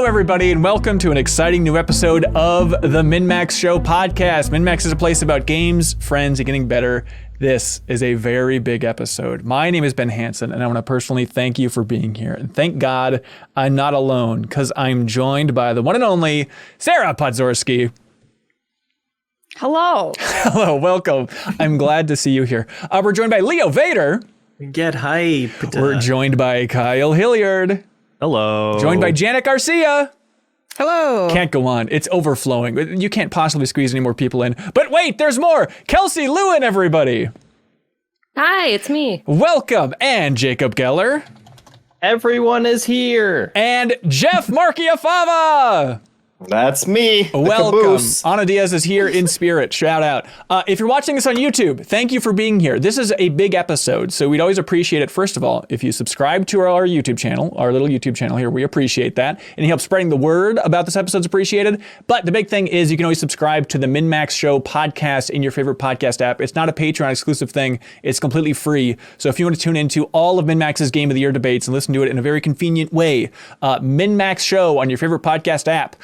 everybody, and welcome to an exciting new episode of the MinnMax Show podcast. MinnMax is a place about games, friends, and getting better. This is a very big episode. My name is Ben Hansen, and I want to personally thank you for being here. And thank God I'm not alone, because I'm joined by the one and only Sarah Podzorski. Hello. Hello, welcome. I'm glad to see you here. We're joined by Leo Vader. Get hype. We're joined by Kyle Hilliard. Hello. Joined by Janet Garcia. Hello. Can't go on. It's overflowing. You can't possibly squeeze any more people in. But wait, there's more. Kelsey Lewin, everybody. Hi, it's me. Welcome. And Jacob Geller. Everyone is here. And Jeff Marchiafava. That's me. Welcome. Caboose. Ana Diaz is here in spirit. Shout out. If you're watching this on YouTube, thank you for being here. This is a big episode, so we'd always appreciate it, first of all, if you subscribe to our YouTube channel, our little YouTube channel here. We appreciate that. And you help spreading the word about this episode's appreciated. But the big thing is you can always subscribe to the MinnMax Show podcast in your favorite podcast app. It's not a Patreon exclusive thing. It's completely free. So if you want to tune into all of MinnMax's Game of the Year debates and listen to it in a very convenient way, MinnMax Show on your favorite podcast app.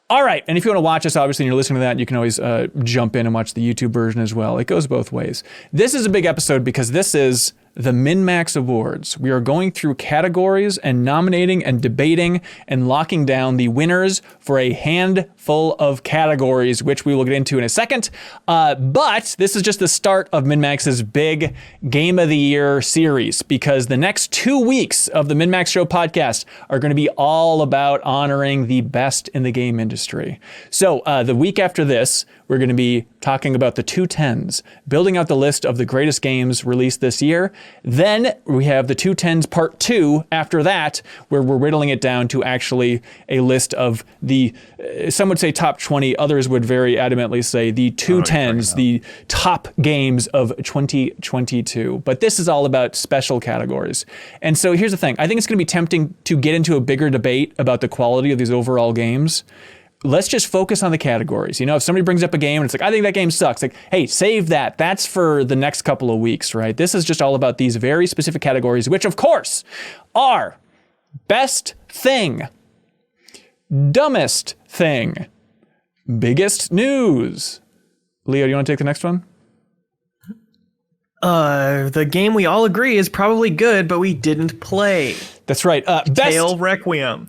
All right, and if you want to watch us, obviously, and you're listening to that, you can always jump in and watch the YouTube version as well. It goes both ways. This is a big episode because this is the MinnMax Awards. We are going through categories and nominating and debating and locking down the winners for a handful of categories, which we will get into in a second. But this is just the start of MinnMax's big Game of the Year series, because the next 2 weeks of the MinnMax Show podcast are going to be all about honoring the best in the game industry. So the week after this, we're going to be talking about the 210s, building out the list of the greatest games released this year. Then we have the 210s part 2 after that, where we're whittling it down to actually a list of the, some would say top 20, others would very adamantly say the 210s, the top games of 2022. But this is all about special categories. And so here's the thing. I think it's going to be tempting to get into a bigger debate about the quality of these overall games. Let's just focus on the categories. You know, if somebody brings up a game and it's like, I think that game sucks. Like, hey, save that. That's for the next couple of weeks, right? This is just all about these very specific categories, which of course are best thing, dumbest thing, biggest news. Leo, do you want to take the next one? The game we all agree is probably good, but we didn't play. That's right. Tale Requiem.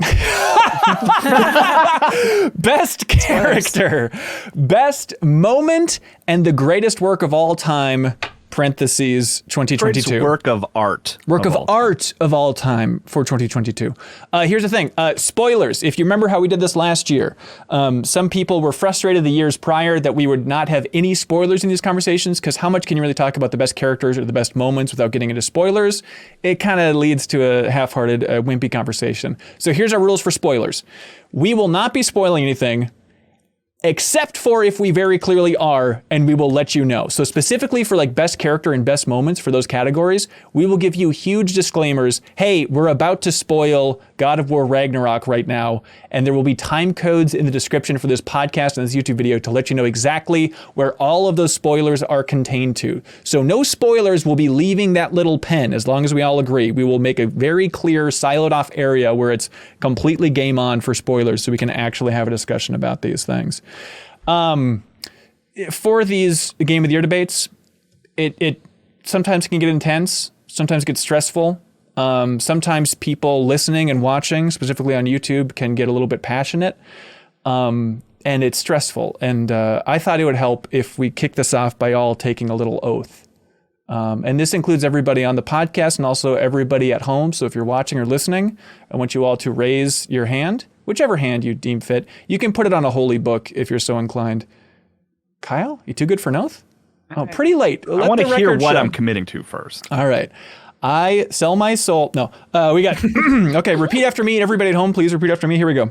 Best character, best moment, and the greatest work of all time, parentheses, 2022. Greatest work of art. Work of art of all time for 2022. Here's the thing. Spoilers. If you remember how we did this last year, some people were frustrated the years prior that we would not have any spoilers in these conversations, because how much can you really talk about the best characters or the best moments without getting into spoilers? It kind of leads to a half-hearted, wimpy conversation. So here's our rules for spoilers. We will not be spoiling anything, except for if we very clearly are, and we will let you know. So specifically for like best character and best moments for those categories, we will give you huge disclaimers. Hey, we're about to spoil God of War Ragnarok right now, and there will be time codes in the description for this podcast and this YouTube video to let you know exactly where all of those spoilers are contained to. So no spoilers will be leaving that little pen as long as we all agree. We will make a very clear siloed off area where it's completely game on for spoilers so we can actually have a discussion about these things. For these Game of the Year debates, it sometimes can get intense, sometimes get stressful. Sometimes people listening and watching, specifically on YouTube, can get a little bit passionate, and it's stressful. And I thought it would help if we kick this off by all taking a little oath. And this includes everybody on the podcast and also everybody at home. So if you're watching or listening, I want you all to raise your hand, whichever hand you deem fit. You can put it on a holy book if you're so inclined. Kyle, you too good for an oath? Oh, pretty late. I want to hear what I'm committing to first. All right. I sell my soul. No, we got, okay, repeat after me. Everybody at home, please repeat after me. Here we go.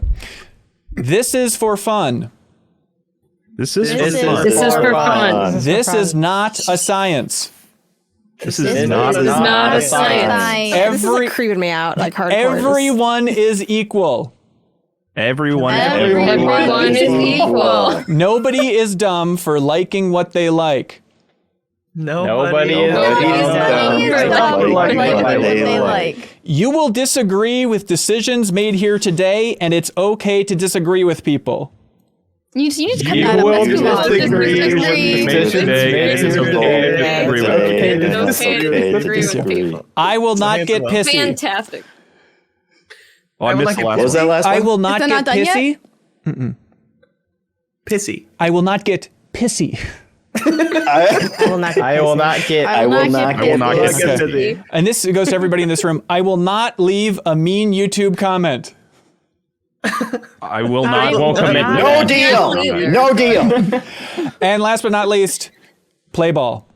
This is for fun. This is for fun. This is not a science. This is not a science. This is creeping me out like hardcore. Everyone is equal. Everyone is equal. Nobody is dumb for liking what they like. Nobody is dumb for what they like. You will disagree with decisions made here today, and it's okay to disagree with people. You need to cut You that up. will That's too long. disagree with decisions made today. It's okay to disagree with people. I will not get pissy. Fantastic. Oh, I missed the last What was that one. last one? I will not Is that get not done yet? pissy. Pissy. I will not get pissy. I will not. I will not get. I will not I will not get Pissy. pissy. And this goes to everybody in this room. I will not leave a mean YouTube comment. I will not welcome it. No deal. No deal. And last but not least, play ball.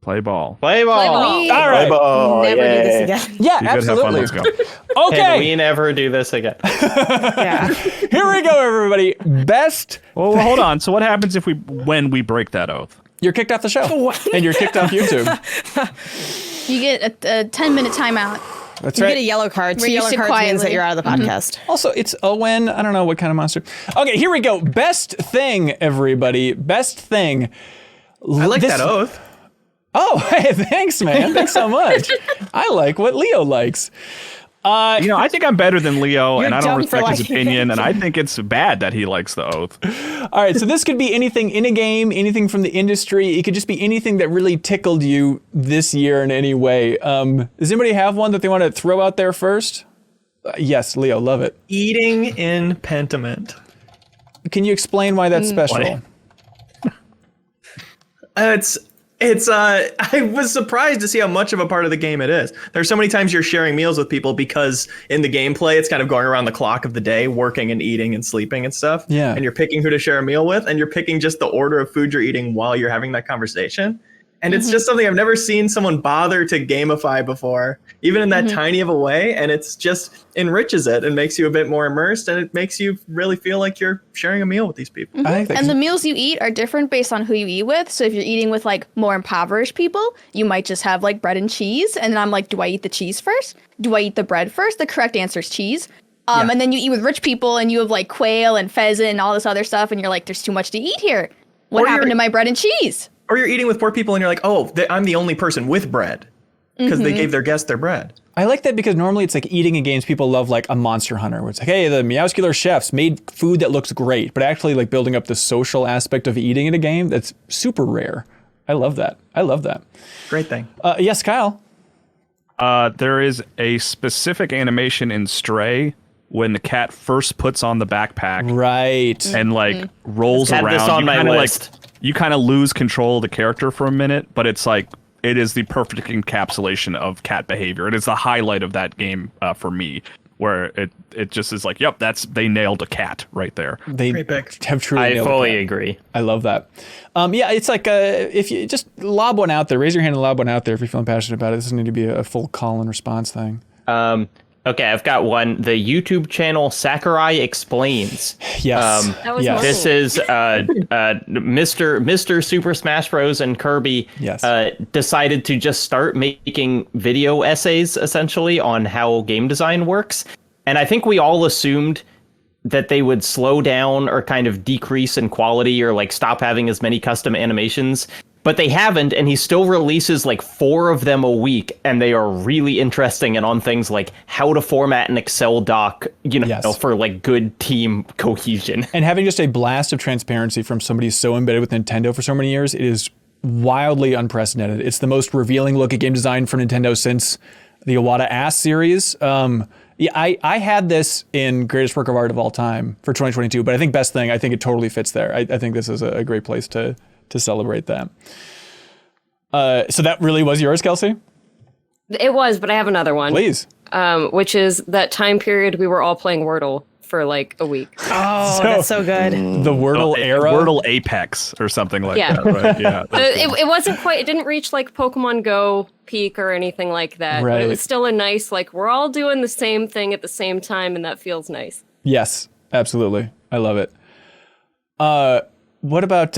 Play ball. Play ball. All right. ball. Never do this Yay. again. Yeah, You guys have fun. absolutely. Let's go. Can we Okay, never do this again? Yeah. here we go, everybody. Best. Well, hold on. So what happens when we break that oath? You're kicked off the show. And you're kicked off YouTube. You get a 10-minute timeout. That's You right. get a yellow card. Where Two you yellow sit cards means that quietly. you're out of the podcast. Also, it's Owen. I don't know what kind of monster. Okay, here we go. Best thing, everybody. Best thing. I like that oath. Oh, hey, thanks, man. Thanks so much. I like what Leo likes. I think I'm better than Leo, and I don't dumb for respect his liking it. opinion, and I think it's bad that he likes the oath. All right, so this could be anything in a game, anything from the industry. It could just be anything that really tickled you this year in any way. Does anybody have one that they want to throw out there first? Yes, Leo, love it. Eating in Pentiment. Can you explain why that's special? I was surprised to see how much of a part of the game it is. There's so many times you're sharing meals with people because in the gameplay it's kind of going around the clock of the day, working and eating and sleeping and stuff. Yeah. And you're picking who to share a meal with, and you're picking just the order of food you're eating while you're having that conversation. And it's just something I've never seen someone bother to gamify before, even in that tiny of a way. And it's just enriches it and makes you a bit more immersed, and it makes you really feel like you're sharing a meal with these people. I think that's And the meals you eat are different based on who you eat with. So if you're eating with like more impoverished people, you might just have like bread and cheese. And then I'm like, do I eat the cheese first? Do I eat the bread first? The correct answer is cheese. And then you eat with rich people and you have like quail and pheasant and all this other stuff. And you're like, there's too much to eat here. What Or happened you're- to my bread and cheese? Or you're eating with poor people and you're like, oh, I'm the only person with bread because they gave their guests their bread. I like that because normally it's like eating in games people love like a Monster Hunter where it's like, hey, the Meowscular chefs made food that looks great, but actually like building up the social aspect of eating in a game, that's super rare. I love that. I love that. Great thing. Yes, Kyle. There is a specific animation in Stray when the cat first puts on the backpack Right. and like rolls Had around. this on my kinda, list. You kind of lose control of the character for a minute, but it's like it is the perfect encapsulation of cat behavior. It is the highlight of that game for me, where it just is like, yep, they nailed a cat right there. They Great pick. have truly I nailed fully that. agree. I love that. Yeah, it's like if you just lob one out there, raise your hand and lob one out there if you're feeling passionate about it. This doesn't need to be a full call and response thing. Okay, I've got one. The YouTube channel Sakurai Explains. Yes. That was yes. mine. This is Mr. Super Smash Bros. And Kirby Yes. decided to just start making video essays, essentially, on how game design works. And I think we all assumed that they would slow down or kind of decrease in quality or like stop having as many custom animations. But they haven't, and he still releases like 4 of them a week, and they are really interesting and on things like how to format an Excel doc, Yes. for like good team cohesion. And having just a blast of transparency from somebody so embedded with Nintendo for so many years, it is wildly unprecedented. It's the most revealing look at game design for Nintendo since the Iwata Ass series. Yeah, I had this in Greatest Work of Art of All Time for 2022, but I think Best Thing, I think it totally fits there. I think this is a great place to celebrate that. So that really was yours, Kelsey? It was, but I have another one. Please. Which is that time period we were all playing Wordle for like a week. Oh, that's so good. The Wordle era. Wordle Apex or something like Yeah. that, right? Yeah. It wasn't quite, it didn't reach like Pokemon Go peak or anything like that. But Right. it was still a nice, like, we're all doing the same thing at the same time, and that feels nice. Yes, absolutely. I love it. What about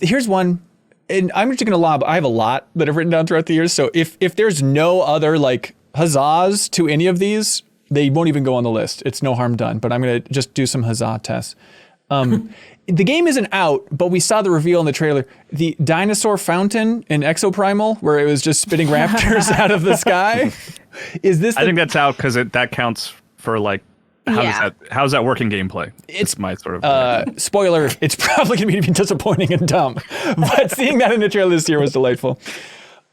here's one, and I'm just gonna lob. I have a lot that I've written down throughout the years. So if there's no other like huzzahs to any of these, they won't even go on the list. It's no harm done. But I'm gonna just do some huzzah tests. The game isn't out, but we saw the reveal in the trailer. The dinosaur fountain in Exoprimal, where it was just spitting raptors out of the sky. Is this? I think that's out because that counts for like. How's that working gameplay? It's my sort of spoiler. It's probably going to be disappointing and dumb, but seeing that in the trailer this year was delightful.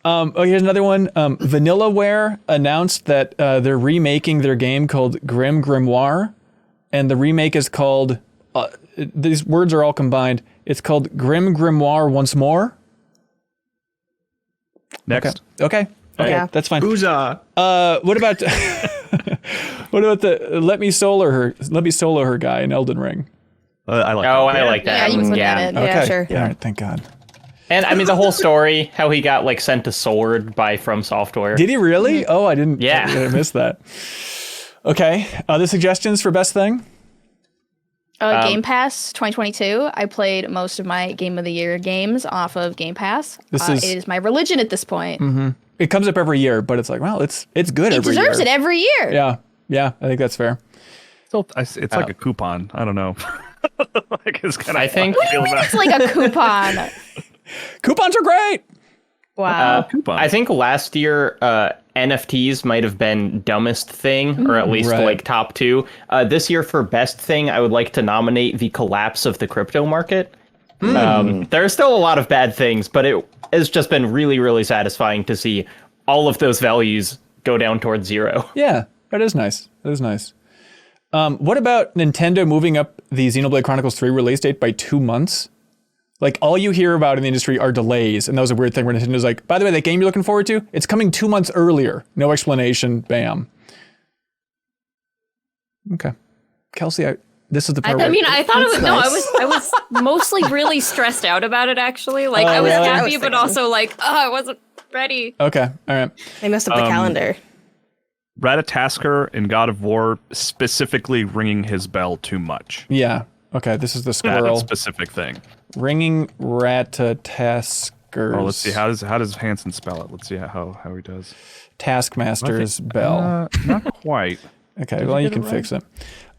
Here's another one. Vanillaware announced that they're remaking their game called Grim Grimoire, and the remake is called. These words are all combined. It's called Grim Grimoire Once More. Next. Okay. Yeah. That's fine. Huzzah. What about the Let Me Solo Her guy in Elden Ring? I like. Oh, that. I like that. Yeah, you can look yeah. at it. Okay. Yeah, sure. All right, thank God. And I mean, the whole story, how he got like sent a sword by From Software. Did he really? Oh, I didn't. Yeah. I missed that. Okay. Other suggestions for best thing? Game Pass 2022. I played most of my Game of the Year games off of Game Pass. It is my religion at this point. It comes up every year, but it's like, well, it's good It every year. deserves it every year. Yeah, I think that's fair. It's like a coupon. I don't know. Like it's kind of. I think- What do you mean it's like a coupon? Coupons are great. Wow. coupon. I think last year NFTs might have been dumbest thing, or at least Right. like top two. This year for best thing, I would like to nominate the collapse of the crypto market. There are still a lot of bad things, but it has just been really, really satisfying to see all of those values go down towards zero. Yeah, that is nice. That is nice. What about Nintendo moving up the Xenoblade Chronicles 3 release date by 2 months? Like, all you hear about in the industry are delays, and that was a weird thing where Nintendo's like, by the way, that game you're looking forward to, it's coming 2 months earlier. No explanation. Bam. Okay. Kelsey, this is the part I where... mean, I thought it was That's I was mostly really stressed out about it. Actually, like I was really? happy, I was but thinking. also like, I wasn't ready. Okay, all right. They messed up the calendar. Ratatasker in God of War specifically ringing his bell too much. Yeah. Okay, this is the That squirrel. specific thing. Ringing Ratataskers. Oh, let's see. How does Hansen spell it? Let's see how he does. Taskmaster's bell. Not quite. Okay, well, you can fix it.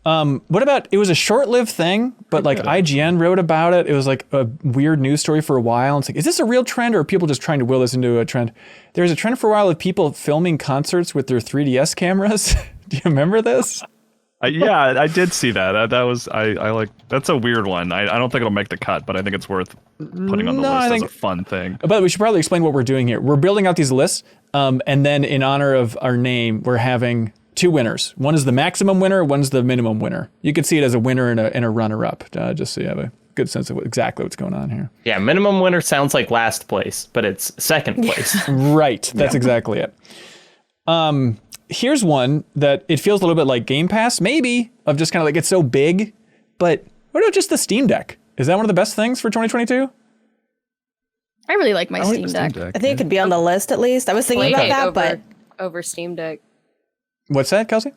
What about, it was a short-lived thing, but like IGN wrote about it. It was like a weird news story for a while. It's like, is this a real trend or are people just trying to will this into a trend? There's a trend for a while of people filming concerts with their 3DS cameras. Do you remember this? Yeah, I did see that. That was I like. That's a weird one. I don't think it'll make the cut, but I think it's worth putting on the No, I list think- as a fun thing. But we should probably explain what we're doing here. We're building out these lists, and then in honor of our name, we're having two winners. One is the maximum winner, one's the minimum winner. You could see it as a winner and a runner-up, just so you have a good sense of exactly what's going on here. Yeah, minimum winner sounds like last place, but it's second place. Right, that's exactly it. Here's one that it feels a little bit like Game Pass, maybe, of just kind of like it's so big, but what about just the Steam Deck? Is that one of the best things for 2022? I really like my I like Steam the Deck. I think it could be on the list at least. I was thinking about Playdate that, but over Steam Deck. What's that, Kelsey?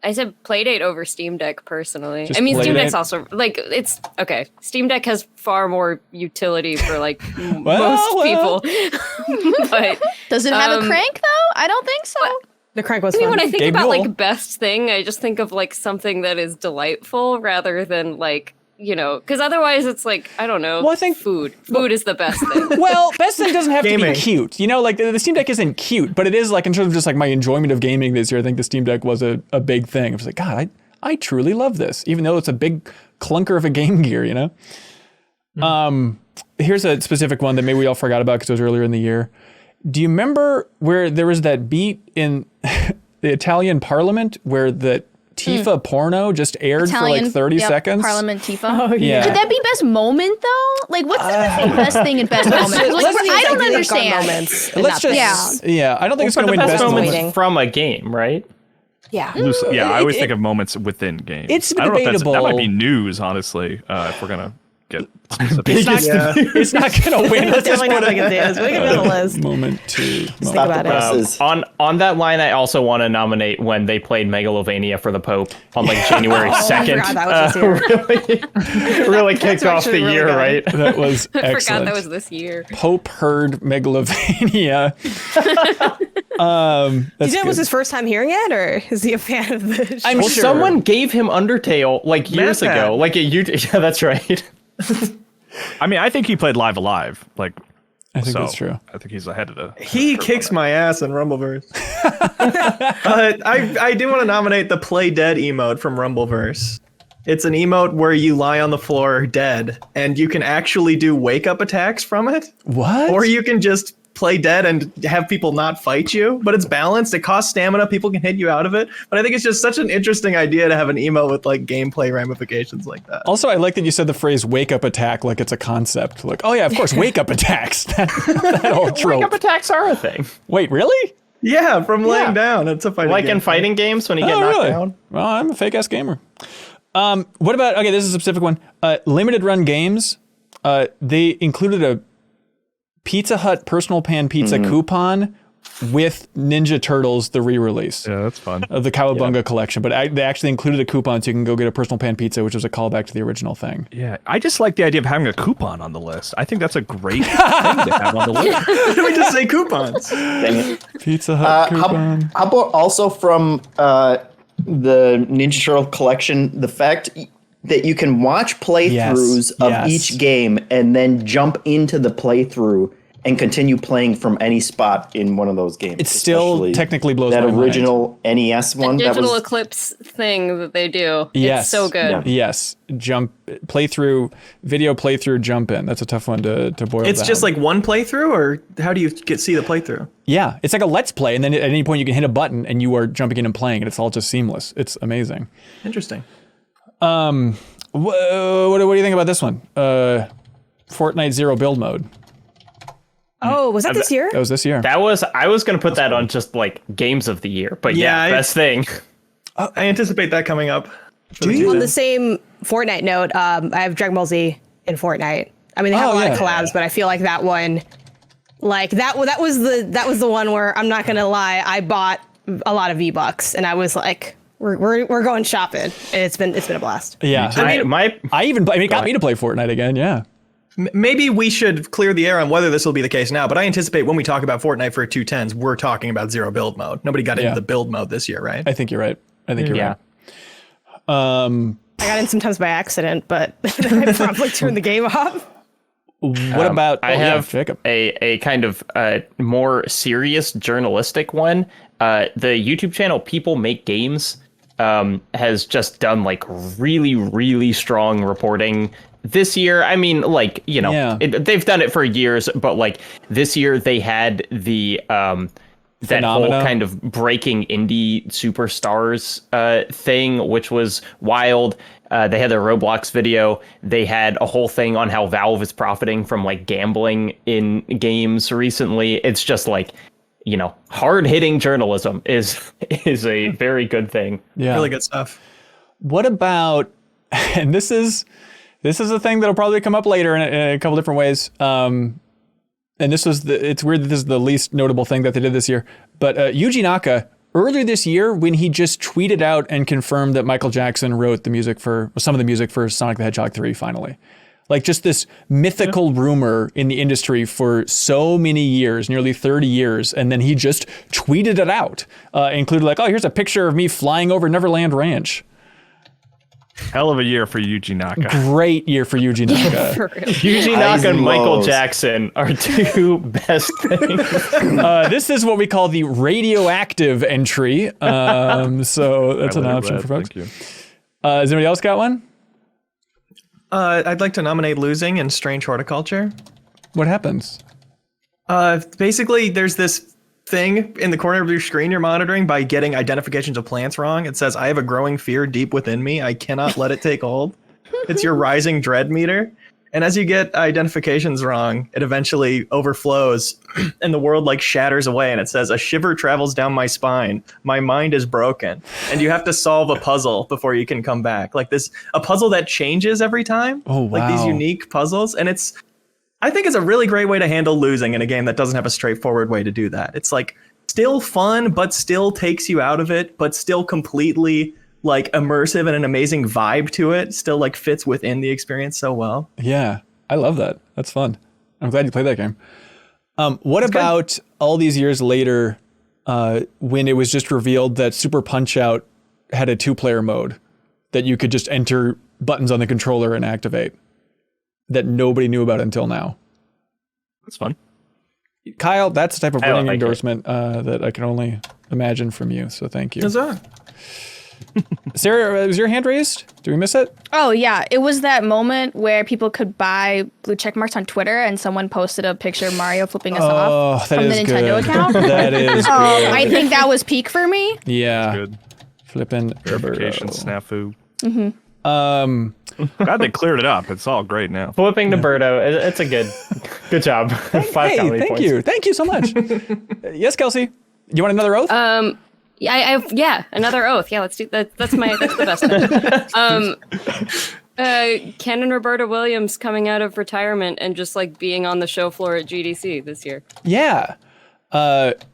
I said Playdate over Steam Deck personally. Just I mean, Steam Playdate? Deck's also like it's okay. Steam Deck has far more utility for like Well. most people. But Does it have a crank though? I don't think so. the crank was I mean, fun. when I think Gabe about Newell. like best thing, I just think of like something that is delightful rather than like, you know, because otherwise it's like, I don't know. Well, I think- food is the best thing. Well, best thing doesn't have to Gaming. be cute. You know, like the Steam Deck isn't cute, but it is like in terms of just like my enjoyment of gaming this year, I think the Steam Deck was a big thing. I was like, God, I truly love this, even though it's a big clunker of a Game Gear, you know? Here's a specific one that maybe we all forgot about because it was earlier in the year. Do you remember where there was that beat in the Italian Parliament where the Tifa porno just aired for like 30 yep, seconds? Parliament Tifa. Yeah. Could that be best moment though? Like, what's the difference between best thing and best moment? 'Cause, like, Let's I don't use understand. moments and Let's not just, this. yeah, I don't think it's But going to the win best best moments waiting. from a game, right? Yeah. Yeah, I always it- think of moments within games. it's I don't know if that might debatable. be news, honestly. If we're gonna get specific. It's not gonna win. Let's just Definitely put not like it it is. We can be on the list. moment to Think about it. On that line, I also want to nominate when they played Megalovania for the Pope on like January Oh, I 2nd. forgot that was this year. Really kicked off the actually really year, good. right? That was I excellent. forgot that was this year. Pope heard Megalovania. Do you think it was his first time hearing it, or is he a fan of the show? I'm Well, sure. someone gave him Undertale like years Matt. ago, like a YouTube. Yeah, that's right. I mean, I think he played Live Alive. Like, I think so that's true. I think he's ahead of the. He kicks my ass in Rumbleverse. I do want to nominate the Play Dead emote from Rumbleverse. It's an emote where you lie on the floor dead, and you can actually do wake up attacks from it. What? Or you can just play dead and have people not fight you, but it's balanced. It costs stamina. People can hit you out of it. But I think it's just such an interesting idea to have an emote with like gameplay ramifications like that. Also, I like that you said the phrase "wake up attack" like it's a concept. Like, oh yeah, of course, wake up attacks. that old trope. Wake up attacks are a thing. Wait, really? Yeah, from laying Yeah. down. It's a fighting Like game. in fighting games when you get Oh, knocked really? down. Well, I'm a fake ass gamer. What about? Okay, this is a specific one. Limited run games. They included a Pizza Hut personal pan pizza coupon with Ninja Turtles, the re-release Yeah, that's fun. of the Cowabunga collection. But they actually included a coupon so you can go get a personal pan pizza, which was a callback to the original thing. Yeah, I just like the idea of having a coupon on the list. I think that's a great thing to have on the list. Why do we just say coupons? Dang it. Pizza Hut How coupon. about also from the Ninja Turtle collection, the fact that you can watch playthroughs of each game and then jump into the playthrough and continue playing from any spot in one of those games. It still Especially technically blows that my mind. original NES one. That Digital was Eclipse thing that they do. Yes. It's so good. Yeah. Yes, video playthrough, jump in. That's a tough one to boil It's down. just like one playthrough, or how do you see the playthrough? Yeah, it's like a let's play, and then at any point you can hit a button and you are jumping in and playing, and it's all just seamless. It's amazing. Interesting. What do you think about this one? Fortnite Zero Build Mode. Oh, was that this year? That was this year. I was gonna put that on just like games of the year, but Yeah, best thing. I anticipate that coming up. On the same Fortnite note, I have Dragon Ball Z in Fortnite. I mean, they have a lot of collabs, but I feel like that one, like that was the one where I'm not gonna lie, I bought a lot of V-Bucks, and I was like, we're going shopping, and it's been a blast. Yeah, it got me to play Fortnite again. Yeah. Maybe we should clear the air on whether this will be the case now, but I anticipate when we talk about Fortnite for 210s, we're talking about zero build mode. Nobody got into the build mode this year, right? I think you're right. I got in sometimes by accident, but I promptly turned the game off. What about? I have Jacob. a kind of more serious journalistic one. The YouTube channel People Make Games has just done like really, really strong reporting this year. I mean, like, you know, they've done it for years, but like this year they had the that whole kind of breaking indie superstars thing, which was wild. They had their Roblox video. They had a whole thing on how Valve is profiting from like gambling in games recently. It's just like, you know, hard-hitting journalism is a very good thing. Yeah. Really good stuff. What about, and this is a thing that'll probably come up later in a couple different ways. And it's weird that this is the least notable thing that they did this year. But Yuji Naka, earlier this year, when he just tweeted out and confirmed that Michael Jackson wrote some of the music for Sonic the Hedgehog 3 finally. Like just this mythical rumor in the industry for so many years, nearly 30 years. And then he just tweeted it out, included like, oh, here's a picture of me flying over Neverland Ranch. Hell of a year for Yuji Naka. Great year for Yuji Naka. For real. Yuji Naka and Michael Jackson are two best things. This is what we call the radioactive entry. So that's an option for folks. Thank you. Has anybody else got one? I'd like to nominate Losing in Strange Horticulture. What happens? Basically, there's this thing in the corner of your screen you're monitoring by getting identifications of plants wrong. It says, I have a growing fear deep within me. I cannot let it take hold. It's your rising dread meter. And as you get identifications wrong, it eventually overflows and the world like shatters away and it says, a shiver travels down my spine. My mind is broken. And you have to solve a puzzle before you can come back. Like a puzzle that changes every time. Oh, wow. Like these unique puzzles. And I think it's a really great way to handle losing in a game that doesn't have a straightforward way to do that. It's like still fun, but still takes you out of it, but still completely like immersive and an amazing vibe to it, still like fits within the experience so well. Yeah, I love that. That's fun. I'm glad you played that game. What about all these years later, when it was just revealed that Super Punch-Out had a 2-player mode that you could just enter buttons on the controller and activate that nobody knew about until now? That's fun. Kyle, that's the type of ringing like endorsement that I can only imagine from you. So thank you. Huzzah. Sarah, was your hand raised? Did we miss it? Oh yeah, it was that moment where people could buy blue check marks on Twitter, and someone posted a picture of Mario flipping us off that from the is Nintendo good. account. That is good. I think that was peak for me. Yeah. Good. Flipping Verification Roberto. snafu. Glad they cleared it up. It's all great now. Flipping to Birdo, it's a good job. 5 Hey, comedy thank points. you. Thank you so much. Yes, Kelsey. You want another oath? Yeah, another oath. Yeah, let's do that. That's the best thing. Ken and Roberta Williams coming out of retirement and just like being on the show floor at GDC this year. Yeah.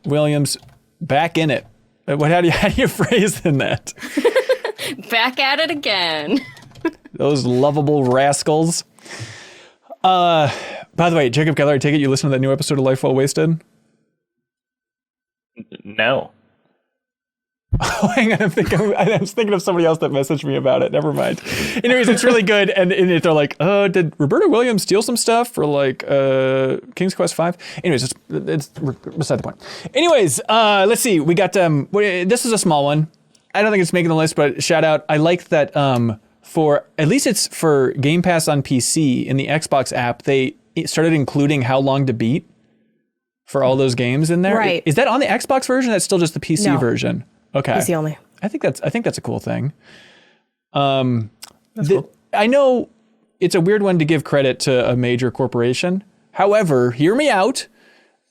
Williams, back in it. How do you phrase in that? Back at it again. Those lovable rascals. By the way, Jacob Keller, I take it you listened to that new episode of Life Well Wasted? No. Oh, hang on. I was thinking of somebody else that messaged me about it. Never mind. Anyways, it's really good. And they're like, did Roberta Williams steal some stuff for like King's Quest V? Anyways, it's beside the point. Anyways, let's see. We got, this is a small one. I don't think it's making the list, but shout out. I like that for, at least it's for Game Pass on PC in the Xbox app, they started including how long to beat for all those games in there. Right. Is that on the Xbox version? That's still just the PC version. Okay. PC only. I think that's a cool thing. That's cool. I know it's a weird one to give credit to a major corporation. However, hear me out.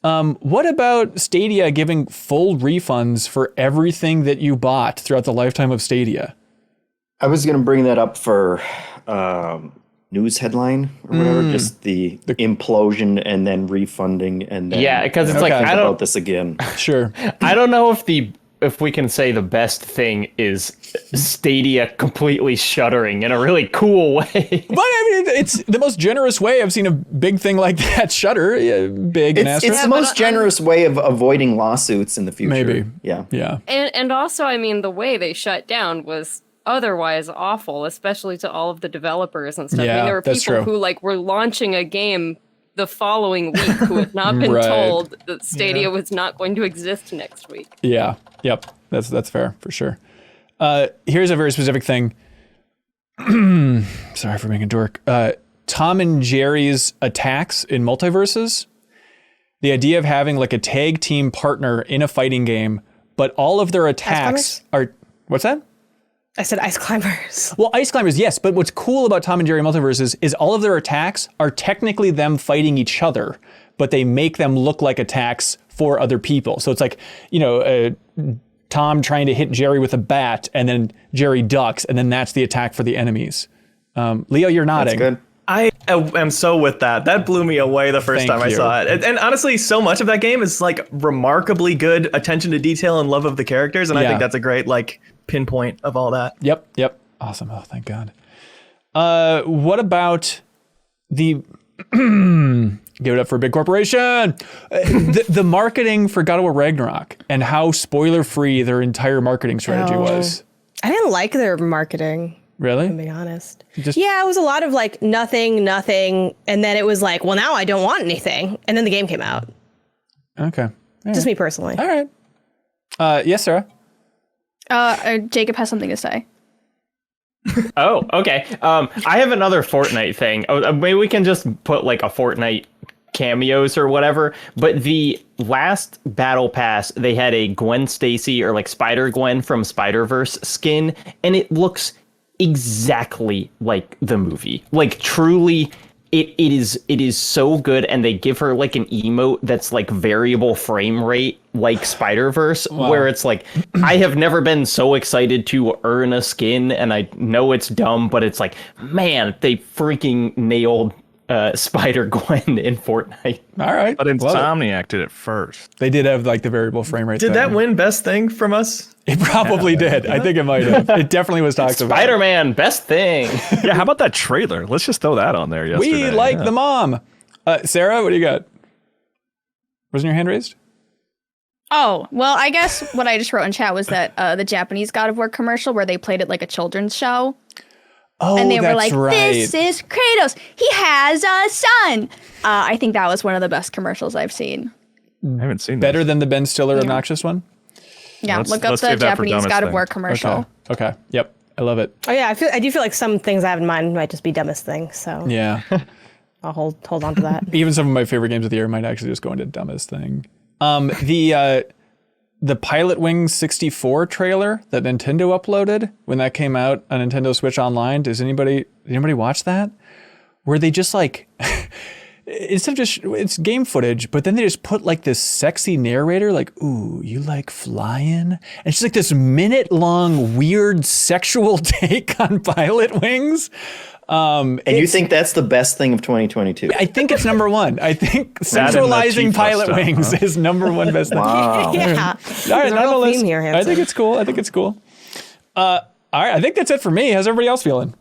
What about Stadia giving full refunds for everything that you bought throughout the lifetime of Stadia? I was going to bring that up for news headline or whatever, just the implosion and then refunding and then Yeah, because it's like think I don't about this again. Sure. I don't know if we can say the best thing is Stadia completely shuttering in a really cool way. But I mean, it's the most generous way I've seen a big thing like that shutter. Yeah, big and It's asterisk. the most generous way of avoiding lawsuits in the future. Maybe. Yeah. Yeah. And also, I mean, the way they shut down was otherwise awful, especially to all of the developers and stuff. I Yeah, mean, there were that's people true. who like were launching a game the following week who had not been Right. told that Stadia was not going to exist next week. Yeah. Yep. That's fair for sure. Here's a very specific thing. Sorry for being a dork. Tom and Jerry's attacks in multiverses. The idea of having like a tag team partner in a fighting game, but all of their attacks are what's that? I said ice climbers. Well, Ice Climbers, yes, but what's cool about Tom and Jerry Multiverses is all of their attacks are technically them fighting each other, but they make them look like attacks for other people. So it's like, Tom trying to hit Jerry with a bat, and then Jerry ducks, and then that's the attack for the enemies. Leo, you're nodding. That's good. I am so with that. That blew me away the first Thank time you. I saw it. And honestly, so much of that game is like remarkably good attention to detail and love of the characters. And I Yeah. think that's a great like pinpoint of all that. Yep. Awesome. Oh, thank God. What about the... Give it up for a big corporation. The marketing for God of War Ragnarok and how spoiler-free their entire marketing strategy was. I didn't like their marketing, Really? to be honest. Just- Yeah, it was a lot of like nothing, and then it was like, well, now I don't want anything, and then the game came out. Okay. Just me personally. All right. Yes, Sarah. Jacob has something to say. Oh, okay. I have another Fortnite thing. Maybe we can just put like a Fortnite cameos or whatever. But the last Battle Pass, they had a Gwen Stacy or like Spider-Gwen from Spider-Verse skin, and it looks exactly like the movie. Like truly it is so good, and they give her like an emote that's like variable frame rate, like Spider-Verse, where it's like, I have never been so excited to earn a skin, and I know it's dumb, but it's like, man, they freaking nailed Spider-Gwen in Fortnite. All right. But Insomniac did it first. They did have like the variable frame rate. Did that win best thing from us? It probably did. I think it might have. It definitely was talked about. Spider-Man, best thing. Yeah, how about that trailer? Let's just throw that on there yesterday. We like the mom. Sarah, what do you got? Wasn't your hand raised? Oh, well, I guess what I just wrote in chat was that the Japanese God of War commercial where they played it like a children's show. Oh, and they were like, right. this is Kratos. He has a son. I think that was one of the best commercials I've seen. I haven't seen Better this. than the Ben Stiller obnoxious one? Yeah, Let's look up the save that for Japanese dumbest God of thing. War commercial. Okay. Yep. I love it. Oh yeah, I do feel like some things I have in mind might just be dumbest thing. So Yeah. I'll hold on to that. Even some of my favorite games of the year might actually just go into dumbest thing. The Pilot Wings 64 trailer that Nintendo uploaded when that came out on Nintendo Switch Online. Did anybody watch that? Where they just like it's game footage, but then they just put like this sexy narrator, like, ooh, you like flying? And it's like this minute-long weird sexual take on Pilot Wings. And you think that's the best thing of 2022? I think it's number one. I think That and the centralizing Tifa Pilot stuff, Wings is number one best thing. Wow. Yeah. All right, There's a real nonetheless, theme here, I Hanson. think it's cool. All right, I think that's it for me. How's everybody else feeling?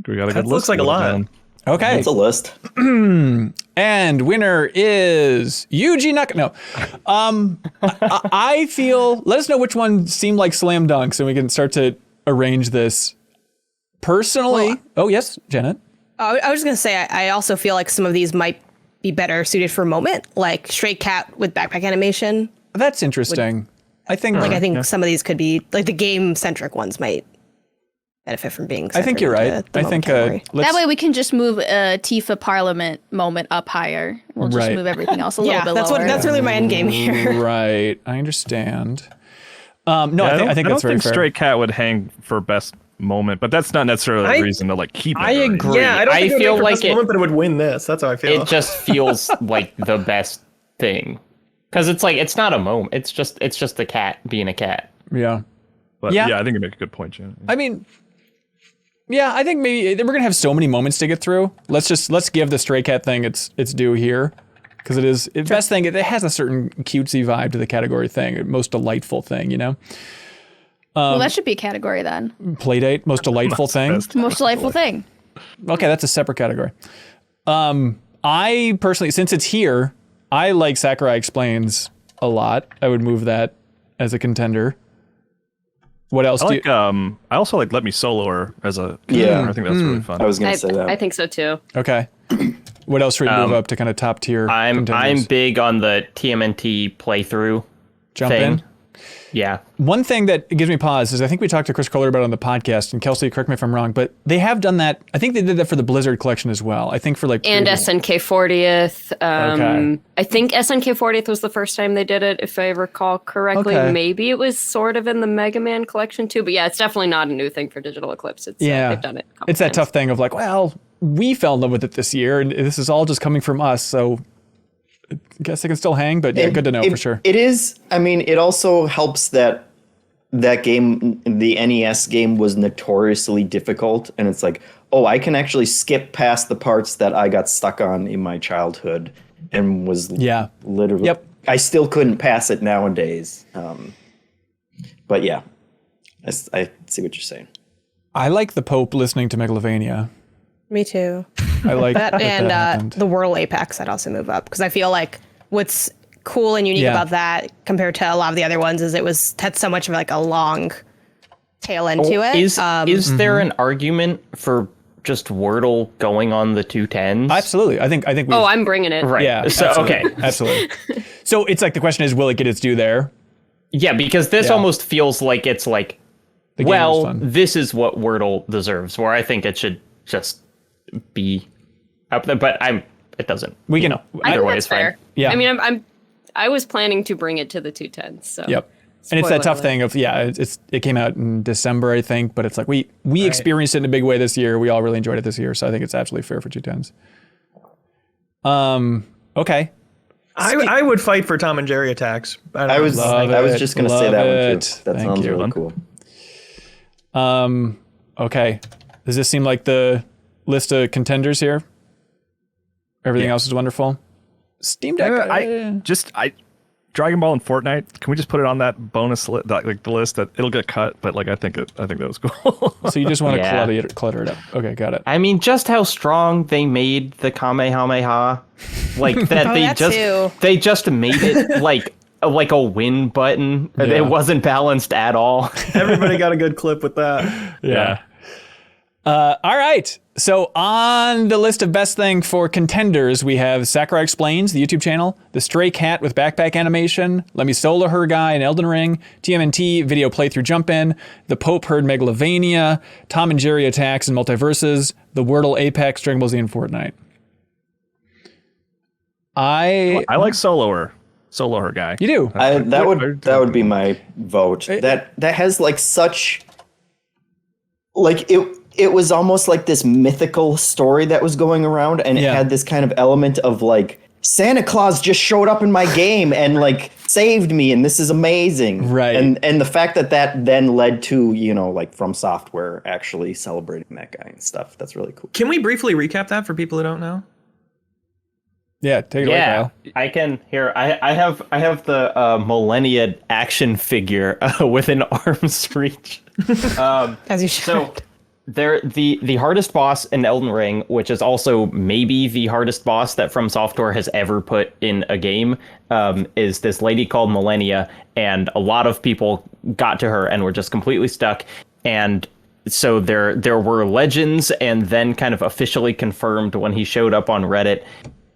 We got a That good looks list like a to go lot. down. Okay, That's a list. and winner is Yuji Naka. No, I feel. Let us know which one seemed like slam dunks, and we can start to arrange this. Personally, oh yes, Janet. I was just gonna say I also feel like some of these might be better suited for Moment, like Stray Cat with backpack animation. That's interesting. I think Some of these could be like the game centric ones might benefit from being. I think you're right. I think category. That way we can just move Tifa Parliament Moment up higher. We'll just Right. move everything else a little bit lower. that's really my end game here. right. I understand. No, Yeah, I think that's very think fair. Stray Cat would hang for best moment, but that's not necessarily a reason to like keep it. I right? agree. Yeah, I don't think it would feel make for like best it. moment, but it would win this. That's how I feel. It just feels like the best thing because it's like it's not a moment. It's just a cat being a cat. Yeah. But Yeah. yeah, I think you make a good point, Janet. I mean, yeah, I think maybe we're gonna have so many moments to get through. Let's give the Stray Cat thing its due here, because it is the best thing. It has a certain cutesy vibe to the category thing, most delightful thing, you know. Well, that should be a category then. Playdate, most delightful thing. Best Most delightful thing. Okay, that's a separate category. I personally, since it's here, I like Sakurai Explains a lot. I would move that as a contender. What else do you? I also like Let Me Solo Her as a Yeah. I think that's really fun. I was gonna say that. I think so too. Okay. What else should we move up to kind of top tier? I'm contenders? big on the TMNT playthrough Jump thing. in. Yeah. One thing that gives me pause is I think we talked to Chris Kohler about it on the podcast, and Kelsey, correct me if I'm wrong, but they have done that. I think they did that for the Blizzard collection as well. I think for like And SNK 40th. Okay. I think SNK 40th was the first time they did it, if I recall correctly. Okay. Maybe it was sort of in the Mega Man collection too, but yeah, it's definitely not a new thing for Digital Eclipse. It's, Yeah, they've done it. A couple it's that times. tough thing of like, well, we fell in love with it this year, and this is all just coming from us. So I guess it can still hang, but yeah, good to know for sure. It is. I mean, it also helps that game, the NES game, was notoriously difficult, and it's like, oh, I can actually skip past the parts that I got stuck on in my childhood and was literally. Yep. I still couldn't pass it nowadays. But yeah, I see what you're saying. I like the Pope listening to Megalovania. Me too. I like That and happened. the Whirl Apex I'd also move up because I feel like what's cool and unique Yeah. about that compared to a lot of the other ones is it had so much of like a long tail end to it. Is there an argument for just Wordle going on the 210s? Absolutely. I think we. Oh, I'm bringing it. Right. Yeah. So absolutely. okay. Absolutely. So it's like the question is, will it get its due there? Yeah, because this Yeah. almost feels like it's like, The game was well, fun. this is what Wordle deserves. Where I think it should just be up there, but it doesn't. We you can- know, I either think way that's is fine. fair. Yeah. I mean, I was planning to bring it to the 210s. So. Yep. And it's that tough alert. thing of it came out in December, I think, but it's like we experienced it in a big way this year. We all really enjoyed it this year, so I think it's absolutely fair for 2 times. Okay. I would fight for Tom and Jerry attacks. I was just gonna say that one too. That sounds really cool. Okay. Does this seem like the list of contenders here? Everything else is wonderful. Steam Deck. Dragon Ball and Fortnite. Can we just put it on that bonus list, like the list that it'll get cut? But like I think that was cool. So you just want to clutter it up. Okay, got it. I mean, just how strong they made the Kamehameha, like that they just made it like a win button. Yeah. It wasn't balanced at all. Everybody got a good clip with that. Yeah. All right. So on the list of best thing for contenders, we have Sakurai Explains, the YouTube channel, the Stray Cat with backpack animation, Let Me Solo Her Guy in Elden Ring, TMNT video playthrough jump in, the Pope Heard Megalovania, Tom and Jerry Attacks and Multiverses, the Wordle Apex, Dragon Ball Z, and Fortnite. I like Solo Her Guy. You do? That would be my vote. That has like such like it was almost like this mythical story that was going around, and it had this kind of element of like Santa Claus just showed up in my game and like saved me, and this is amazing. Right. And the fact that then led to, like From Software actually celebrating that guy and stuff. That's really cool. Can we briefly recap that for people who don't know? Yeah, take it away, Kyle. I can. Here, I have the Millennia action figure within arm's reach. As you should. So the hardest boss in Elden Ring, which is also maybe the hardest boss that From Software has ever put in a game, is this lady called Millennia, and a lot of people got to her and were just completely stuck. And so there were legends, and then kind of officially confirmed when he showed up on Reddit,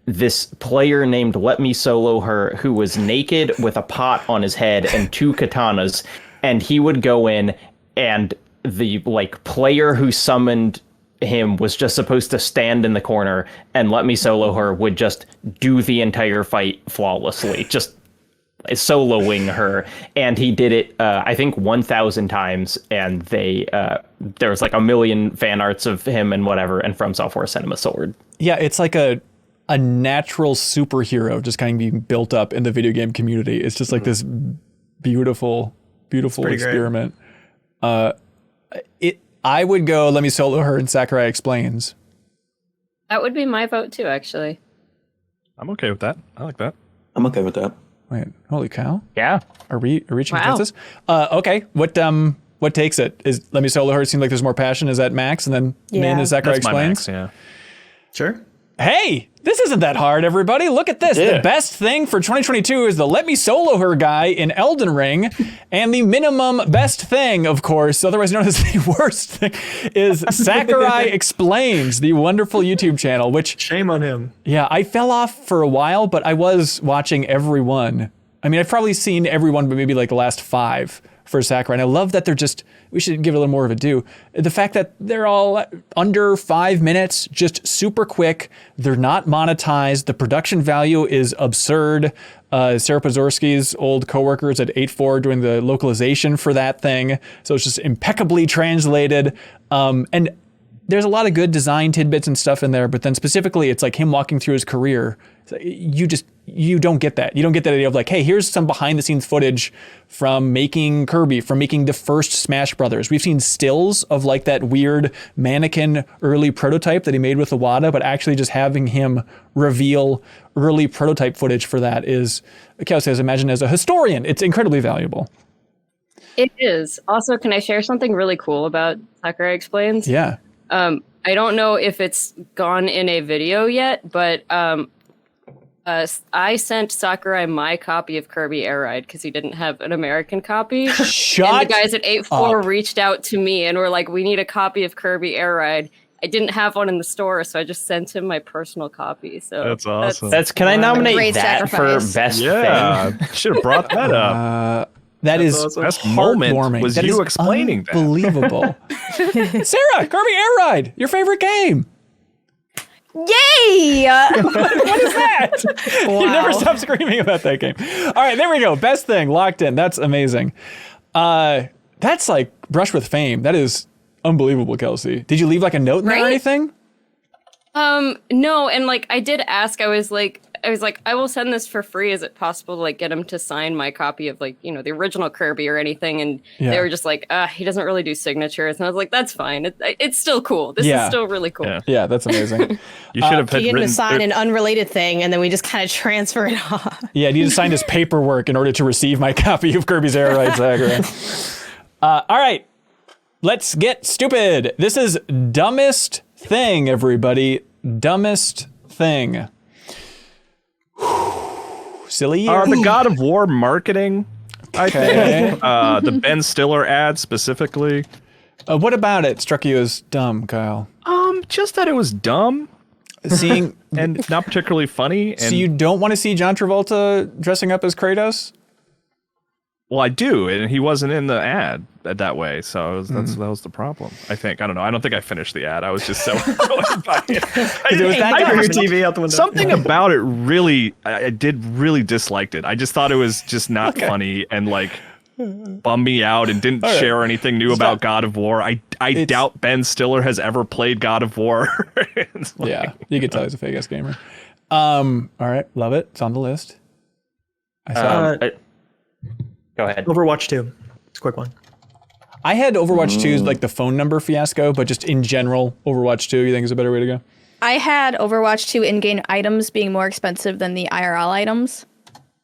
this player named Let Me Solo Her, who was naked with a pot on his head and 2 katanas, and he would go in, and the player who summoned him was just supposed to stand in the corner, and Let Me Solo Her would just do the entire fight flawlessly, just soloing her. And he did it, I think 1,000 times, and there was like 1 million fan arts of him and whatever, and From Software sent him a sword. Yeah, it's like a natural superhero just kind of being built up in the video game community. It's just like this beautiful experiment. I would go Let Me Solo Her and Sakurai Explains. That would be my vote too, actually. I'm okay with that. I like that. I'm okay with that. Wait, holy cow! Yeah, are we reaching consensus? Okay, what takes it? Is Let Me Solo Her? It seems like there's more passion. Is that Max? And then Min is Sakurai Explains. My Max, yeah. Sure. Hey, this isn't that hard, everybody. Look at this. The best thing for 2022 is the Let Me Solo Her guy in Elden Ring. And the minimum best thing, of course, otherwise known as the worst thing, is Sakurai Explains, the wonderful YouTube channel, which... Shame on him. Yeah, I fell off for a while, but I was watching every one. I mean, I've probably seen every one, but maybe like the last 5 for Sakurai. And I love that we should give it a little more of a due. The fact that they're all under 5 minutes, just super quick. They're not monetized. The production value is absurd. Sarah Pozorski's old coworkers at 8.4 doing the localization for that thing. So it's just impeccably translated. And there's a lot of good design tidbits and stuff in there, but then specifically it's like him walking through his career. You don't get that. You don't get that idea of like, hey, here's some behind the scenes footage from making Kirby, from making the first Smash Brothers. We've seen stills of like that weird mannequin early prototype that he made with Iwata, but actually just having him reveal early prototype footage for that is, Kel says, imagine as a historian, it's incredibly valuable. It is. Also, can I share something really cool about Sakurai Explains? Yeah. I don't know if it's gone in a video yet, but I sent Sakurai my copy of Kirby Air Ride because he didn't have an American copy. And the guys at 8.4 reached out to me and were like, we need a copy of Kirby Air Ride. I didn't have one in the store, so I just sent him my personal copy. So that's awesome. Can I nominate Great that sacrifice. for best thing? Yeah, should have brought that up. That is awesome. Best moment heartwarming. was That you is explaining that. Unbelievable. Sarah, Kirby Air Ride, your favorite game. Yay! What is that? You never stop screaming about that game. All right, there we go. Best thing locked in. That's amazing. That's like brush with fame. That is unbelievable, Kelsey. Did you leave like a note in there or anything? No, and like I did ask, I was like, I will send this for free. Is it possible to like get him to sign my copy of like, the original Kirby or anything? And they were just like, he doesn't really do signatures. And I was like, that's fine. It's still cool. This is still really cool. Yeah, that's amazing. You should have You get him to sign an unrelated thing, and then we just kind of transfer it off. Yeah, I need to sign his paperwork in order to receive my copy of Kirby's Air Ride Saga. All right, let's get stupid. This is dumbest thing, everybody. Dumbest thing. Silly. The God of War marketing, I think. The Ben Stiller ad specifically. What about it struck you as dumb, Kyle? Just that it was dumb. Seeing and not particularly funny. And, so you don't want to see John Travolta dressing up as Kratos? Well, I do, and he wasn't in the ad that way, so that was the problem. I think. I don't know. I don't think I finished the ad. I was just so annoyed by it. It was that your TV out the window. Something about it really, I did really disliked it. I just thought it was just not funny and like bummed me out and didn't share anything new about God of War. I doubt Ben Stiller has ever played God of War. Yeah, you could tell he's a fake ass gamer. All right, love it. It's on the list. I saw it. Go ahead. Overwatch 2. It's a quick one. I had Overwatch 2's like the phone number fiasco, but just in general, Overwatch 2 you think is a better way to go? I had Overwatch 2 in-game items being more expensive than the IRL items.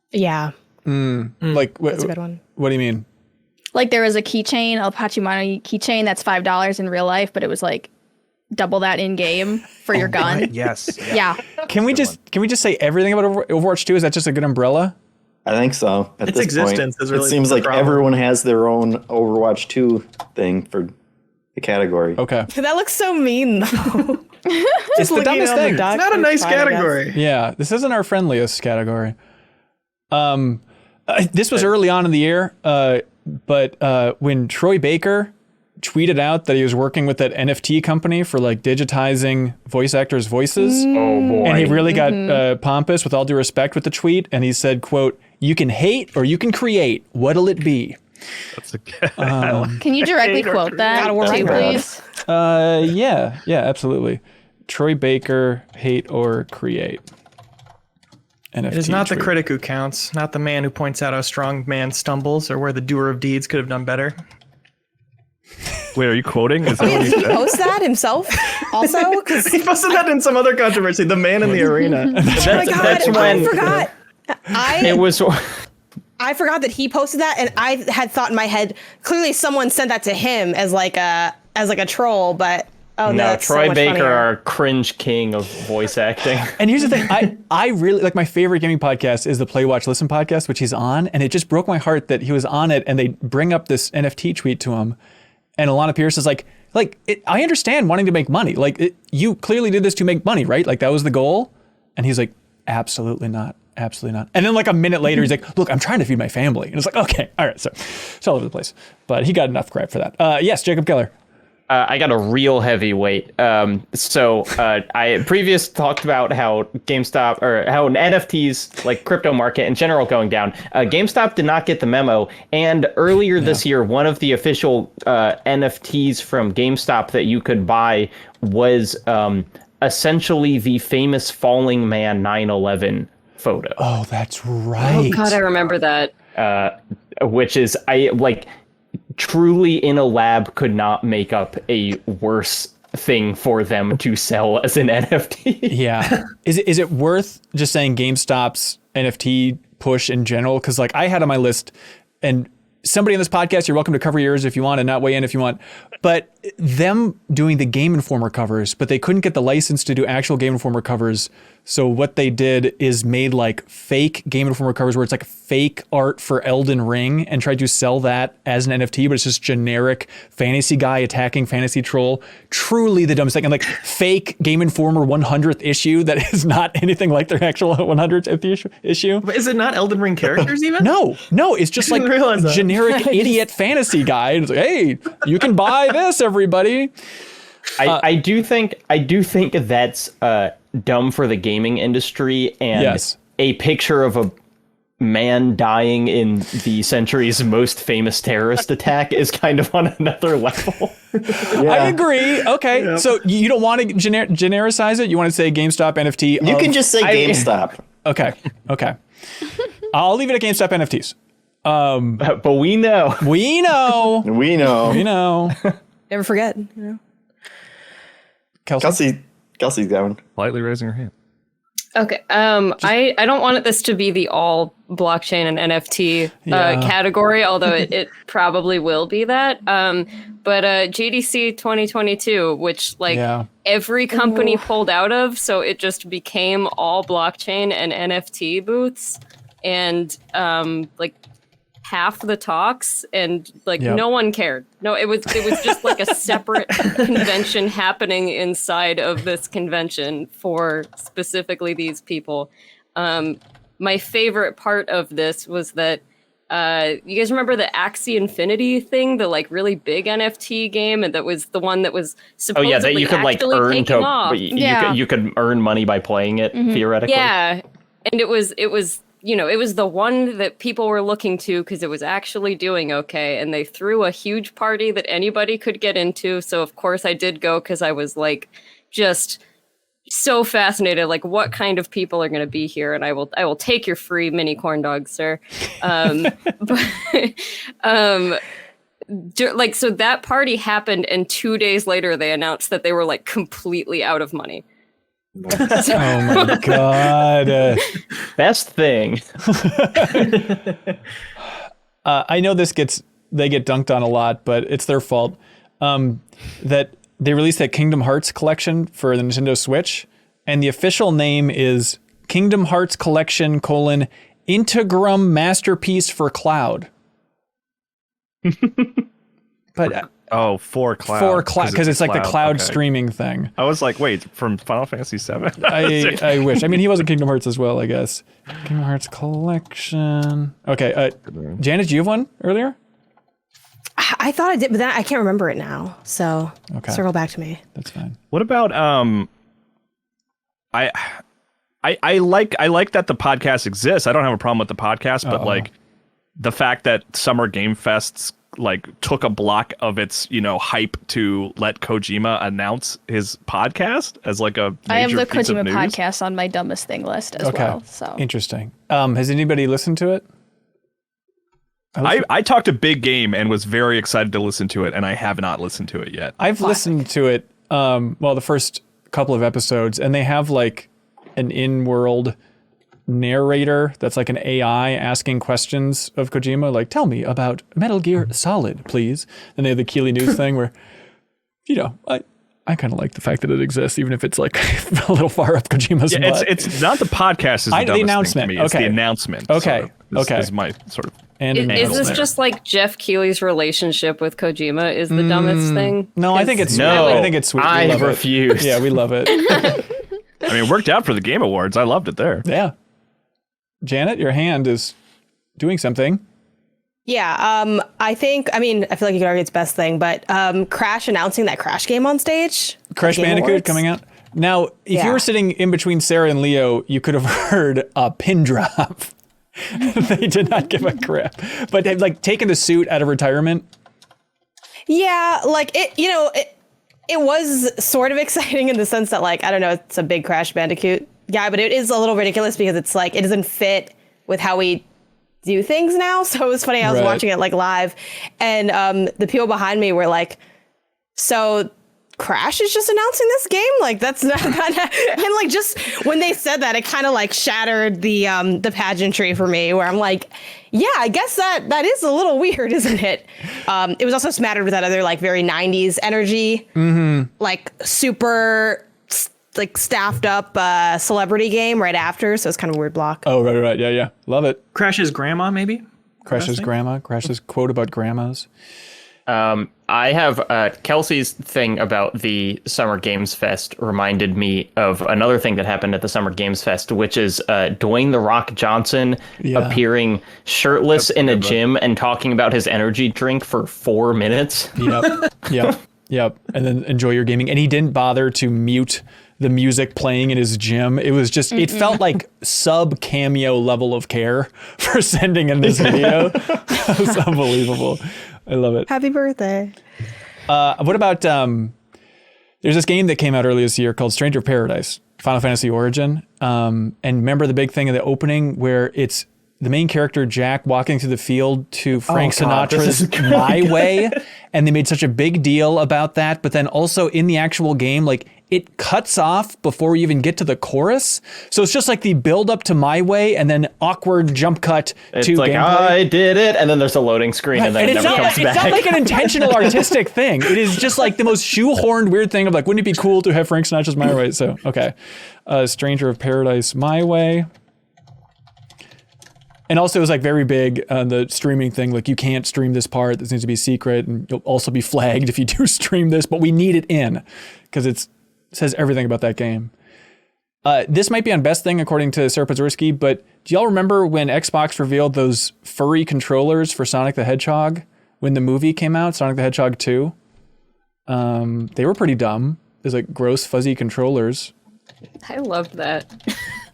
Yeah. Like, That's a good one. What do you mean? Like there was a keychain, El Pachimano keychain that's $5 in real life, but it was like double that in-game for your gun. Right. Yes. Yeah. Can we just say everything about Overwatch 2? Is that just a good umbrella? I think so. At Its this existence point, is really it seems the like problem. everyone has their own Overwatch 2 thing for the category. Okay. That looks so mean, though. It's the dumbest thing. It's not a nice category. Yeah, this isn't our friendliest category. This was early on in the year, but when Troy Baker tweeted out that he was working with that NFT company for like digitizing voice actors' voices. Oh boy. And he really got pompous, with all due respect, with the tweet. And he said, quote, "You can hate or you can create. What'll it be?" That's a Can you directly quote that, too, please? Yeah, absolutely. Troy Baker, hate or create. NFT It is not the tweet. critic who counts, not the man who points out how a strong man stumbles or where the doer of deeds could have done better. Wait, are you quoting? Is that Wait, what did you he said? post that himself also? 'Cause He posted that in some other controversy, the man in the arena. oh my God, that's I when- forgot. It was. I forgot that he posted that, and I had thought in my head, clearly someone sent that to him as like a troll, but no, No, that's so Troy much Baker, funnier. our cringe king of voice acting. And here's the thing, I really, like, my favorite gaming podcast is the Play, Watch, Listen podcast, which he's on, and it just broke my heart that he was on it, and they bring up this NFT tweet to him, and Alana Pierce is like, I understand wanting to make money. Like, you clearly did this to make money, right? Like, that was the goal? And he's like, absolutely not. Absolutely not. And then like a minute later, he's like, look, I'm trying to feed my family. And it's like, okay, all right. So it's all over the place. But he got enough crap for that. Yes, Jacob Keller. I got a real heavyweight. I previous talked about how GameStop, or how NFTs, like crypto market in general, going down. GameStop did not get the memo. And earlier this year, one of the official NFTs from GameStop that you could buy was essentially the famous falling man 9/11 photo. Oh, that's right. Oh God, I remember that. Which is, truly in a lab could not make up a worse thing for them to sell as an NFT. Yeah. Is it worth just saying GameStop's NFT push in general? Because like I had on my list, and somebody in this podcast, you're welcome to cover yours if you want and not weigh in if you want, but them doing the Game Informer covers, but they couldn't get the license to do actual Game Informer covers. So what they did is made like fake Game Informer covers where it's like fake art for Elden Ring and tried to sell that as an NFT, but it's just generic fantasy guy attacking fantasy troll. Truly the dumbest thing. And like fake Game Informer 100th issue that is not anything like their actual 100th issue. But is it not Elden Ring characters even? No, it's just like didn't realize that. generic idiot fantasy guy. It's like, hey, you can buy this, everybody. I do think that's dumb for the gaming industry, and Yes. a picture of a man dying in the century's most famous terrorist attack is kind of on another level. I agree. Okay, so you don't want to genericize it? You want to say GameStop NFT? You can just say GameStop. Okay. I'll leave it at GameStop NFTs. But we know. We know. Never forget. Kelsey? Kelsey's going. Politely raising her hand. Okay. I don't want this to be the all blockchain and NFT category, although it probably will be that. But GDC 2022, which every company pulled out of, so it just became all blockchain and NFT booths, and half the talks, and no one cared. No, it was just like a separate convention happening inside of this convention for specifically these people. My favorite part of this was that you guys remember the Axie Infinity thing, the really big NFT game, and that was the one that was supposedly that you could earn you could earn money by playing it theoretically. Yeah, and it was it was the one that people were looking to because it was actually doing okay, and they threw a huge party that anybody could get into. So of course I did go because I was just so fascinated, what kind of people are going to be here, and I will take your free mini corn dogs, sir. So that party happened, and 2 days later they announced that they were completely out of money. Oh my god. Best thing. I know they get dunked on a lot, but it's their fault. That they released that Kingdom Hearts collection for the Nintendo Switch, and the official name is Kingdom Hearts Collection : Integrum Masterpiece for Cloud. But for cloud. Because it's the cloud streaming thing. I was like, wait, from Final Fantasy VII? I wish. I mean, he was in Kingdom Hearts as well, I guess. Kingdom Hearts Collection. Okay, Janet, did you have one earlier? I thought I did, but then I can't remember it now. So circle back to me. That's fine. What about I like that the podcast exists. I don't have a problem with the podcast, but the fact that Summer Game Fests took a block of its hype to let Kojima announce his podcast as a major I have the piece of Kojima news. podcast on my dumbest thing list as well. So interesting. Has anybody listened to it? I talked a big game and was very excited to listen to it, and I have not listened to it yet. I've listened to it. The first couple of episodes, and they have an in-world narrator that's an AI asking questions of Kojima, tell me about Metal Gear Solid, please. And they have the Keely News thing where, I kind of like the fact that it exists, even if it's a little far up Kojima's butt. It's not the podcast is the dumbest announcement. thing to me. It's the announcement. Okay. Is my sort of. And is this just Jeff Keighley's relationship with Kojima is the dumbest thing? No, I think it's sweet. I refuse. Yeah, we love it. I mean, it worked out for the Game Awards. I loved it there. Yeah. Janet, your hand is doing something. Yeah, I feel like you could argue it's best thing, but Crash announcing that Crash game on stage. Crash Bandicoot coming out. Now, if you were sitting in between Sarah and Leo, you could have heard a pin drop. They did not give a crap. But they've taken the suit out of retirement. Yeah, it was sort of exciting in the sense that I don't know, it's a big Crash Bandicoot guy, but it is a little ridiculous because it's it doesn't fit with how we do things now. So it was funny. I was watching it live, and the people behind me were so Crash is just announcing this game? That's not and just when they said that, it kind of shattered the pageantry for me, where I'm yeah, I guess that is a little weird, isn't it? It was also smattered with that other very 90s energy, super staffed up celebrity game right after, so it's kind of a weird block. Oh, right. Yeah. Love it. Crash's grandma, maybe? Crash's grandma. Crash's quote about grandmas. I have Kelsey's thing about the Summer Games Fest reminded me of another thing that happened at the Summer Games Fest, which is Dwayne The Rock Johnson appearing shirtless in a gym and talking about his energy drink for 4 minutes. Yep. And then enjoy your gaming. And he didn't bother to mute the music playing in his gym. It was just, it felt like sub cameo level of care for sending in this video. It was unbelievable. I love it. Happy birthday. What about, there's this game that came out earlier this year called Stranger of Paradise, Final Fantasy Origin. And remember the big thing in the opening where it's the main character, Jack, walking through the field to Frank Sinatra's My Way. And they made such a big deal about that. But then also in the actual game, like it cuts off before you even get to the chorus. So it's just like the build up to My Way and then awkward jump cut It's to like, gameplay. I did it. And then there's a loading screen and then And it never comes back. it's not like an intentional artistic thing. It is just like the most shoehorned weird thing of like, wouldn't it be cool to have Frank Sinatra's My Way? So, okay. Stranger of Paradise, My Way. And also it was like very big on the streaming thing. Like you can't stream this part. This needs to be secret. And you'll also be flagged if you do stream this, but we need it in because it says everything about that game. This might be on best thing according to Sarah Pazurski, but do y'all remember when Xbox revealed those furry controllers for Sonic the Hedgehog when the movie came out, Sonic the Hedgehog 2? They were pretty dumb. There's like gross fuzzy controllers. I loved that.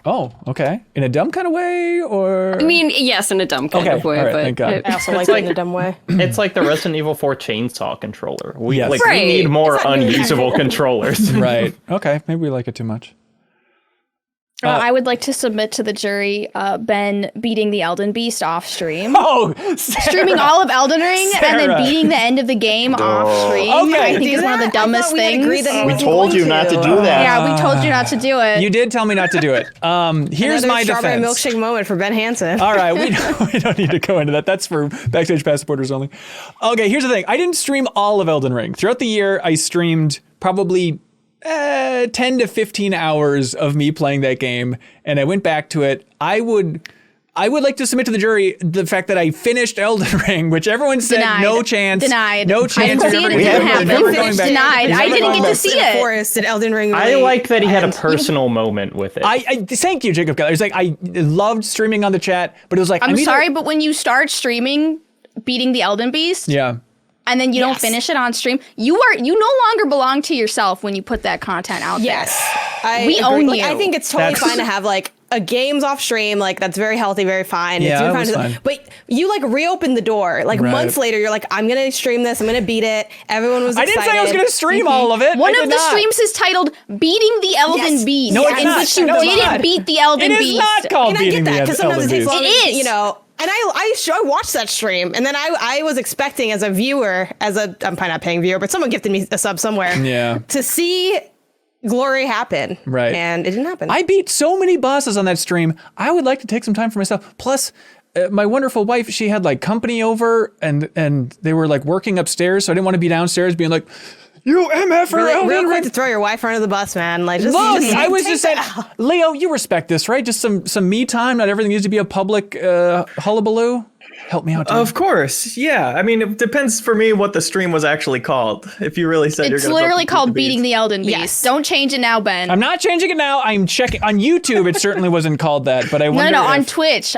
Oh, okay. In a dumb kind of way, or? I mean, yes, in a dumb kind of way, all right, but thank God. I also like it in a dumb way. It's like the Resident Evil 4 chainsaw controller. We Yes. we Right. need more It's not really unusable controllers. Right. Okay. Maybe we like it too much. I would like to submit to the jury Ben beating the Elden Beast off stream. Oh, Streaming all of Elden Ring and Sarah. then beating the end of the game off stream. Okay. I think is one of the dumbest things. We told you not to do that. Yeah, we told you not to do it. You did tell me not to do it. Here's Another my strawberry defense. milkshake moment for Ben Hansen. All right, we don't need to go into that. That's for Backstage Pass supporters only. Okay, here's the thing. I didn't stream all of Elden Ring. Throughout the year, I streamed probably 10 to 15 hours of me playing that game, and I went back to it. I would like to submit to the jury the fact that I finished Elden Ring, which everyone said Denied. no chance. Denied. No I chance. didn't see it. It didn't happen. Never going back. Denied. I didn't get to see it. Forest and Elden Ring. I really like that he had a end. personal moment with it. I thank you, Jacob Keller. It's like I loved streaming on the chat, but it was like I'm either- sorry, but when you start streaming beating the Elden Beast, Yeah. and then you don't finish it on stream, you no longer belong to yourself when you put that content out Yes, there. We agree. own Like, you. I think it's totally That's- fine to have like a games off stream, like that's very healthy, very fine. Yeah, It's that very was fine. But you like reopen the door, like Right. months later, you're like, I'm gonna stream this, I'm gonna beat it. Everyone was I excited. didn't say I was going to stream all of it. One I of did the not. streams is titled "Beating the Elden Yes. Beast," No, it's in not. which you No, it's didn't not. beat the Elden It is Beast. not called And I beating get that the because sometimes Elden it takes Beast. long. It is. You know. And I watched that stream, and then I was expecting as a viewer, I'm probably not paying viewer, but someone gifted me a sub somewhere, Yeah. to see glory happen, Right. And it didn't happen. I beat so many bosses on that stream. I would like to take some time for myself. Plus, my wonderful wife, she had like company over, and they were like working upstairs, so I didn't want to be downstairs being like, "You MF or really, Elden real Ring." quick to throw your wife under the bus, man. Like, just, Look, just I was take just saying, that. Leo, you respect this, right? Just some me time. Not everything needs to be a public hullabaloo. Help me out, dude. Of course, yeah. I mean, it depends for me what the stream was actually called. If you really said you're It's going to literally called "Beating the Elden Beast." Yes. Don't change it now, Ben. I'm not changing it now. I'm checking on YouTube. It certainly wasn't called that, but I wonder. no, on if- Twitch,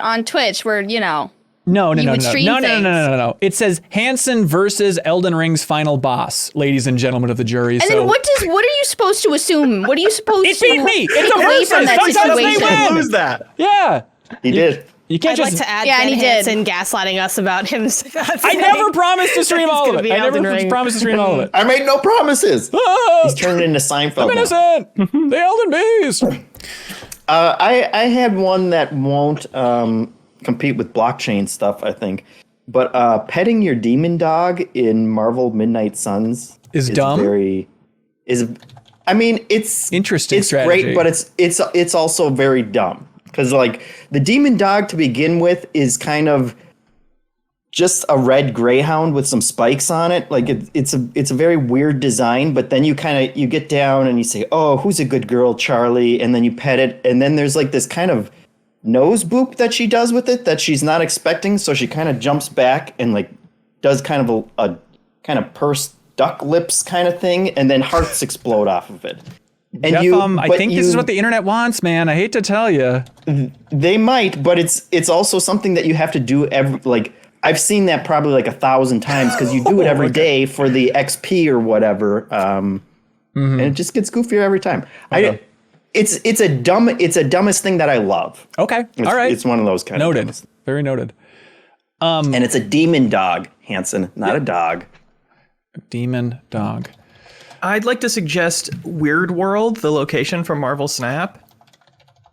where No. You would stream No. It says Hansen versus Elden Ring's final boss, ladies and gentlemen of the jury. And so then what are you supposed to assume? What are you supposed It to beat me. It's a take away versus. from that Sometimes they situation? win. lose that. yeah, He did. you can't I'd just. like to add Yeah, and Ben he did. Hansen gaslighting us about him. I never promised to stream It's all of gonna it. be I never Elden Ring. promised to stream all of it. I made no promises. Ah, He's turned into Seinfeld. I'm now. innocent. The Elden Beast. I had one that won't compete with blockchain stuff, I think. But petting your demon dog in Marvel Midnight Suns Is dumb? I mean, it's Interesting It's strategy. great, but it's also very dumb because like the demon dog to begin with is kind of just a red greyhound with some spikes on it. Like it's a very weird design, but then you get down and you say, "Oh, who's a good girl, Charlie?" And then you pet it, and then there's like this kind of nose boop that she does with it that she's not expecting, so she kind of jumps back and like does kind of a kind of pursed duck lips kind of thing, and then hearts explode off of it. And Jeff, I but think this is what the internet wants, man. I hate to tell you. they might, but it's also something that you have to do every like. I've seen that probably like 1,000 times because you do it every day for the XP or whatever. and it just gets goofier every time. It's a dumbest thing that I love. Okay, all right. It's one of those kind noted. of Very noted. And it's a demon dog, Hanson, not a dog. Demon dog. I'd like to suggest Weird World, the location from Marvel Snap.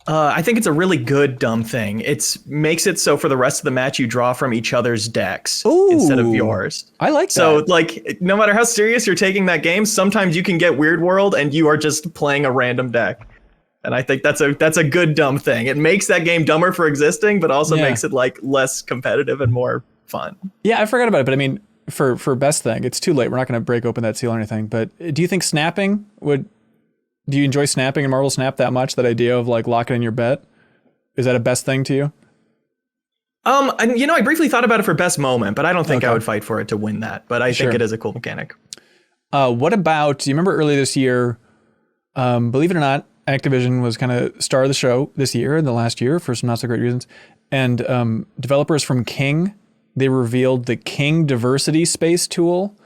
I think it's a really good dumb thing. It makes it so for the rest of the match you draw from each other's decks instead of yours. I like that. So like no matter how serious you're taking that game, sometimes you can get Weird World and you are just playing a random deck. And I think that's a good dumb thing. It makes that game dumber for existing, but also makes it like less competitive and more fun. Yeah, I forgot about it, but I mean for best thing, it's too late. We're not going to break open that seal or anything, but do you think snapping do you enjoy snapping in Marvel Snap that much? That idea of like locking in your bet? Is that a best thing to you? And, I briefly thought about it for best moment, but I don't think I would fight for it to win that. But I think it is a cool mechanic. What about, do you remember earlier this year, believe it or not, Activision was kind of star of the show this year and the last year for some not so great reasons. And developers from King, they revealed the King Diversity Space tool,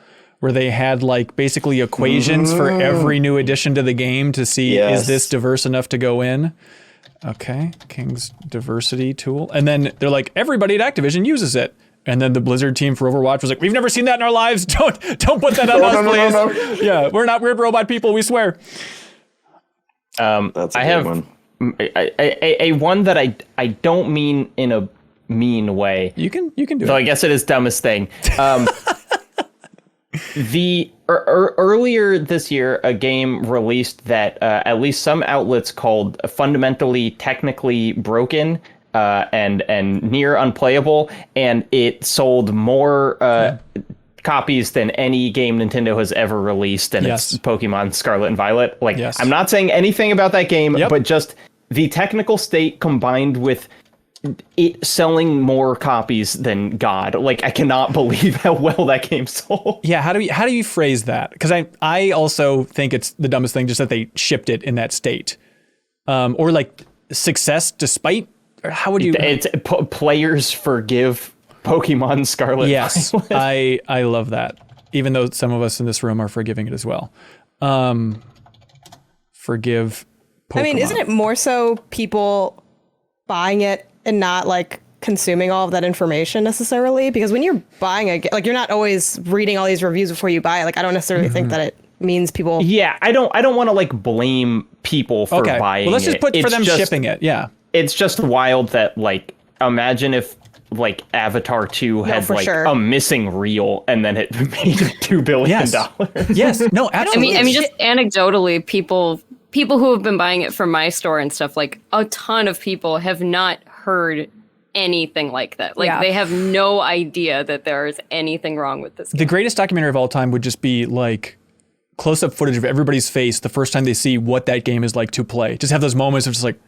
where they had like basically equations for every new addition to the game to see is this diverse enough to go in. Okay, King's diversity tool. And then they're like, everybody at Activision uses it. And then the Blizzard team for Overwatch was like, we've never seen that in our lives. Don't put that on us, please. Yeah, we're not weird robot people, we swear. That's a good one. A one that I don't mean in a mean way. You can do it. So I guess it is dumbest thing. Earlier this year, a game released that at least some outlets called fundamentally technically broken and near unplayable, and it sold more copies than any game Nintendo has ever released, and it's Pokemon Scarlet and Violet. Like, I'm not saying anything about that game, but just the technical state combined with it selling more copies than God. Like, I cannot believe how well that game sold. Yeah, how do you phrase that? Because I also think it's the dumbest thing just that they shipped it in that state. Or like success despite, or how would you... It's players forgive Pokemon Scarlet. Yes, I love that. Even though some of us in this room are forgiving it as well. Forgive Pokemon. I mean, isn't it more so people buying it and not like consuming all of that information necessarily? Because when you're buying like you're not always reading all these reviews before you buy it. Like, I don't necessarily think that it means people. Yeah, I don't want to like blame people for buying it. Well, let's just put for them shipping it. Yeah. It's just wild that, like, imagine if like Avatar 2 had a missing reel and then it made $2 billion. Yes. No, absolutely. I mean, just anecdotally, people who have been buying it from my store and stuff, like a ton of people have not heard anything like that. Like they have no idea that there is anything wrong with this game. The greatest documentary of all time would just be like close-up footage of everybody's face the first time they see what that game is like to play. Just have those moments of just like,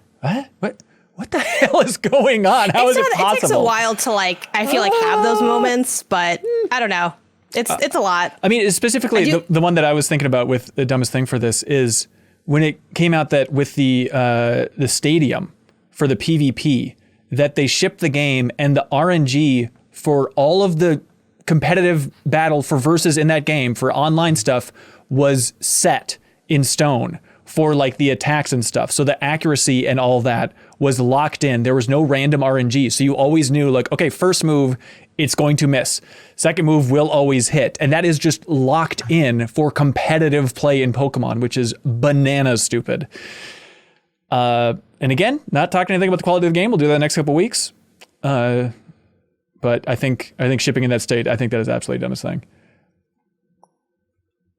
what the hell is going on? How is it possible? It takes a while to like, I feel like, have those moments, but I don't know. It's a lot. I mean, specifically the one that I was thinking about with the dumbest thing for this is when it came out that with the stadium for the PvP, that they shipped the game and the RNG for all of the competitive battle for versus in that game for online stuff was set in stone for like the attacks and stuff. So the accuracy and all that was locked in. There was no random RNG. So you always knew like, okay, first move, it's going to miss. Second move will always hit. And that is just locked in for competitive play in Pokemon, which is bananas stupid. And again, not talking anything about the quality of the game. We'll do that next couple weeks. But I think shipping in that state, I think that is absolutely the dumbest thing.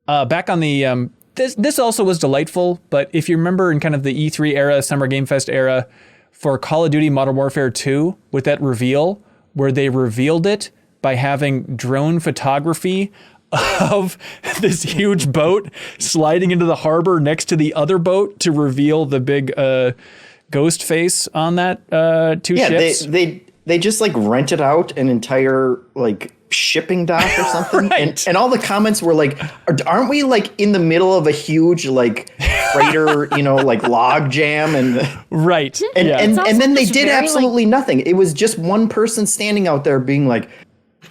Back on the, this also was delightful, but if you remember in kind of the E3 era, Summer Game Fest era, for Call of Duty Modern Warfare 2, with that reveal, where they revealed it by having drone photography of this huge boat sliding into the harbor next to the other boat to reveal the big ghost face on that two ships. They just like rented out an entire like shipping dock or something. Right. And all the comments were like, aren't we like in the middle of a huge like freighter, like log jam and and then they did absolutely nothing. It was just one person standing out there being like,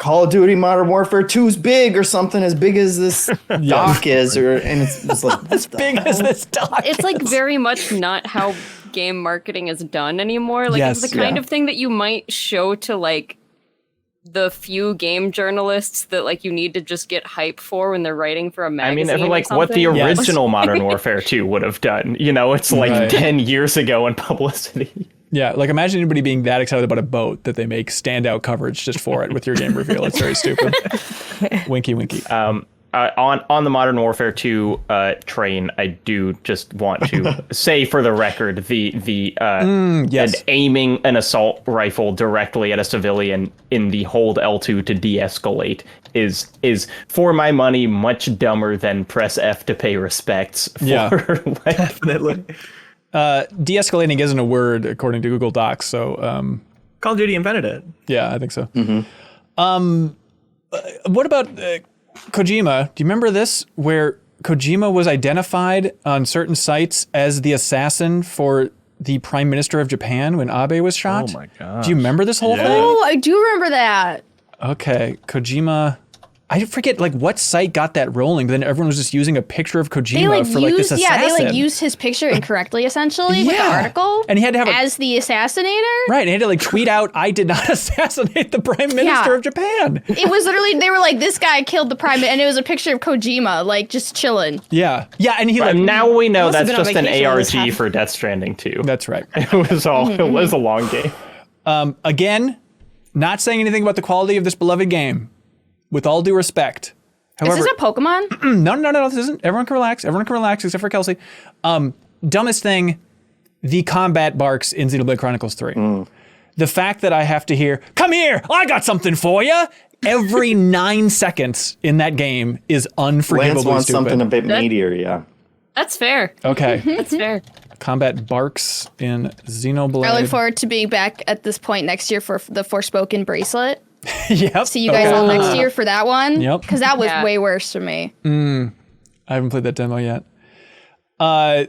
Call of Duty Modern Warfare 2's big or something as big as this dock is, and it's just like as big as this dock. It's like very much not how game marketing is done anymore. Like it's the kind of thing that you might show to like the few game journalists that like you need to just get hype for when they're writing for a magazine. I mean, like what the original Modern Warfare 2 would have done. You know, it's like 10 years ago in publicity. Yeah, like imagine anybody being that excited about a boat that they make standout coverage just for it with your game reveal. It's very stupid. Winky, winky. On the Modern Warfare 2 train, I do just want to say for the record, and aiming an assault rifle directly at a civilian in the hold L2 to de-escalate is for my money much dumber than press F to pay respects. Definitely. De-escalating isn't a word according to Google Docs, so Call of Duty invented it. Yeah, I think so. What about Kojima? Do you remember this, where Kojima was identified on certain sites as the assassin for the Prime Minister of Japan when Abe was shot? Oh my god! Do you remember this whole thing? Oh, I do remember that. Okay, Kojima. I forget like what site got that rolling, but then everyone was just using a picture of Kojima for like this assassin. Yeah, they like used his picture incorrectly, essentially, with the article. And he had to have as the assassinator. Right, and he had to like tweet out, "I did not assassinate the Prime Minister of Japan." It was literally, they were like, "This guy killed the Prime," and it was a picture of Kojima, like just chilling. Yeah, and he like now we know that's just an ARG for Death Stranding 2. That's right. It was it was a long game. Again, not saying anything about the quality of this beloved game. With all due respect. However, is this a Pokemon? No, this isn't. Everyone can relax except for Kelsey. Dumbest thing, the combat barks in Xenoblade Chronicles 3. The fact that I have to hear, "Come here, I got something for you," every 9 seconds in that game is unforgivably Lance wants stupid. something a bit meatier, yeah. That's fair. Okay. That's fair. Combat barks in Xenoblade. I look forward to being back at this point next year for the Forspoken bracelet. Yep. See you guys all next year for that one. Yep. Because that was way worse for me. I haven't played that demo yet.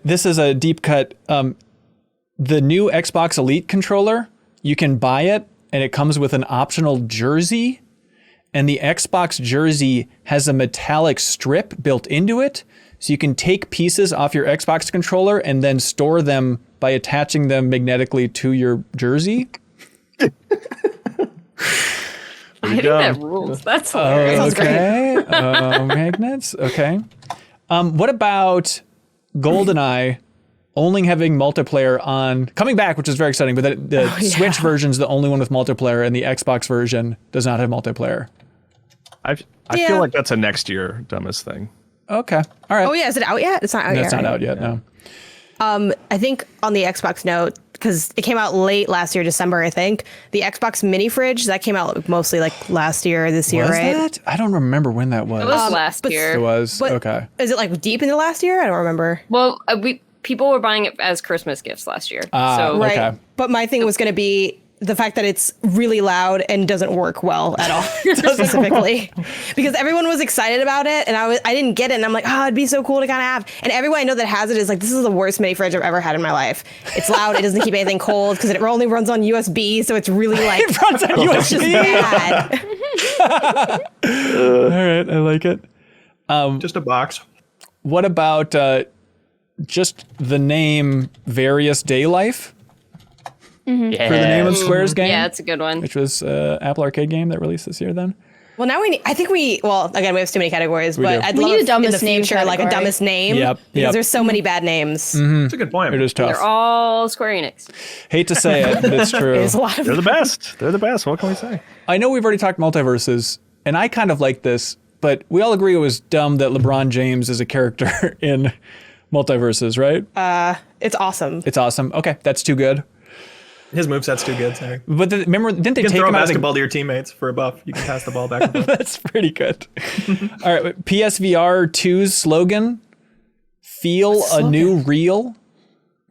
This is a deep cut. The new Xbox Elite controller, you can buy it, and it comes with an optional jersey. And the Xbox jersey has a metallic strip built into it. So you can take pieces off your Xbox controller and then store them by attaching them magnetically to your jersey. I think that rules. That's hilarious. Okay. Magnets. Okay. What about GoldenEye only having multiplayer on coming back, which is very exciting, but the Switch version is the only one with multiplayer, and the Xbox version does not have multiplayer. I feel like that's a next year dumbest thing. Okay. All right. Oh yeah, is it out yet? It's not out yet. It's not out yet. No. I think on the Xbox note, because it came out late last year, December, I think, the Xbox mini fridge, that came out mostly like last year, this year, right? Was that? I don't remember when that was. It was last year. It was? But Okay. Is it like deep in the last year? I don't remember. Well, people were buying it as Christmas gifts last year. So Right. Okay. But my thing was going to be the fact that it's really loud and doesn't work well at all, specifically. Because everyone was excited about it, and I didn't get it, and I'm like, oh, it'd be so cool to kind of have. And everyone I know that has it is like, this is the worst mini fridge I've ever had in my life. It's loud, it doesn't keep anything cold, because it only runs on USB, so it's really like... It runs on It's just bad. All right. I like it. Just a box. What about just the name Various Day Life? For the name of Square's game? yeah, it's a good one. Which was Apple Arcade game that released this year then? Well, now again, we have too many categories, but do. I'd We love need a in the dumbest name future, like a category. dumbest name. Yep. Because there's so many bad names. That's a good point. It is tough. They're all Square Enix. Hate to say it, but it's true. There's a lot of They're the best. They're the best. What can we say? I know we've already talked multiverses, and I kind of like this, but we all agree it was dumb that LeBron James is a character in multiverses, right? It's awesome. It's awesome. Okay, that's too good. His moveset's too good, sorry. But remember, didn't they You can take throw a him out of the... basketball to your teammates for a buff. You can pass the ball back and forth. That's pretty good. All right, PSVR 2's slogan, feel a new real.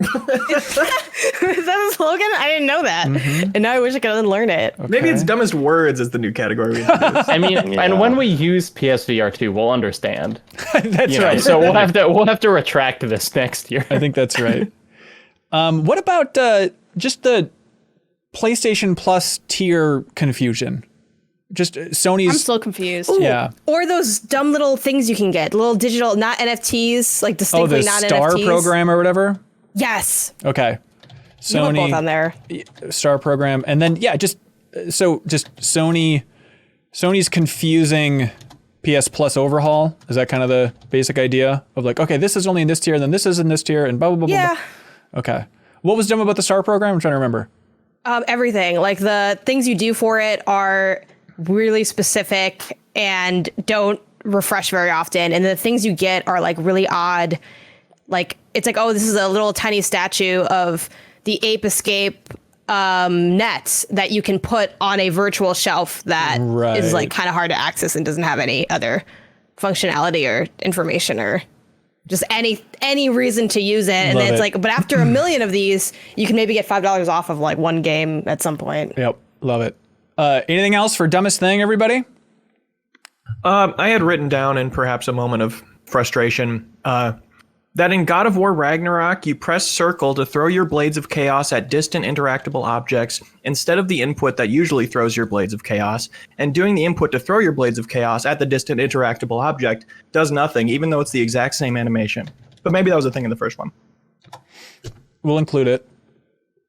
Is that a slogan? I didn't know that. And now I wish I could unlearn it. Maybe it's dumbest words is the new category we introduced. I mean, and when we use PSVR 2, we'll understand. That's You know, right. so we'll have to retract this next year. I think that's right. What about just the PlayStation Plus tier confusion? just Sony's. I'm so confused. Ooh, Yeah. Or those dumb little things you can get, little digital, not NFTs, like Oh, distinctly the not Star NFTs. program or whatever. Yes. Okay. You put both on there. Star program, and then just Sony's confusing PS Plus overhaul. Is that kind of the basic idea of like, okay, this is only in this tier, and then this is in this tier, and blah blah blah. Yeah. Blah. Okay. What was dumb about the Star program? I'm trying to remember. Everything. Like the things you do for it are really specific and don't refresh very often, and the things you get are like really odd. Like it's like, oh, this is a little tiny statue of the Ape Escape net that you can put on a virtual shelf that is like kind of hard to access and doesn't have any other functionality or information or just any reason to use it. And then it's like, but after 1 million of these, you can maybe get $5 off of like one game at some point. Yep, love it. Anything else for dumbest thing, everybody? I had written down in perhaps a moment of frustration that in God of War Ragnarok, you press circle to throw your blades of chaos at distant interactable objects instead of the input that usually throws your blades of chaos. And doing the input to throw your blades of chaos at the distant interactable object does nothing, even though it's the exact same animation. But maybe that was a thing in the first one. We'll include it.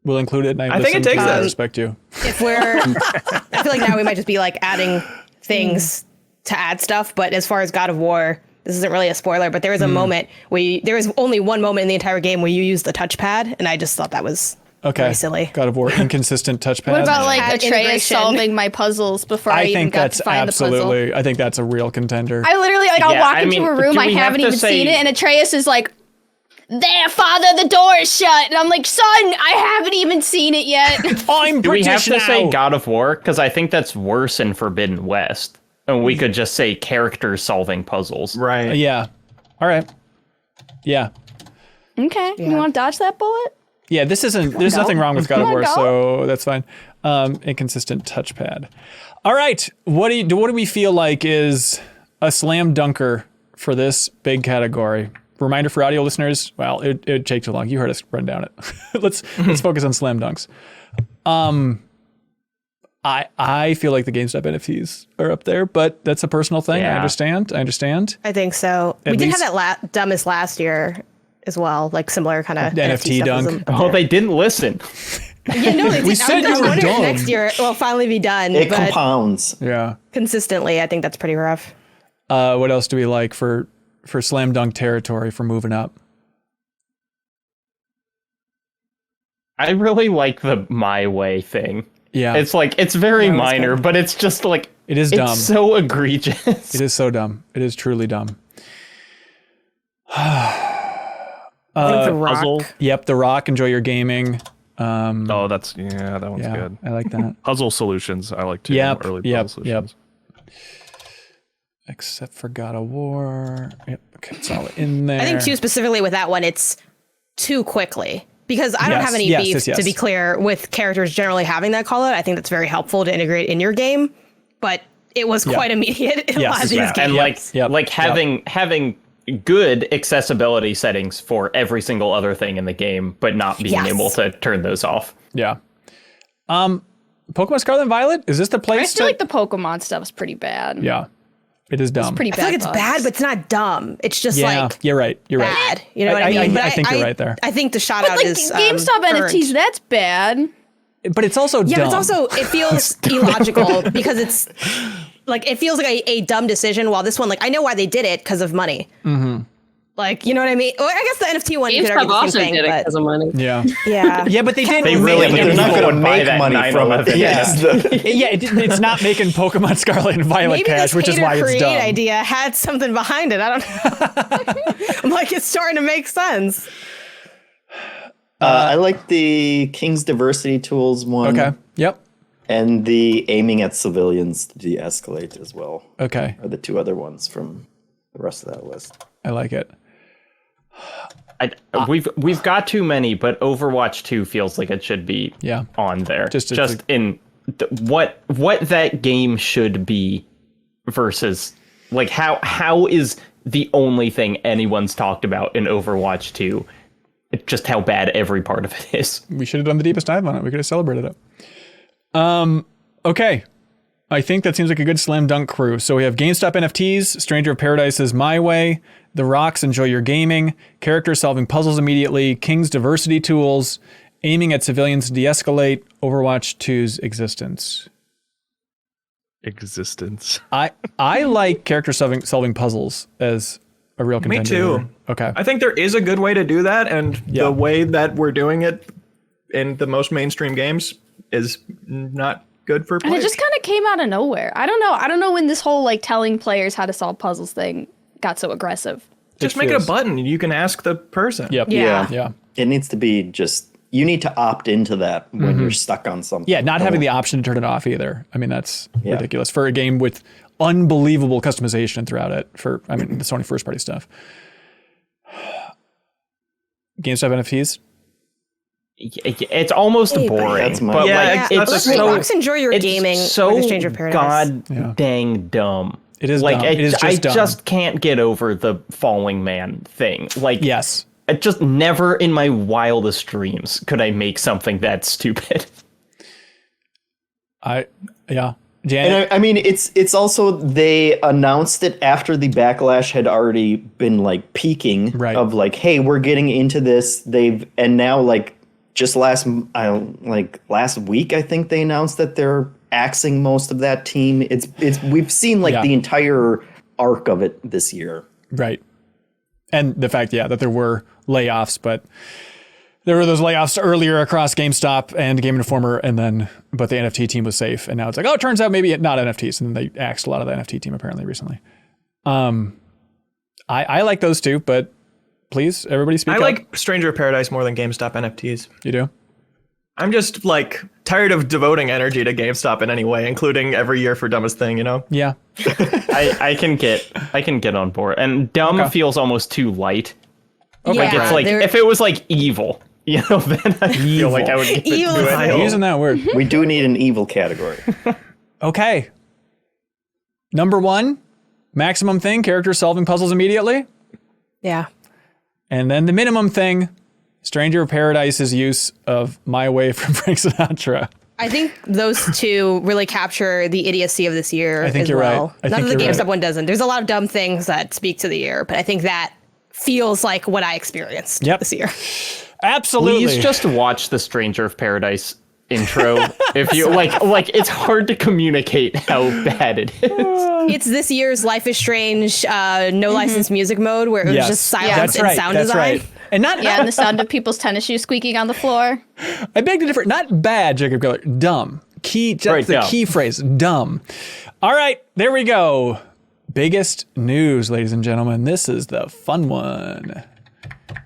And I think it takes I that. respect you. If we're, I feel like now we might just be like adding things to add stuff. But as far as God of War, this isn't really a spoiler, but there was a moment where there was only one moment in the entire game where you use the touchpad, and I just thought that was very silly. God of War inconsistent touchpad. What about like Add Atreus integration. solving my puzzles before I even think got that's to find the puzzle? absolutely. I think that's a real contender. I literally I'll Yeah, walk I into mean, a room do I we have haven't to even say- seen it, and Atreus is like, "There, father, the door is shut," and I'm like, "Son, I haven't even seen it yet." I'm Do we British have to now. say God of War? Because I think that's worse in Forbidden West. And we could just say characters solving puzzles. Right. Yeah. All right. Yeah. Okay, you want to dodge that bullet? Yeah, this isn't. There's nothing wrong with God of War, go. so that's fine. Inconsistent touchpad. All right, what do we feel like is a slam dunker for this big category? Reminder for audio listeners. Well, it'd take too long. You heard us run down it. let's focus on slam dunks. I feel like the GameStop NFTs are up there, but that's a personal thing. Yeah. I understand. I think so. At We did least- have that dumbest last year as well, like similar kind of NFT stuff was dunk. up Oh, there. they didn't listen. Yeah, no, they We did. said you I were wonder if dumb. next year it will finally be done. It but compounds. Yeah. consistently, I think that's pretty rough. What else do we like for slam dunk territory for moving up? I really like the My Way thing. Yeah. It's like, it's very That was minor, good. but it's just like, It is dumb. it's so egregious. It is so dumb. It is truly dumb. I think the Rock. Puzzle. Yep, The Rock, enjoy your gaming. Oh, that one's Yeah, good. I like that. Puzzle solutions, I like too. Yep, Early yep, puzzle yep. solutions. Except for God of War. Yep, okay, it's all in there. I think too specifically with that one, it's too quickly. Because I don't Yes, have any yes, beef, yes, yes. to be clear, with characters generally having that call out. I think that's very helpful to integrate in your game. But it was quite immediate in a lot of these yeah. games. And Yep. having good accessibility settings for every single other thing in the game, but not being Yes. able to turn those off. Yeah. Pokemon Scarlet and Violet? Is this the I place feel like the Pokemon stuff is pretty bad. Yeah. It is dumb. Pretty I bad. feel like it's bugs. bad, but it's not dumb. It's just yeah, like you're right. You're right. bad. You know what I mean? But I think you're right there. I think the shout out Like is GameStop earned. NFTs, that's bad. But it's also Yeah, dumb. but it's also it feels illogical because it's like it feels like a dumb decision. While this one, like I know why they did it because of money. Mm-hmm. Like you know what I mean? Well, I guess the NFT one you could argue GameStop the also same thing, did it but because of money. Yeah. yeah, Yeah, but they did. They really But knew they're not people going to would buy make that money from it. 9/11. Yeah, it's not making Pokemon Scarlet and Violet maybe cash, this which is hater why it's create dumb. idea had something behind it. I don't know. I'm like it's starting to make sense. I like the King's Diversity Tools one. Okay. Yep. And the aiming at civilians to de-escalate as well Okay. are the two other ones from the rest of that list. I like it. We've got too many, but Overwatch 2 feels like it should be Yeah. on there. Just In what that game should be versus like how is the only thing anyone's talked about in Overwatch 2 just how bad every part of it is. We should have done the deepest dive on it. We could have celebrated it. Okay. I think that seems like a good slam dunk crew. So we have GameStop NFTs, Stranger of Paradise's My Way, The Rocks, Enjoy Your Gaming, Characters Solving Puzzles Immediately, King's Diversity Tools, Aiming at Civilians to De-Escalate, Overwatch 2's Existence. I like character solving puzzles as a real contender. Me too. Here. Okay. I think there is a good way to do that, and the way that we're doing it in the most mainstream games is not good for players. And it just kind of came out of nowhere. I don't know when this whole like telling players how to solve puzzles thing got so aggressive. Just make it a button. You can ask the person. Yep. Yeah. It needs to be just, you need to opt into that when you're stuck on something. Yeah, not having the option to turn it off either. I mean, that's ridiculous for a game with unbelievable customization throughout it for, the Sony first party stuff. GameStop NFTs? It's almost boring. That's my but that's Let's enjoy your gaming so with Stranger of Paradise. dang dumb. It is like dumb. It is just dumb. I just can't get over the falling man thing. Like, yes. It just never in my wildest dreams could I make something that stupid. Yeah. And I mean, it's also, they announced it after the backlash had already been like peaking, right, of like, hey, we're getting into this. And now like just last week, I think they announced that they're axing most of that team. We've seen like the entire arc of it this year. Right. And the fact, that there were layoffs, but there were those layoffs earlier across GameStop and Game Informer, but the NFT team was safe. And now it's like, it turns out maybe not NFTs. And then they axed a lot of the NFT team apparently recently. I like those two, but please, everybody speak up. I like Stranger of Paradise more than GameStop NFTs. You do? I'm just like tired of devoting energy to GameStop in any way, including every year for Dumbest Thing, you know? Yeah. I can get on board. And dumb feels almost too light. Okay. Like it's like if it was like evil, then I feel like I would get Evil. into it. Using that word. We do need an evil category. Okay. Number 1, maximum thing, characters solving puzzles immediately. Yeah. And then the minimum thing, Stranger of Paradise's use of My Way from Frank Sinatra. I think those two really capture the idiocy of this year. I think as you're well. right. None of the GameStop one doesn't. There's a lot of dumb things that speak to the year, but I think that feels like what I experienced this year. Absolutely. Please just watch the Stranger of Paradise intro. If you like it's hard to communicate how bad it is. It's this year's Life is Strange no license music mode where it was just silence and sound design. Right. And and the sound of people's tennis shoes squeaking on the floor. I beg to differ. Not bad, Jacob Geller. Dumb. Key phrase. Dumb. All right, there we go. Biggest news, ladies and gentlemen. This is the fun one.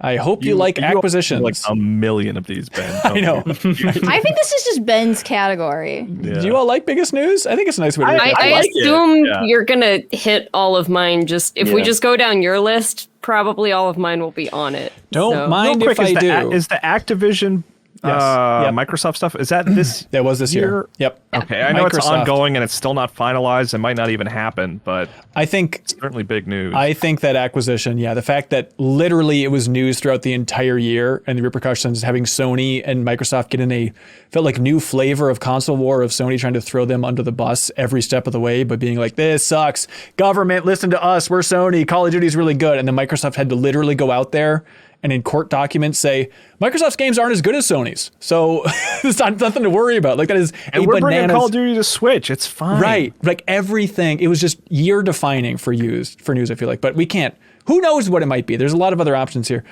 I hope you like acquisitions. Like a million of these, Ben. I know. I think this is just Ben's category. Yeah. Do you all like biggest news? I think it's a nice way to look at it. I assume you're gonna hit all of mine. If we just go down your list, probably all of mine will be on it. Don't mind if I do. Is the Activision Microsoft stuff, is that this that was this year? Yep. Okay, I know it's ongoing and it's still not finalized. It might not even happen, but I think it's certainly big news. I think that acquisition, the fact that literally it was news throughout the entire year and the repercussions, having Sony and Microsoft get in felt like new flavor of console war, of Sony trying to throw them under the bus every step of the way, but being like, this sucks. Government, listen to us. We're Sony. Call of Duty is really good. And then Microsoft had to literally go out there and in court documents say Microsoft's games aren't as good as Sony's, so it's nothing to worry about. Like that is and we're bringing Call of Duty to Switch. It's fine, right? Like everything, it was just year defining for news. I feel like, but we can't. Who knows what it might be? There's a lot of other options here.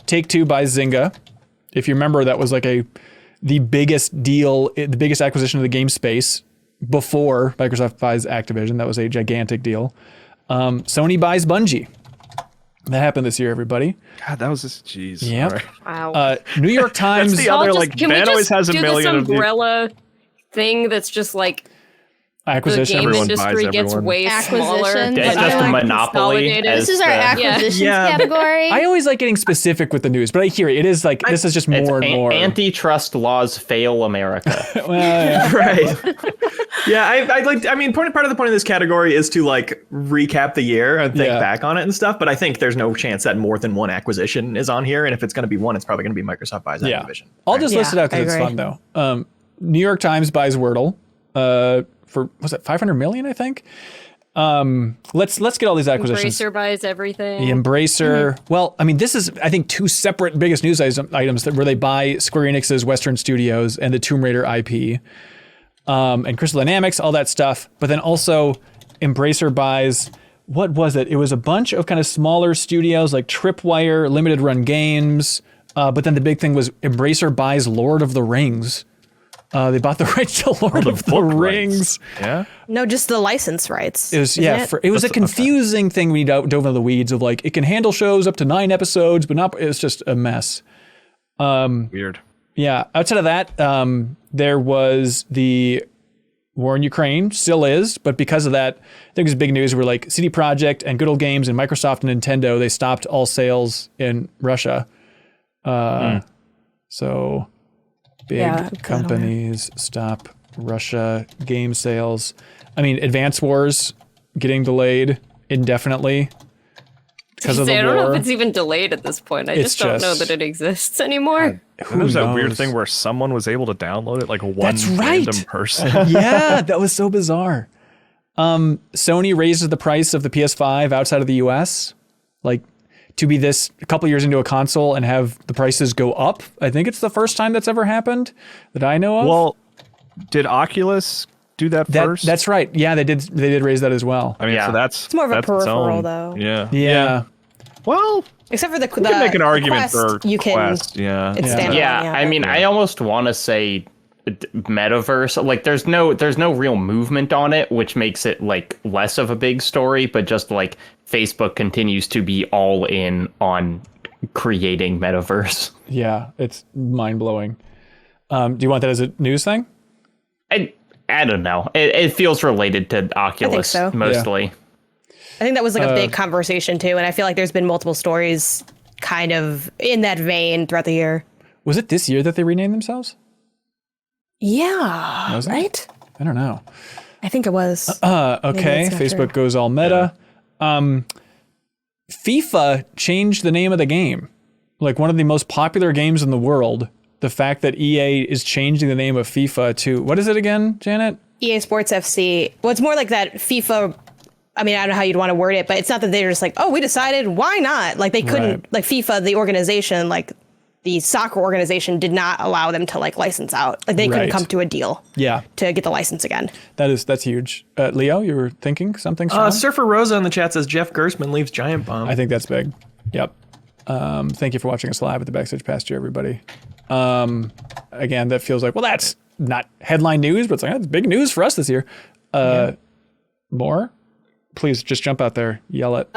Take-Two buys Zynga. If you remember, that was like the biggest deal, the biggest acquisition of the game space before Microsoft buys Activision. That was a gigantic deal. Sony buys Bungie. That happened this year, everybody. God, that was just jeez. Yep. Right. Wow. New York Times. That's the other Ben always has a million of these. Umbrella thing that's just like acquisition. The game Everyone industry gets way smaller. It's just a monopoly. This is our acquisitions category. I always like getting specific with the news, but I hear it. It is like this is just more and more. Antitrust laws fail America. Right. Yeah, I mean, part of the point of this category is to like recap the year and think back on it and stuff. But I think there's no chance that more than one acquisition is on here. And if it's going to be one, it's probably going to be Microsoft buys Activision. I'll just list it out because it's fun though. New York Times buys Wordle. for, was it 500 million, I think? Let's get all these acquisitions. Embracer buys everything. The Embracer. Well, I mean, this is, I think, two separate biggest news items where they buy Square Enix's Western Studios and the Tomb Raider IP, and Crystal Dynamics, all that stuff. But then also Embracer buys, what was it? It was a bunch of kind of smaller studios like Tripwire, Limited Run Games. But then the big thing was Embracer buys Lord of the Rings. They bought the rights to Lord of the Rings. Yeah. No, just the license rights. It was it was a confusing thing when you dove into the weeds of like it can handle shows up to 9 episodes, but not. It's just a mess. Weird. Yeah. Outside of that, there was the war in Ukraine, still is, but because of that, I think it was big news where like CD Projekt and Good Old Games and Microsoft and Nintendo, they stopped all sales in Russia. So big companies stop Russia game sales. I mean, Advance Wars getting delayed indefinitely because of the war. I don't know if it's even delayed at this point. I just don't know that it exists anymore. There's that weird thing where someone was able to download it, like random person. Yeah, that was so bizarre. Sony raised the price of the PS5 outside of the US, like to be this a couple years into a console and have the prices go up. I think it's the first time that's ever happened that I know of. Well, did Oculus do that first? That's right. Yeah, they did raise that as well. I mean, so that's it's more of a peripheral, own, though. Yeah. Well, except for the you can make an argument Quest, for you can. Quest. Yeah. It's standalone. Yeah, I mean, I almost want to say metaverse. Like, there's no real movement on it, which makes it like less of a big story. But just like Facebook continues to be all in on creating metaverse. Yeah, it's mind blowing. Do you want that as a news thing? I don't know. It feels related to Oculus so. mostly. Yeah. I think that was like a big conversation too, and I feel like there's been multiple stories kind of in that vein throughout the year. Was it this year that they renamed themselves? Yeah, right? I don't know. I think it was. Okay, Facebook goes all meta. FIFA changed the name of the game. Like one of the most popular games in the world. The fact that EA is changing the name of FIFA to, what is it again, Janet? EA Sports FC. Well, it's more like that FIFA. I mean, I don't know how you'd want to word it, but it's not that they're just like, oh, we decided, why not? Like they couldn't, like FIFA, the organization, like the soccer organization did not allow them to like license out. Like they couldn't come to a deal to get the license again. That's huge. Leo, you were thinking something strong? Surfer Rosa in the chat says Jeff Gerstmann leaves Giant Bomb. I think that's big. Yep. Thank you for watching us live at the Backstage Pasture, everybody. Again, that feels like, well, that's not headline news, but it's like, that's big news for us this year. More? Please just jump out there, yell it.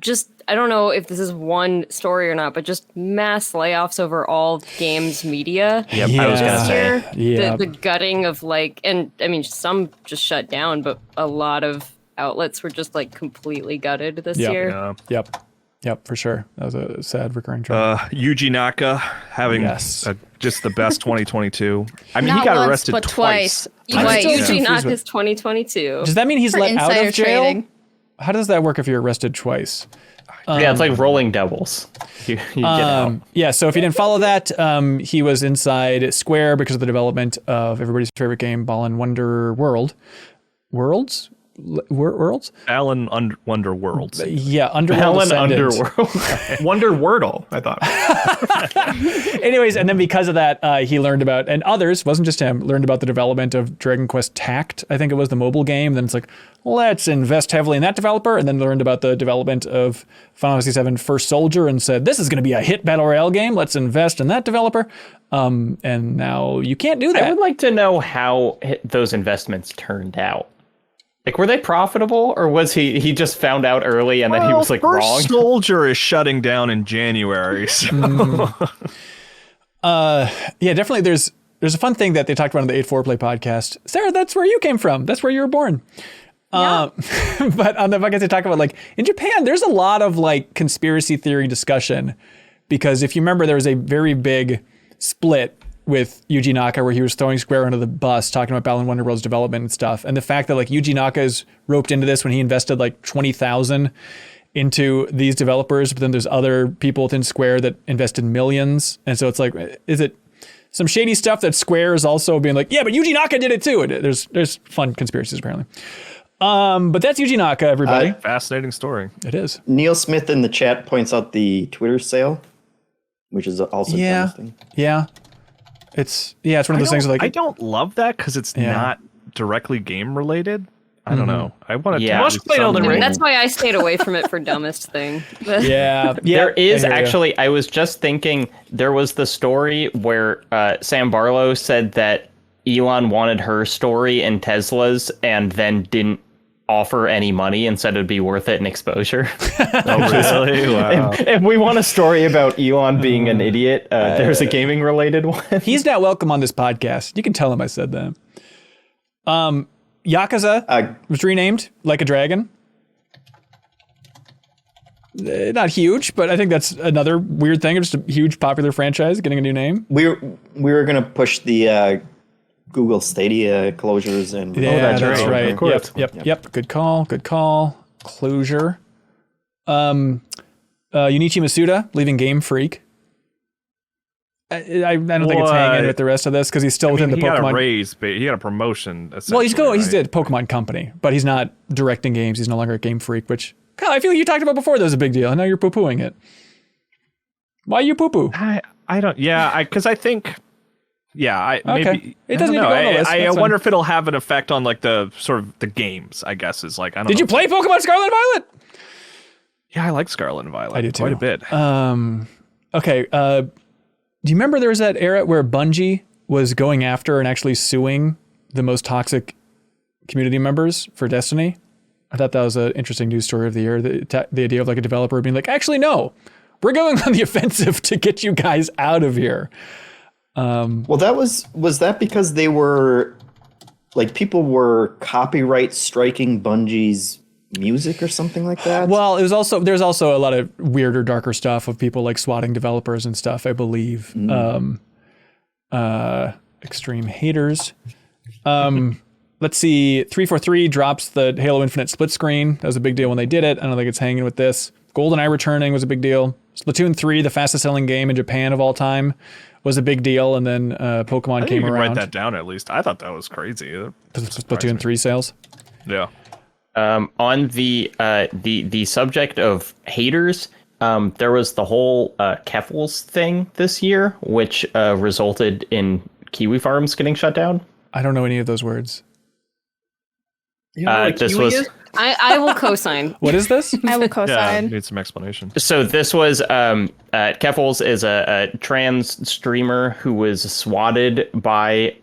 Just, I don't know if this is one story or not, but just mass layoffs over all games media. Yep, I was gonna say. The gutting of like, and I mean, some just shut down, but a lot of outlets were just like completely gutted this year. Yep, for sure. That was a sad recurring trend. Yuji Naka having just the best 2022. I mean, he got once, arrested but twice. Yuji Naka's 2022. Does that mean he's let out of jail? Trading. How does that work if you're arrested twice? Yeah, it's like rolling doubles. You get out. Yeah, so if you didn't follow that, he was inside Square because of the development of everybody's favorite game, Balan Wonder World. Worlds? Alan Wonder Worlds. Yeah, Underworld. Alan Underworld. Wonder Wordle, I thought. Anyways, and then because of that, he learned about, and others, wasn't just him, learned about the development of Dragon Quest Tact. I think it was the mobile game. Then it's like, let's invest heavily in that developer. And then learned about the development of Final Fantasy VII First Soldier and said, this is going to be a hit battle royale game. Let's invest in that developer. And now you can't do that. I would like to know how those investments turned out. Like, were they profitable, or was he just found out early and then he was like First wrong? Soldier is shutting down in January. So. Yeah, definitely. There's a fun thing that they talked about on the 8-4 Play podcast. Sarah, that's where you came from. That's where you were born. But on the podcast, they talk about like in Japan, there's a lot of like conspiracy theory discussion because if you remember, there was a very big split with Yuji Naka where he was throwing Square under the bus talking about Balan Wonderworld's development and stuff. And the fact that like Yuji Naka is roped into this when he invested like 20,000 into these developers, but then there's other people within Square that invested millions. And so it's like, is it some shady stuff that Square is also being like, yeah, but Yuji Naka did it too. There's fun conspiracies apparently. But that's Yuji Naka, everybody. Fascinating story. It is. Neil Smith in the chat points out the Twitter sale, which is also interesting. Yeah. It's one of those things like I don't love that because it's not directly game related. I don't know. I want to play Elden Ring. That's why I stayed away from it for dumbest thing. There is actually. I was just thinking there was the story where Sam Barlow said that Elon wanted her story and Tesla's, and then didn't offer any money and said it'd be worth it in exposure. Oh, really? Wow. If we want a story about Elon being an idiot, there's a gaming related one. He's not welcome on this podcast. You can tell him I said that. Yakuza was renamed Like a Dragon. Not huge, but I think that's another weird thing. It's just a huge popular franchise getting a new name. We were gonna push the Google Stadia closures and that's right. Of course. Yep. Good call. Closure. Junichi Masuda leaving Game Freak. I don't think it's hanging with the rest of this because he's still within the Pokemon. He got a raise, but he got a promotion. Well, he's at Pokemon Company, but he's not directing games. He's no longer at Game Freak, which Kyle, I feel like you talked about before. That was a big deal. I know you're poo-pooing it. Why you poo-poo? I don't. Yeah, because I think. Yeah, maybe it doesn't even go on the list. I wonder if it'll have an effect on like the sort of the games. I guess is like I don't. Did you play Pokemon Scarlet and Violet? Yeah, I like Scarlet and Violet. I do too. Quite a bit. Okay. Do you remember there was that era where Bungie was going after and actually suing the most toxic community members for Destiny? I thought that was an interesting news story of the year. The idea of like a developer being like, actually, no, we're going on the offensive to get you guys out of here. Well, was that because they were like people were copyright striking Bungie's music or something like that? Well, there's also a lot of weirder, darker stuff of people like swatting developers and stuff, I believe. Extreme haters. Let's see. 343 drops the Halo Infinite split screen. That was a big deal when they did it. I don't think it's hanging with this. GoldenEye returning was a big deal. Splatoon 3, the fastest selling game in Japan of all time, was a big deal. And then Pokemon came around. Write that down at least. I thought that was crazy. Splatoon 3 sales. Yeah. On the subject of haters, there was the whole Keffels thing this year, which resulted in Kiwi farms getting shut down. I don't know any of those words. This was. I will co-sign. What is this? I will co-sign. Need some explanation. So this was Keffels is a trans streamer who was swatted by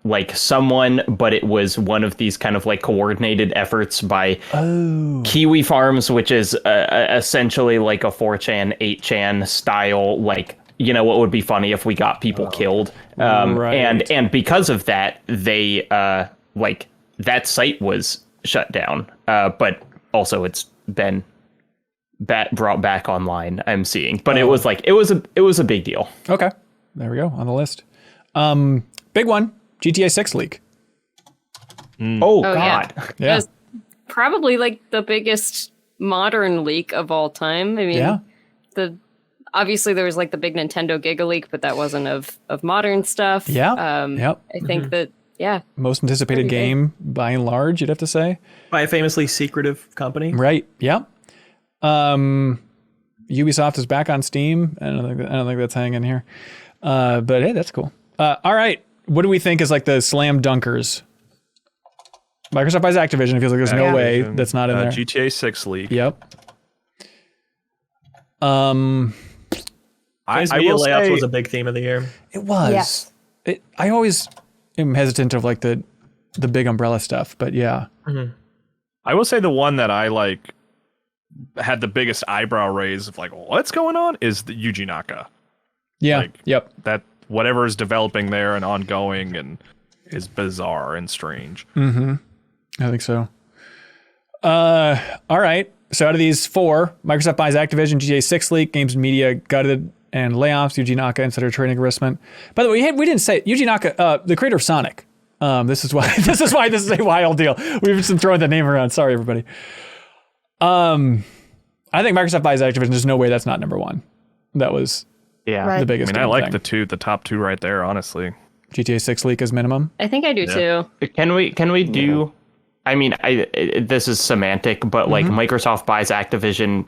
like someone, but it was one of these kind of like coordinated efforts by Kiwi Farms, which is essentially like a 4chan, 8chan style, like, you know, what would be funny if we got people killed. Right. And because of that, they like that site was shut down. But also it's been brought back online, I'm seeing. But it was like it was a big deal. Okay. There we go on the list. Big one. GTA 6 leak. Oh God. Yeah. That's probably like the biggest modern leak of all time. I mean, obviously there was like the big Nintendo Giga leak, but that wasn't of modern stuff. Yeah. I think that, most anticipated game by and large, you'd have to say. By a famously secretive company. Right. Yeah. Ubisoft is back on Steam. I don't think that's hanging here. But hey, that's cool. All right. What do we think is like the slam dunkers? Microsoft buys Activision. It feels like there's no way that's not in there. GTA 6 leak. Yep. I will layouts say was a big theme of the year. It was. Yes. I always am hesitant of like the big umbrella stuff, but yeah. Mm-hmm. I will say the one that I like had the biggest eyebrow raise of like, what's going on, is the Yuji Naka. Yeah. Like, yep. That whatever is developing there and ongoing and is bizarre and strange. Mm-hmm. I think so. All right. So out of these four, Microsoft buys Activision, GTA 6 leak, Games and Media gutted, and layoffs, Yuji Naka instead of trading harassment. By the way, we didn't say it. Yuji Naka, the creator of Sonic. This is why this is a wild deal. We've just been throwing that name around. Sorry, everybody. I think Microsoft buys Activision. There's no way that's not number one. That was Yeah. the biggest. I mean, I like thing. the top two right there, honestly. GTA 6 leak is minimum. I think I do too. Can we do? I mean, this is semantic, but like Microsoft buys Activision,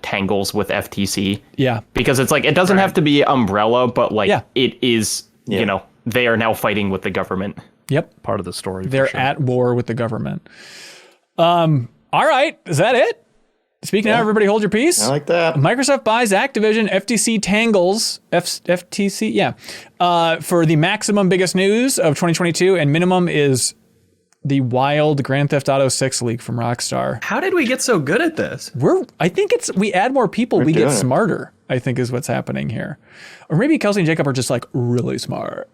tangles with FTC. Yeah. Because it's like it doesn't have to be Umbrella, but like it is. Yeah. You know, they are now fighting with the government. Yep. Part of the story. They're at war with the government. All right. Is that it? Speaking of, everybody hold your peace. I like that. Microsoft buys Activision, FTC tangles, FTC, for the maximum biggest news of 2022, and minimum is the wild Grand Theft Auto 6 leak from Rockstar. How did we get so good at this? I think we add more people, we get smarter, I think is what's happening here. Or maybe Kelsey and Jacob are just like really smart.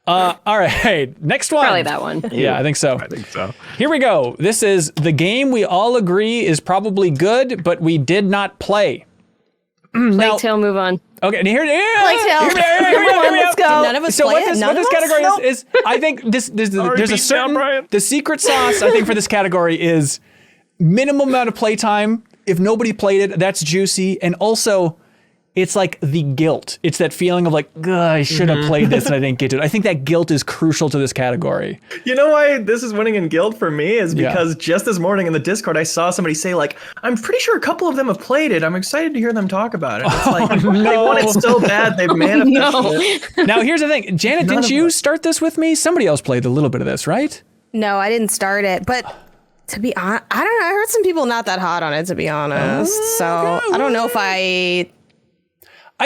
All right, next one. Probably that one. Yeah, I think so. I think so. Here we go. This is the game we all agree is probably good, but we did not play. Plague Tale, move on. Okay, and here, Plague Tale. Let's go. None of us So play what it? this None of us? category is, I think there's a certain, the secret sauce, I think, for this category is minimum amount of playtime. If nobody played it, that's juicy. And also, it's like the guilt. It's that feeling of like, I should have played this and I didn't get to it. I think that guilt is crucial to this category. You know why this is winning in guilt for me is because just this morning in the Discord, I saw somebody say like, I'm pretty sure a couple of them have played it. I'm excited to hear them talk about it. It's like, they want it so bad, they've manifested it. Now, here's the thing. Janet, didn't you start this with me? Somebody else played a little bit of this, right? No, I didn't start it, but to be honest, I don't know. I heard some people not that hot on it, to be honest. So I don't know if I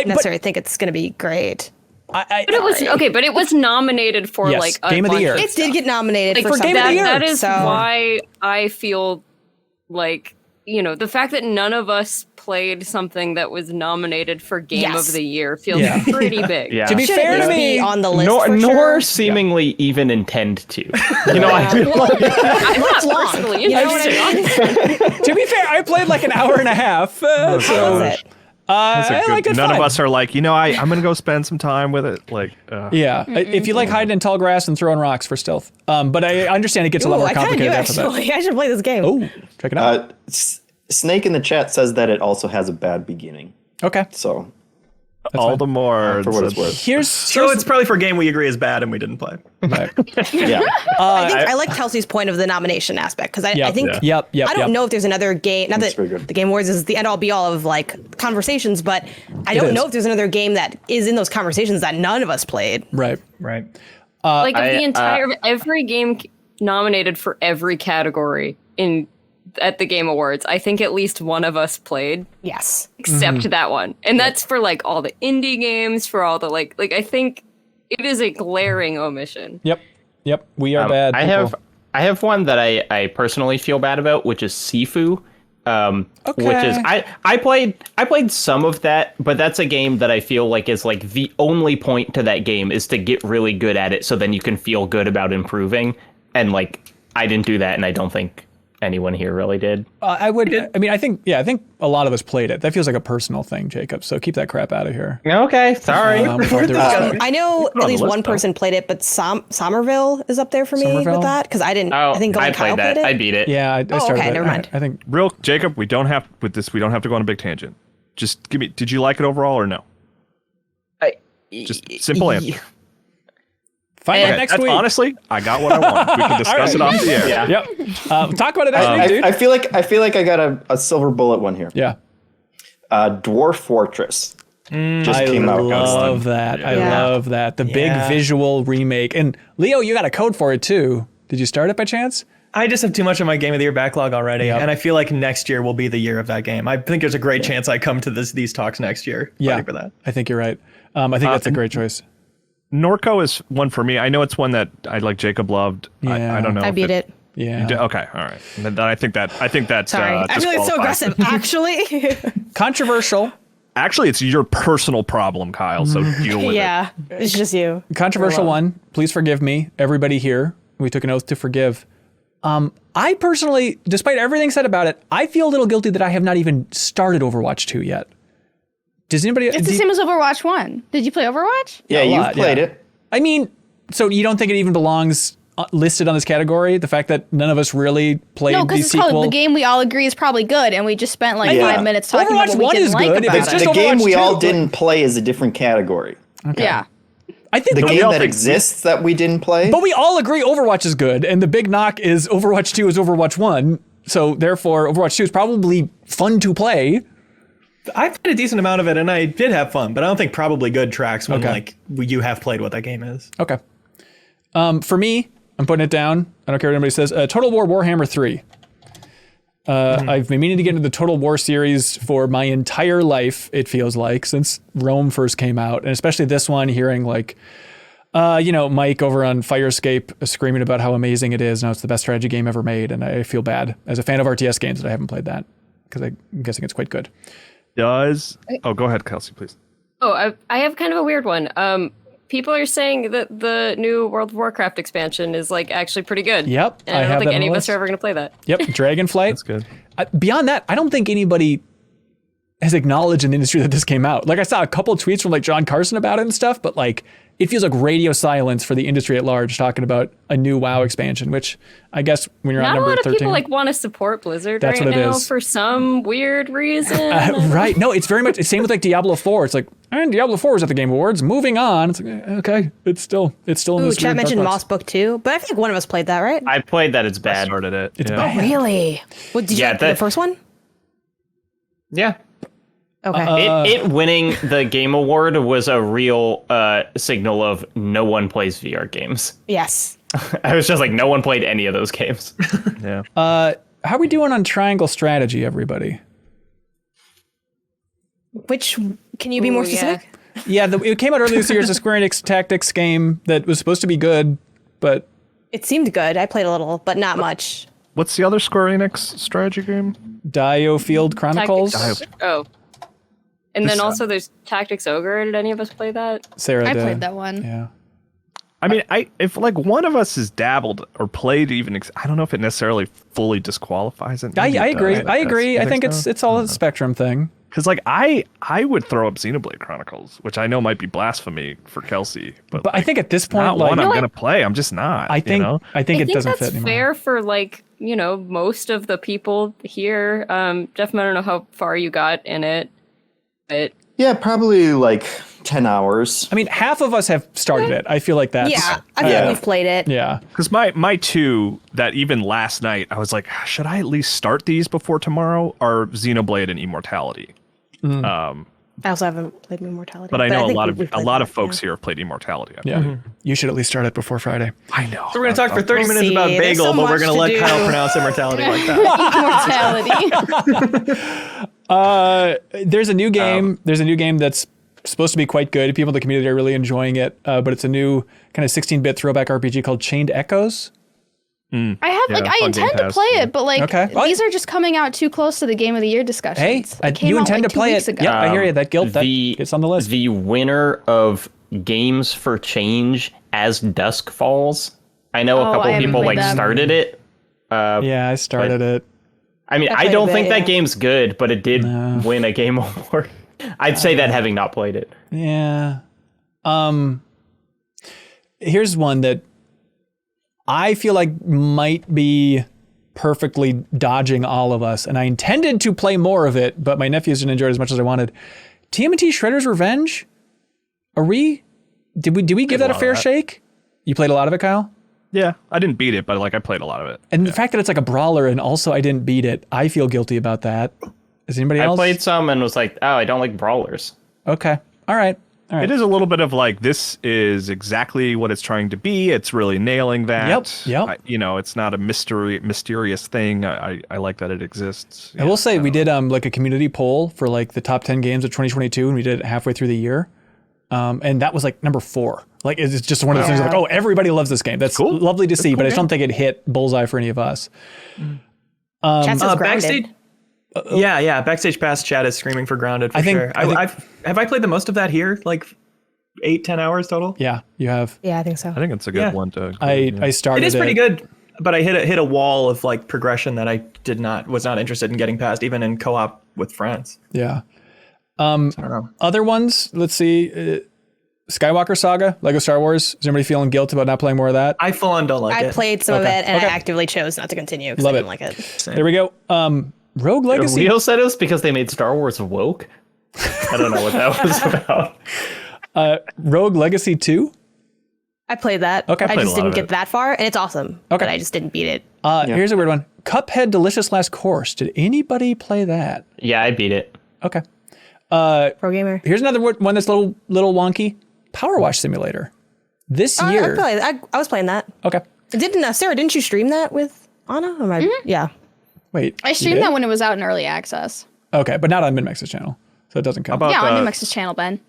necessarily think it's going to be great. But it was nominated for like a Game of the Year. It did get nominated for Game of the Year. That is why I feel like, the fact that none of us played something that was nominated for Game of the Year feels pretty big. Yeah. To be fair to me, on the list Nor seemingly even intend to. I feel like I'm not personally interested. To be fair, I played like an hour and a half. How was it? None of us are like, I'm going to go spend some time with it. Like, if you like hiding in tall grass and throwing rocks for stealth. But I understand it gets a lot more complicated after that. I should play this game. Oh, check it out. Snake in the chat says that it also has a bad beginning. Okay. So all the more for what it's worth. So it's probably for a game we agree is bad and we didn't play. Right. Yeah. I like Kelsey's point of the nomination aspect because I think I don't know if there's another game. Not that the Game Awards is the end all be all of like conversations, but I don't know if there's another game that is in those conversations that none of us played. Right. Like every game nominated for every category at the Game Awards, I think at least one of us played. Yes. Except that one. And that's for like all the indie games, for all the like I think it is a glaring omission. Yep. We are bad. I have one that I personally feel bad about, which is Sifu. Which is I played some of that, but that's a game that I feel like is like the only point to that game is to get really good at it, so then you can feel good about improving. And like I didn't do that, and I don't think anyone here really did. I think a lot of us played it. That feels like a personal thing, Jacob. So keep that crap out of here. Okay, sorry. I know at least one person played it, but Somerville is up there for me with that because I didn't. I think I Kyle played that. played it. I beat it. Yeah, I started. Okay, never mind. I think Jacob, we don't have to go on a big tangent. Just give me. Did you like it overall or no? Just simple answer. Find out next week. Honestly, I got what I want. We can discuss it off the air. Yeah. Yep. Talk about it next week, dude. I feel like I got a silver bullet one here. Yeah. Dwarf Fortress just came out. I love that. I love that. The big visual remake. And Leo, you got a code for it too. Did you start it by chance? I just have too much of my Game of the Year backlog already, and I feel like next year will be the year of that game. I think there's a great chance I come to these talks next year. Yeah, for that. I think you're right. I think that's a great choice. Norco is one for me. I know it's one that Jacob loved. Yeah. I don't know. I beat it. Yeah. Okay. All right. Then I think that's. Sorry, I feel like so aggressive. Actually, controversial. Actually, it's your personal problem, Kyle. So deal with it. Yeah, it's just you. Controversial one. Please forgive me, everybody here. We took an oath to forgive. I personally, despite everything said about it, I feel a little guilty that I have not even started Overwatch 2 yet. Does anybody? It's the same as Overwatch 1. Did you play Overwatch? Yeah, you've played it. I mean, so you don't think it even belongs listed on this category. The fact that none of us really played No, the because it's sequel. probably the game we all agree is probably good, and we just spent like Yeah. 5 minutes talking about Overwatch what we 1 didn't is like good. about It's it. just the game Overwatch we 2, all like- didn't play is a different category. Yeah. I think The the game game that exists that we didn't play. But we all agree Overwatch is good, and the big knock is Overwatch 2 is Overwatch 1. So therefore, Overwatch 2 is probably fun to play. I played a decent amount of it, and I did have fun. But I don't think probably good tracks when Okay. like you have played what that game is. Okay. For me, I'm putting it down. I don't care what anybody says. Total War Warhammer 3. I've been meaning to get into the Total War series for my entire life, it feels like, since Rome first came out. And especially this one, hearing like, Mike over on Firescape screaming about how amazing it is. Now it's the best strategy game ever made. And I feel bad as a fan of RTS games that I haven't played that, because I'm guessing it's quite good. Oh, go ahead, Kelsey, please. Oh, I have kind of a weird one. People are saying that the new World of Warcraft expansion is like actually pretty good. Yep, And I I have don't think that on any the of us list. are ever going to play that. Yep, Dragonflight. That's good. Beyond that, I don't think anybody has acknowledged in the industry that this came out. Like, I saw a couple tweets from like John Carson about it and stuff, but like it feels like radio silence for the industry at large talking about a new WoW expansion, which I guess when you're Not on a number lot of 13. people like want to support Blizzard That's right what it now is. for some weird reason. Right. No, it's very much it's same with like Diablo 4. It's like, and Diablo 4 was at the Game Awards. Moving on. It's like, okay, it's still in Ooh, this chat weird mentioned dark Moss box. Book 2, but I think one of us played that, right? I played that. It's I bad. started it. It's yeah. bad. Really? What did Yeah, you play the that- first one? Yeah. Okay. It winning the game award was a real signal of no one plays VR games. Yes. I was just like, no one played any of those games. Yeah. How are we doing on triangle strategy, everybody? Which can you be more Ooh, yeah. specific? Yeah, it came out earlier this year as a Square Enix Tactics game that was supposed to be good, but It seemed good. I played a little, but not much. What's the other Square Enix strategy game? Diofield Chronicles. Tactics. Oh. And then also there's Tactics Ogre. Did any of us play that? Sarah I did. played that one. Yeah. I mean, if like one of us has dabbled or played even, I don't know if it necessarily fully disqualifies it. I Maybe it agree. does, I guess. agree. You I think so? it's all a spectrum thing. Because like I would throw up Xenoblade Chronicles, which I know might be blasphemy for Kelsey, but I think at this point, not like, one I'm No, gonna play. I'm just not. I think you know? I think I it think doesn't that's fit anymore. fair for like, most of the people here. Jeff, I don't know how far you got in it, but Yeah, probably like 10 hours. I mean, half of us have started it. I feel like that's Yeah, I feel like we've played it. yeah. Because my two that even last night I was like, should I at least start these before tomorrow? Are Xenoblade and Immortality. I also haven't played Immortality. But I know a think lot we've of played that, folks yeah. here have played Immortality. Yeah. You should at least start it before Friday. I know. So we're gonna talk for 30 We'll minutes about see. There's bagel, so but we're much gonna to let do. Kyle pronounce immortality like that. Immortality. There's a new game. There's a new game that's supposed to be quite good. People in the community are really enjoying it. But it's a new kind of 16-bit throwback RPG called Chained Echoes. I have Yeah, I on intend Game to Pass, play yeah. it, but like Okay. What? these are just coming out too close to the Game of the Year discussions. Hey, It came you out, intend like, to 2 play weeks it? ago. Yep, I hear you. That guilt it's on the list. The winner of Games for Change As Dusk Falls. I know a Oh, couple I haven't people played like that. started it. Yeah, I started it. I mean, I I played don't a think bit, that yeah. game's good, but it did win a game award. I'd say that having not played it. Yeah. Here's one that I feel like might be perfectly dodging all of us, and I intended to play more of it, but my nephews didn't enjoy it as much as I wanted. TMNT Shredder's Revenge? Did we give that a lot of fair that. shake? You played a lot of it, Kyle? Yeah, I didn't beat it, but like I played a lot of it. And the fact that it's like a brawler and also I didn't beat it, I feel guilty about that. Is anybody I else? played some and was like, oh, I don't like brawlers. Okay. All right. It is a little bit of like, this is exactly what it's trying to be. It's really nailing that. Yep. It's not a mysterious thing. I like that it exists. I will say we did like a community poll for like the top 10 games of 2022, and we did it halfway through the year. And that was like number 4. Like it's just one of those things like, oh, everybody loves this game. That's Cool. lovely to see, but I just don't think it hit bullseye for any of us. Chat says grounded. Backstage. Yeah. Backstage Pass chat is screaming for grounded for I think- sure. I think- Have I played the most of that here? Like 8-10 hours total? Yeah, you have. Yeah, I think so. I think it's a good Yeah. one to. I started It is pretty good, but I hit a wall of like progression that I was not interested in getting past, even in co-op with friends. Yeah. I don't know. Other ones, let's see. Skywalker Saga, Lego Star Wars. Is anybody feeling guilt about not playing more of that? I full on don't like it. I played some of Okay. it and Okay. I actively chose not to continue because Love I it. didn't like it. There we go. Rogue Legacy. Leo said it was because they made Star Wars woke. I don't know what that was about. Rogue Legacy 2. I played that. Okay. I I played just a lot didn't of get it. that far, and it's awesome. Okay. But I just didn't beat it. Here's a weird one. Cuphead Delicious Last Course. Did anybody play that? Yeah, I beat it. Okay. Pro gamer. Here's another one that's a little wonky. Power Wash Simulator. This year. I was playing that. Okay. Didn't Sarah? Didn't you stream that with Anna? Or am I, Yeah. Wait. I you streamed did? that when it was out in early access. Okay, but not on MinnMax's channel, so it doesn't count. How about Yeah, on MinnMax's channel, Ben.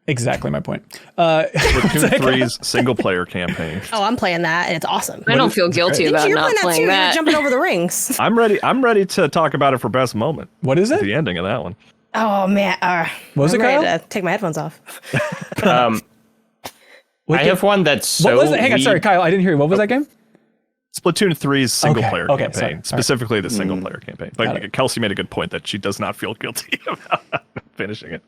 Exactly my point. Splatoon 3's single player campaign? Oh, I'm playing that, and it's awesome. I don't feel guilty about You're not playing that too. playing You're that. jumping over the rings. I'm ready to talk about it for best moment. What is it? The ending of that one. Oh man. What was I'm it, ready Kyle? to take my headphones off. I have one that's so. What was it? Hang on, weak. sorry, Kyle. I didn't hear you. What was that game? Splatoon 3's single player okay, campaign, sorry. All right. specifically the single player campaign. Got Like it. Kelsey made a good point that she does not feel guilty about finishing it.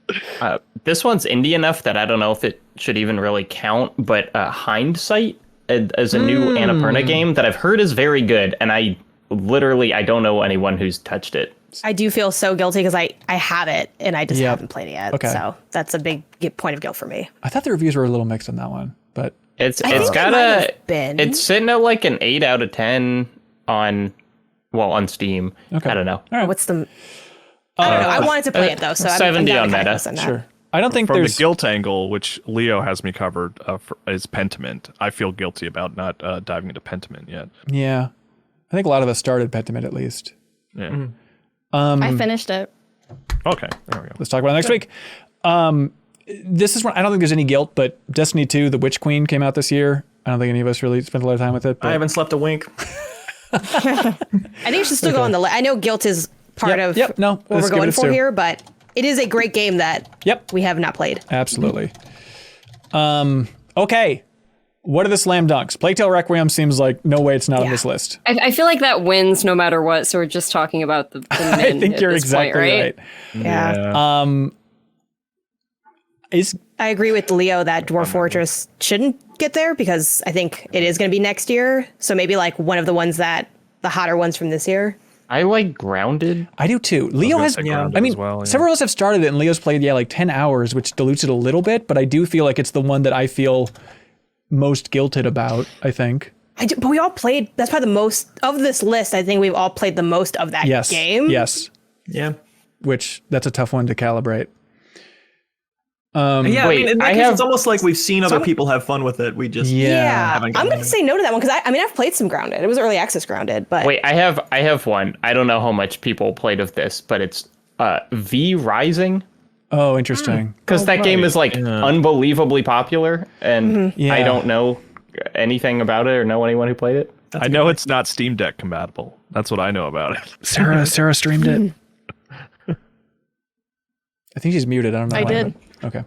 This one's indie enough that I don't know if it should even really count, but Hindsight as a new Annapurna game that I've heard is very good, and I don't know anyone who's touched it. I do feel so guilty because I have it and I just Yep. haven't played it yet. Okay. So that's a big point of guilt for me. I thought the reviews were a little mixed on that one, but It's think it got might a have been. it's sitting at like an 8 out of 10 on Steam. Okay. I don't know. all right. What's the? I don't know. I wanted to play it though, so I'm 70 down on to kind Meta. of listen to that. Sure. I don't think From there's the guilt angle, which Leo has me covered, is Pentiment. I feel guilty about not diving into Pentiment yet. Yeah. I think a lot of us started Pentiment at least. Yeah. I finished it. Okay. There we go. Let's talk about it next week. This is one I don't think there's any guilt, but Destiny 2, The Witch Queen came out this year. I don't think any of us really spent a lot of time with it. But I haven't slept a wink. I think it should still go on the list. I know guilt is part of No, what let's we're give going it for two. here, but it is a great game that Yep. we have not played. Absolutely. Okay. What are the slam dunks? Plague Tale Requiem seems like no way it's not on Yeah. this list. I feel like that wins no matter what. So we're just talking about the min I think at you're this exactly point, right? right. Is I agree with Leo that Dwarf Fortress shouldn't get there because I think it is going to be next year. So maybe like one of the ones the hotter ones from this year. I like Grounded. I do too. Leo gonna has, say Grounded I mean, as well, yeah. several of us have started it and Leo's played, like 10 hours, which dilutes it a little bit, but I do feel like it's the one that I feel most guilted about, I think. But we all played, that's probably the most of this list. I think we've all played the most of that Yes. game. Yes. Yeah. Which, that's a tough one to calibrate. Yeah, Wait, I mean, in that I case, have- it's almost like we've seen other people have fun with it. We just Yeah. haven't I'm gotten going to say no to that one because I mean, I've played some Grounded. It was early access Grounded, but Wait, I have one. I don't know how much people played of this, but it's V Rising. Oh, interesting. Because that game is like unbelievably popular, and Yeah. I don't know anything about it or know anyone who played it. I know it's not Steam Deck compatible. That's what I know about it. Sarah streamed it. I think she's muted. I don't know. I why, did. but-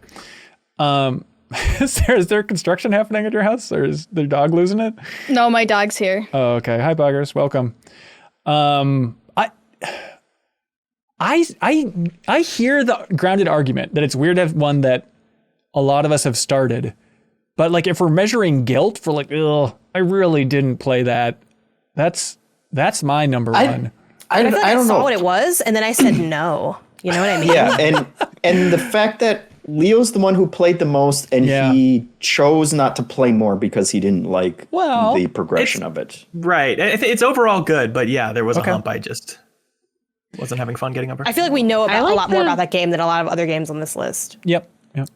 okay. Sarah, is there construction happening at your house, or is their dog losing it? No, my dog's here. Oh, okay. Hi, buggers. Welcome. I hear the grounded argument that it's weird to have one that a lot of us have started, but like if we're measuring guilt for like, ugh, I really didn't play that. That's my number one. I I feel like I don't saw know. what it was and then I said no. You know what I mean? Yeah, and the fact that Leo's the one who played the most, and Yeah. he chose not to play more because he didn't like Well, the progression of it. right. It's overall good, but yeah, there was Okay. a hump. I just wasn't having fun getting over. I feel like we know about, like a lot more the- about that game than a lot of other games on this list. Yep.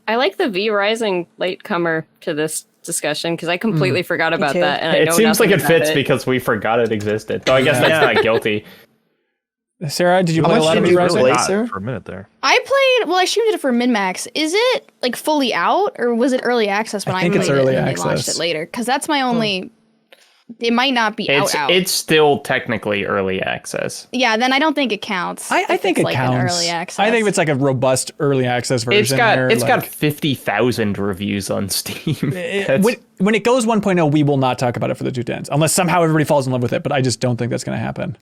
I like the V Rising latecomer to this discussion because I completely forgot about too. that. And I It know seems like nothing it about fits because we forgot it existed. So I guess that's Yeah. not guilty. Sarah, did you play a much lot of did V you Rising? play? Hot Sarah? for a minute there. I played. Well, I streamed it for MinnMax. Is it like fully out, or was it early access when I, think it's played early it and they launched access. it later? Because that's my only. It might not be out. It's still technically early access. Yeah, then I don't think it counts. I if think it's it like counts. An early access. I think if it's like a robust early access version. It's got like, 50,000 reviews on Steam. That's- when it goes 1.0, we will not talk about it for the 210s unless somehow everybody falls in love with it. But I just don't think that's going to happen.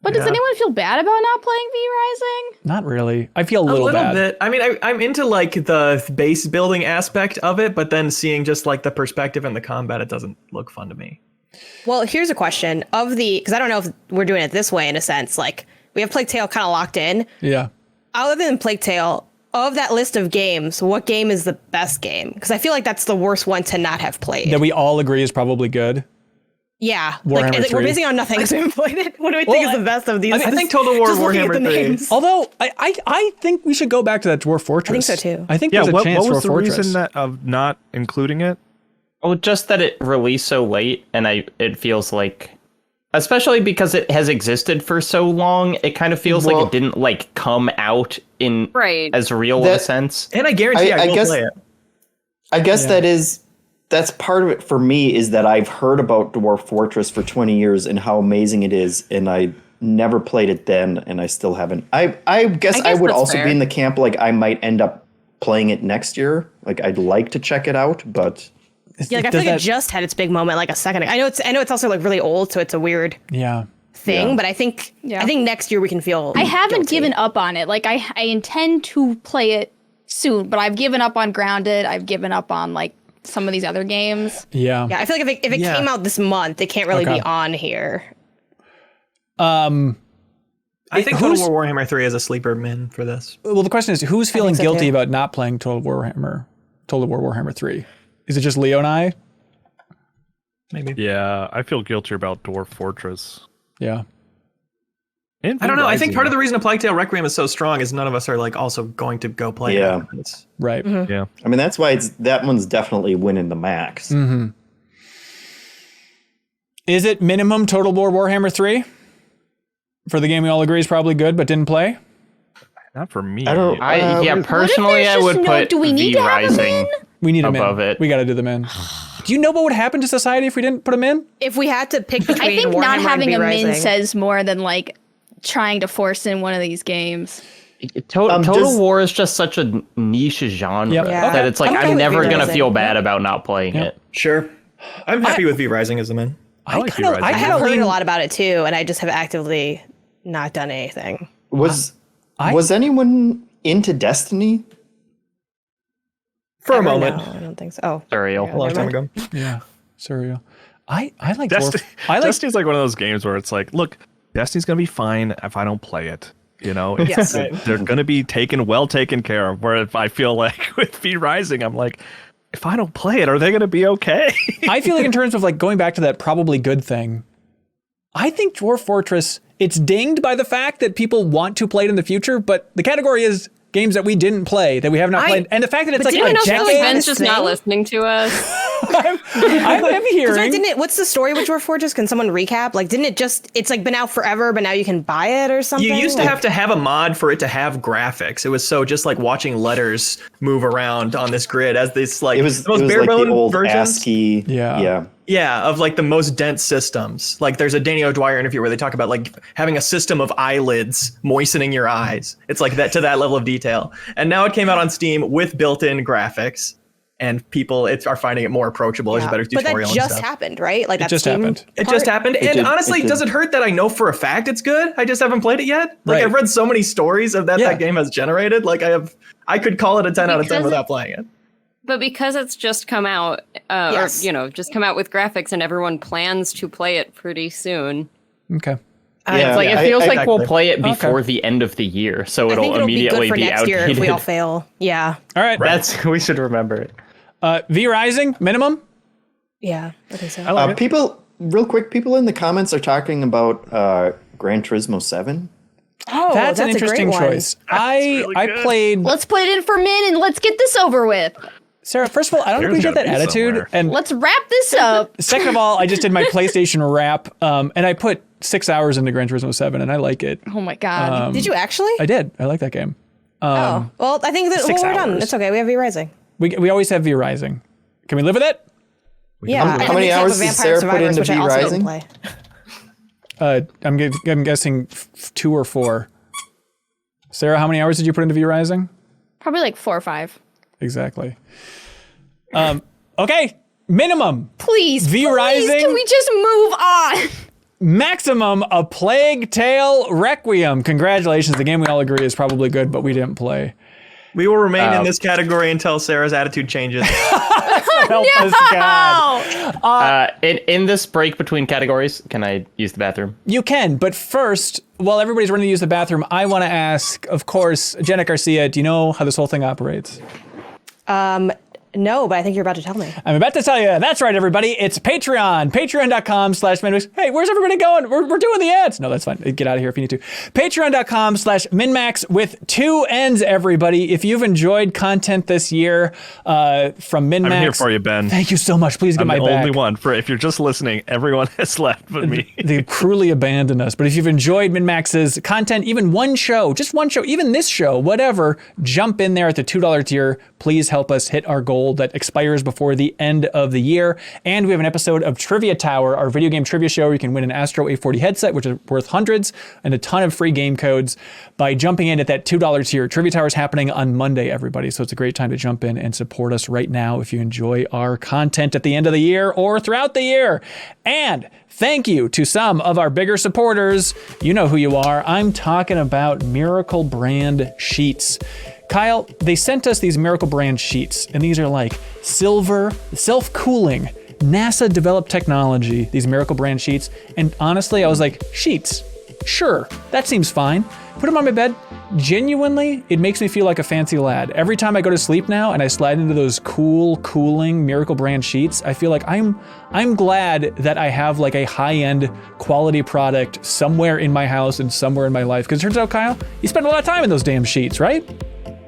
But does anyone feel bad about not playing V Rising? Not really. I feel a little bad. Bit. I mean, I'm into like the base building aspect of it, but then seeing just like the perspective and the combat, it doesn't look fun to me. Well, here's a question because I don't know if we're doing it this way in a sense. Like we have Plague Tale kind of locked in. Yeah. Other than Plague Tale, of that list of games, what game is the best game? Because I feel like that's the worst one to not have played. That we all agree is probably good. Yeah, Warhammer 3. We're basing on nothing because we haven't played it. What do we think is the best of these? I think Total War Just looking at Warhammer the 3. names. Although I think we should go back to that Dwarf Fortress. I think so too. I think Yeah, there's a chance what was for the Fortress. reason of not including it? Oh, just that it released so late, and it feels like, especially because it has existed for so long, it kind of feels like it didn't like come out in as real of a sense. And I guarantee I will guess, play it. I guess that's part of it for me, is that I've heard about Dwarf Fortress for 20 years and how amazing it is, and I never played it then, and I still haven't. I guess I would also be in the camp, like I might end up playing it next year. Like I'd like to check it out, but yeah, like I feel like it just had its big moment like a second ago. I know it's also like really old, so it's a weird thing. But I think next year we can feel. I haven't given up on it. Like I intend to play it soon, but I've given up on Grounded. I've given up on like some of these other games. Yeah, I feel like if it came out this month, it can't really be on here. I think Total War Warhammer 3 is a sleeper min for this. Well, the question is, who's feeling guilty about not playing Total War Warhammer 3? Is it just Leo and I? Maybe. Yeah, I feel guilty about Dwarf Fortress. Yeah. I don't know. I think part of the reason A Plague Tale Requiem is so strong is none of us are like also going to go play it. Right. Mm-hmm. Yeah. I mean, that's why that one's definitely winning the max. Mm-hmm. Is it minimum Total War Warhammer 3? For the game we all agree is probably good, but didn't play? Not for me. I don't. Personally, I would put V Rising we need above it. We got to do them in. Do you know what would happen to society if we didn't put them in? If we had to pick between I think Warhammer not having and a V-Rising. min says more than like trying to force in one of these games. Total War is just such a niche genre that it's like I'm never gonna feel bad about not playing it. Sure. I'm happy with V Rising as a min. I I have heard a lot about it too, and I just have actively not done anything. Was anyone into Destiny? For a moment. No, I don't think so. Oh, Surreal. A long time ago. Yeah. Surreal. I like Destiny. I like Destiny's like one of those games where it's like, look, Destiny's gonna be fine if I don't play it. You know, they're gonna be well taken care of. Where if I feel like with V Rising, I'm like, if I don't play it, are they gonna be okay? I feel like in terms of like going back to that probably good thing, I think Dwarf Fortress, it's dinged by the fact that people want to play it in the future, but the category is games that we didn't play, that we have not played. And the fact that it's like a decade. Ben's just not listening to us. I'm hearing. What's the story with Dwarf Fortress? Can someone recap? Like, didn't it just, it's like been out forever, but now you can buy it or something? You used to have to have a mod for it to have graphics. It was so just like watching letters move around on this grid as this like, It was the most bare like bone the old versions. ASCII. Yeah, of like the most dense systems. Like there's a Danny O'Dwyer interview where they talk about like having a system of eyelids moistening your eyes. It's like that to that level of detail. And now it came out on Steam with built-in graphics, and people are finding it more approachable. There's a better tutorial. But that just happened, right? Like It just happened. It just happened. And honestly, does it hurt that I know for a fact it's good? I just haven't played it yet. Like I've read so many stories of that game has generated. Like I could call it a 10 out of 10 without playing it. But because it's just come out, or just come out with graphics, and everyone plans to play it pretty soon. Okay. It feels like we'll play it before the end of the year, so it'll immediately be next outdated. year if we all fail. Yeah. All right. We should remember it. V Rising minimum. Yeah, I think so. People in the comments are talking about Gran Turismo 7. Oh, that's an interesting choice. I played. Let's put it in for min and let's get this over with. Sarah, first of all, I don't think we get that attitude. Somewhere. And let's wrap this up. Second of all, I just did my PlayStation wrap, and I put 6 hours into Gran Turismo 7, and I like it. Oh my god! Did you actually? I did. I like that game. Well, I think that we're done. It's okay. We have V Rising. We always have V Rising. Can we live with it? Yeah. How many hours did Sarah put into V Rising? I'm guessing 2 or 4. Sarah, how many hours did you put into V Rising? Probably like 4 or 5. Exactly. Okay, minimum. Please, V Rising. Can we just move on? Maximum: A Plague Tale Requiem. Congratulations. The game we all agree is probably good, but we didn't play. We will remain in this category until Sarah's attitude changes. Help us, God. In this break between categories, can I use the bathroom? You can, but first, while everybody's running to use the bathroom, I want to ask, of course, Jenna Garcia, do you know how this whole thing operates? No, but I think you're about to tell me. I'm about to tell you. That's right, everybody. It's Patreon. Patreon.com/MinnMax. Hey, where's everybody going? We're doing the ads. No, that's fine. Get out of here if you need to. Patreon.com/MinnMax with 2 N's, everybody. If you've enjoyed content this year from MinnMax. I'm here for you, Ben. Thank you so much. Please get my back. I'm the only one. If you're just listening, everyone has left but me. They cruelly abandoned us. But if you've enjoyed MinnMax's content, even one show, just one show, even this show, whatever, jump in there at the $2 tier. Please help us hit our goal that expires before the end of the year. And we have an episode of Trivia Tower, our video game trivia show where you can win an Astro A40 headset, which is worth hundreds, and a ton of free game codes by jumping in at that $2 tier. Trivia Tower is happening on Monday, everybody. So it's a great time to jump in and support us right now if you enjoy our content at the end of the year or throughout the year. And thank you to some of our bigger supporters. You know who you are. I'm talking about Miracle Brand Sheets. Kyle, they sent us these Miracle Brand sheets, and these are like silver, self-cooling, NASA-developed technology, these Miracle Brand sheets. And honestly, I was like, sheets, sure, that seems fine. Put them on my bed. Genuinely, it makes me feel like a fancy lad. Every time I go to sleep now and I slide into those cool, cooling Miracle Brand sheets, I feel like I'm glad that I have like a high-end quality product somewhere in my house and somewhere in my life. Because it turns out, Kyle, you spend a lot of time in those damn sheets, right?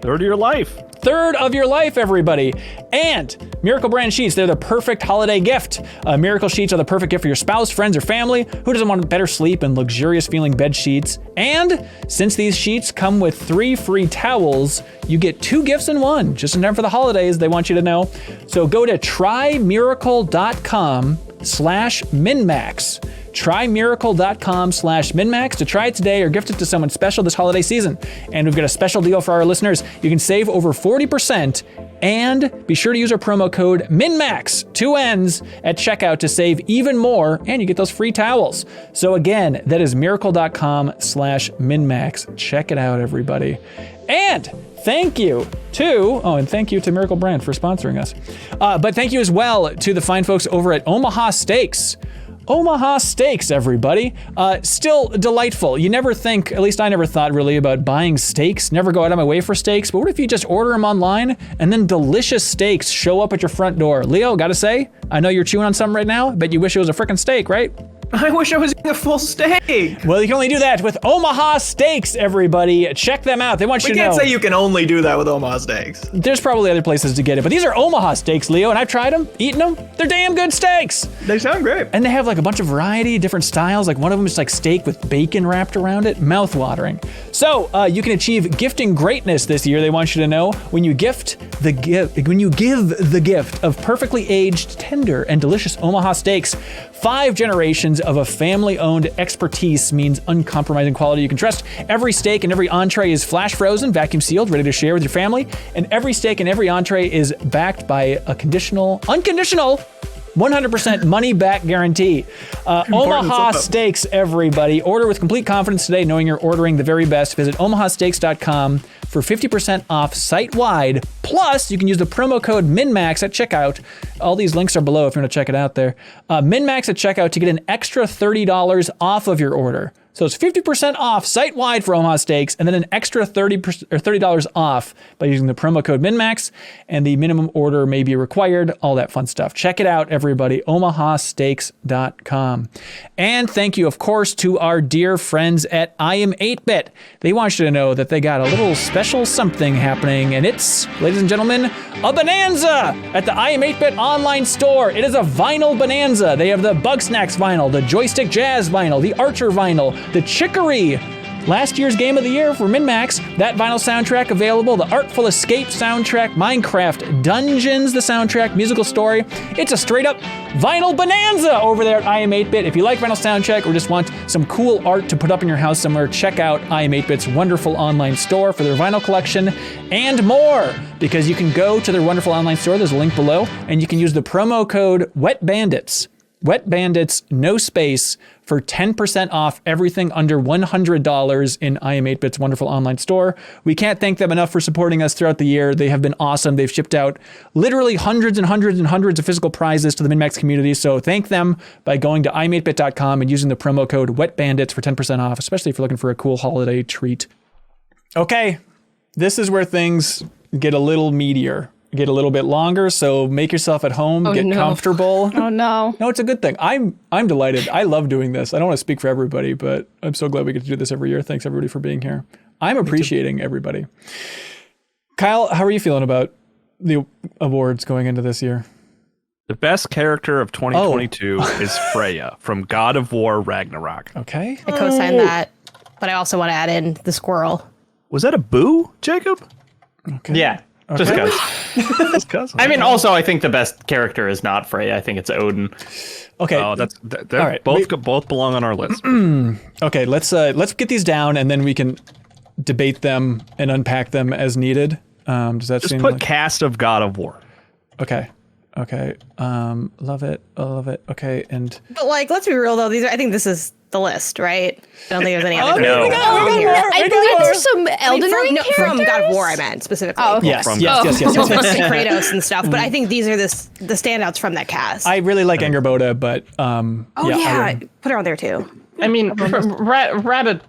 Third of your life. Third of your life, everybody. And Miracle Brand Sheets, they're the perfect holiday gift. Miracle Sheets are the perfect gift for your spouse, friends, or family. Who doesn't want better sleep and luxurious feeling bed sheets? And since these sheets come with 3 free towels, you get 2 gifts in one, just in time for the holidays, they want you to know. So go to trymiracle.com/MinnMax. Trymiracle.com/MinnMax to try it today or gift it to someone special this holiday season. And we've got a special deal for our listeners. You can save over 40% and be sure to use our promo code MinnMax, 2 N's, at checkout to save even more, and you get those free towels. So again, that is miracle.com/MinnMax. Check it out, everybody. And thank you to Miracle Brand for sponsoring us. But thank you as well to the fine folks over at Omaha Steaks. Omaha Steaks, everybody. Still delightful. You never think, at least I never thought really about buying steaks, never go out of my way for steaks, but what if you just order them online and then delicious steaks show up at your front door? Leo, gotta say, I know you're chewing on something right now, but you wish it was a frickin' steak, right? I wish I was eating a full steak. Well, you can only do that with Omaha Steaks, everybody. Check them out. They want you to know. We can't say you can only do that with Omaha Steaks. There's probably other places to get it, but these are Omaha Steaks, Leo, and I've tried them, eaten them. They're damn good steaks. They sound great. And they have like a bunch of variety, different styles. Like one of them is like steak with bacon wrapped around it. Mouth-watering. So you can achieve gifting greatness this year. They want you to know when you give the gift of perfectly aged, tender, and delicious Omaha Steaks. 5 generations of a family-owned expertise means uncompromising quality you can trust. Every steak and every entree is flash frozen, vacuum sealed, ready to share with your family. And every steak and every entree is backed by a unconditional 100% money back guarantee. Omaha Steaks, everybody. Order with complete confidence today, knowing you're ordering the very best. Visit omahasteaks.com for 50% off site-wide. Plus, you can use the promo code MinnMax at checkout. All these links are below if you want to check it out there. MinnMax at checkout to get an extra $30 off of your order. So it's 50% off site-wide for Omaha Steaks, and then an extra $30 off by using the promo code MinnMax, and the minimum order may be required, all that fun stuff. Check it out, everybody, omahasteaks.com. And thank you, of course, to our dear friends at I Am 8-Bit. They want you to know that they got a little special something happening, and it's, ladies and gentlemen, a bonanza at the I Am 8-Bit online store. It is a vinyl bonanza. They have the Bugsnax vinyl, the Joystick Jazz vinyl, the Archer vinyl, the Chicory, last year's game of the year for MinnMax, that vinyl soundtrack available, the Artful Escape soundtrack, Minecraft Dungeons, the soundtrack, musical story. It's a straight up vinyl bonanza over there at I Am 8-Bit. If you like vinyl soundtrack or just want some cool art to put up in your house somewhere, check out I Am 8-Bit's wonderful online store for their vinyl collection and more, because you can go to their wonderful online store, there's a link below, and you can use the promo code WETBANDITS. Wet Bandits, no space, for 10% off everything under $100 in I Am 8-Bit's wonderful online store. We can't thank them enough for supporting us throughout the year. They have been awesome. They've shipped out literally hundreds and hundreds and hundreds of physical prizes to the MinnMax community. So thank them by going to im8bit.com and using the promo code WetBandits for 10% off, especially if you're looking for a cool holiday treat. Okay, this is where things get a little meatier. Get a little bit longer, so make yourself at home, get comfortable. Oh no. No, it's a good thing. I'm delighted. I love doing this. I don't want to speak for everybody, but I'm so glad we get to do this every year. Thanks everybody for being here. I'm appreciating everybody. Kyle, how are you feeling about the awards going into this year? The best character of 2022 is Freya from God of War Ragnarok. Okay. I co-sign that, but I also want to add in the squirrel. Was that a boo, Jacob? Okay. Yeah. Okay. Just because. I mean, also, I think the best character is not Freya. I think it's Odin. Okay. Oh, all right. Both belong on our list. Okay, let's get these down, and then we can debate them and unpack them as needed. Does that Just seem put like... cast of God of War. Okay. Love it. Okay, and But like, let's be real though. I think this is the list, right? I don't think there's any other. no. I believe there's some Elden Ring from God of characters? War, I meant specifically. Oh, okay. yes. Especially Kratos and stuff. But I think these are the standouts from that cast. I really like Angerboda, but put her on there too. I mean, Rabbit,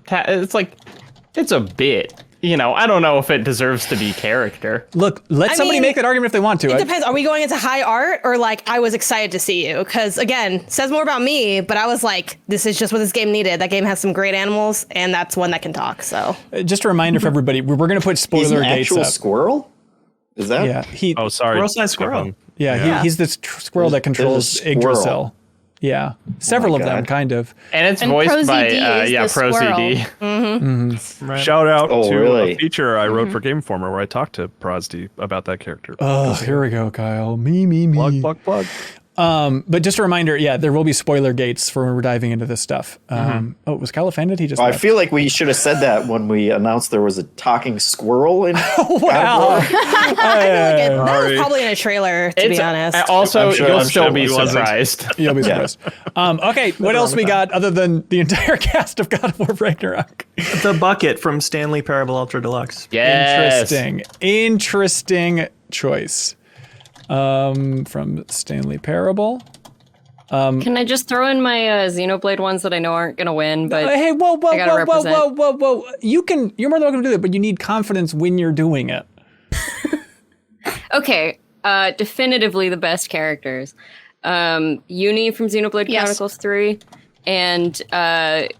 it's a bit. You know, I don't know if it deserves to be character. Look, let somebody make that argument if they want to. It depends. Are we going into high art or like I was excited to see you? Because again, says more about me. But I was like, this is just what this game needed. That game has some great animals, and that's one that can talk. So just a reminder for everybody, we're going to put spoiler gates actual up. Squirrel? Is that? Yeah. Oh, sorry. Squirrel-sized squirrel. Yeah. He's this squirrel that controls Yggdrasil. Yeah, several of them, kind of. And it's voiced by ProZD. Right. Shout out to really? a feature I wrote for Game Informer where I talked to ProZD about that character. Oh, here we go, Kyle. Me. Plug. But just a reminder, there will be spoiler gates for when we're diving into this stuff. Oh, was Kyle offended? He just I left. feel like we should have said that when we announced there was a talking squirrel in Wow. I feel like that was probably in a trailer, to be honest. Also, you'll still be he wasn't. surprised. You'll be surprised. Okay, what else we got other than the entire cast of God of War Ragnarok? The bucket from Stanley Parable Ultra Deluxe. Yes. Interesting choice. From Stanley Parable. Can I just throw in my Xenoblade ones that I know aren't gonna win? But Hey, whoa! represent. You're more than welcome to do that, but you need confidence when you're doing it. Okay, definitively the best characters. Uni from Xenoblade Chronicles 3, and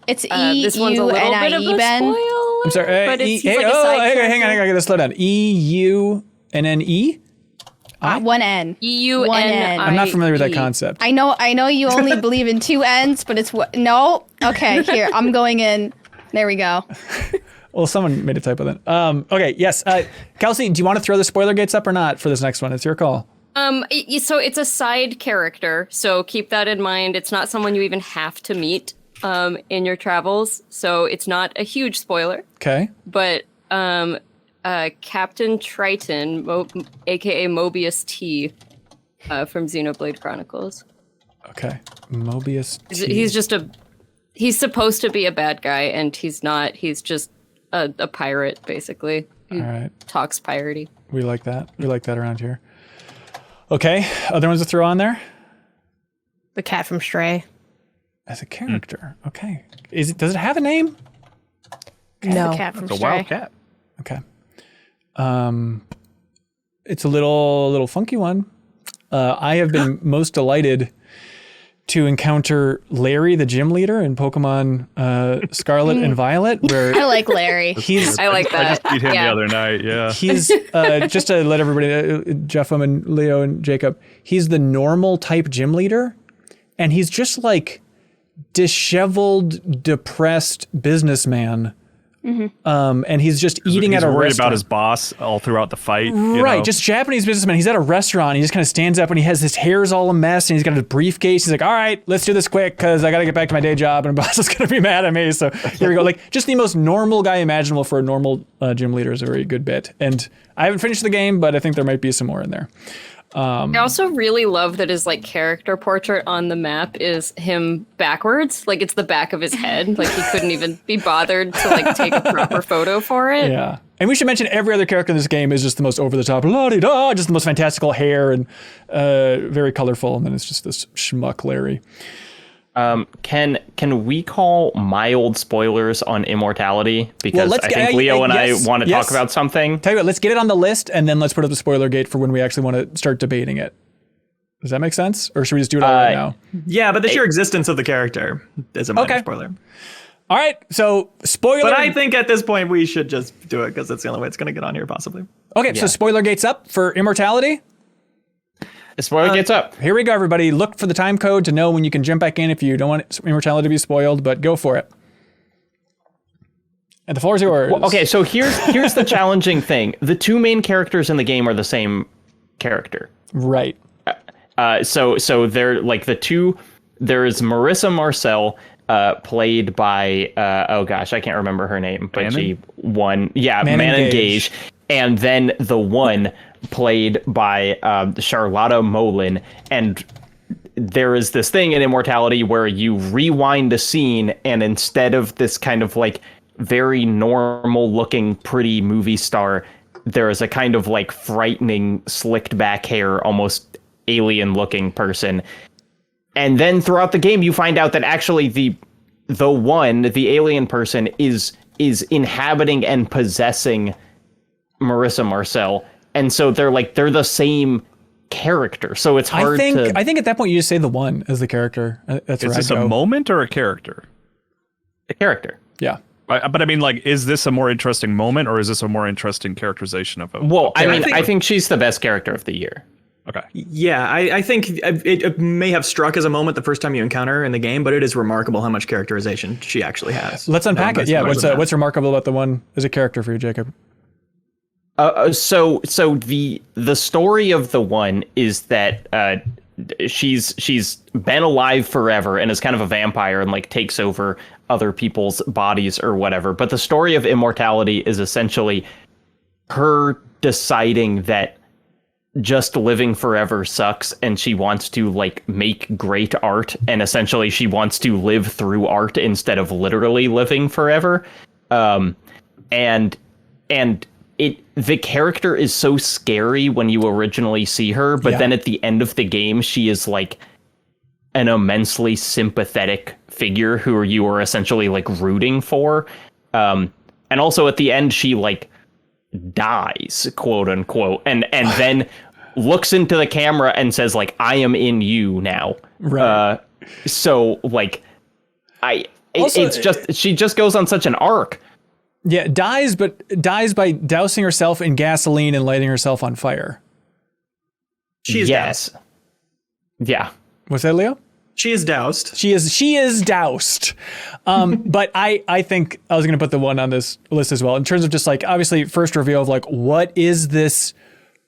It's this one's a little bit of a Ben. spoiler. I'm sorry. but he's like a side hang on, I gotta slow down. EUNNE? One N. EUNIE. I'm not familiar with that concept. I know you only believe in two N's, but it's what? No. Okay, here I'm going in. There we go. Well, someone made a typo then. Okay, yes. Kelsey, do you want to throw the spoiler gates up or not for this next one? It's your call. So it's a side character, so keep that in mind. It's not someone you even have to meet in your travels, so it's not a huge spoiler. Okay. But Captain Triton, aka Mobius T, from Xenoblade Chronicles. Okay. Mobius T. He's supposed to be a bad guy, and he's not. He's just a pirate, basically. He All right. talks piratey. We like that. We like that around here. Okay. Other ones to throw on there? The cat from Stray. As a character. Okay. Does it have a name? No. The cat from It's a Stray. wild cat. Okay. It's a little funky one. I have been most delighted to encounter Larry, the gym leader in Pokemon Scarlet and Violet, where I like Larry. I like that. I just beat him Yeah. the other night. Yeah. he's just to let everybody, Jeff and Leo and Jacob, he's the normal type gym leader, and he's just like disheveled, depressed businessman. And he's just eating He's at a worried restaurant. about his boss all throughout the fight. you Right, know? just Japanese businessman. He's at a restaurant. He just kind of stands up and he has his hair's all a mess and he's got his briefcase. He's like, all right, let's do this quick because I got to get back to my day job and boss is going to be mad at me. So here we go. Like just the most normal guy imaginable for a normal gym leader is a very good bit. And I haven't finished the game, but I think there might be some more in there. I also really love that his like character portrait on the map is him backwards. Like it's the back of his head. Like he couldn't even be bothered to like take a proper photo for it. Yeah. And we should mention every other character in this game is just the most over the top, la-di-da, just the most fantastical hair and very colorful. And then it's just this schmuck Larry. Can we call mild spoilers on Immortality? Because I think Leo and I want to talk about something. Tell you what, let's get it on the list and then let's put up the spoiler gate for when we actually want to start debating it. Does that make sense? Or should we just do it all right now? Yeah, but the sheer existence of the character is a minor spoiler. All right, so spoiler. But I think at this point we should just do it because that's the only way it's going to get on here possibly. Okay, so spoiler gate's up for Immortality. The spoiler gate's up. Here we go, everybody. Look for the time code to know when you can jump back in if you don't want Immortality to be spoiled, but go for it. And the floor is yours. Well, okay, so here's the challenging thing. The two main characters in the game are the same character. Right. So they're like the two. There is Marissa Marcel, played by oh gosh, I can't remember her name, but she won. Yeah, Manon Gage. And then the one played by Charlotta Molin. And there is this thing in Immortality where you rewind a scene, and instead of this kind of like very normal looking pretty movie star, there is a kind of like frightening slicked back hair, almost alien looking person. And then throughout the game, you find out that actually the alien person is inhabiting and possessing Marissa Marcel, and so they're the same character. So it's hard I think at that point you just say the one as the character. That's Is this a moment or a character? A character. Yeah. But I mean, like, is this a more interesting moment or is this a more interesting characterization of a... Well, I think she's the best character of the year. Okay. Yeah, I think it may have struck as a moment the first time you encounter her in the game, but it is remarkable how much characterization she actually has. Let's unpack it. Yeah, what's remarkable about the one as a character for you, Jacob? So the story of the one is that she's been alive forever and is kind of a vampire and like takes over other people's bodies or whatever. But the story of Immortality is essentially her deciding that just living forever sucks and she wants to like make great art, and essentially she wants to live through art instead of literally living forever. And the character is so scary when you originally see her, but then at the end of the game, she is like an immensely sympathetic figure who you are essentially like rooting for. And also at the end, she like dies, quote unquote, and then looks into the camera and says like, I am in you now. Right. So like, she just goes on such an arc. Yeah, dies by dousing herself in gasoline and lighting herself on fire. She's doused. Yeah. What's that, Leo? She is doused. She is doused. But I think I was going to put the one on this list as well, in terms of just like, obviously, first reveal of like, what is this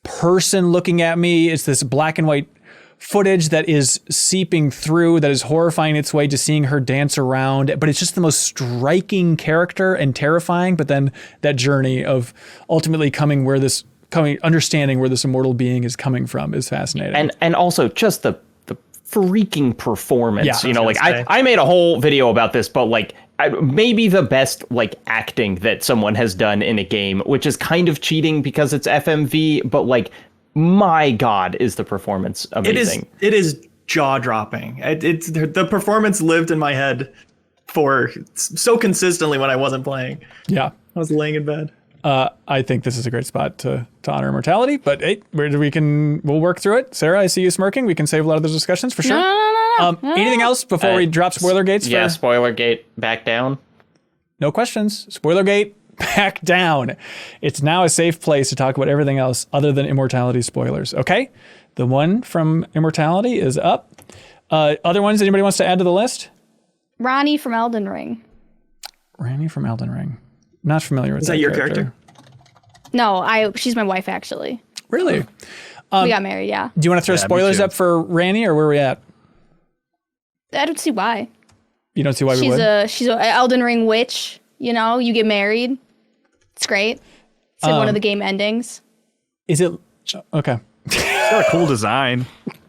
person looking at me? It's this black and white footage that is seeping through, that is horrifying its way to seeing her dance around. But it's just the most striking character and terrifying. But then that journey of ultimately understanding where this immortal being is coming from is fascinating. And also just the freaking performance. Yeah, I made a whole video about this, but like maybe the best like acting that someone has done in a game, which is kind of cheating because it's FMV, but like, my God, is the performance amazing. It is jaw-dropping. It's the performance lived in my head for so consistently when I wasn't playing. Yeah. I was laying in bed. I think this is a great spot to honor Immortality, but hey, we'll work through it. Sarah, I see you smirking. We can save a lot of those discussions for sure. No. Anything else before we drop spoiler gates? Yeah, spoiler gate back down. No questions. Spoiler gate back down. It's now a safe place to talk about everything else other than Immortality spoilers. Okay, the one from Immortality is up. Other ones anybody wants to add to the list? Ronnie from Elden Ring. Randy from Elden Ring. Not familiar with Is that your character? No, she's my wife actually. Really? We got married, yeah. Do you want to throw spoilers up for Randy, or where are we at? I don't see why. You don't see why we would? She's a Elden Ring witch, you get married. It's great. It's like one of the game endings. Is it? Okay. got a cool design.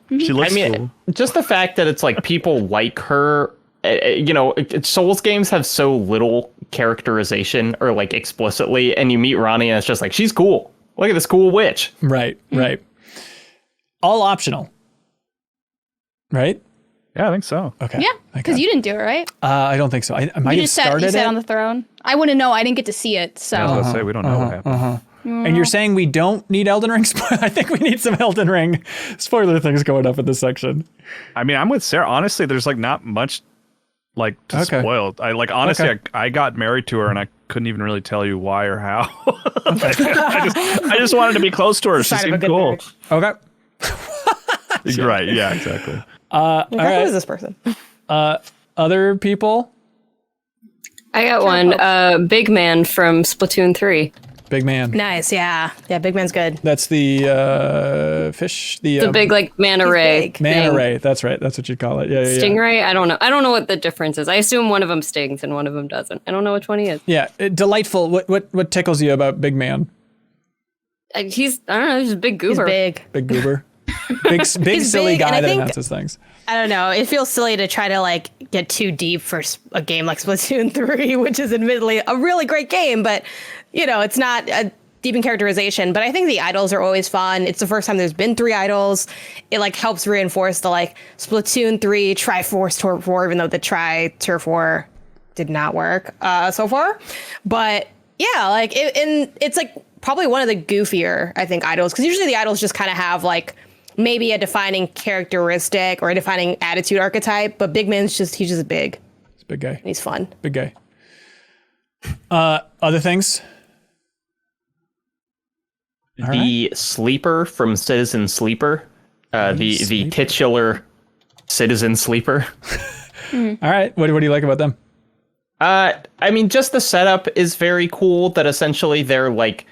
She looks cool. Just the fact that it's like people like her. Souls games have so little characterization or like explicitly, and you meet Ronnie and it's just like, she's cool. Look at this cool witch. Right. All optional. Right? Yeah, I think so. Okay. Yeah, because you didn't do it, right? I don't think so. I might have started you sat it. on the throne. I wouldn't know. I didn't get to see it, so. I was going to say, we don't know what happened. And you're saying we don't need Elden Ring I think we need some Elden Ring spoiler things going up in this section. I mean, I'm with Sarah. Honestly, there's like not much like to spoil. I got married to her and I couldn't even really tell you why or how. I just wanted to be close to her. She seemed cool. Okay. Right. Yeah, exactly. All right. Who is this person? Other people? I got one. Big Man from Splatoon 3. Big Man. Nice, yeah. Yeah, Big Man's good. That's the fish. The big like manta ray. Manta ray. That's right. That's what you call it. Yeah. Stingray? I don't know. I don't know what the difference is. I assume one of them stings and one of them doesn't. I don't know which one he is. Yeah. Delightful. What tickles you about Big Man? I don't know. He's a big goober. He's big. Big goober. Big silly guy that announces things. I don't know. It feels silly to try to like get too deep for a game like Splatoon 3, which is admittedly a really great game, but it's not deep in characterization. But I think the idols are always fun. It's the first time there's been 3 idols. It like helps reinforce the like Splatoon 3 Triforce Turf War, even though the Turf War did not work so far. But yeah, like it's like probably one of the goofier, I think, idols, because usually the idols just kind of have like maybe a defining characteristic or a defining attitude archetype, but Big Man's he's just big. He's a big guy. And he's fun. Big guy. Other things? The Sleeper from Citizen Sleeper. The titular Citizen Sleeper. All right. What do you like about them? I mean, just the setup is very cool, that essentially they're like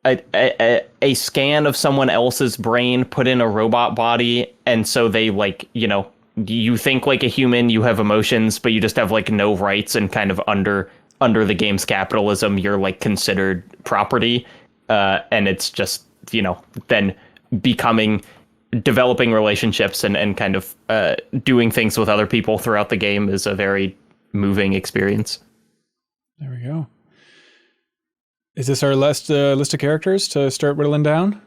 a scan of someone else's brain put in a robot body, and so they like, you think like a human, you have emotions, but you just have like no rights, and kind of under the game's capitalism, you're like considered property, and it's just, then developing relationships and kind of doing things with other people throughout the game is a very moving experience. There we go. Is this our list of characters to start whittling down?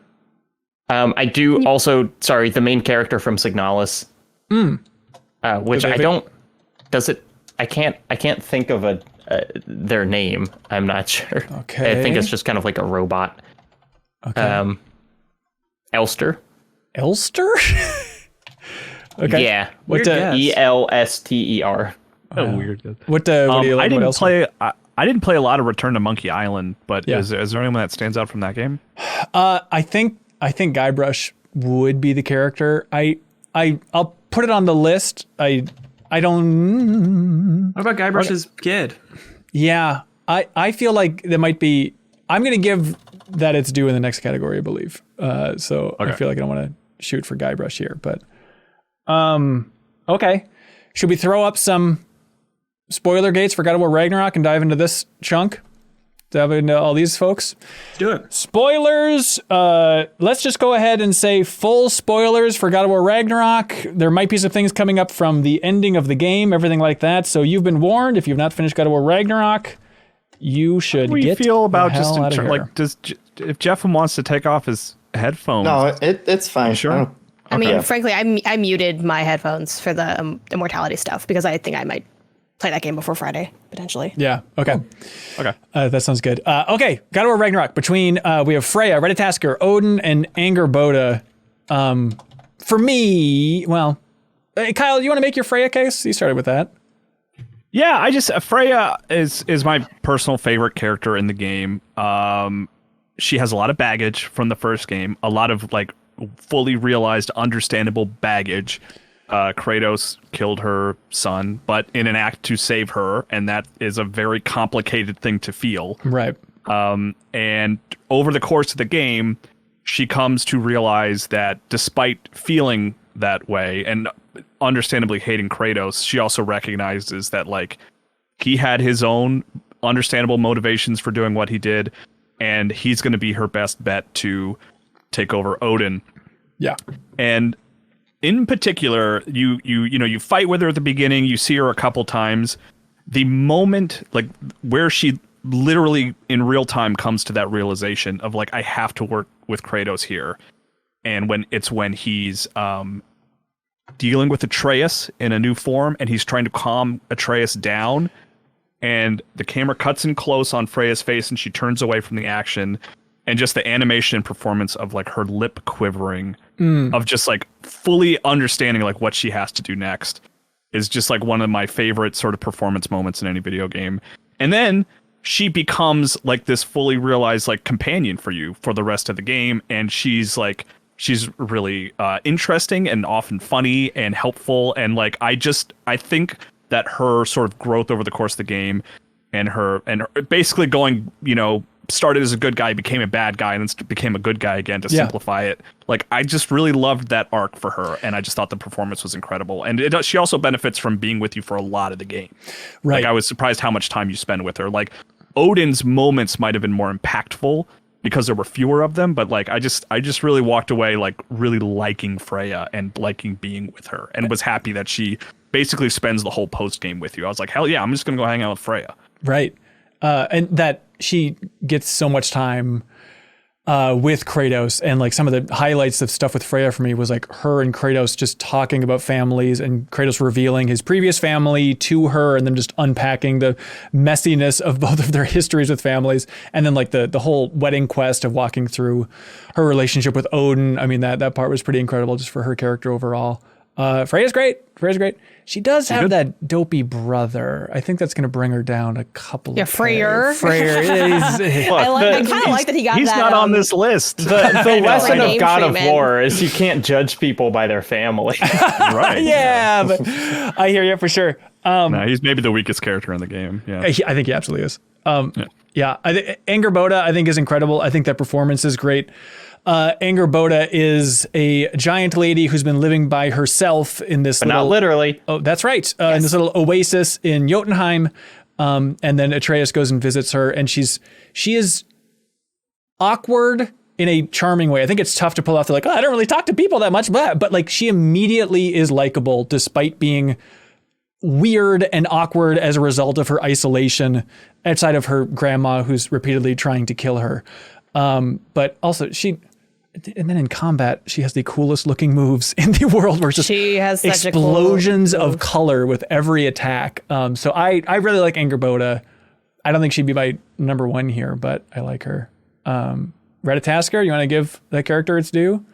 I do also, the main character from Signalis, which I can't think of their name. I'm not sure. Okay. I think it's just kind of like a robot. Okay. Elster? Okay. Yeah. What Elster. Oh, weird. What do you like? I didn't play a lot of Return to Monkey Island, but is there anyone that stands out from that game? I think Guybrush would be the character. I'll put it on the list. I don't. What about Guybrush's kid? Yeah, I feel like there might be. I'm gonna give that its due in the next category, I believe. I feel like I don't want to shoot for Guybrush here, but okay. Should we throw up some spoiler gates for God of War Ragnarok and dive into this chunk? Dive into all these folks? Do it. Spoilers. Let's just go ahead and say full spoilers for God of War Ragnarok. There might be some things coming up from the ending of the game, everything like that. So you've been warned. If you've not finished God of War Ragnarok, you should get feel about the hell out of here. If Jeff wants to take off his headphones? No, it's fine. Sure. I mean, frankly, I muted my headphones for the Immortality stuff because I think I might play that game before Friday, potentially. Yeah, okay. Okay. That sounds good. Okay, God of War Ragnarok. Between, we have Freya, Reditasker, Odin, and Angerboda. For me, well, Kyle, you want to make your Freya case? You started with that. Yeah, Freya is my personal favorite character in the game. She has a lot of baggage from the first game, a lot of like fully realized, understandable baggage. Kratos killed her son, but in an act to save her, and that is a very complicated thing to feel. Right. And over the course of the game, she comes to realize that despite feeling that way and understandably hating Kratos, she also recognizes that like he had his own understandable motivations for doing what he did, and he's going to be her best bet to take over Odin. Yeah. And in particular, you fight with her at the beginning, you see her a couple times. The moment like where she literally in real time comes to that realization of like, I have to work with Kratos here. And when he's dealing with Atreus in a new form and he's trying to calm Atreus down, and the camera cuts in close on Freya's face and she turns away from the action, and just the animation and performance of like her lip quivering of just like fully understanding like what she has to do next is just like one of my favorite sort of performance moments in any video game. And then she becomes like this fully realized like companion for you for the rest of the game. And she's really interesting and often funny and helpful. And like, I think that her sort of growth over the course of the game and her basically going, started as a good guy, became a bad guy, and then became a good guy again to simplify it. Like, I just really loved that arc for her, and I just thought the performance was incredible. And she also benefits from being with you for a lot of the game. Right. Like, I was surprised how much time you spend with her. Like, Odin's moments might have been more impactful because there were fewer of them, but like, I just really walked away like really liking Freya and liking being with her, and was happy that she basically spends the whole post game with you. I was like, hell yeah, I'm just gonna go hang out with Freya. Right. And that she gets so much time with Kratos, and like some of the highlights of stuff with Freya for me was like her and Kratos just talking about families, and Kratos revealing his previous family to her, and then just unpacking the messiness of both of their histories with families, and then like the whole wedding quest of walking through her relationship with Odin. I mean, that part was pretty incredible just for her character overall. Freya's great. She does have that dopey brother. I think that's going to bring her down a couple of Freyr. Freyr. I kind of like that he got he's that. He's not on this list. The lesson of God treatment. of War is you can't judge people by their family. Right. Yeah, but I hear you for sure. No, he's maybe the weakest character in the game. Yeah, I think he absolutely is. Angerboda, I think, is incredible. I think that performance is great. Angerboda is a giant lady who's been living by herself in this but not literally. Oh, that's right. In this little oasis in Jotunheim. And then Atreus goes and visits her, and she is awkward in a charming way. I think it's tough to pull off. They're like, I don't really talk to people that much, but like she immediately is likable despite being weird and awkward as a result of her isolation outside of her grandma who's repeatedly trying to kill her. But also and then in combat, she has the coolest looking moves in the world, where she has such explosions of color with every attack. So I really like Angerboda. I don't think she'd be my number one here, but I like her. Reditasker, you want to give that character its due?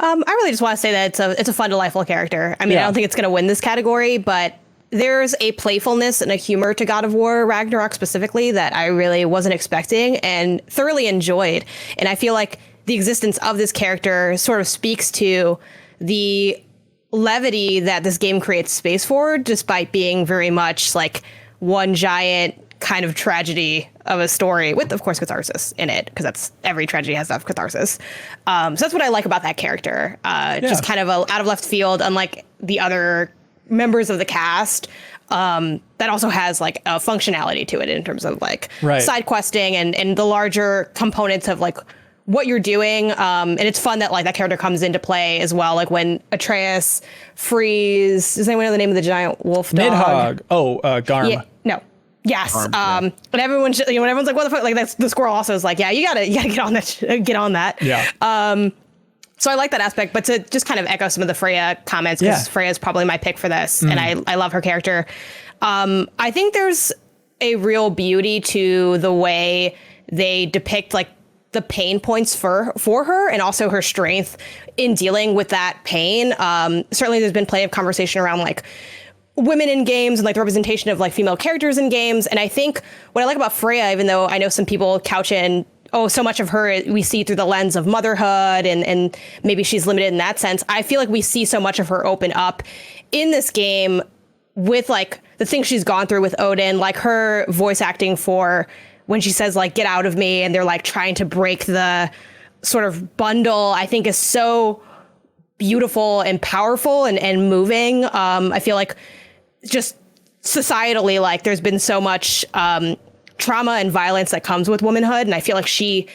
I really just want to say that it's a fun, delightful character. I mean, I don't think it's going to win this category, but there's a playfulness and a humor to God of War Ragnarok specifically that I really wasn't expecting and thoroughly enjoyed. And I feel like the existence of this character sort of speaks to the levity that this game creates space for, despite being very much like one giant kind of tragedy of a story with, of course, catharsis in it, because that's every tragedy has to have catharsis. So that's what I like about that character. Just kind of out of left field, unlike the other members of the cast, that also has like a functionality to it in terms of like side questing and the larger components of like what you're doing. And it's fun that like that character comes into play as well. Like when Atreus frees, does anyone know the name of the giant wolf dog? Nidhogg. Garm. Yeah, no. Yes. And everyone's when everyone's like, what the fuck? Like that's the squirrel also is like, yeah, you gotta get on that. Yeah. So I like that aspect, but to just kind of echo some of the Freya comments, because Freya is probably my pick for this, and I love her character. I think there's a real beauty to the way they depict like the pain points for her, and also her strength in dealing with that pain. Certainly there's been plenty of conversation around like women in games and like the representation of like female characters in games. And I think what I like about Freya, even though I know some people couch in, so much of her we see through the lens of motherhood and maybe she's limited in that sense. I feel like we see so much of her open up in this game with like the things she's gone through with Odin, like her voice acting for when she says like, get out of me, and they're like trying to break the sort of bundle, I think is so beautiful and powerful and moving. I feel like just societally, like there's been so much trauma and violence that comes with womanhood. And I feel like she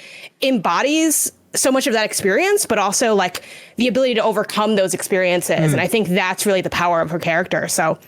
embodies so much of that experience, but also like the ability to overcome those experiences. And I think that's really the power of her character. So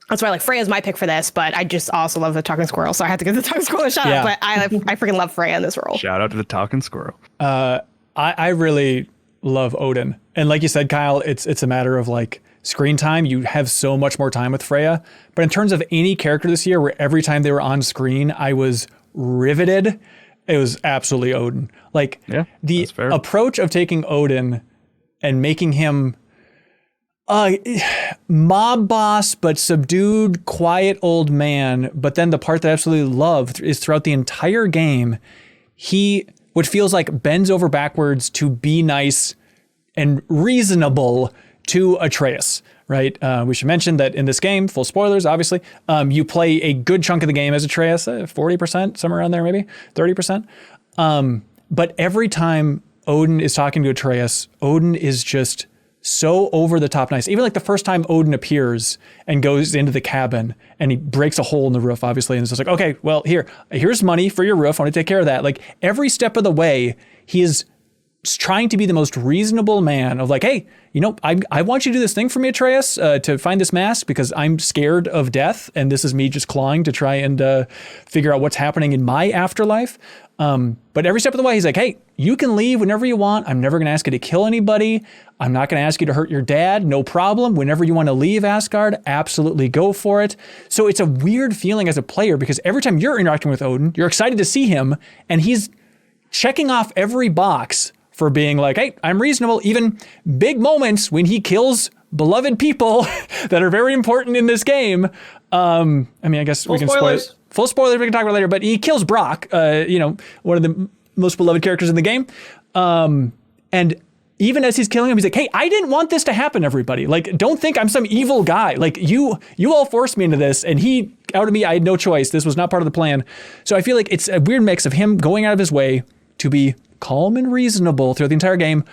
that's why like Freya's my pick for this, but I just also love the talking squirrel. So I had to give the talking squirrel a shout out, but I freaking love Freya in this role. Shout out to the talking squirrel. I really love Odin. And like you said, Kyle, it's a matter of like screen time. You have so much more time with Freya. But in terms of any character this year where every time they were on screen, I was riveted, it was absolutely Odin. Like the approach of taking Odin and making him mob boss, but subdued, quiet old man. But then the part that I absolutely love is throughout the entire game, he, what feels like, bends over backwards to be nice and reasonable to Atreus, right? We should mention that in this game, full spoilers, obviously, you play a good chunk of the game as Atreus, 40%, somewhere around there, maybe 30%. But every time Odin is talking to Atreus, Odin is just so over the top nice. Even like the first time Odin appears and goes into the cabin and he breaks a hole in the roof, obviously, and it's just like, okay, well, here's money for your roof. I want to take care of that. Like every step of the way, he is trying to be the most reasonable man of like, hey, you know, I want you to do this thing for me, Atreus, to find this mask because I'm scared of death. And this is me just clawing to try and figure out what's happening in my afterlife. But every step of the way, he's like, hey, you can leave whenever you want. I'm never going to ask you to kill anybody. I'm not going to ask you to hurt your dad. No problem. Whenever you want to leave Asgard, absolutely go for it. So it's a weird feeling as a player because every time you're interacting with Odin, you're excited to see him and he's checking off every box for being like, hey, I'm reasonable. Even big moments when he kills beloved people that are very important in this game. I mean, I guess we can spoil it. Full spoilers we can talk about later, but he kills Brock, you know, one of the most beloved characters in the game. And even as he's killing him, he's like, hey, I didn't want this to happen, everybody. Like, don't think I'm some evil guy. Like, you all forced me into this, and he outed me. I had no choice. This was not part of the plan. So I feel like it's a weird mix of him going out of his way to be calm and reasonable throughout the entire game.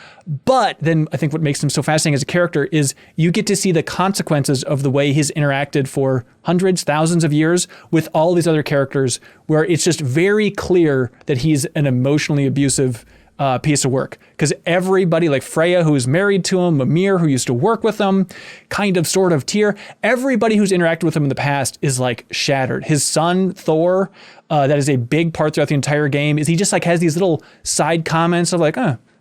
But then I think what makes him so fascinating as a character is you get to see the consequences of the way he's interacted for hundreds, thousands of years with all these other characters, where it's just very clear that he's an emotionally abusive piece of work. Because everybody, like Freya, who's married to him, Mimir, who used to work with him, kind of, sort of, Tyr, everybody who's interacted with him in the past is like shattered. His son, Thor, that is a big part throughout the entire game, is he just like has these little side comments of like,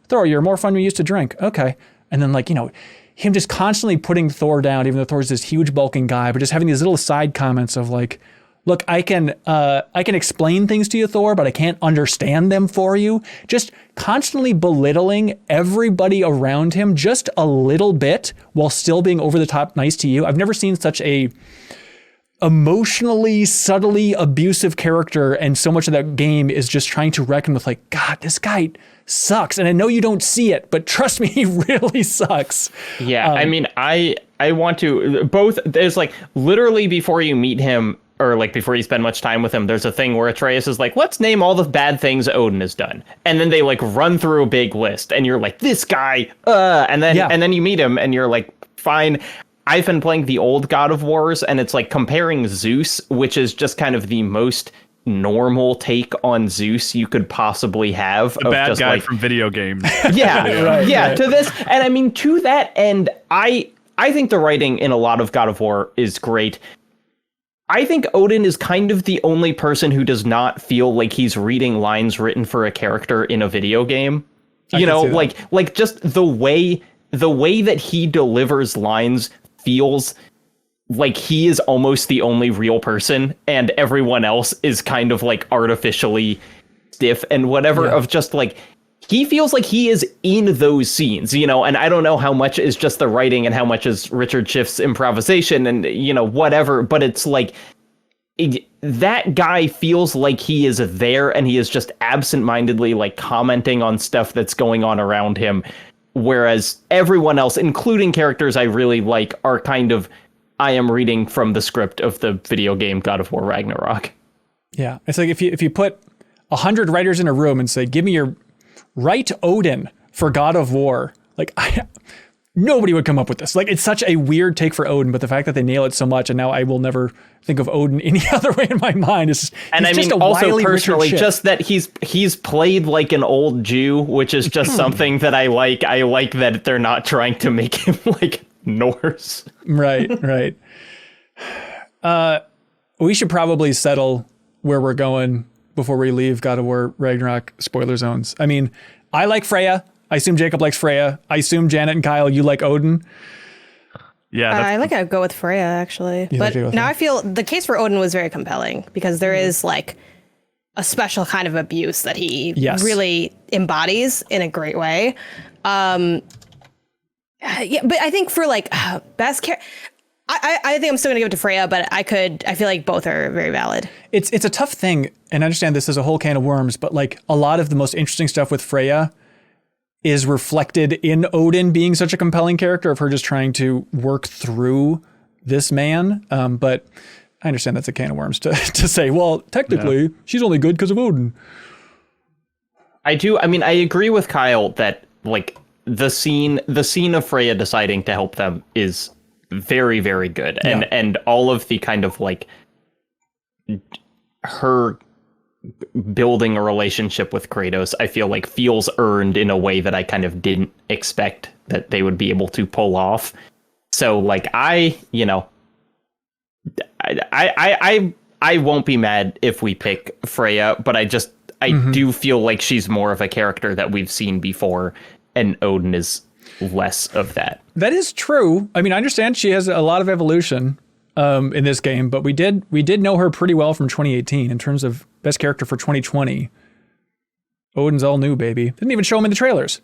Thor, you're more fun than you used to drink. Okay. And then like, you know, him just constantly putting Thor down, even though Thor's this huge bulking guy, but just having these little side comments of like, look, I can explain things to you, Thor, but I can't understand them for you. Just constantly belittling everybody around him just a little bit while still being over the top nice to you. I've never seen such a emotionally, subtly abusive character, and so much of that game is just trying to reckon with like, God, this guy sucks. And I know you don't see it, but trust me, he really sucks. Yeah, I mean, I want to both. There's like literally before you meet him, or like before you spend much time with him, there's a thing where Atreus is like, let's name all the bad things Odin has done. And then they like run through a big list and you're like, this guy, and then you meet him and you're like, fine. I've been playing the old God of Wars and it's like comparing Zeus, which is just kind of the most normal take on Zeus you could possibly have. The bad just guy like, from video games. Yeah, right. To this. And I mean, to that end, I think the writing in a lot of God of War is great. I think Odin is kind of the only person who does not feel like he's reading lines written for a character in a video game. You know, like just the way that he delivers lines feels like he is almost the only real person and everyone else is kind of like artificially stiff and whatever of just like, he feels like he is in those scenes, you know, and I don't know how much is just the writing and how much is Richard Schiff's improvisation and, you know, whatever, but it's like that guy feels like he is there and he is just absentmindedly like commenting on stuff that's going on around him. Whereas everyone else, including characters I really like, are kind of, I am reading from the script of the video game God of War Ragnarok. Yeah. It's like if you put 100 writers in a room and say, give me your write Odin for God of War. Like, nobody would come up with this. Like, it's such a weird take for Odin, but the fact that they nail it so much, and now I will never think of Odin any other way in my mind. Is and I mean, also personally, just that he's played like an old Jew, which is just something that I like. I like that they're not trying to make him like Norse. Right. We should probably settle where we're going before we leave God of War Ragnarok spoiler zones. I mean, I like Freya. I assume Jacob likes Freya. I assume Janet and Kyle, you like Odin. Yeah, I like to go with Freya, actually. But now I feel the case for Odin was very compelling because there is like a special kind of abuse that he really embodies in a great way. Yeah, but I think for like best character, I think I'm still gonna give it to Freya, but I feel like both are very valid. It's a tough thing, and I understand this is a whole can of worms, but like a lot of the most interesting stuff with Freya is reflected in Odin being such a compelling character, of her just trying to work through this man. But I understand that's a can of worms to say, well, technically she's only good because of Odin. I mean, I agree with Kyle that like the scene of Freya deciding to help them is very, very good. And all of the kind of like her building a relationship with Kratos, I feel like feels earned in a way that I kind of didn't expect that they would be able to pull off. So like I won't be mad if we pick Freya, but I do feel like she's more of a character that we've seen before, and Odin is less of that. That is true. I mean, I understand she has a lot of evolution in this game, but we did know her pretty well from 2018 in terms of best character for 2020. Odin's all new, baby. Didn't even show him in the trailers.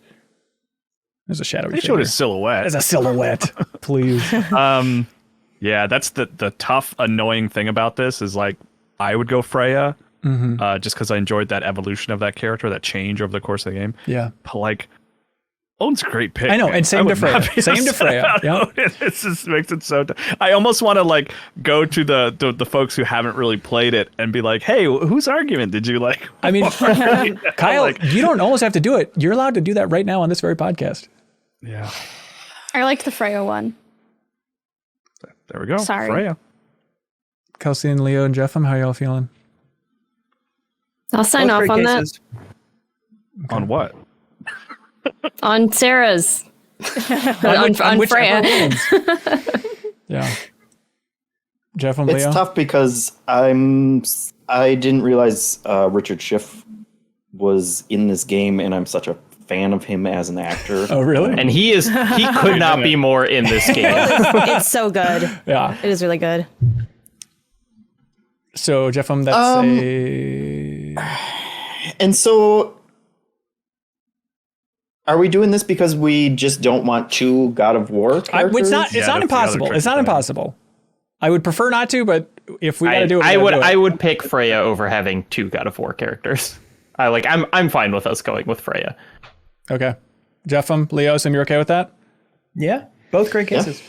There's a shadowy. They showed his silhouette. There's a silhouette. Please. Yeah, that's the tough, annoying thing about this is like I would go Freya, just because I enjoyed that evolution of that character, that change over the course of the game. Yeah, but like Odin's a great pick. I know, and same to Freya. Same to Freya. Yeah, it just makes it so. I almost want to like go to the folks who haven't really played it and be like, "Hey, whose argument did you like?" I mean, Kyle, you don't always have to do it. You're allowed to do that right now on this very podcast. Yeah, I like the Freya one. There we go. Sorry, Freya. Kelsey and Leo and Jeffem, how y'all feeling? I'll sign off on that. Okay. On what? On Sarah's. on Freya. Yeah. Jeff and Leo? It's tough because I didn't realize Richard Schiff was in this game, and I'm such a fan of him as an actor. Oh, really? And he could not be more in this game. It's so good. Yeah. It is really good. So, Jeffem, that's a... And so... Are we doing this because we just don't want two God of War characters? It's not impossible. It's not impossible. I would prefer not to, but if we got to do it, I would pick Freya over having two God of War characters. I'm fine with us going with Freya. Okay. Jeffem, Leo, Sim, you're okay with that? Yeah, both great cases. Yeah.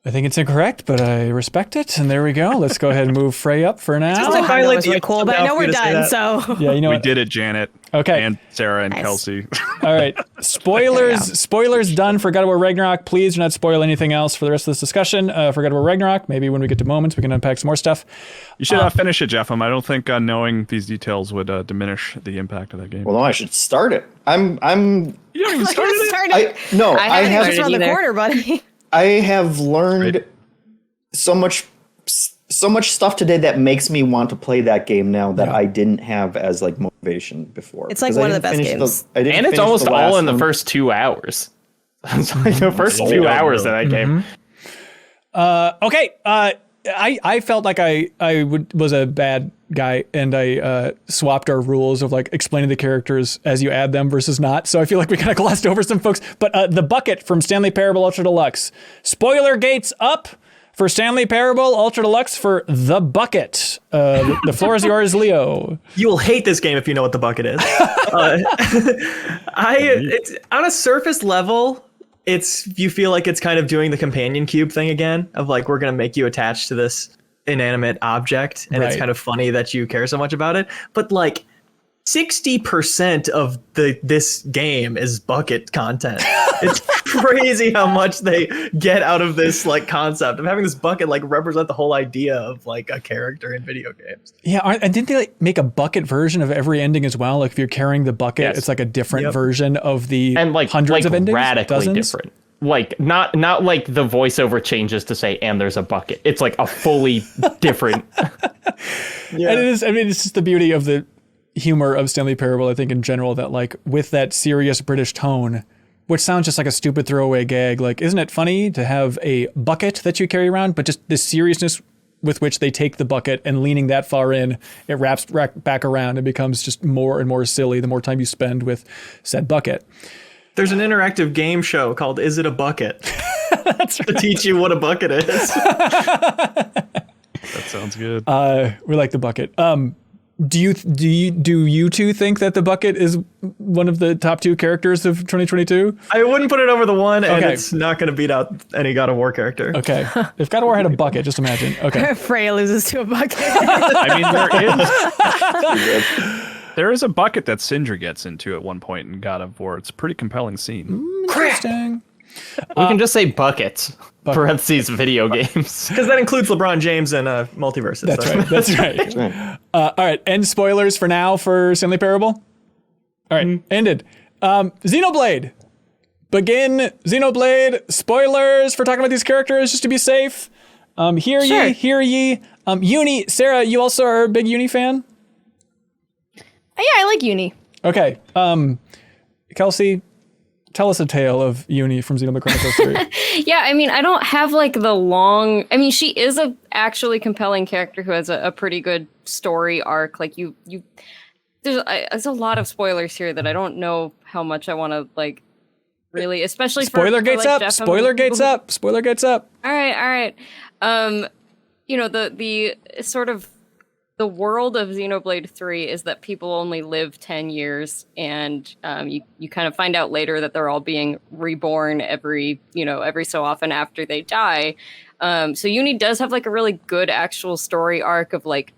I think it's incorrect, but I respect it. And there we go. Let's go ahead and move Frey up for now. That was really cool, but I know we're done, so. Yeah, you know we did it, Janet. Okay. And Sarah and Kelsey. All right. Spoilers done for God of War Ragnarok. Please do not spoil anything else for the rest of this discussion for God of War Ragnarok. Maybe when we get to moments, we can unpack some more stuff. You should finish it, Jeff. I don't think knowing these details would diminish the impact of that game. Well, no, I should start it. You don't even start it? I have just around the corner, buddy. I have learned so much stuff today that makes me want to play that game now that I didn't have as like motivation before. It's like one of the best games. And it's almost all in the first 2 hours. It's like the first 2 hours of that game. Okay. I felt like I was a bad guy, and I swapped our rules of like explaining the characters as you add them versus not. So I feel like we kind of glossed over some folks. But the bucket from Stanley Parable Ultra Deluxe. Spoiler gates up for Stanley Parable Ultra Deluxe for the bucket. The floor is yours, Leo. You will hate this game if you know what the bucket is. It's on a surface level. You feel like it's kind of doing the companion cube thing again of like, we're going to make you attached to this inanimate object. And it's kind of funny that you care so much about it. But like, 60% of this game is bucket content. It's crazy how much they get out of this like concept of having this bucket like represent the whole idea of like a character in video games. Yeah, and didn't they like make a bucket version of every ending as well? Like if you're carrying the bucket, it's like a different version of the and like hundreds of endings, radically dozens? different. Like not like the voiceover changes to say and there's a bucket. It's like a fully different. And it is. I mean, it's just the beauty of the humor of Stanley Parable, I think, in general, that like with that serious British tone, which sounds just like a stupid throwaway gag, like isn't it funny to have a bucket that you carry around, but just the seriousness with which they take the bucket and leaning that far in, it wraps back around and becomes just more and more silly the more time you spend with said bucket. There's an interactive game show called Is It a Bucket? That's right. To teach you what a bucket is. That sounds good. We like the bucket. Do you two think that the bucket is one of the top 2 characters of 2022? I wouldn't put it over the one, and Okay. it's not going to beat out any God of War character. Okay. If God of War had a bucket, just imagine. Okay. Freya loses to a bucket. I mean, there is a bucket that Sindri gets into at one point in God of War. It's a pretty compelling scene. Interesting. We can just say buckets. Parentheses video games. Because that includes LeBron James and multiverses. That's right. That's right. All right. End spoilers for now for Stanley Parable. All right. Ended. Xenoblade. Begin Xenoblade. Spoilers for talking about these characters just to be safe. Hear ye. Uni. Sarah, you also are a big Uni fan? Yeah, I like Uni. Okay. Kelsey, tell us a tale of Uni from Xenoblade Chronicles 3. Yeah, I mean, I don't have like the long. I mean, she is a actually compelling character who has a pretty good story arc. Like there's a lot of spoilers here that I don't know how much I want to like really, especially Spoiler gates up. Jeff, Spoiler gates up. Spoiler gates up. All right. You know, the sort of the world of Xenoblade 3 is that people only live 10 years, and you kind of find out later that they're all being reborn every so often after they die. So Uni does have like a really good actual story arc of like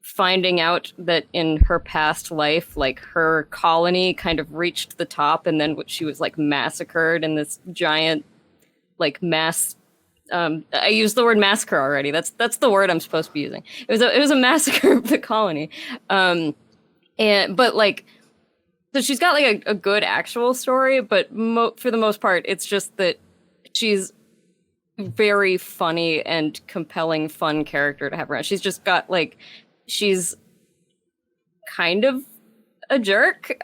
finding out that in her past life, like her colony kind of reached the top, and then she was like massacred in this giant like mass. I used the word massacre already. That's the word I'm supposed to be using. It was a massacre of the colony. But like, so she's got like a good actual story, but for the most part, it's just that she's very funny and compelling, fun character to have around. She's just got like, she's kind of a jerk.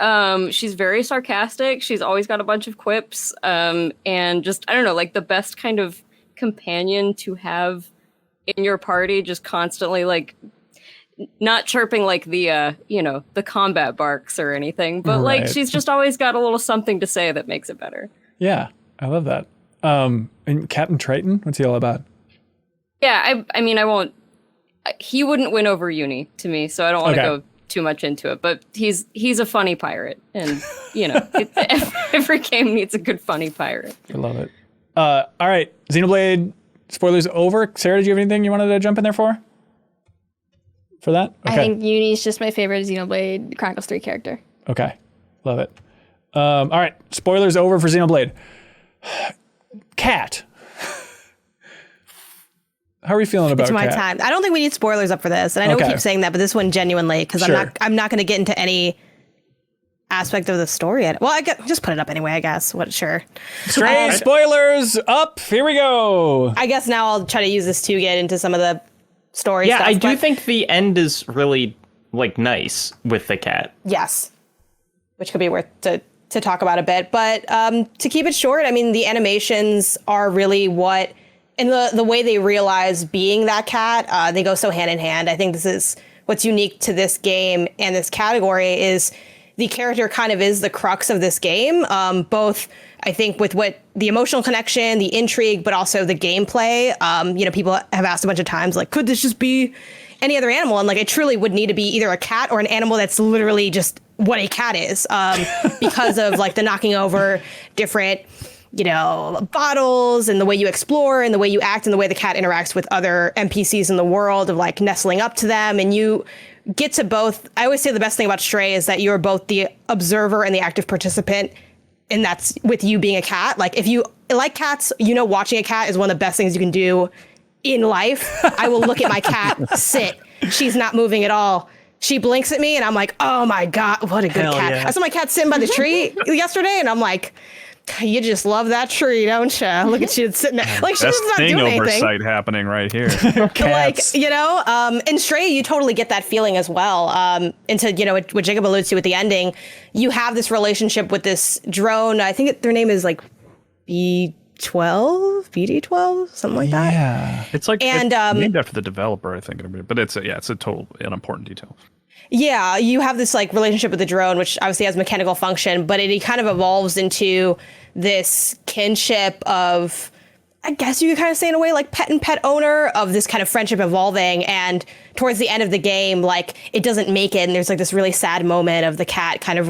She's very sarcastic. She's always got a bunch of quips. And just, I don't know, like the best kind of companion to have in your party, just constantly like not chirping like the the combat barks or anything, but like she's just always got a little something to say that makes it better. Yeah, I love that. And Captain Triton, what's he all about? Yeah, I mean, I won't. He wouldn't win over Uni to me, so I don't want to go too much into it. But he's a funny pirate, and every game needs a good funny pirate. I love it. All right, Xenoblade spoilers over. Sarah, did you have anything you wanted to jump in there for that? Okay. I think Uni's just my favorite Xenoblade Chronicles 3 character. Okay, love it. All right, spoilers over for Xenoblade. Cat. How are we feeling about It's my Cat? time. I don't think we need spoilers up for this, and I know we keep saying that, but this one genuinely, because I'm not going to get into any aspect of the story yet. Well, just put it up anyway, I guess. Sure. Straight spoilers up. Here we go. I guess now I'll try to use this to get into some of the story Yeah, stuff. I do think the end is really like nice with the cat. Yes. Which could be worth to talk about a bit. But to keep it short, I mean, the animations are really what, and the way they realize being that cat, they go so hand in hand. I think this is what's unique to this game and this category is the character kind of is the crux of this game, both, I think, with what the emotional connection, the intrigue, but also the gameplay. People have asked a bunch of times, like, could this just be any other animal? And like, it truly would need to be either a cat or an animal that's literally just what a cat is, because of like the knocking over different, bottles and the way you explore and the way you act and the way the cat interacts with other NPCs in the world of like nestling up to them. And you get to both. I always say the best thing about Stray is that you're both the observer and the active participant, and that's with you being a cat. Like if you like cats, watching a cat is one of the best things you can do in life. I will look at my cat sit. She's not moving at all. She blinks at me and I'm like, oh my God, what a good Hell cat. yeah. I saw my cat sitting by the tree yesterday and I'm like, you just love that tree, don't you? Look at you sitting there. Like, she's Best just not thing doing anything. oversight happening right here. Cats. Like, in Stray, you totally get that feeling as well. And to, what Jacob alludes to with the ending, you have this relationship with this drone. I think their name is like BD12, something like that. Yeah. It's like And, it's named after the developer, I think. But it's an important detail. Yeah, you have this like relationship with the drone, which obviously has mechanical function, but it kind of evolves into this kinship of, I guess you could kind of say in a way, like pet and pet owner, of this kind of friendship evolving. And towards the end of the game, like it doesn't make it. And there's like this really sad moment of the cat kind of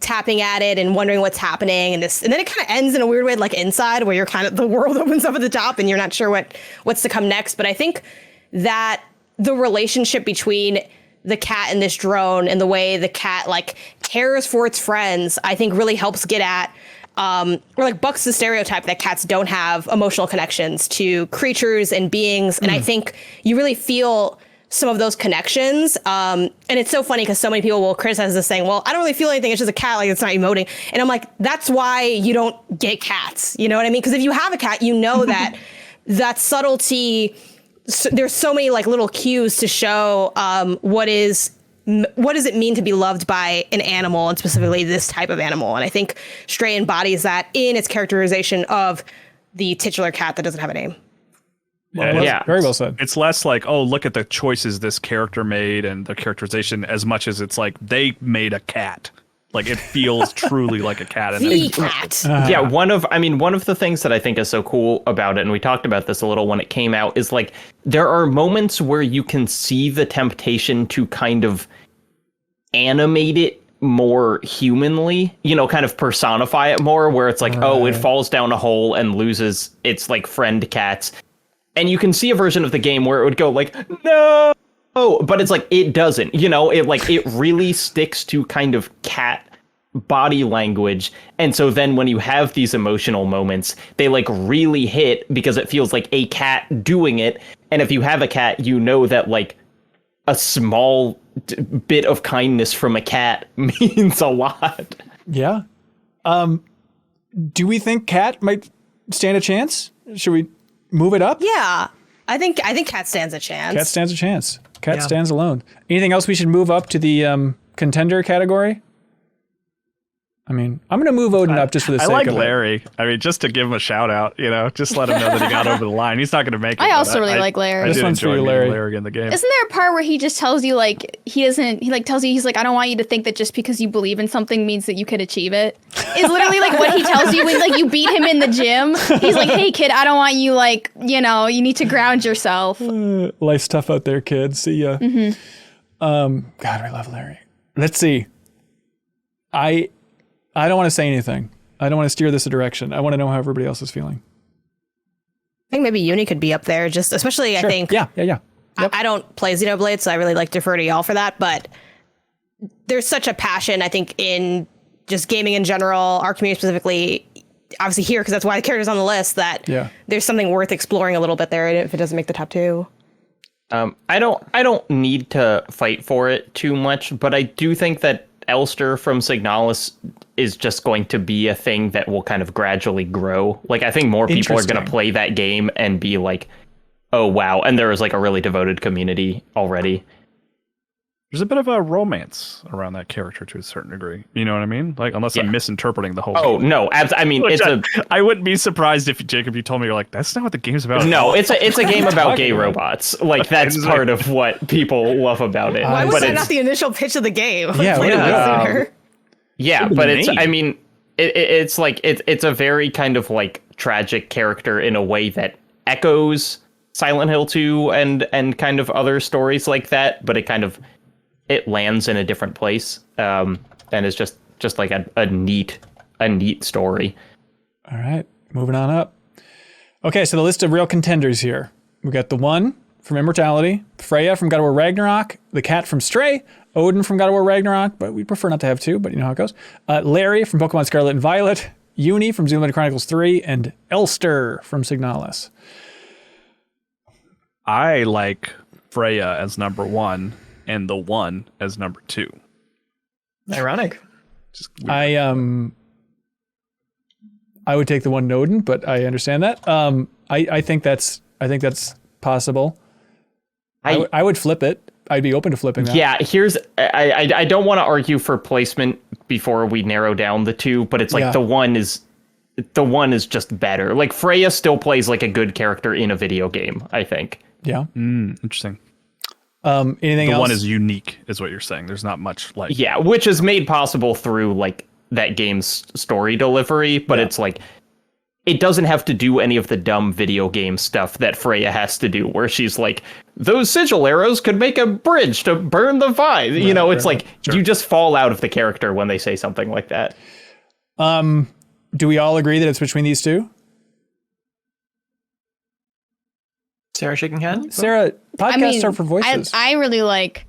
tapping at it and wondering what's happening. And then it kind of ends in a weird way, like Inside, where you're the world opens up at the top and you're not sure what's to come next. But I think that the relationship between the cat and this drone and the way the cat like cares for its friends, I think really helps get at or like bucks the stereotype that cats don't have emotional connections to creatures and beings. And I think you really feel some of those connections. And it's so funny because so many people will criticize this saying, well, I don't really feel anything. It's just a cat. Like, it's not emoting. And I'm like, that's why you don't get cats. You know what I mean? Because if you have a cat, you know that that subtlety, there's so many like little cues to show what does it mean to be loved by an animal, and specifically this type of animal. And I think Stray embodies that in its characterization of the titular cat that doesn't have a name. Yeah, Very well said. It's less like, oh, look at the choices this character made and the characterization, as much as it's like they made a cat. Like it feels truly like a cat. And The cat. Yeah, one of the things that I think is so cool about it, and we talked about this a little when it came out, is like there are moments where you can see the temptation to kind of animate it more humanly, kind of personify it more, where it's like, oh, it falls down a hole and loses its like friend cats. And you can see a version of the game where it would go like, no. Oh, but it's like, it doesn't, it really sticks to kind of cat body language. And so then when you have these emotional moments, they like really hit because it feels like a cat doing it. And if you have a cat, you know that like a small bit of kindness from a cat means a lot. Yeah. Do we think cat might stand a chance? Should we move it up? Yeah, I think cat stands a chance. Cat stands a chance. Cat stands alone. Anything else we should move up to the contender category? I mean, I'm going to move Odin up just for the sake I like of Larry. I mean, just to give him a shout out, just let him know that he got over the line. He's not going to make it. I but also really like Larry. I This did one's for enjoy you, meeting Larry. in the game. Isn't there a part where he just tells you like he's like, I don't want you to think that just because you believe in something means that you could achieve it? Is literally like what he tells you when like you beat him in the gym. He's like, hey kid, I don't want you like, you need to ground yourself. Life's tough out there, kids. See ya. God, I love Larry. Let's see. I don't want to say anything. I don't want to steer this a direction. I want to know how everybody else is feeling. I think maybe Uni could be up there, just especially Sure. I think. Yeah. Yep. I don't play Xenoblade, so I really like defer to y'all for that. But there's such a passion, I think, in just gaming in general, our community specifically, obviously here, because that's why the character's on the list, that there's something worth exploring a little bit there if it doesn't make the top two. I don't need to fight for it too much, but I do think that Elster from Signalis is just going to be a thing that will kind of gradually grow. Like, I think more people are going to play that game and be like, oh, wow. And there is like a really devoted community already. There's a bit of a romance around that character to a certain degree. You know what I mean? Like, unless I'm misinterpreting the whole game. Oh, no. I mean, I wouldn't be surprised if, Jacob, you told me, you're like, that's not what the game's about. No, it's a game about gay robots. Like, that's part of what people love about it. Why was that not the initial pitch of the game? Yeah, but it's, I mean, it's like, it's a very kind of like tragic character in a way that echoes Silent Hill 2 and kind of other stories like that, but it lands in a different place, and it's just like a neat story. All right, moving on up. Okay, so the list of real contenders here. We got the one from Immortality, Freya from God of War Ragnarok, the cat from Stray, Odin from God of War Ragnarok, but we prefer not to have two, but you know how it goes. Larry from Pokemon Scarlet and Violet, Uni from Xenoblade Chronicles 3, and Elster from Signalis. I like Freya as number 1 and the 1 as number 2. Ironic. I would take the one Odin, but I understand that. I think that's possible. I would flip it. I'd be open to flipping that. Yeah, I don't want to argue for placement before we narrow down the two, but it's like the one is just better. Like Freya still plays like a good character in a video game, I think. Yeah. Interesting. Anything else? The one is unique, is what you're saying. There's not much like. Yeah, which is made possible through like that game's story delivery, but it's like it doesn't have to do any of the dumb video game stuff that Freya has to do, where she's like, those sigil arrows could make a bridge to burn the vine. You know, it's like you just fall out of the character when they say something like that. Do we all agree that it's between these two? Sarah shaking head? Sarah, podcasts are for voices. I really like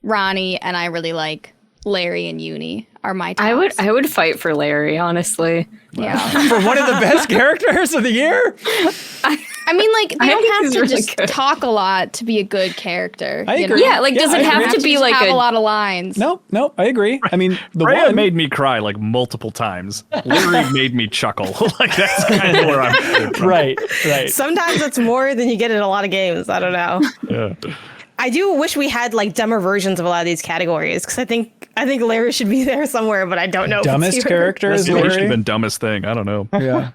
Ronnie, and I really like Larry and Uni are my tops. I would fight for Larry, honestly. Yeah. For one of the best characters of the year? I mean, like, they don't have he's to really just good. talk a lot to be a good character. I you agree. know? Yeah, like, does it I have agree. to be Just like have a lot of lines. No, I agree. I mean, the Freya one made me cry like multiple times. Larry made me chuckle. Like that's kind of where I'm from. right. Sometimes it's more than you get in a lot of games. I don't know. Yeah. I do wish we had like dumber versions of a lot of these categories because I think Larry should be there somewhere, but I don't know. if it's Dumbest here. character is Maybe it should have Larry. been dumbest thing. I don't know. Yeah.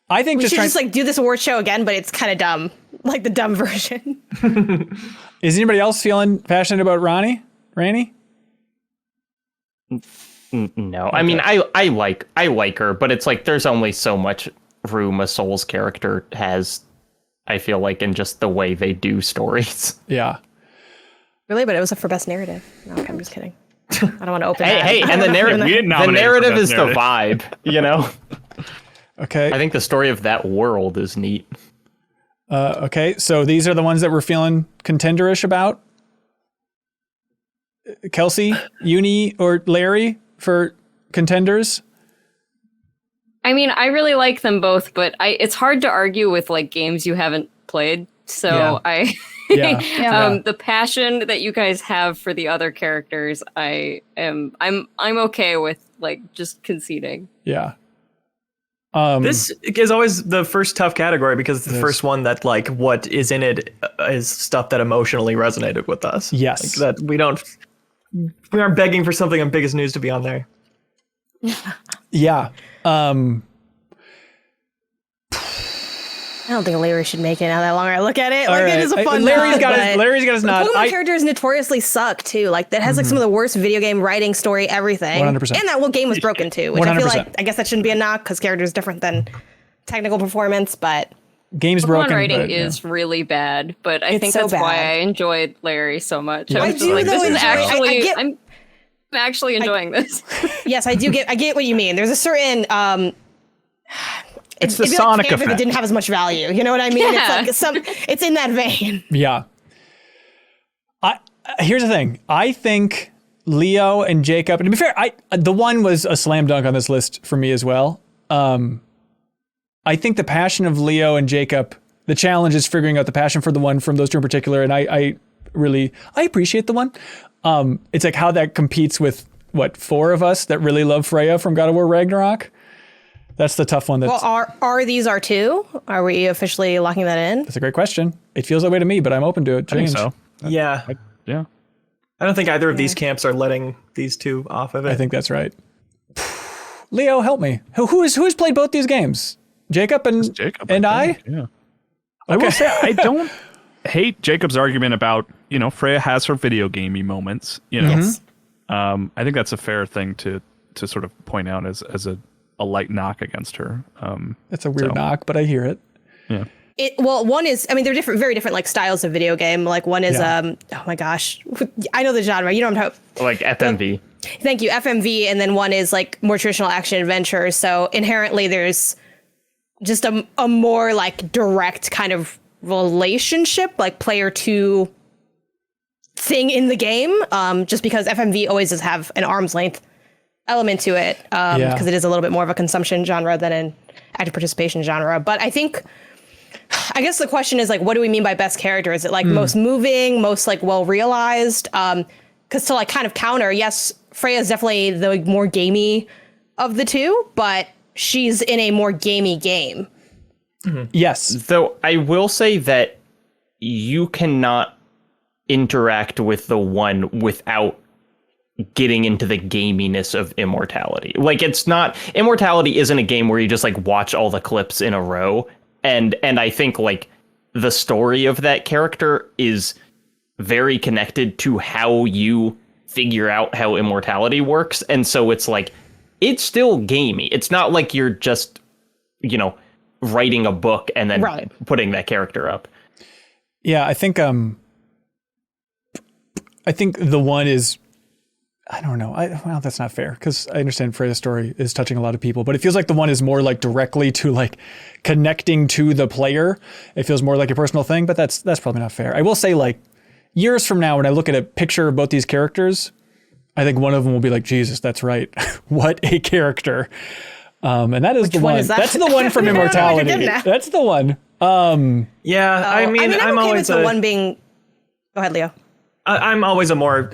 I think We just should trying. just like do this award show again, but it's kind of dumb, like the dumb version. Is anybody else feeling passionate about Ranny? No, I mean, I like her, but it's like there's only so much room a Souls character has, I feel like, in just the way they do stories. Yeah. Really, but it was up for best narrative. No, okay, I'm just kidding. I don't want to open that. Hey, and the narrative, We didn't the nominate her for narrative best is the narrative. vibe, you know? Okay. I think the story of that world is neat. Okay. So these are the ones that we're feeling contenderish about. Kelsey, Uni, or Larry for contenders. I mean, I really like them both, but it's hard to argue with like games you haven't played. So Yeah. the passion that you guys have for the other characters, I'm okay with like just conceding. Yeah. This is always the first tough category because it's the first one that like what is in it is stuff that emotionally resonated with us. Yes. Like, that we aren't begging for something on Biggest News to be on there. Yeah. I don't think Larry should make it now that longer I look at it. Like, right. it is a fun Larry's nod, got but his nod. Pokemon characters notoriously suck too. Like that has like some of the worst video game writing, story, everything. 100%. And that whole game was broken too, which I feel 100%. like I guess that shouldn't be a knock because character is different than technical performance. But Game's Pokemon broken. writing but, is really bad, but I It's think so that's why bad. I enjoyed Larry so much. I was just do, like, though, this is enjoy- actually I get- I'm actually enjoying this. yes, I get what you mean. There's a certain It's the it'd be Sonic like Canva that effect. didn't have as much value. You know what I mean? Yeah. It's like it's in that vein. Yeah. Here's the thing. I think Leo and Jacob, and to be fair, the one was a slam dunk on this list for me as well. I think the passion of Leo and Jacob, the challenge is figuring out the passion for the one from those two in particular, and I appreciate the one. It's like how that competes with, what, 4 of us that really love Freya from God of War Ragnarok? That's the tough one. Well, are these our 2? Are we officially locking that in? That's a great question. It feels that way to me, but I'm open to it. I think Change. so. Yeah. Yeah. I don't think either of these camps are letting these two off of it. I think that's right. Leo, help me. Who's played both these games? Jacob and I? think, yeah. I will say I don't hate Jacob's argument about, Freya has her video gamey moments. Yes. I think that's a fair thing to sort of point out as a light knock against her. That's a weird knock, but I hear it. Yeah. One is, I mean, they're very different like styles of video game. Like one is, oh my gosh, I know the genre. You know what I'm talking. Like FMV. Thank you, FMV, and then one is like more traditional action adventure. So inherently, there's just a more like direct kind of relationship, like player to thing in the game, just because FMV always does have an arm's length element to it, because it is a little bit more of a consumption genre than an active participation genre. But I guess the question is like, what do we mean by best character? Is it like most moving, most like well realized? Because to like kind of counter, yes, Freya's definitely the more gamey of the two, but she's in a more gamey game. Mm-hmm. Yes. Though I will say that you cannot interact with the one without getting into the gaminess of Immortality. Like, it's not, Immortality isn't a game where you just like watch all the clips in a row. And I think like the story of that character is very connected to how you figure out how Immortality works. And so it's like, it's still gamey. It's not like you're just, you know, writing a book and then putting that character up. Yeah, I think the one is, I don't know. Well, that's not fair, because I understand Freya's story is touching a lot of people, but it feels like the one is more like directly to like connecting to the player. It feels more like a personal thing, but that's probably not fair. I will say, like, years from now, when I look at a picture of both these characters, I think one of them will be like, Jesus, that's right. What a character. And that is the one. That's the one from Immortality. That's the one. I mean, I'm okay always with the one being. Go ahead, Leo. I'm always a more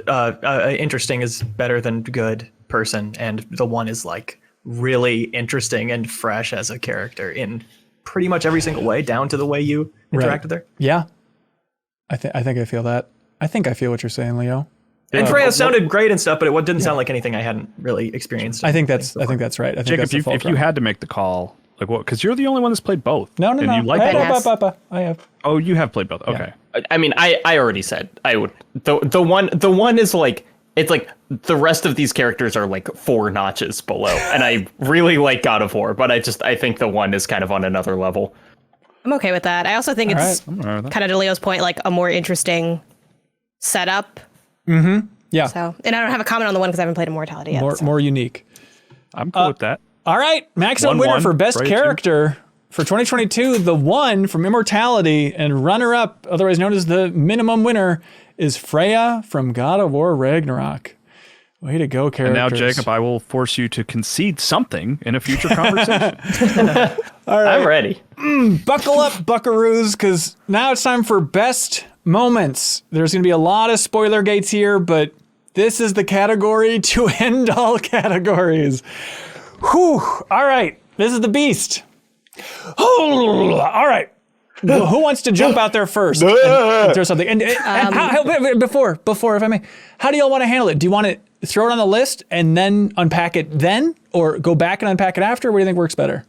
interesting is better than good person, and the one is like really interesting and fresh as a character in pretty much every single way, down to the way you interact with her. Yeah, I think I feel that. I think I feel what you're saying, Leo. And Freya sounded great and stuff, but it didn't sound like anything I hadn't really experienced. I think that's right. I think Jacob, that's if you had to make the call, like what? Because you're the only one that's played both. No. You like both? I have. Oh, you have played both. Okay. I mean, I already said I would. The one is like, it's like the rest of these characters are like 4 notches below, and I really like God of War, but I think the one is kind of on another level. I'm okay with that. I also think it's kind of to Leo's point, like a more interesting setup. Mm-hmm. Yeah. So, and I don't have a comment on the one because I haven't played Immortality yet. More unique. I'm cool with that. All right, maximum winner for best character for 2022. The one from Immortality, and runner-up, otherwise known as the minimum winner, is Freya from God of War Ragnarok. Way to go, characters. And now, Jacob, I will force you to concede something in a future conversation. All right. I'm ready. Buckle up, buckaroos, because now it's time for best moments. There's going to be a lot of spoiler gates here, but this is the category to end all categories. Whew. All right. This is the beast. All right. Who wants to jump out there first and throw something? And before, if I may, how do y'all want to handle it? Do you want to throw it on the list and then unpack it then, or go back and unpack it after? What do you think works better?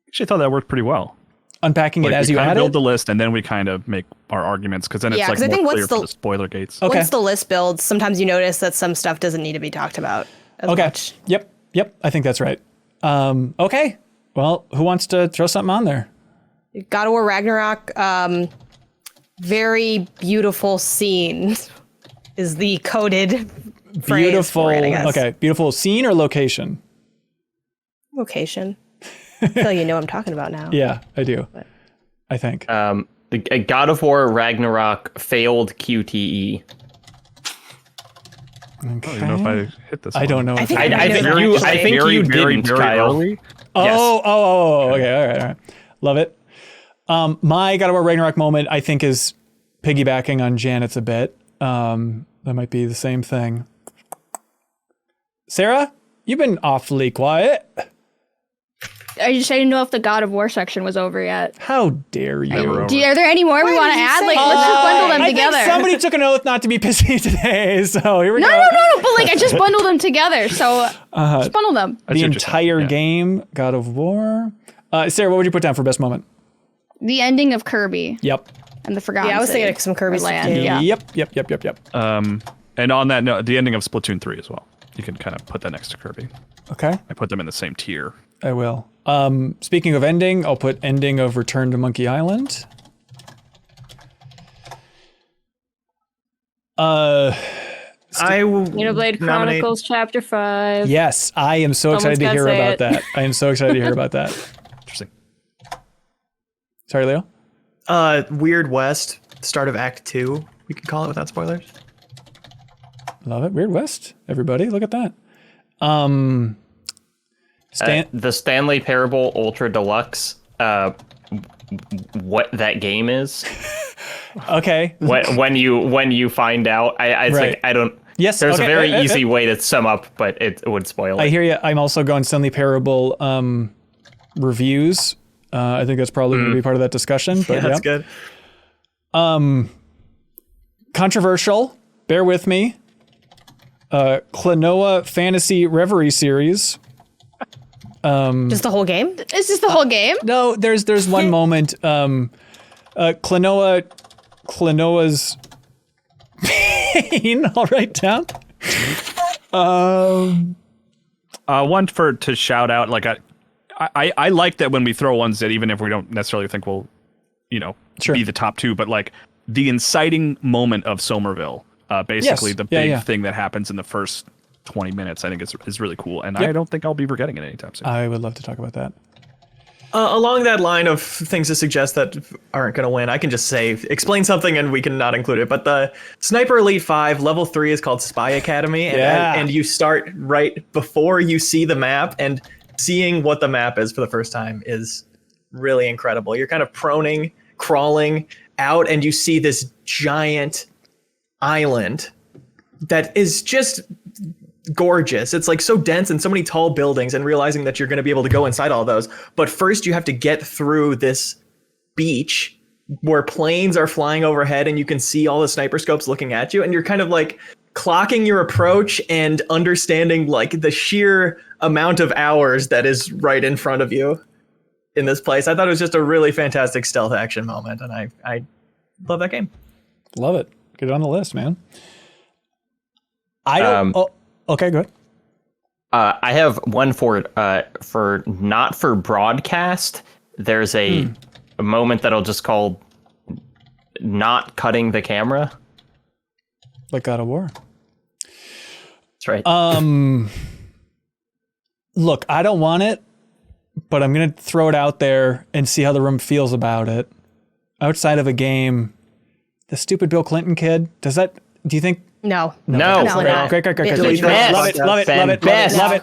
Actually, I thought that worked pretty well. Unpacking it as you add it? Build the list, and then we kind of make our arguments, because then it's like more clear for the spoiler gates. Okay. Once the list builds, sometimes you notice that some stuff doesn't need to be talked about as much. Yep. I think that's right. Okay. Well, who wants to throw something on there? God of War Ragnarok, very beautiful scene is the coded phrase Beautiful. for it, I guess. Okay. Beautiful scene or location? Location. I feel like you know what I'm talking about now. Yeah, I do. I think. The God of War Ragnarok failed QTE. Okay. I don't know if I hit this. I don't know. I think you didn't, Kyle. Early. Oh, okay. All right. Love it. My God of War Ragnarok moment, I think, is piggybacking on Janet's a bit. That might be the same thing. Sarah, you've been awfully quiet. I didn't know if the God of War section was over yet. How dare you? Are there any more we want to add? Like, let's just bundle them together. I think somebody took an oath not to be pissy today, so here we go. No, but like I just bundled them together, so just bundle them. The entire game, God of War. Sarah, what would you put down for best moment? The ending of Kirby. Yep. And the Forgotten Yeah, I was City. thinking of some Kirby Land. stuff too. Yeah. Yep. And on that note, the ending of Splatoon 3 as well. You can kind of put that next to Kirby. Okay. I put them in the same tier. I will. Speaking of ending, I'll put ending of Return to Monkey Island. Xenoblade Chronicles Chapter 5. Yes, I am so excited to hear about that. I am so excited to hear about that. Interesting. Sorry, Leo? Weird West, start of Act 2, we could call it without spoilers. Love it. Weird West, everybody. Look at that. The Stanley Parable Ultra Deluxe, what that game is. Okay. when you find out, it's Right. like, I don't. Yes, There's okay, a very easy way to sum up, but it would spoil it. I hear you. I'm also going Stanley Parable reviews. I think that's probably going to be part of that discussion. But That's good. Controversial. Bear with me. Klonoa Phantasy Reverie series. Just the whole game? Is this the whole game? No, there's one moment. Klonoa's pain. I'll write down. One to shout out, like I like that when we throw ones that even if we don't necessarily think will, be the top two, but like the inciting moment of Somerville, basically Yes. the big thing that happens in the first 20 minutes, I think is really cool, and I don't think I'll be forgetting it anytime soon. I would love to talk about that. Along that line of things to suggest that aren't going to win, I can just explain something and we can not include it. But the Sniper Elite 5 level 3 is called Spy Academy. And you start right before you see the map, and seeing what the map is for the first time is really incredible. You're kind of crawling out, and you see this giant island that is just gorgeous. It's like so dense and so many tall buildings, and realizing that you're going to be able to go inside all those. But first you have to get through this beach where planes are flying overhead and you can see all the sniper scopes looking at you, and you're kind of like clocking your approach and understanding like the sheer amount of hours that is right in front of you in this place. I thought it was just a really fantastic stealth action moment, and I love that game. Love it. Get it on the list, man. I don't. Okay, go ahead. I have one for not for broadcast. There's a moment that'll just call not cutting the camera. Like God of War. That's right. Look, I don't want it, but I'm going to throw it out there and see how the room feels about it. Outside of a game, the stupid Bill Clinton kid, do you think? No. No. Great. It's Love it.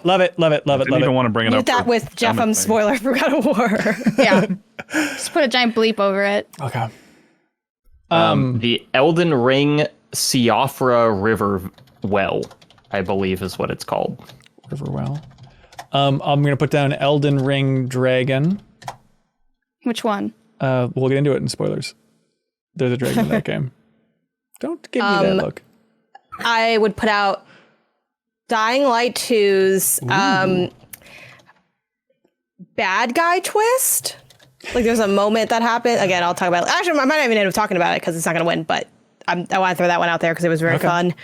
Love it. I didn't even want to bring it Mute up. that with Jeff, spoiler for God of War. Yeah. Just put a giant bleep over it. Okay. The Elden Ring Siofra River Well, I believe is what it's called. Riverwell. I'm going to put down Elden Ring Dragon. Which one? We'll get into it in spoilers. There's a dragon in that game. Don't give me that look. I would put out Dying Light 2's bad guy twist. Like there's a moment that happened. Again, I'll talk about it. Actually, I might not even end up talking about it because it's not going to win, but I want to throw that one out there because it was very fun.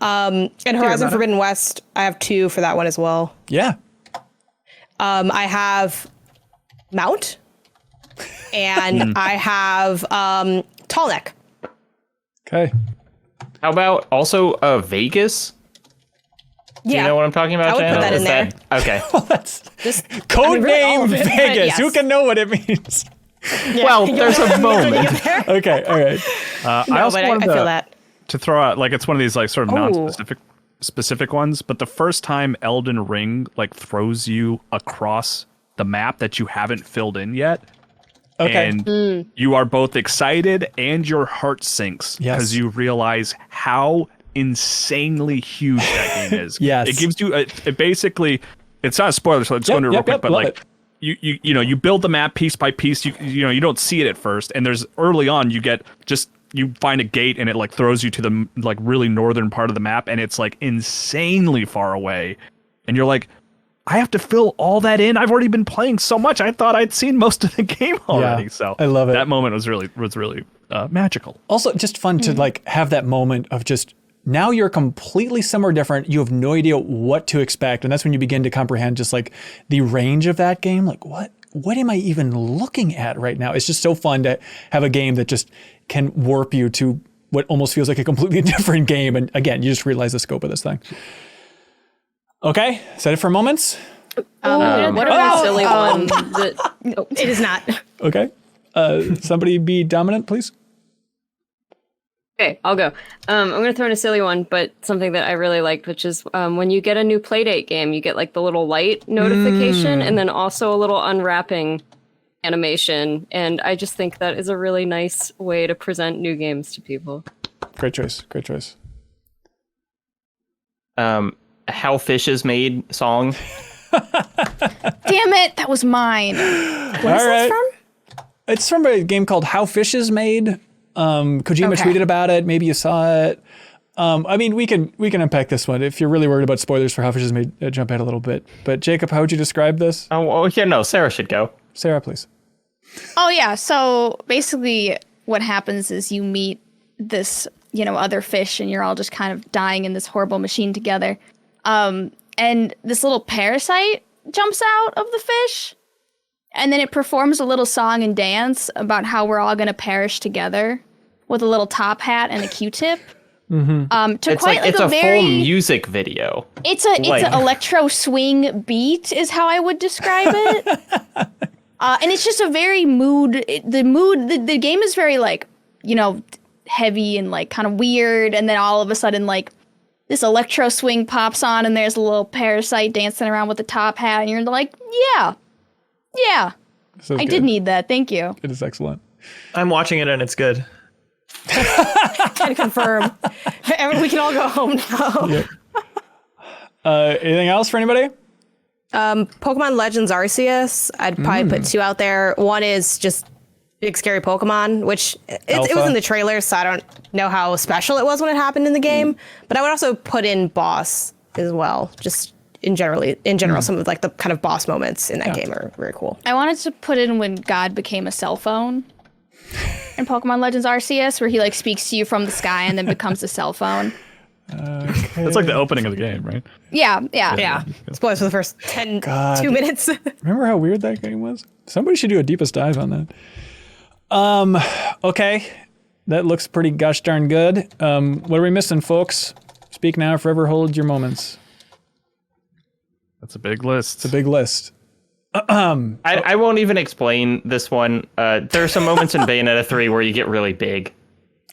And Horizon Forbidden West, I have 2 for that one as well. Yeah. I have Mount, and I have Tall Neck. Okay. How about also Vegas? Do you know what I'm talking about? I would put that in there. Okay. Well, that's Just code really all name of it, but Vegas. yes. Who can know what it means? Well, there's a moment. Okay. All right. I also I wanted feel that. to throw out, like, it's one of these like sort of non-specific ones, but the first time Elden Ring like throws you across the map that you haven't filled in yet. Okay. And you are both excited and your heart sinks because you realize how insanely huge that game is. Yes. It gives you it basically, it's not a spoiler, so let's go into it real quick, but like you build the map piece by piece. You don't see it at first, and there's early on you find a gate and it like throws you to the like really northern part of the map, and it's like insanely far away, and you're like, I have to fill all that in. I've already been playing so much. I thought I'd seen most of the game already. Yeah, so I love it. That moment was really magical. Also, just fun to like have that moment of just now you're completely somewhere different. You have no idea what to expect, and that's when you begin to comprehend just like the range of that game. Like what am I even looking at right now? It's just so fun to have a game that just can warp you to what almost feels like a completely different game. And again, you just realize the scope of this thing. Okay, is that it for moments? What are the silly ones? It is not. Okay. Somebody be dominant, please. Okay, I'll go. I'm going to throw in a silly one, but something that I really liked, which is when you get a new Playdate game, you get like the little light notification and then also a little unwrapping animation. And I just think that is a really nice way to present new games to people. Great choice. Great choice. How Fish is Made song. Damn it, that was mine. Where's this from? It's from a game called How Fish is Made. Kojima tweeted about it. Maybe you saw it. I mean, we can unpack this one. If you're really worried about spoilers for How Fish is Made, jump ahead a little bit. But Jacob, how would you describe this? Oh, yeah, no, Sarah should go. Sarah, please. Oh yeah, so basically what happens is you meet this, other fish and you're all just kind of dying in this horrible machine together. And this little parasite jumps out of the fish. And then it performs a little song and dance about how we're all going to perish together with a little top hat and a Q-tip. It's a full music video. It's an electro swing beat is how I would describe it. And it's just a very the game is very heavy and like kind of weird. And then all of a sudden like this electro swing pops on and there's a little parasite dancing around with the top hat. And you're like, yeah, I did need that. Thank you. It is excellent. I'm watching it and it's good. Can confirm. We can all go home now. Yep. Anything else for anybody? Pokemon Legends Arceus. I'd probably put 2 out there. One is just big scary Pokemon, which it was in the trailer, so I don't know how special it was when it happened in the game. But I would also put in Boss as well, just in general, some of like the kind of boss moments in that game are very cool. I wanted to put in when God became a cell phone in Pokemon Legends Arceus, where he like speaks to you from the sky and then becomes a cell phone. Okay. That's like the opening of the game, right? Yeah. Spoilers for the first 2 minutes. Remember how weird that game was? Somebody should do a deepest dive on that. Okay. That looks pretty gosh darn good. What are we missing, folks? Speak now, forever hold your moments. That's a big list. It's a big list. I won't even explain this one. There are some moments in Bayonetta 3 where you get really big.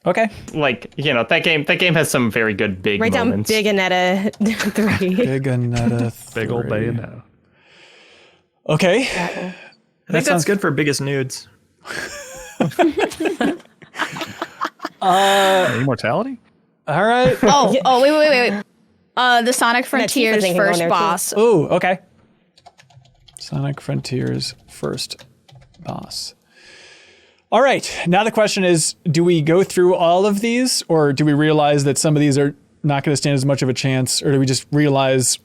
Okay. Like, that game has some very good big moments. Write down Bayonetta 3. Bayonetta 3. Big old Bayonetta. Okay. I think that's good for biggest nudes. Immortality? All right. Wait. The Sonic Frontiers first boss. Oh, okay. Sonic Frontiers first boss. All right. Now the question is, do we go through all of these, or do we realize that some of these are not going to stand as much of a chance, or do we just realize,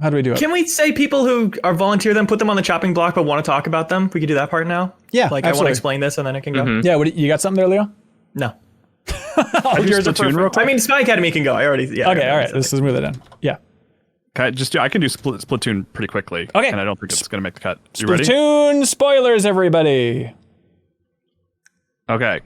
how do we do it? Can we say people who are volunteer them, put them on the chopping block, but want to talk about them? We could do that part now? Yeah, Like, I want to explain this and then I can go? Yeah, you got something there, Leo? No. All yours are Splatoon real quick? I mean, Spy Academy can go. I already, Okay, all right. Let's move that in. Yeah. I can do Splatoon pretty quickly. Okay. And I don't think it's going to make the cut. You ready? Splatoon spoilers, everybody. Okay.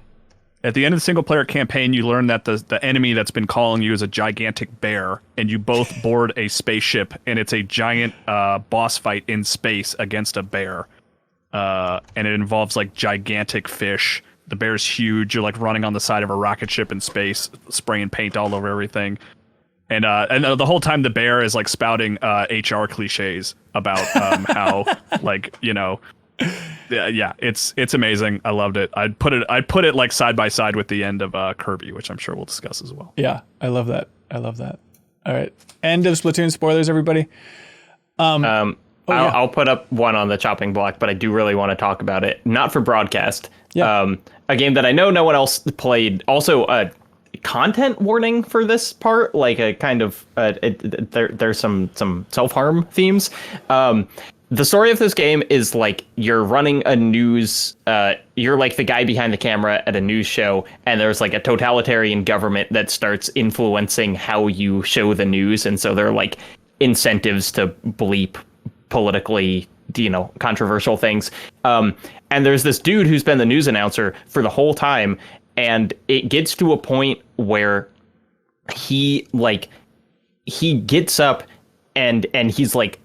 At the end of the single player campaign, you learn that the enemy that's been calling you is a gigantic bear, and you both board a spaceship, and it's a giant boss fight in space against a bear. And it involves like gigantic fish. The bear's huge. You're like running on the side of a rocket ship in space, spraying paint all over everything. And the whole time the bear is like spouting HR cliches about how it's amazing. I loved it. I'd put it like side by side with the end of Kirby, which I'm sure we'll discuss as well. Yeah, I love that. All right, end of Splatoon spoilers, everybody. I'll put up one on the chopping block, but I do really want to talk about it. Not for broadcast. Yeah. A game that I know no one else played. Also, a content warning for this part, like a kind of there's some self-harm themes. The story of this game is like you're running a news. You're like the guy behind the camera at a news show, and there's like a totalitarian government that starts influencing how you show the news, and so there are like incentives to bleep politically, controversial things. And there's this dude who's been the news announcer for the whole time, and it gets to a point where he gets up and he's like,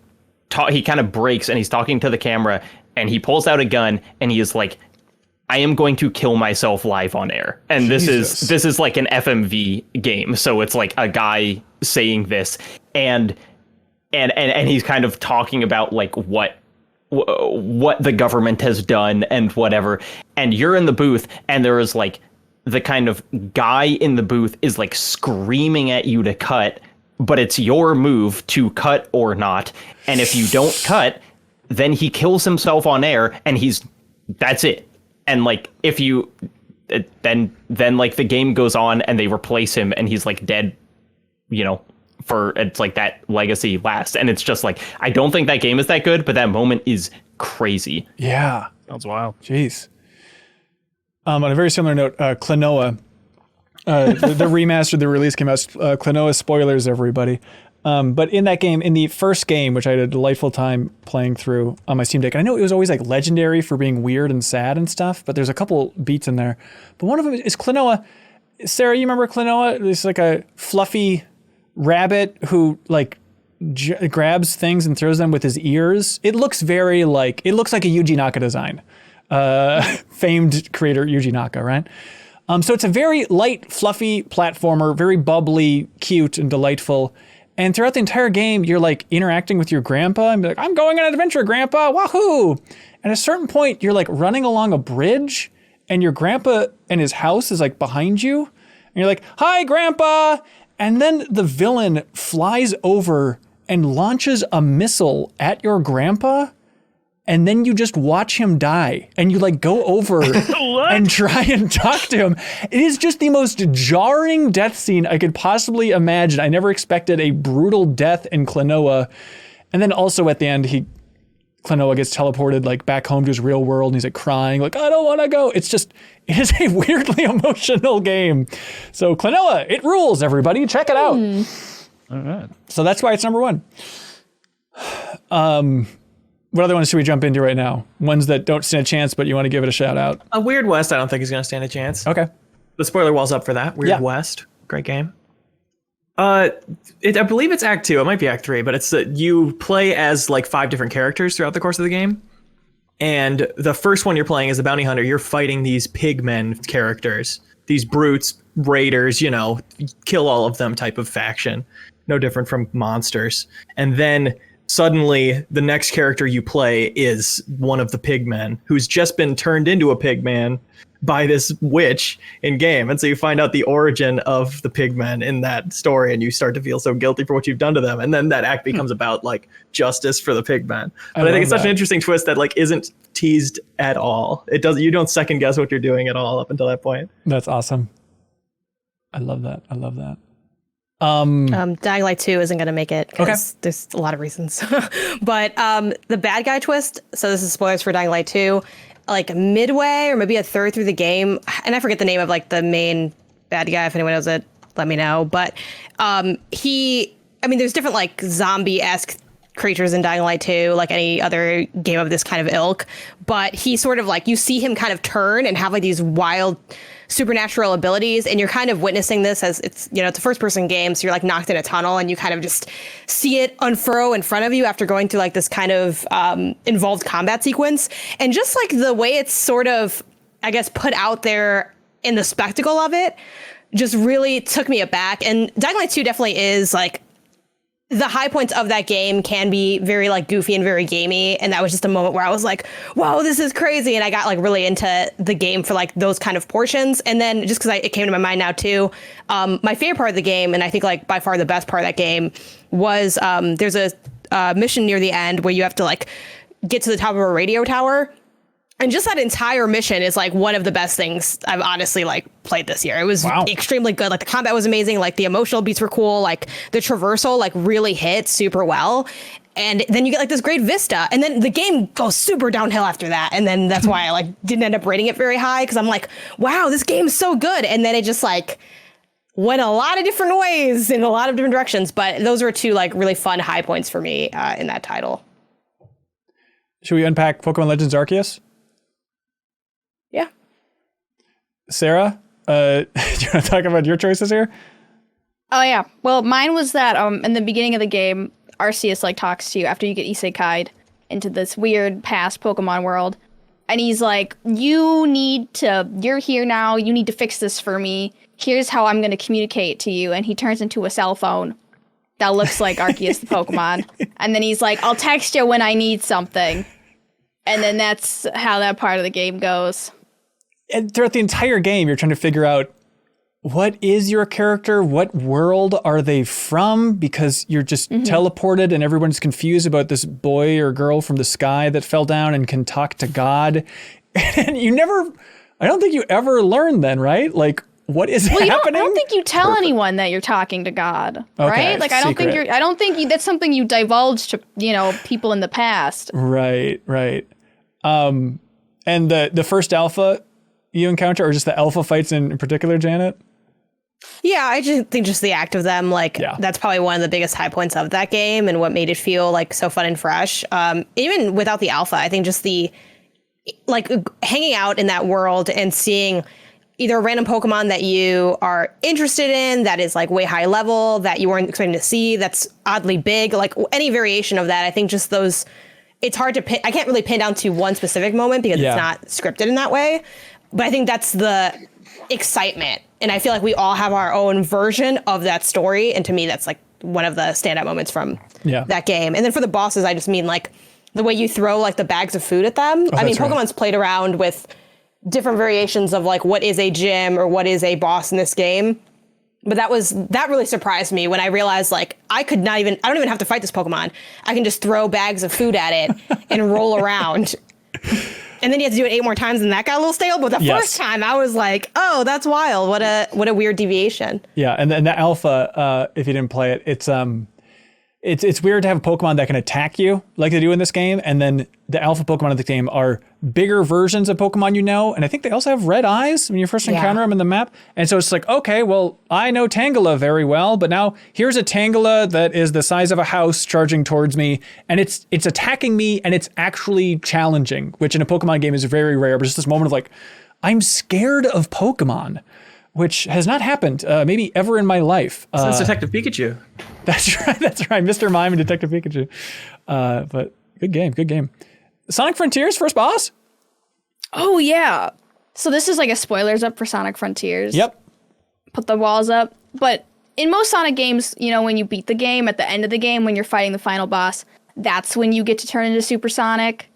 he kind of breaks and he's talking to the camera and he pulls out a gun and he is like I am going to kill myself live on air. And this is like an FMV game. So it's like a guy saying this and he's kind of talking about like what the government has done and whatever. And you're in the booth and there is like the kind of guy in the booth is like screaming at you to cut, but it's your move to cut or not. And if you don't cut, then he kills himself on air and that's it. And like if you then like the game goes on and they replace him and he's like dead, for it's like that legacy lasts. And it's just like, I don't think that game is that good, but that moment is crazy. Yeah. Sounds wild. Jeez. On a very similar note, Klonoa, the remaster, the release came out. Klonoa Spoilers, everybody. But in that game, in the first game, which I had a delightful time playing through on my Steam Deck, and I know it was always like legendary for being weird and sad and stuff, but there's a couple beats in there. But one of them is Klonoa. Sarah, you remember Klonoa? It's like a fluffy rabbit who like grabs things and throws them with his ears. It looks very like, it looks like a Yuji Naka design. Famed creator Yuji Naka, right? So it's a very light, fluffy platformer, very bubbly, cute, and delightful. And throughout the entire game, you're like interacting with your grandpa and be like, I'm going on an adventure, grandpa, wahoo! And at a certain point, you're like running along a bridge and your grandpa and his house is like behind you. And you're like, hi, grandpa! And then the villain flies over and launches a missile at your grandpa. And then you just watch him die and you like go over and try and talk to him. It is just the most jarring death scene I could possibly imagine. I never expected a brutal death in Klonoa. And then also at the end, Klonoa gets teleported like back home to his real world and he's like crying like, I don't want to go. It is a weirdly emotional game. So Klonoa, it rules, everybody. Check it out. All right. So that's why it's number one. What other ones should we jump into right now? Ones that don't stand a chance, but you want to give it a shout out. A Weird West, I don't think is going to stand a chance. Okay. The spoiler wall's up for that. Weird West, great game. I believe it's Act 2. It might be Act 3, but it's you play as like 5 different characters throughout the course of the game. And the first one you're playing is the bounty hunter. You're fighting these pigmen characters, these brutes, raiders, kill all of them type of faction. No different from monsters. And then suddenly the next character you play is one of the pigmen who's just been turned into a pigman by this witch in game. And so you find out the origin of the pigmen in that story and you start to feel so guilty for what you've done to them. And then that act becomes about like justice for the pigmen. But I think it's such an interesting twist that like isn't teased at all. You don't second guess what you're doing at all up until that point. That's awesome. I love that. Dying Light 2 isn't going to make it because there's a lot of reasons. But the bad guy twist, so this is spoilers for Dying Light 2, like midway or maybe a third through the game, and I forget the name of like the main bad guy. If anyone knows it, let me know. But there's different like zombie-esque creatures in Dying Light 2, like any other game of this kind of ilk. But he sort of like, you see him kind of turn and have like these wild supernatural abilities, and you're kind of witnessing this as it's a first person game, so you're like knocked in a tunnel and you kind of just see it unfurl in front of you after going through like this kind of involved combat sequence. And just like the way it's sort of, I guess, put out there in the spectacle of it just really took me aback. And Dying Light 2 definitely is like, the high points of that game can be very like goofy and very gamey. And that was just a moment where I was like, whoa, this is crazy. And I got like really into the game for like those kind of portions. And then just because it came to my mind now too, my favorite part of the game, and I think like by far the best part of that game, was there's a mission near the end where you have to like get to the top of a radio tower. And just that entire mission is like one of the best things I've honestly like played this year. It was extremely good. Like the combat was amazing. Like the emotional beats were cool. Like the traversal like really hit super well. And then you get like this great vista. And then the game goes super downhill after that. And then that's why I like didn't end up rating it very high, because I'm like, wow, this game is so good. And then it just like went a lot of different ways in a lot of different directions. But those were 2 like really fun high points for me in that title. Should we unpack Pokemon Legends Arceus? Yeah. Sarah, do you want to talk about your choices here? Oh yeah. Well, mine was that in the beginning of the game, Arceus like talks to you after you get isekai'd into this weird past Pokemon world. And he's like, you're here now. You need to fix this for me. Here's how I'm going to communicate to you. And he turns into a cell phone that looks like Arceus the Pokemon. And then he's like, I'll text you when I need something. And then that's how that part of the game goes. And throughout the entire game, you're trying to figure out, what is your character? What world are they from? Because you're just teleported and everyone's confused about this boy or girl from the sky that fell down and can talk to God. And I don't think you ever learn then, right? Like, what is happening? I don't think you tell anyone that you're talking to God, right? Like, I don't think that's something you divulge to, people in the past. Right. And the first alpha you encounter, or just the alpha fights in particular, Janet? Yeah, I just think the act of them, that's probably one of the biggest high points of that game and what made it feel like so fun and fresh. Even without the alpha, I think just the hanging out in that world and seeing either a random Pokemon that you are interested in that is like way high level that you weren't expecting to see, that's oddly big, like any variation of that. I think just those, it's hard to pin. I can't really pin down to one specific moment because it's not scripted in that way. But I think that's the excitement. And I feel like we all have our own version of that story. And to me, that's like one of the standout moments from that game. And then for the bosses, I just mean like the way you throw like the bags of food at them. I mean, Pokemon's played around with different variations of like what is a gym or what is a boss in this game. But that really surprised me when I realized like I don't even have to fight this Pokemon. I can just throw bags of food at it and roll around. And then you have to do it 8 more times, and that got a little stale. But the first time, I was like, "Oh, that's wild! What a weird deviation." Yeah, and then the alpha, if you didn't play it, it's weird to have a Pokemon that can attack you like they do in this game, and then the alpha Pokemon of the game are bigger versions of Pokemon and I think they also have red eyes when you first encounter them in the map. And so it's like, okay, well, I know Tangela very well, but now here's a Tangela that is the size of a house charging towards me, and it's attacking me, and it's actually challenging, which in a Pokemon game is very rare. But just this moment of like, I'm scared of Pokemon, which has not happened maybe ever in my life. Since Detective Pikachu. That's right. Mr. Mime and Detective Pikachu. But good game. Sonic Frontiers, first boss? Oh, yeah. So this is like a spoilers up for Sonic Frontiers. Yep. Put the walls up. But in most Sonic games, when you beat the game, at the end of the game, when you're fighting the final boss, that's when you get to turn into Super Sonic.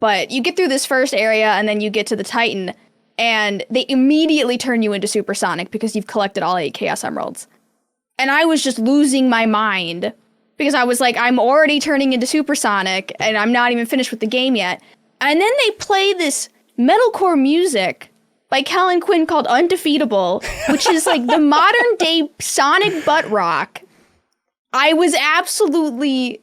But you get through this first area, and then you get to the Titan, and they immediately turn you into Super Sonic because you've collected all 8 Chaos Emeralds. And I was just losing my mind because I was like, I'm already turning into Super Sonic and I'm not even finished with the game yet. And then they play this metalcore music by Kellen Quinn called Undefeatable, which is like the modern day Sonic butt rock. I was absolutely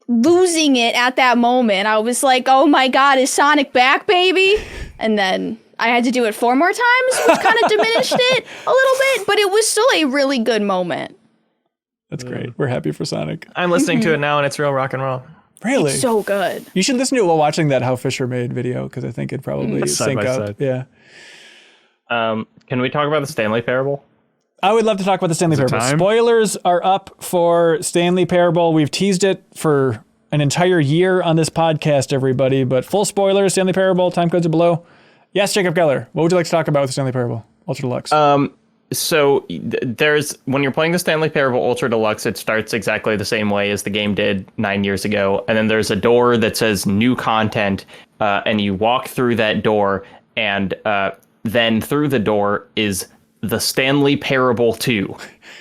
losing it at that moment. I was like, oh my God, is Sonic back, baby? And then I had to do it 4 more times, which kind of diminished it a little bit, but it was still a really good moment. That's great. We're happy for Sonic. I'm listening to it now, and it's real rock and roll. Really? It's so good. You should listen to it while watching that How Fisher Made video, because I think it'd probably sync up. Side. Yeah. Can we talk about the Stanley Parable? I would love to talk about the Stanley Parable. Time? Spoilers are up for Stanley Parable. We've teased it for an entire year on this podcast, everybody, but full spoilers, Stanley Parable, time codes are below. Yes, Jacob Geller, what would you like to talk about with the Stanley Parable Ultra Deluxe? So there's, when you're playing the Stanley Parable Ultra Deluxe, it starts exactly the same way as the game did 9 years ago. And then there's a door that says new content, and you walk through that door, and then through the door is the Stanley Parable 2.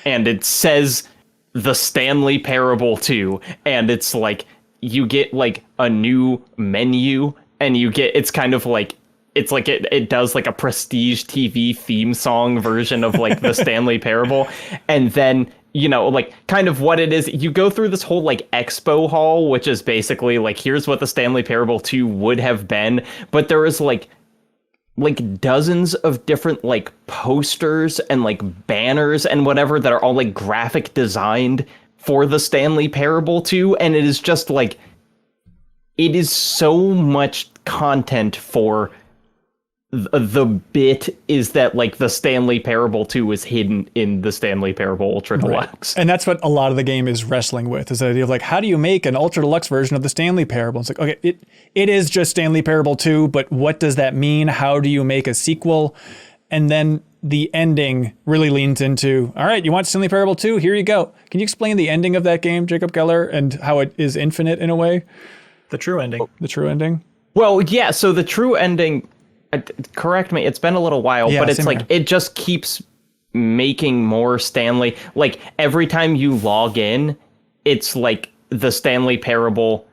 And it says the Stanley Parable 2. And it's like, you get like a new menu, and you get, it's kind of like, it's like it does like a prestige TV theme song version of like the Stanley Parable. And then, like kind of what it is, you go through this whole like expo hall, which is basically like, here's what the Stanley Parable 2 would have been. But there is like dozens of different like posters and like banners and whatever that are all like graphic designed for the Stanley Parable 2. And it is just like, it is so much content for the bit is that like the Stanley Parable 2 is hidden in the Stanley Parable Ultra Deluxe. And that's what a lot of the game is wrestling with, is the idea of like, how do you make an Ultra Deluxe version of the Stanley Parable? It's like, okay, it is just Stanley Parable 2, but what does that mean? How do you make a sequel? And then the ending really leans into, all right, you want Stanley Parable 2? Here you go. Can you explain the ending of that game, Jacob Geller, and how it is infinite in a way? The true ending. The true ending? Well, yeah, so the true ending, correct me, it's been a little while, but it's like, it just keeps making more Stanley. Like, every time you log in, it's like the Stanley Parable,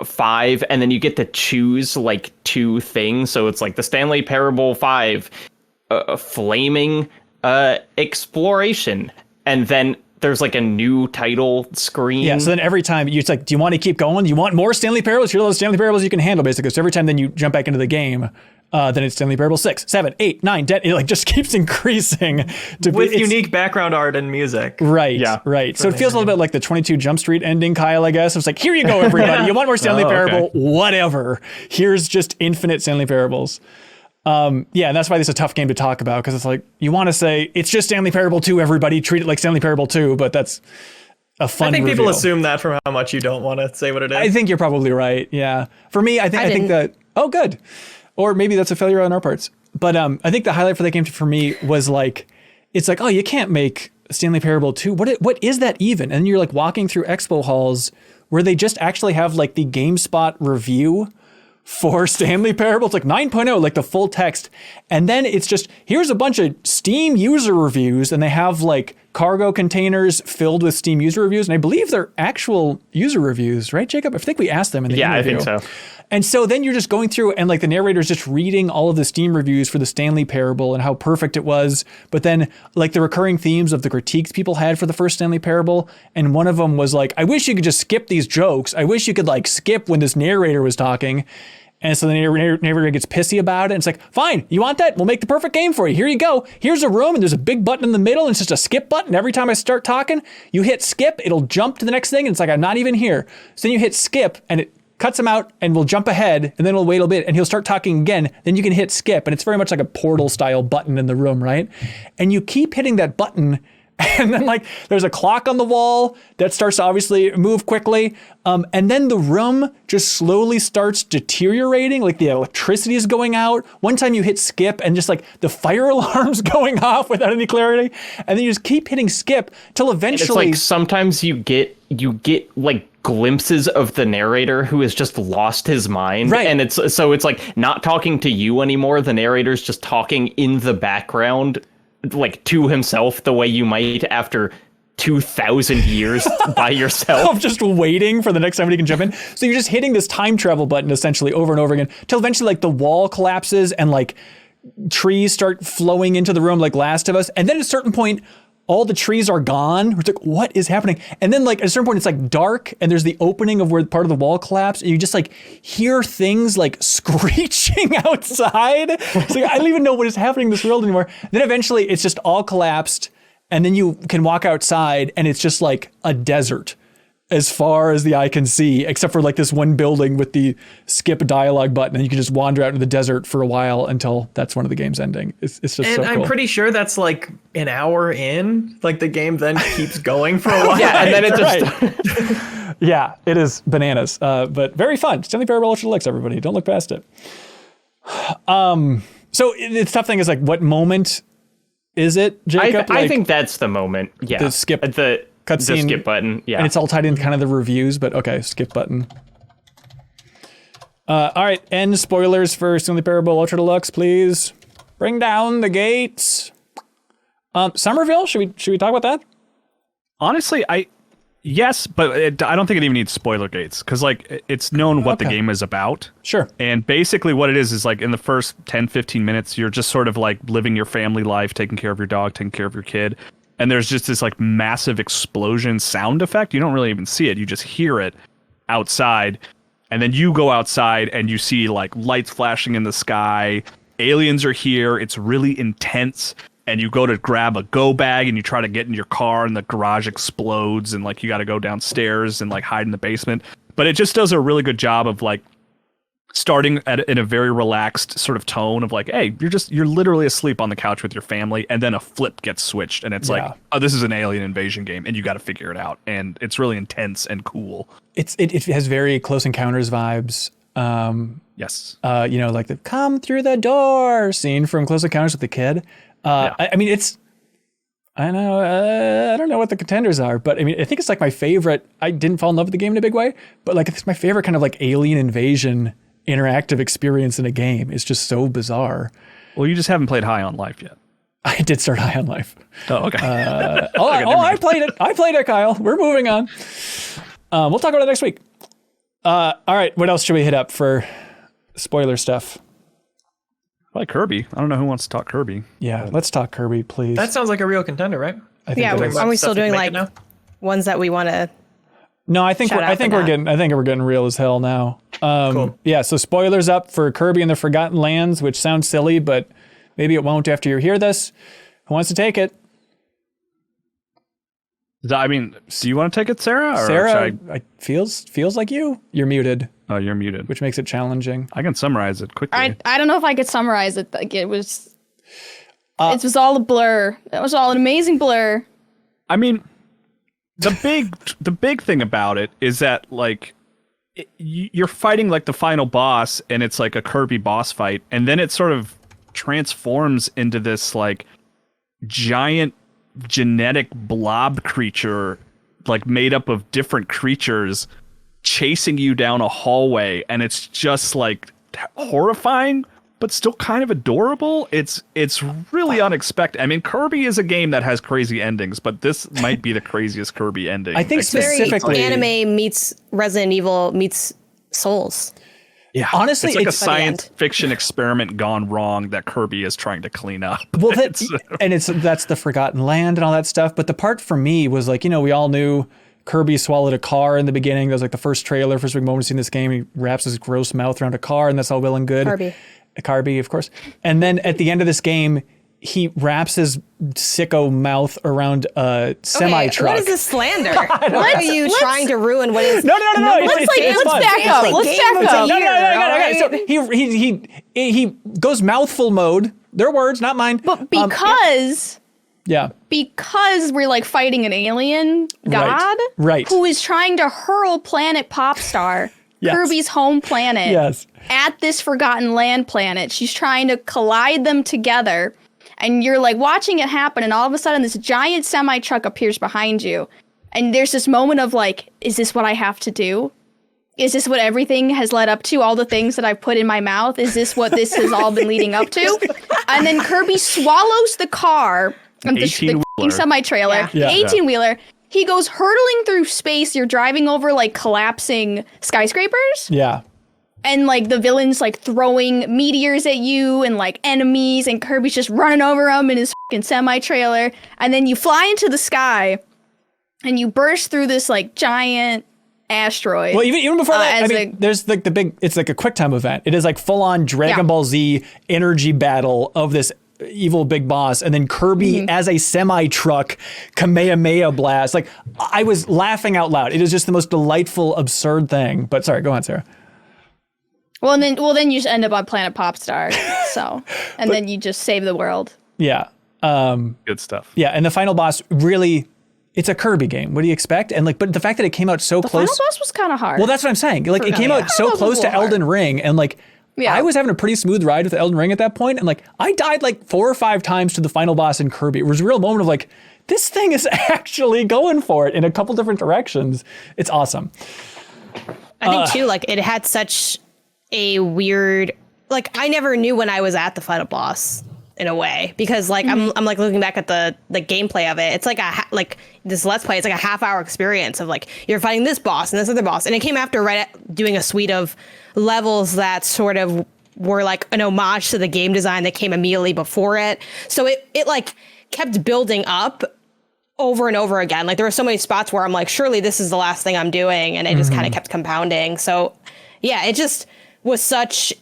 5, and then you get to choose like 2 things. So it's like the Stanley Parable 5, flaming exploration, and then there's like a new title screen. Yeah, so then every time it's like, do you want to keep going? Do you want more Stanley Parables? Here are those Stanley Parables you can handle, basically. So every time then you jump back into the game, then it's Stanley Parable 6, 7, 8, 9, 10. It like just keeps increasing with unique background art and music. Right, right. So it feels a little bit like the 22 Jump Street ending, Kyle, I guess. It's like, here you go, everybody. You want more Stanley Parable? Whatever. Here's just infinite Stanley Parables. And that's why this is a tough game to talk about, because it's like, you want to say, it's just Stanley Parable 2, everybody. Treat it like Stanley Parable 2, but that's a fun I think reveal. people assume that from how much you don't want to say what it is. I think you're probably right, yeah. For me, I think that, oh, good. Or maybe that's a failure on our parts. But I think the highlight for that game for me was like, it's like, oh, you can't make Stanley Parable 2. What is that even? And you're like walking through expo halls where they just actually have like the GameSpot review for Stanley Parable. It's like 9.0, like the full text. And then it's just, here's a bunch of Steam user reviews, and they have like cargo containers filled with Steam user reviews. And I believe they're actual user reviews, right, Jacob? I think we asked them in the interview. I think so. And so then you're just going through, and like the narrator's just reading all of the Steam reviews for the Stanley Parable and how perfect it was. But then like the recurring themes of the critiques people had for the first Stanley Parable. And one of them was like, I wish you could just skip these jokes. I wish you could like skip when this narrator was talking. And so the narrator gets pissy about it. And it's like, fine, you want that? We'll make the perfect game for you. Here you go. Here's a room, and there's a big button in the middle, and it's just a skip button. Every time I start talking, you hit skip, it'll jump to the next thing, and it's like, I'm not even here. So then you hit skip, and it cuts him out, and we'll jump ahead, and then we'll wait a little bit, and he'll start talking again. Then you can hit skip, and it's very much like a Portal-style button in the room, right? And you keep hitting that button, and then like there's a clock on the wall that starts to obviously move quickly. And then the room just slowly starts deteriorating. Like the electricity is going out. One time you hit skip and just like the fire alarm's going off without any clarity. And then you just keep hitting skip till eventually. And it's like sometimes you get like glimpses of the narrator who has just lost his mind. Right. And it's like not talking to you anymore. The narrator's just talking in the background, like to himself, the way you might after 2,000 years by yourself. Of just waiting for the next time he can jump in. So you're just hitting this time travel button essentially over and over again till eventually like the wall collapses and like trees start flowing into the room like Last of Us. And then at a certain point, all the trees are gone. It's like, what is happening? And then like at a certain point, it's like dark and there's the opening of where part of the wall collapsed. And you just like hear things like screeching outside. It's like, I don't even know what is happening in this world anymore. Then eventually it's just all collapsed. And then you can walk outside and it's just like a desert as far as the eye can see, except for like this one building with the skip dialogue button, and you can just wander out into the desert for a while until that's one of the game's ending. It's just and so cool. I'm pretty sure that's like an hour in. Like the game then keeps going for a while. Yeah, and then it just yeah, it is bananas, but very fun. Stanley Parable Ultra Deluxe, everybody. Don't look past it. So it's tough thing is like, what moment is it, Jacob? I think that's the moment. Yeah, the skip. The cutscene, skip button, yeah. And it's all tied in kind of the reviews, but okay, skip button. All right, end spoilers for Stanley Parable Ultra Deluxe, please. Bring down the gates. Somerville, should we talk about that? Honestly, yes, but I don't think it even needs spoiler gates, because like it's known what the game is about. Sure. And basically what it is like in the first 10, 15 minutes, you're just sort of like living your family life, taking care of your dog, taking care of your kid. And there's just this like massive explosion sound effect. You don't really even see it. You just hear it outside. And then you go outside and you see like lights flashing in the sky. Aliens are here. It's really intense. And you go to grab a go bag and you try to get in your car and the garage explodes and like you got to go downstairs and like hide in the basement. But it just does a really good job of like starting in a very relaxed sort of tone of like, hey, you're literally asleep on the couch with your family, and then a flip gets switched, and it's like, oh, this is an alien invasion game, and you got to figure it out, and it's really intense and cool. It has very Close Encounters vibes. Yes. Like the come through the door scene from Close Encounters with the Kid. I mean, I know, I don't know what the contenders are, but I mean, I think it's like my favorite. I didn't fall in love with the game in a big way, but like it's my favorite kind of like alien invasion interactive experience in a game. It's just so bizarre. Well, you just haven't played High on Life yet. I did start High on Life. Oh, okay. I played it. I played it, Kyle. We're moving on. We'll talk about it next week. All right. What else should we hit up for spoiler stuff? Like Kirby. I don't know who wants to talk Kirby. Yeah, let's talk Kirby, please. That sounds like a real contender, right? I think are we still doing like ones that we want to? No, I think we're getting real as hell now. Cool. Yeah, so spoilers up for Kirby and the Forgotten Lands, which sounds silly, but maybe it won't after you hear this. Who wants to take it? I mean, do you want to take it, Sarah? Or Sarah, feels like you're muted. Oh, you're muted, which makes it challenging. I can summarize it quickly. I don't know if I could summarize it. Like it was all a blur. It was all an amazing blur. I mean, the big thing about it is that like you're fighting like the final boss, and it's like a Kirby boss fight, and then it sort of transforms into this like giant genetic blob creature, like made up of different creatures, chasing you down a hallway, and it's just like horrifying but still kind of adorable. It's really unexpected. I mean, Kirby is a game that has crazy endings, but this might be the craziest Kirby ending. I think specifically anime meets Resident Evil meets Souls. Yeah, honestly, it's like a science fiction experiment gone wrong that Kirby is trying to clean up. Well, that's the Forgotten Land and all that stuff. But the part for me was like, we all knew Kirby swallowed a car in the beginning. That was like the first trailer, first big moment in this game. He wraps his gross mouth around a car, and that's all well and good. Kirby, of course. And then at the end of this game, he wraps his sicko mouth around a semi-truck. What is this slander? What are you trying to ruin? What is? No. Let's back up. Let's back up. No. So he goes mouthful mode. Their words, not mine. But because we're like fighting an alien god, right, who is trying to hurl Planet Popstar, Kirby's home planet, at this Forgotten Land planet. She's trying to collide them together. And you're like watching it happen, and all of a sudden this giant semi-truck appears behind you. And there's this moment of like, is this what I have to do? Is this what everything has led up to? All the things that I've put in my mouth? Is this what this has all been leading up to? And then Kirby swallows the car, the semi-trailer, the 18-wheeler. He goes hurtling through space. You're driving over like collapsing skyscrapers. Yeah. And like the villain's like throwing meteors at you and like enemies, and Kirby's just running over them in his fucking semi-trailer. And then you fly into the sky and you burst through this like giant asteroid. Well, even before that, there's like it's like a quick time event. It is like full on Dragon Ball Z energy battle of this evil big boss, and then Kirby as a semi-truck Kamehameha blast. Like, I was laughing out loud. It is just the most delightful, absurd thing. But sorry, go on, Sarah. Well, then you just end up on Planet Popstar. Then you just save the world. Yeah. Good stuff. Yeah, and the final boss really, it's a Kirby game. What do you expect? And like, but the fact that it came out so close. The final boss was kind of hard. Well, that's what I'm saying. Like, it came out so close to Elden Ring, and like, I was having a pretty smooth ride with Elden Ring at that point, and like, I died like 4 or 5 times to the final boss in Kirby. It was a real moment of like, this thing is actually going for it in a couple different directions. It's awesome. I think too, like, it had such a weird, like, I never knew when I was at the final boss in a way, because like I'm like looking back at the gameplay of it. It's like this Let's Play. It's like a half-hour experience of like you're fighting this boss and this other boss, and it came after doing a suite of levels that sort of were like an homage to the game design that came immediately before it. So it like kept building up over and over again. Like there were so many spots where I'm like, surely this is the last thing I'm doing, and it just kind of kept compounding. So yeah, it just was such,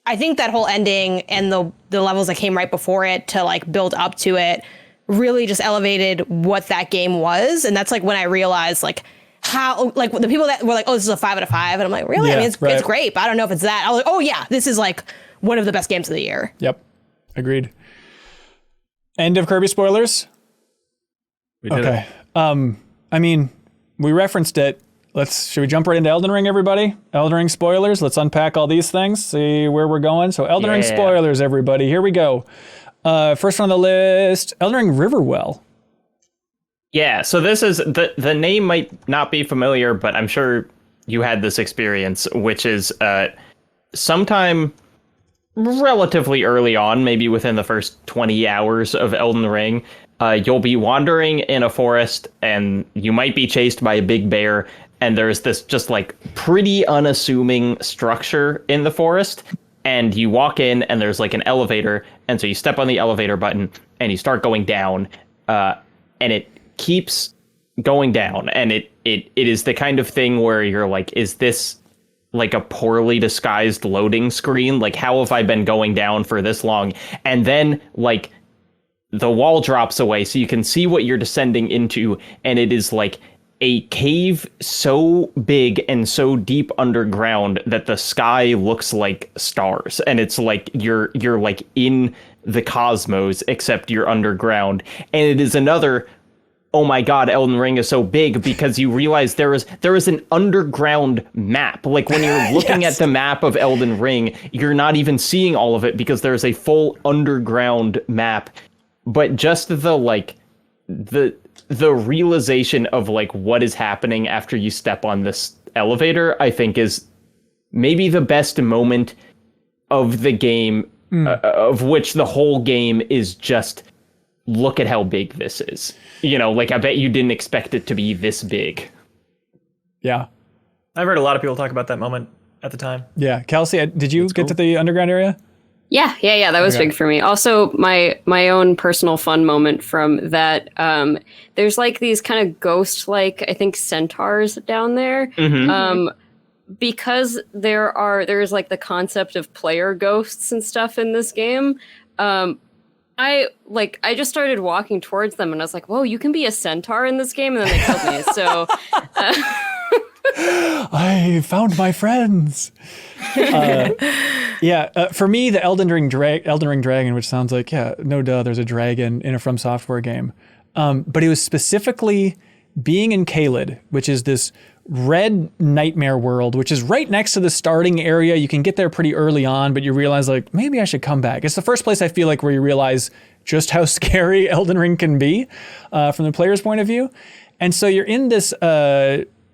I think that whole ending and the levels that came right before it to like build up to it really just elevated what that game was. And that's like when I realized like how, like, the people that were like, oh, this is a 5 out of 5. And I'm like, really? Yeah, I mean, it's right. great, but I don't know if it's that. I was like, oh, yeah, this is like one of the best games of the year. Yep. Agreed. End of Kirby spoilers? We did Okay. it. I mean, we referenced it. Should we jump right into Elden Ring, everybody? Elden Ring spoilers. Let's unpack all these things, see where we're going. So Elden Ring spoilers, everybody. Here we go. First one on the list, Elden Ring Riverwell. Yeah, so this is the name might not be familiar, but I'm sure you had this experience, which is sometime relatively early on, maybe within the first 20 hours of Elden Ring, you'll be wandering in a forest and you might be chased by a big bear, and there's this just like pretty unassuming structure in the forest, and you walk in and there's like an elevator, and so you step on the elevator button and you start going down, and it keeps going down, and it is the kind of thing where you're like, is this like a poorly disguised loading screen? Like, how have I been going down for this long? And then like the wall drops away so you can see what you're descending into, and it is like a cave so big and so deep underground that the sky looks like stars, and it's like you're like in the cosmos, except you're underground. And it is another, oh my god, Elden Ring is so big, because you realize there is an underground map. Like, when you're looking at the map of Elden Ring, you're not even seeing all of it because there's a full underground map. But just the realization of like what is happening after you step on this elevator, I think, is maybe the best moment of the game, of which the whole game is just, look at how big this is. You know, like, I bet you didn't expect it to be this big. Yeah. I've heard a lot of people talk about that moment at the time. Yeah. Kelsey, did you get to the underground area? Yeah, that was big for me. Also, my own personal fun moment from that, there's like these kind of ghost-like, I think, centaurs down there. Because there's like the concept of player ghosts and stuff in this game. I just started walking towards them, and I was like, whoa, you can be a centaur in this game? And then they killed me. So I found my friends. For me, the Elden Ring dragon, which sounds like, no duh, there's a dragon in a From Software game. But it was specifically being in Caelid, which is this red nightmare world, which is right next to the starting area. You can get there pretty early on, but you realize, like, maybe I should come back. It's the first place I feel like where you realize just how scary Elden Ring can be from the player's point of view. And so you're in this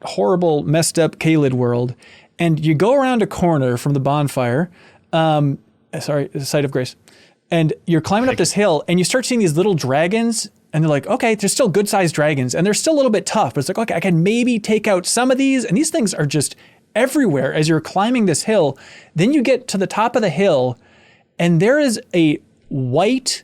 horrible, messed up Caelid world, and you go around a corner from the bonfire, the Site of Grace, and you're climbing up this hill, and you start seeing these little dragons, and they're like, okay, they're still good-sized dragons, and they're still a little bit tough, but it's like, okay, I can maybe take out some of these, and these things are just everywhere as you're climbing this hill. Then you get to the top of the hill, and there is a white,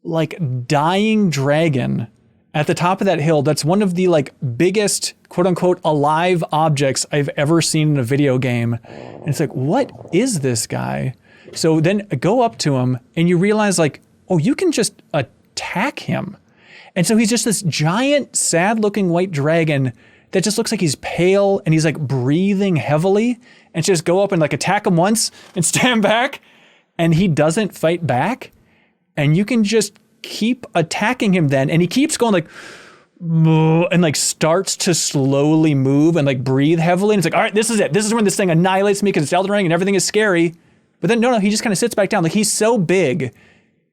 like, dying dragon at the top of that hill. That's one of the like biggest, quote unquote, alive objects I've ever seen in a video game. And it's like, what is this guy? So then go up to him and you realize, like, oh, you can just attack him. And so he's just this giant, sad looking white dragon that just looks like he's pale and he's like breathing heavily, and just go up and like attack him once and stand back, and he doesn't fight back. And you can just keep attacking him then, and he keeps going like, and like starts to slowly move and like breathe heavily, and it's like, all right, this is it. This is when this thing annihilates me because it's Elden Ring and everything is scary. But then no, he just kind of sits back down. Like, he's so big,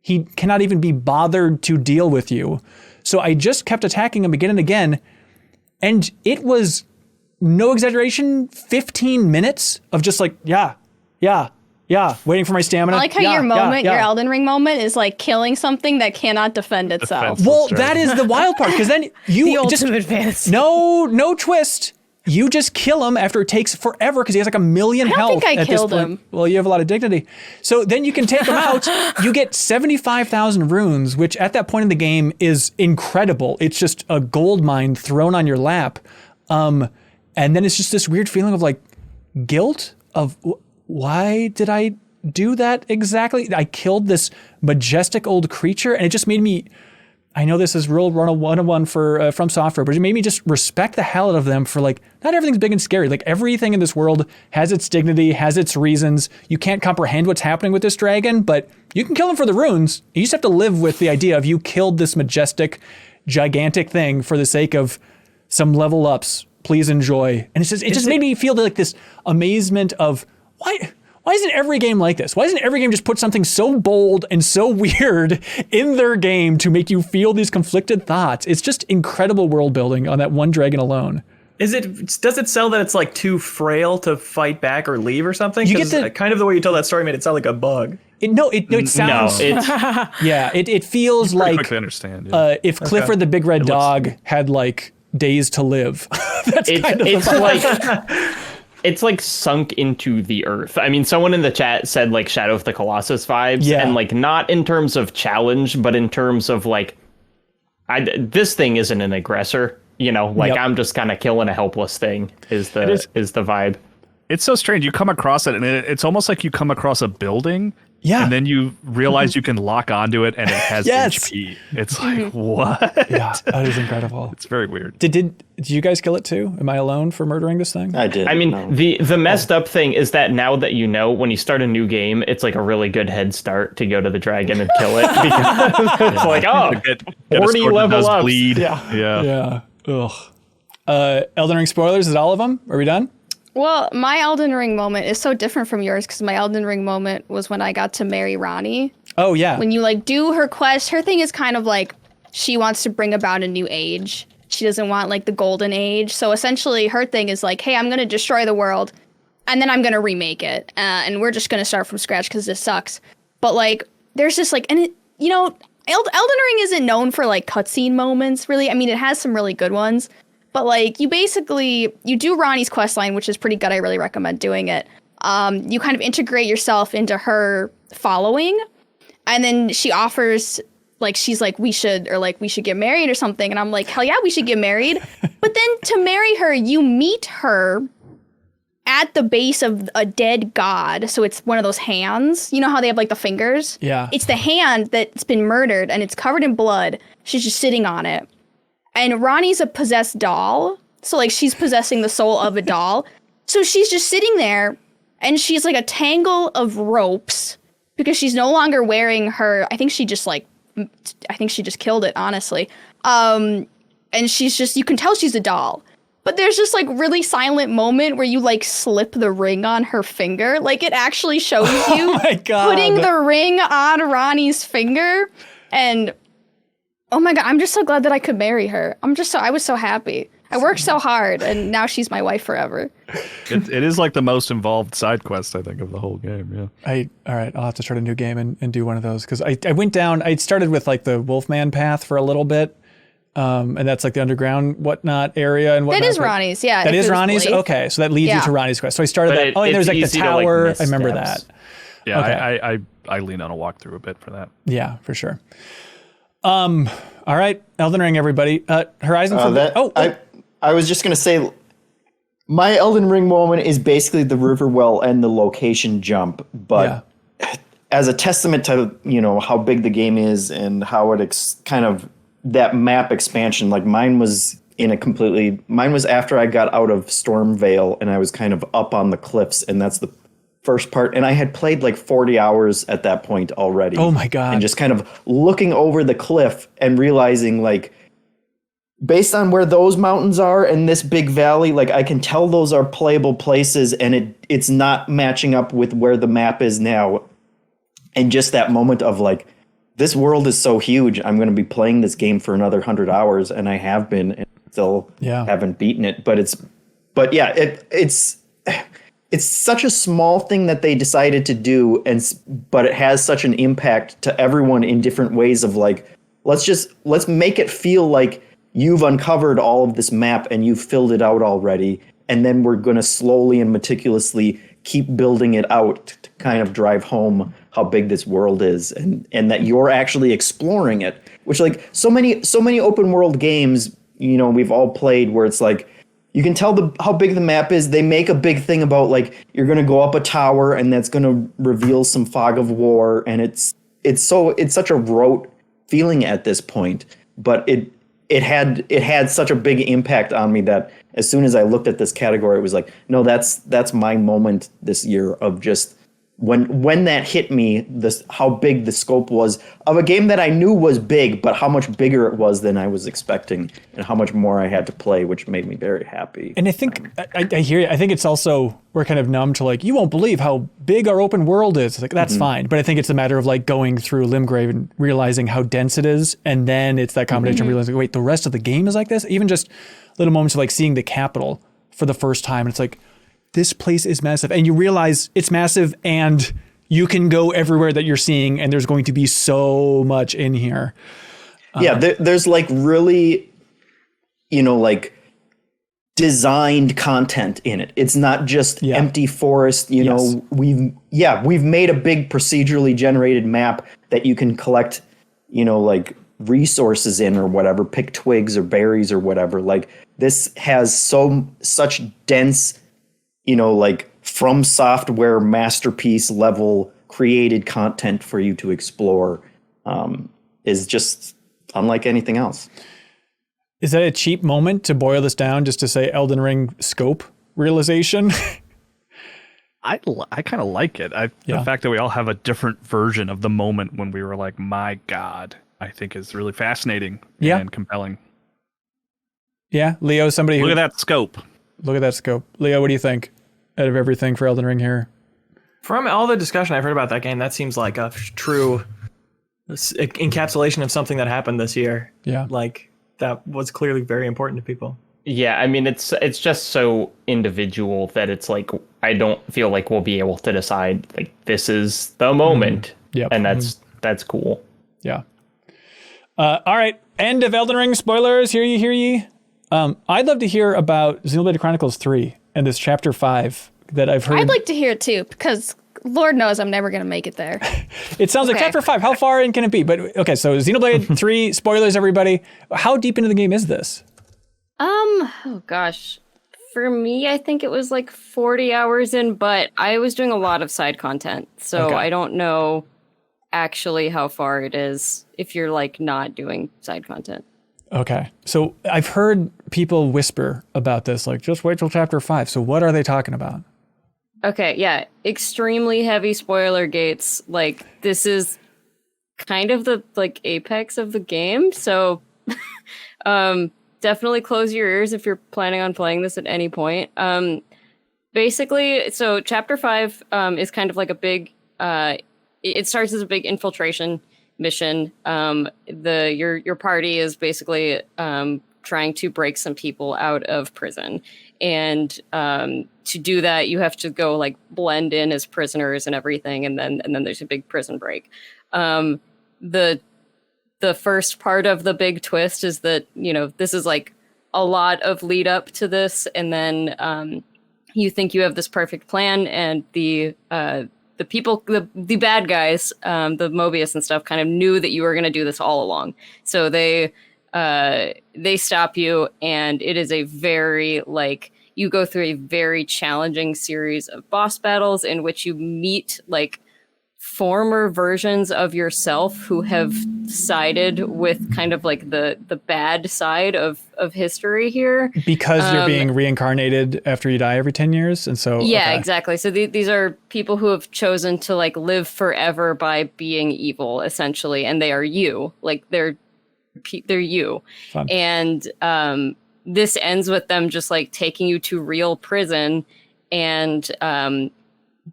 he cannot even be bothered to deal with you. So I just kept attacking him again and again, and it was, no exaggeration, 15 minutes of just like, waiting for my stamina. I like how your Elden Ring moment is like killing something that cannot defend itself. Well, that is the wild part, because then you the just ultimate fantasy. No twist. You just kill him after it takes forever because he has like 1 million health. I don't think I at this killed point. him. Well, you have a lot of dignity. So then you can take him out. You get 75,000 runes, which at that point in the game is incredible. It's just a gold mine thrown on your lap. And then it's just this weird feeling of like guilt of, why did I do that exactly? I killed this majestic old creature, and it just made me, I know this is real 101 for From Software, but it made me just respect the hell out of them for like, not everything's big and scary. Like everything in this world has its dignity, has its reasons. You can't comprehend what's happening with this dragon, but you can kill him for the runes. You just have to live with the idea of you killed this majestic, gigantic thing for the sake of some level ups. Please enjoy. And it just made me feel like this amazement of why isn't every game like this? Why doesn't every game just put something so bold and so weird in their game to make you feel these conflicted thoughts? It's just incredible world building on that one dragon alone. Does it sell that it's like too frail to fight back or leave or something? You get kind of the way you told that story made it sound like a bug. It sounds. Yeah, it feels like. Quickly understand. Yeah. If Clifford the Big Red Dog had like days to live. It's like. It's like sunk into the earth. I mean, someone in the chat said like Shadow of the Colossus vibes, and like not in terms of challenge, but in terms of like, this thing isn't an aggressor, you know, like I'm just kind of killing a helpless thing is the vibe. It's so strange. You come across it and it's almost like you come across a building. Yeah. And then you realize you can lock onto it and it has HP. It's like, what? Yeah, that is incredible. It's very weird. Did you guys kill it too? Am I alone for murdering this thing? I did. I mean, the messed up thing is that now that you know, when you start a new game, it's like a really good head start to go to the dragon and kill it. Because it's like, get 40 level ups. Bleed. Yeah. Ugh. Elden Ring spoilers, is it all of them? Are we done? Well, my Elden Ring moment is so different from yours because my Elden Ring moment was when I got to marry Ronnie. Oh, yeah. When you like do her quest, her thing is kind of like she wants to bring about a new age. She doesn't want like the golden age. So essentially her thing is like, hey, I'm going to destroy the world and then I'm going to remake it. And we're just going to start from scratch because this sucks. But like, there's just like, and it, you know, Elden Ring isn't known for like cutscene moments, really. I mean, it has some really good ones. But like you do Ronnie's questline, which is pretty good. I really recommend doing it. You kind of integrate yourself into her following, and then she offers like she's like we should get married or something, and I'm like hell yeah we should get married. But then to marry her, you meet her at the base of a dead god. So it's one of those hands. You know how they have like the fingers? Yeah. It's the hand that's been murdered and it's covered in blood. She's just sitting on it. And Ronnie's a possessed doll. So, like, she's possessing the soul of a doll. So she's just sitting there, and she's like a tangle of ropes because she's no longer wearing her. I think she just killed it, honestly. And she's just, you can tell she's a doll. But there's just like really silent moment where you like slip the ring on her finger. Like, it actually shows you putting the ring on Ronnie's finger. And oh my God, I'm just so glad that I could marry her. I was so happy. I worked so hard, and now she's my wife forever. It is like the most involved side quest, I think, of the whole game, yeah. All right, I'll have to start a new game and do one of those, because I went down, I started with like the Wolfman path for a little bit, and that's like the underground whatnot area and whatnot. That is Ronnie's, yeah. That is Ronnie's? Okay, so that leads you to Ronnie's quest. So I started that. And there's like the tower. I remember that. Yeah, okay. I lean on a walkthrough a bit for that. Yeah, for sure. All right, Elden Ring, everybody. Horizon. I was just gonna say, my Elden Ring moment is basically the Riverwell and the location jump, but as a testament to how big the game is and how it kind of that map expansion. Like mine was after I got out of Stormvale and I was kind of up on the cliffs, and that's the first part, and I had played like 40 hours at that point already. Oh my God. And just kind of looking over the cliff and realizing, like, based on where those mountains are and this big valley, like I can tell those are playable places, and it's not matching up with where the map is now. And just that moment of like, this world is so huge, I'm going to be playing this game for another 100 hours, and I have been, and still haven't beaten it. But it's such a small thing that they decided to do, but it has such an impact to everyone in different ways of like, let's make it feel like you've uncovered all of this map and you've filled it out already. And then we're going to slowly and meticulously keep building it out to kind of drive home how big this world is, and that you're actually exploring it, which like so many open world games, we've all played where it's like, you can tell how big the map is. They make a big thing about like you're going to go up a tower and that's going to reveal some fog of war, and it's such a rote feeling at this point. but it had such a big impact on me that as soon as I looked at this category, it was like, no, that's my moment this year of just when that hit me, how big the scope was of a game that I knew was big, but how much bigger it was than I was expecting, and how much more I had to play, which made me very happy. And I think I hear you. I think it's also, we're kind of numb to like, you won't believe how big our open world is. It's like, that's fine. But I think it's a matter of like going through Limgrave and realizing how dense it is. And then it's that combination of realizing, wait, the rest of the game is like this? Even just little moments of like seeing the capital for the first time. And it's like, this place is massive. And you realize it's massive and you can go everywhere that you're seeing. And there's going to be so much in here. Yeah, there's like really, like designed content in it. It's not just empty forest. We've made a big procedurally generated map that you can collect, like resources in or whatever, pick twigs or berries or whatever. Like this has such dense, like from software masterpiece level created content for you to explore, is just unlike anything else. Is that a cheap moment to boil this down just to say Elden Ring scope realization? I kind of like it. The fact that we all have a different version of the moment when we were like, my God, I think is really fascinating and compelling. Yeah, Leo, somebody Look at that scope. Look at that scope. Leo, what do you think out of everything for Elden Ring here? From all the discussion I've heard about that game, that seems like a true encapsulation of something that happened this year. Yeah. Like, that was clearly very important to people. Yeah, I mean, it's just so individual that it's like, I don't feel like we'll be able to decide, like, this is the moment. Yep. And that's cool. Yeah. All right. End of Elden Ring spoilers. Hear ye. I'd love to hear about Xenoblade Chronicles 3 and this chapter 5 that I've heard. I'd like to hear it too, because Lord knows I'm never going to make it there. It sounds like chapter 5. How far in can it be? But okay, so Xenoblade 3 spoilers, everybody. How deep into the game is this? Oh gosh. For me, I think it was like 40 hours in, but I was doing a lot of side content. So I don't know actually how far it is if you're like not doing side content. Okay. So I've heard people whisper about this, like, just wait till chapter 5. So what are they talking about? Okay, yeah. Extremely heavy spoiler gates. Like, this is kind of the, like, apex of the game. So, definitely close your ears if you're planning on playing this at any point. Basically, so chapter 5 is kind of like a big... it starts as a big infiltration mission. Your party is basically trying to break some people out of prison, and to do that you have to go like blend in as prisoners and everything, and then there's a big prison break. The first part of the big twist is that this is like a lot of lead up to this, and then you think you have this perfect plan, and the people, the bad guys, the Mobius and stuff, kind of knew that you were going to do this all along. So they stop you, and it is a very, like, you go through a very challenging series of boss battles in which you meet, like, former versions of yourself who have sided with kind of like the bad side of history here. Because you're being reincarnated after you die every 10 years. And so, yeah, exactly. So these are people who have chosen to like live forever by being evil, essentially. And they are you, like they're you. Fun. And this ends with them just like taking you to real prison and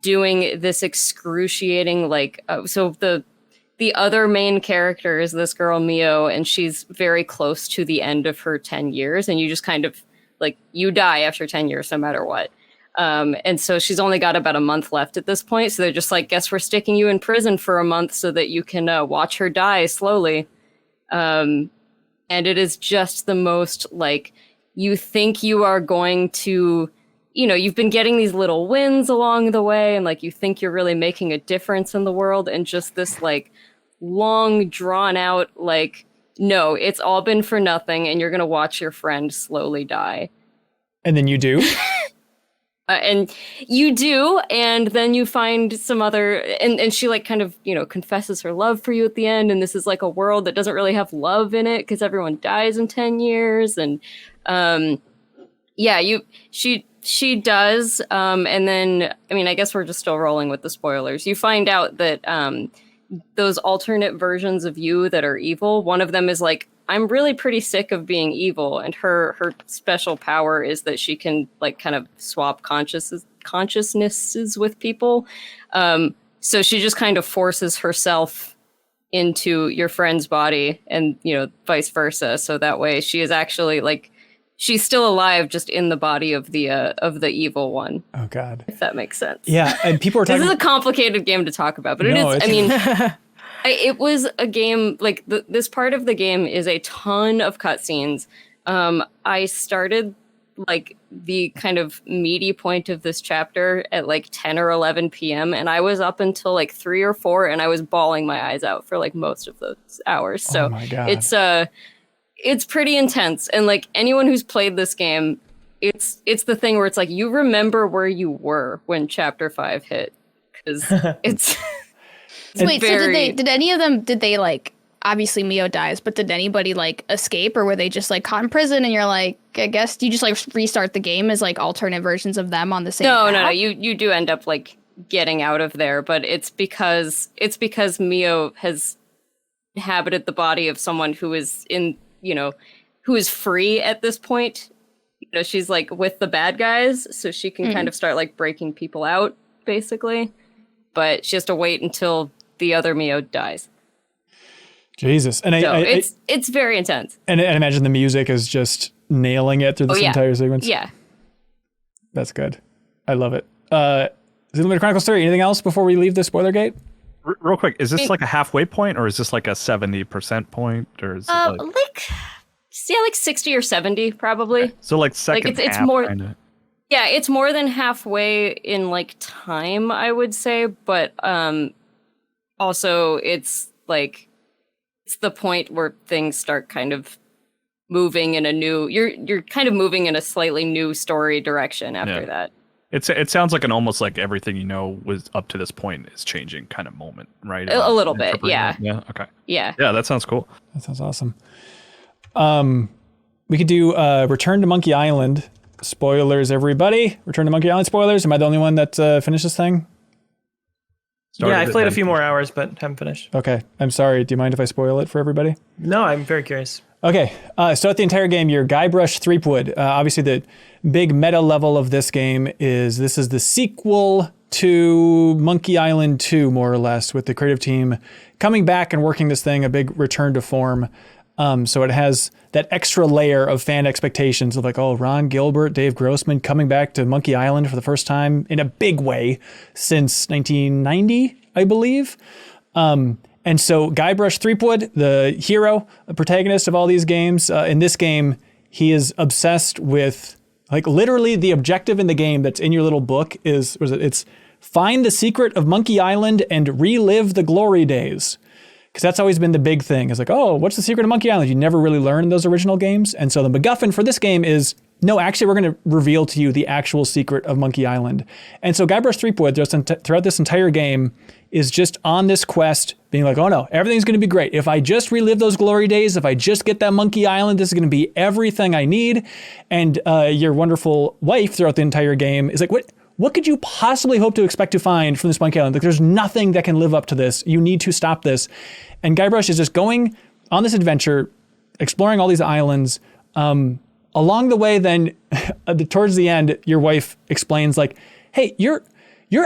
doing this excruciating, like, so the other main character is this girl Mio, and she's very close to the end of her 10 years, and you just kind of like, you die after 10 years no matter what. And so she's only got about a month left at this point, so they're just like, guess we're sticking you in prison for a month so that you can watch her die slowly. And it is just the most, like, you think you are going to, you've been getting these little wins along the way, and like you think you're really making a difference in the world, and just this like long drawn out, like, no, it's all been for nothing, and you're gonna watch your friend slowly die. And then you do? And you do, and then you find some other, and she like kind of, confesses her love for you at the end, and this is like a world that doesn't really have love in it because everyone dies in 10 years, and she does, and then, I guess we're just still rolling with the spoilers. You find out that those alternate versions of you that are evil, one of them is like, I'm really pretty sick of being evil, and her special power is that she can like kind of swap consciousnesses with people. So she just kind of forces herself into your friend's body, and vice versa. So that way she is actually like, she's still alive, just in the body of the evil one. Oh God, if that makes sense. Yeah, and people are talking. This is a complicated game to talk about, but it is. It was a game, like, this part of the game is a ton of cutscenes. I started, like, the kind of meaty point of this chapter at, like, 10 or 11 p.m., and I was up until, like, 3 or 4, and I was bawling my eyes out for, like, most of those hours. So my God. It's pretty intense, and, like, anyone who's played this game, it's the thing where it's, like, you remember where you were when Chapter 5 hit, because it's... Wait, so did any of them, like, obviously Mio dies, but did anybody, like, escape, or were they just, like, caught in prison, and you're like, I guess, do you just, like, restart the game as, like, alternate versions of them on the same No, map? you do end up, like, getting out of there, but it's because Mio has inhabited the body of someone who is who is free at this point. She's, like, with the bad guys, so she can kind of start, like, breaking people out, basically. But she has to wait until the other Mio dies. Jesus. And it's very intense. And I imagine the music is just nailing it through this entire sequence. Yeah. That's good. I love it. Xenoblade Chronicles 3, anything else before we leave the spoiler gate? Real quick, is this like a halfway point, or is this like a 70% point, or is it like 60 or 70 probably. Okay. So like second it's half, more kinda. Yeah, it's more than halfway in like time, I would say, but also it's like it's the point where things start kind of moving in a new you're kind of moving in a slightly new story direction after that. It sounds like an almost like everything was up to this point is changing kind of moment, right? A little bit, yeah. Yeah, okay. Yeah. Yeah, that sounds cool. That sounds awesome. We could do Return to Monkey Island. Spoilers, everybody. Return to Monkey Island spoilers. Am I the only one that finished this thing? I played a few more hours, but haven't finished. Okay. I'm sorry. Do you mind if I spoil it for everybody? No, I'm very curious. Okay. So the entire game, your Guybrush Threepwood. Obviously, the big meta level of this game is the sequel to Monkey Island 2, more or less, with the creative team coming back and working this thing, a big return to form. So it has that extra layer of fan expectations of like, oh, Ron Gilbert, Dave Grossman coming back to Monkey Island for the first time in a big way since 1990, I believe. And so Guybrush Threepwood, the hero, the protagonist of all these games, in this game, he is obsessed with, like, literally the objective in the game that's in your little book it's find the secret of Monkey Island and relive the glory days. Because that's always been the big thing. It's like, oh, what's the secret of Monkey Island? You never really learn in those original games. And so the MacGuffin for this game is, no, actually, we're going to reveal to you the actual secret of Monkey Island. And so Guybrush Threepwood, throughout this entire game, is just on this quest, being like, oh no, everything's going to be great. If I just relive those glory days, if I just get that Monkey Island, this is going to be everything I need. And your wonderful wife throughout the entire game is like, what could you possibly hope to expect to find from this Monkey Island? Like, there's nothing that can live up to this. You need to stop this. And Guybrush is just going on this adventure, exploring all these islands. Along the way, then, towards the end, your wife explains, like, hey, you're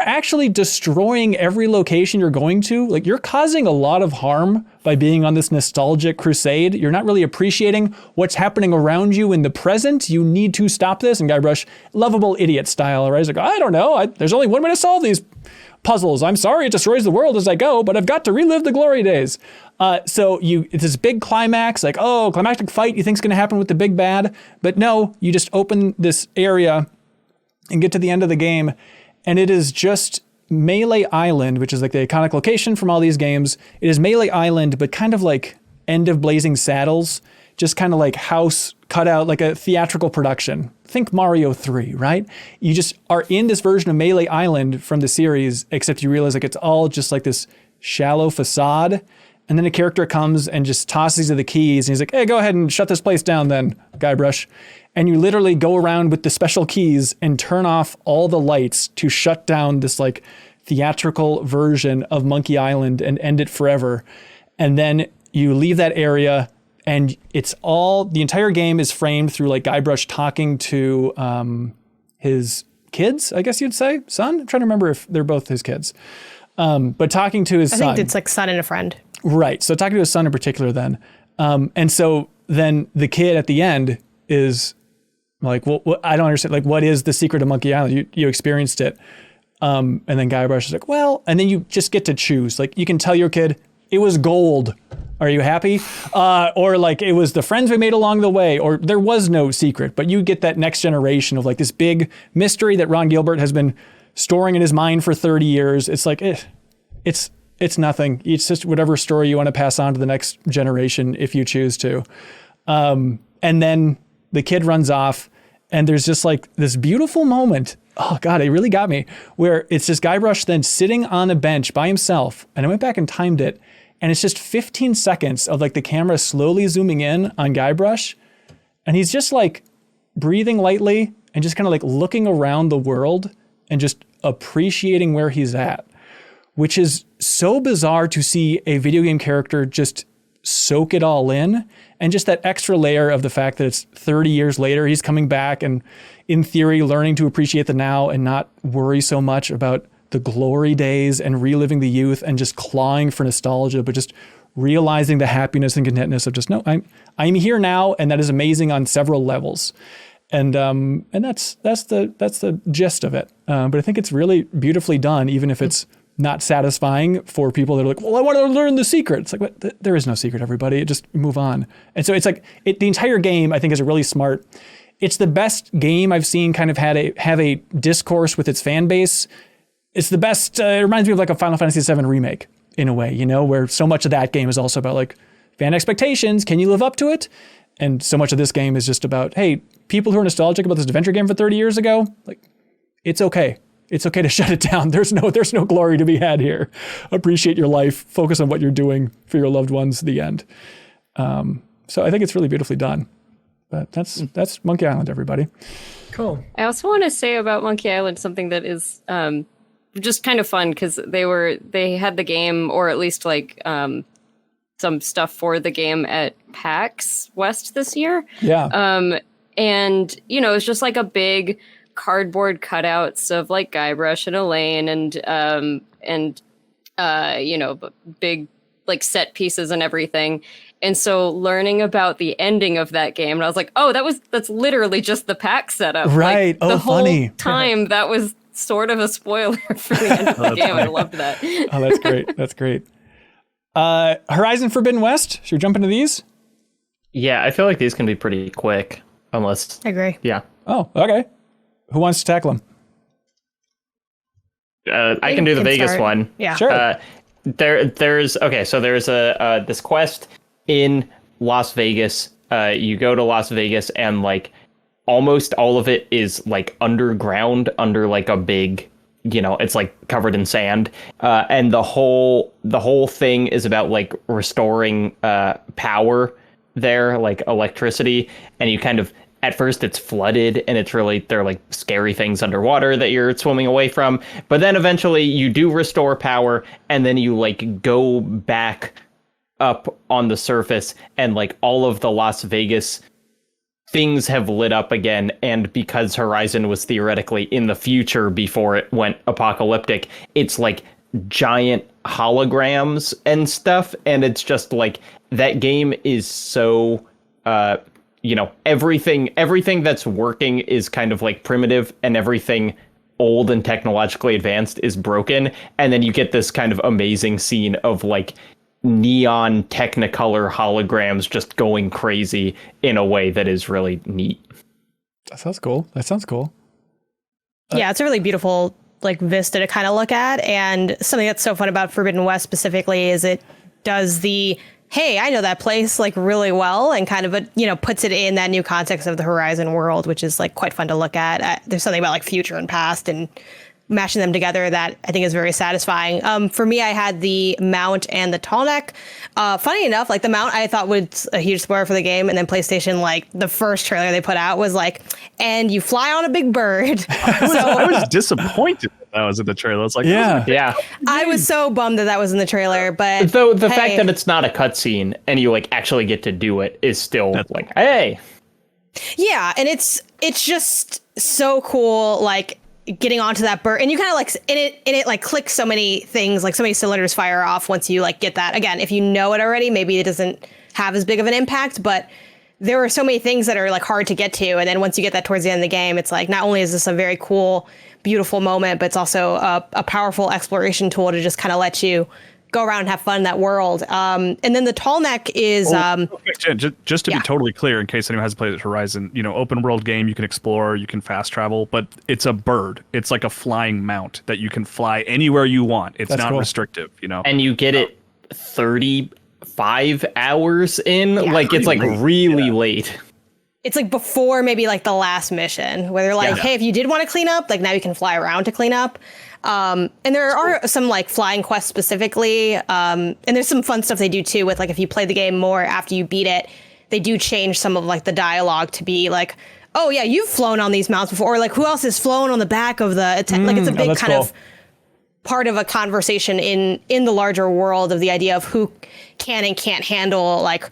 actually destroying every location you're going to. Like, you're causing a lot of harm by being on this nostalgic crusade. You're not really appreciating what's happening around you in the present. You need to stop this. And Guybrush, lovable idiot style, right? He's like, I don't know. There's only one way to solve these puzzles. I'm sorry it destroys the world as I go, but I've got to relive the glory days. So it's this big climax, like, oh, climactic fight you think's going to happen with the big bad. But no, you just open this area and get to the end of the game. And it is just Melee Island, which is like the iconic location from all these games. It is Melee Island, but kind of like End of Blazing Saddles, just kind of like house cut out, like a theatrical production. Think Mario 3, right? You just are in this version of Melee Island from the series, except you realize like it's all just like this shallow facade. And then a character comes and just tosses you the keys and he's like, hey, go ahead and shut this place down then, Guybrush. And you literally go around with the special keys and turn off all the lights to shut down this like theatrical version of Monkey Island and end it forever. And then you leave that area and it's all, the entire game is framed through like Guybrush talking to his kids, I guess you'd say, son? I'm trying to remember if they're both his kids. But talking to his son. I think it's like son and a friend. Right. So talking to his son in particular then. And so then the kid at the end is like, well, I don't understand. Like, what is the secret of Monkey Island? You experienced it. And then Guybrush is like, well, and then you just get to choose. Like, you can tell your kid, it was gold. Are you happy? Or like, it was the friends we made along the way, or there was no secret. But you get that next generation of like this big mystery that Ron Gilbert has been storing in his mind for 30 years. It's like, it's nothing. It's just whatever story you want to pass on to the next generation if you choose to. And then the kid runs off and there's just like this beautiful moment. Oh God, it really got me, where it's just Guybrush then sitting on a bench by himself. And I went back and timed it. And it's just 15 seconds of like the camera slowly zooming in on Guybrush. And he's just like breathing lightly and just kind of like looking around the world and just appreciating where he's at, which is so bizarre to see a video game character just soak it all in. And just that extra layer of the fact that it's 30 years later, he's coming back and in theory, learning to appreciate the now and not worry so much about the glory days and reliving the youth and just clawing for nostalgia, but just realizing the happiness and contentness of just, no, I'm here now. And that is amazing on several levels. And that's the gist of it. But I think it's really beautifully done, even if it's not satisfying for people that are like, well, I want to learn the secret. It's like, what? There is no secret, everybody. Just move on. And so it's like the entire game, I think, is a really smart. It's the best game I've seen kind of have a discourse with its fan base. It's the best. It reminds me of like a Final Fantasy VII remake in a way, you know, where so much of that game is also about like fan expectations. Can you live up to it? And so much of this game is just about, hey, people who are nostalgic about this adventure game from 30 years ago, like, it's okay. It's okay to shut it down. There's no glory to be had here. Appreciate your life. Focus on what you're doing for your loved ones. The end. So I think it's really beautifully done. But that's Monkey Island, everybody. Cool. I also want to say about Monkey Island something that is just kind of fun, because they had the game, or at least like some stuff for the game at PAX West this year. Yeah. And you know, it's just like a big cardboard cutouts of like Guybrush and Elaine and you know, big like set pieces and everything. And so learning about the ending of that game, and I was like, oh, that's literally just the pack setup. Right. Like, the whole funny. time that was sort of a spoiler for the end of the game. Funny. I loved that. Oh, that's great. That's great. Horizon Forbidden West. Should we jump into these? Yeah, I feel like these can be pretty quick, unless. I agree. Yeah. Oh, okay. Who wants to tackle them? I can do the Vegas start. one. Yeah. Sure. There's this quest in Las Vegas. You go to Las Vegas and like almost all of it is like underground under like a big, you know, it's like covered in sand. And the whole thing is about like restoring power there, like electricity. And you kind of, at first it's flooded and it's really, they're like scary things underwater that you're swimming away from. But then eventually you do restore power and then you like go back up on the surface and like all of the Las Vegas things have lit up again. And because Horizon was theoretically in the future before it went apocalyptic, it's like giant holograms and stuff. And it's just like, that game is so, you know, everything that's working is kind of like primitive, and everything old and technologically advanced is broken. And then you get this kind of amazing scene of like neon technicolor holograms just going crazy in a way that is really neat. That sounds cool. Yeah, it's a really beautiful like vista to kind of look at. And something that's so fun about Forbidden West specifically is it does the hey, I know that place like really well, and kind of puts it in that new context of the Horizon world, which is like quite fun to look at. There's something about like future and past and mashing them together that I think is very satisfying. For me, I had the mount and the tall neck. Funny enough, like the mount I thought was a huge spoiler for the game, and then PlayStation, like the first trailer they put out was like, and you fly on a big bird. I was disappointed that was in the trailer. I was like, yeah. I was so bummed that was in the trailer, but Though the fact that it's not a cutscene and you like actually get to do it is still like, hey. Yeah, and it's just so cool, like getting onto that bird, and you kind of like it like clicks so many things, like so many cylinders fire off once you like get that. Again, if you know it already, maybe it doesn't have as big of an impact, but there are so many things that are like hard to get to, and then once you get that towards the end of the game, it's like not only is this a very cool, beautiful moment, but it's also a powerful exploration tool to just kind of let you go around and have fun in that world. And then the tall neck is just to be totally clear, in case anyone hasn't played Horizon, open world game, you can explore, you can fast travel, but it's a bird. It's like a flying mount that you can fly anywhere you want. It's not restrictive, And you get it 35 hours in. Like it's like really late. It's like before maybe like the last mission where they're like, hey, if you did want to clean up, like now you can fly around to clean up. And there are some like flying quests specifically. And there's some fun stuff they do too with like if you play the game more after you beat it, they do change some of like the dialogue to be like, oh yeah, you've flown on these mounts before. Or like who else has flown on the back of the like it's a big kind of part of a conversation in the larger world of the idea of who can and can't handle like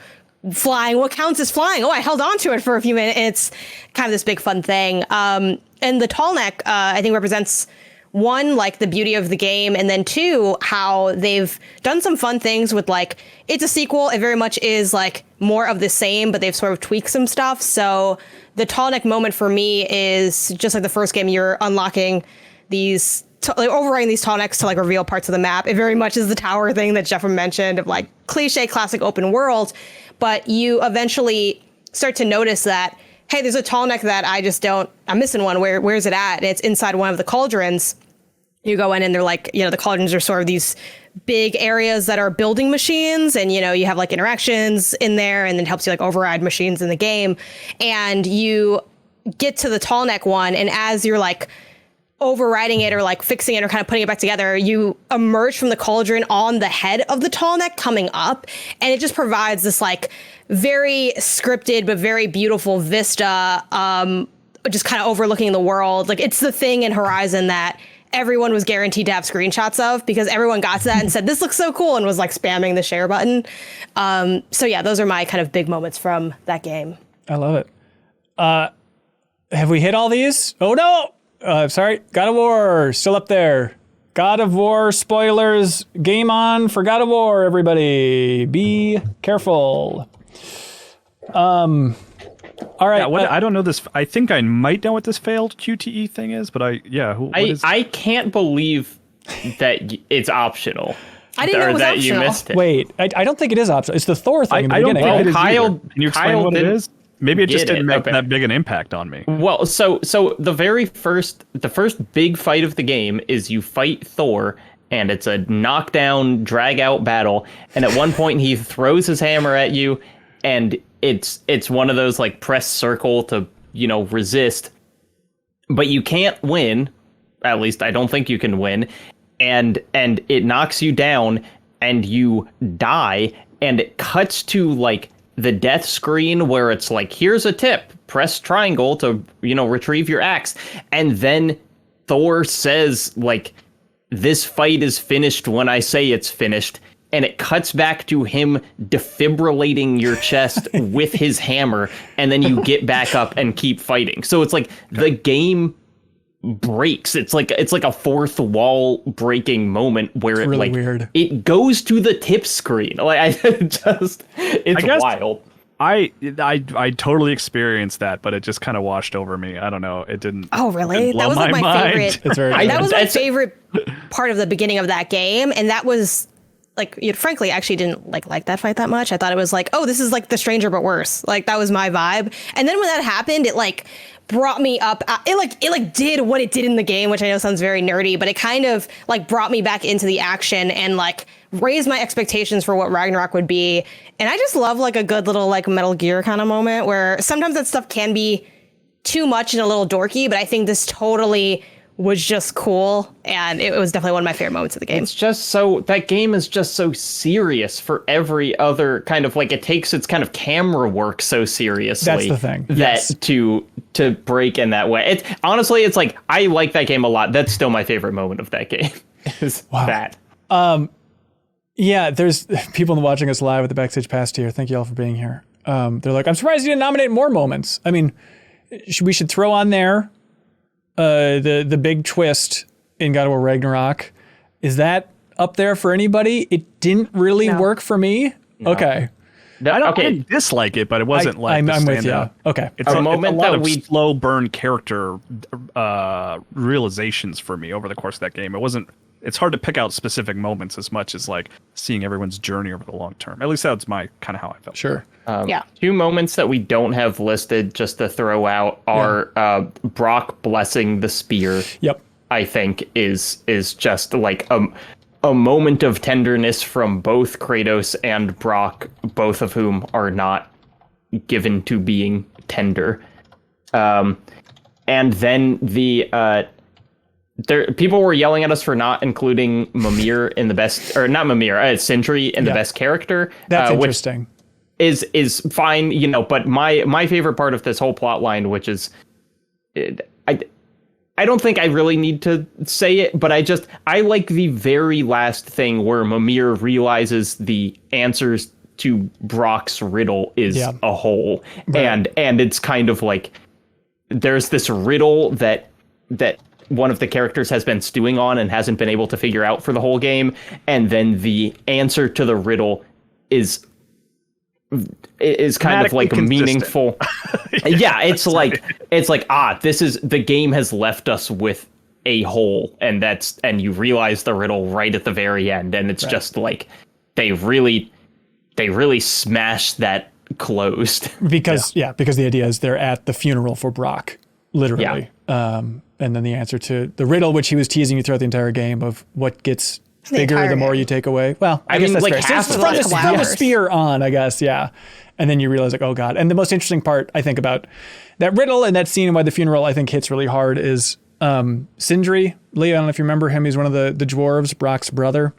flying, what counts as flying. Oh, I held on to it for a few minutes. It's kind of this big fun thing. And the tall neck, I think represents one, like the beauty of the game, and then two, how they've done some fun things with like, it's a sequel. It very much is like more of the same, but they've sort of tweaked some stuff. So the tall neck moment for me is just like the first game, you're unlocking these like overriding these tall necks to like reveal parts of the map. It very much is the tower thing that Jeff mentioned of like cliche classic open world, but you eventually start to notice that, hey, there's a tall neck that I'm missing one. Where's it at? And it's inside one of the cauldrons. You go in and they're like, the cauldrons are sort of these big areas that are building machines, and you have like interactions in there, and it helps you like override machines in the game. And you get to the tall neck one, and as you're like overriding it or like fixing it or kind of putting it back together, you emerge from the cauldron on the head of the tall neck coming up, and it just provides this like very scripted but very beautiful vista, just kind of overlooking the world. Like it's the thing in Horizon that everyone was guaranteed to have screenshots of, because everyone got to that and said, this looks so cool, and was like spamming the share button. So yeah, those are my kind of big moments from that game. I love it. Have we hit all these? Oh no! Sorry, God of War, still up there. God of War spoilers, game on for God of War, everybody. Be careful. All right. Yeah, I don't know this. I think I might know what this failed QTE thing is, but I can't believe that it's optional. I didn't know it was that optional. You missed it. Wait, I don't think it is optional. It's the Thor thing in the I don't beginning. think it is Kyle, either. Can you explain what it is? Maybe it just didn't make that big an impact on me. Well, so the first big fight of the game is you fight Thor, and it's a knockdown, drag out battle. And at one point he throws his hammer at you, and it's one of those like press circle to, resist. But you can't win. At least I don't think you can win. And it knocks you down and you die, and it cuts to like the death screen where it's like, here's a tip, press triangle to, retrieve your axe. And then Thor says like, this fight is finished when I say it's finished. And it cuts back to him defibrillating your chest with his hammer. And then you get back up and keep fighting. So it's like the game breaks. It's like a fourth wall breaking moment where it's it really like weird. It goes to the tip screen. Like it's wild. I totally experienced that, but it just kind of washed over me. I don't know. It didn't. Oh, really? That was like my favorite. It's very that was my favorite part of the beginning of that game, and that was like, frankly, actually didn't like that fight that much. I thought it was like, oh, this is like The Stranger but worse. Like, that was my vibe. And then when that happened, it like brought me up. It did what it did in the game, which I know sounds very nerdy, but it kind of like brought me back into the action and like raised my expectations for what Ragnarok would be. And I just love like a good little like Metal Gear kind of moment where sometimes that stuff can be too much and a little dorky, but I think this totally was just cool, and it was definitely one of my favorite moments of the game. It's just so, that game is just so serious for every other kind of, like, it takes its kind of camera work so seriously. That's the thing. That Yes. to break in that way. Honestly, it's like, I like that game a lot. That's still my favorite moment of that game. Is that. Yeah, there's people watching us live at the Backstage Pass tier. Thank you all for being here. They're like, I'm surprised you didn't nominate more moments. I mean, we should throw on there the big twist in God of War Ragnarok. Is that up there for anybody? It didn't really work for me. No. Okay. I didn't dislike it, but it wasn't I'm with you. Okay. It's a lot of slow burn character realizations for me over the course of that game. It's hard to pick out specific moments as much as like seeing everyone's journey over the long term. At least that's my kind of how I felt. Sure. Two moments that we don't have listed just to throw out are Brock blessing the spear. Yep. I think is just like a moment of tenderness from both Kratos and Brock, both of whom are not given to being tender. And then people were yelling at us for not including Mimir in the best, or not Mimir, Sindri in the best character. That's interesting. Which is fine, you know. But my favorite part of this whole plot line, which is, I don't think I really need to say it, but I like the very last thing where Mimir realizes the answers to Brock's riddle is a hole, right. and it's kind of like there's this riddle that one of the characters has been stewing on and hasn't been able to figure out for the whole game, and then the answer to the riddle is kind of like a meaningful. It's like this is, the game has left us with a hole, and you realize the riddle right at the very end, and it's just like they really smashed that closed. Because the idea is they're at the funeral for Brock, literally. And then the answer to the riddle, which he was teasing you throughout the entire game, of what gets bigger the more you take away. Well, I guess that's like fair. half From the spear on, I guess, yeah. And then you realize, like, oh God. And the most interesting part, I think, about that riddle and that scene by the funeral, I think hits really hard, is Sindri. Leah, I don't know if you remember him. He's one of the dwarves, Brock's brother.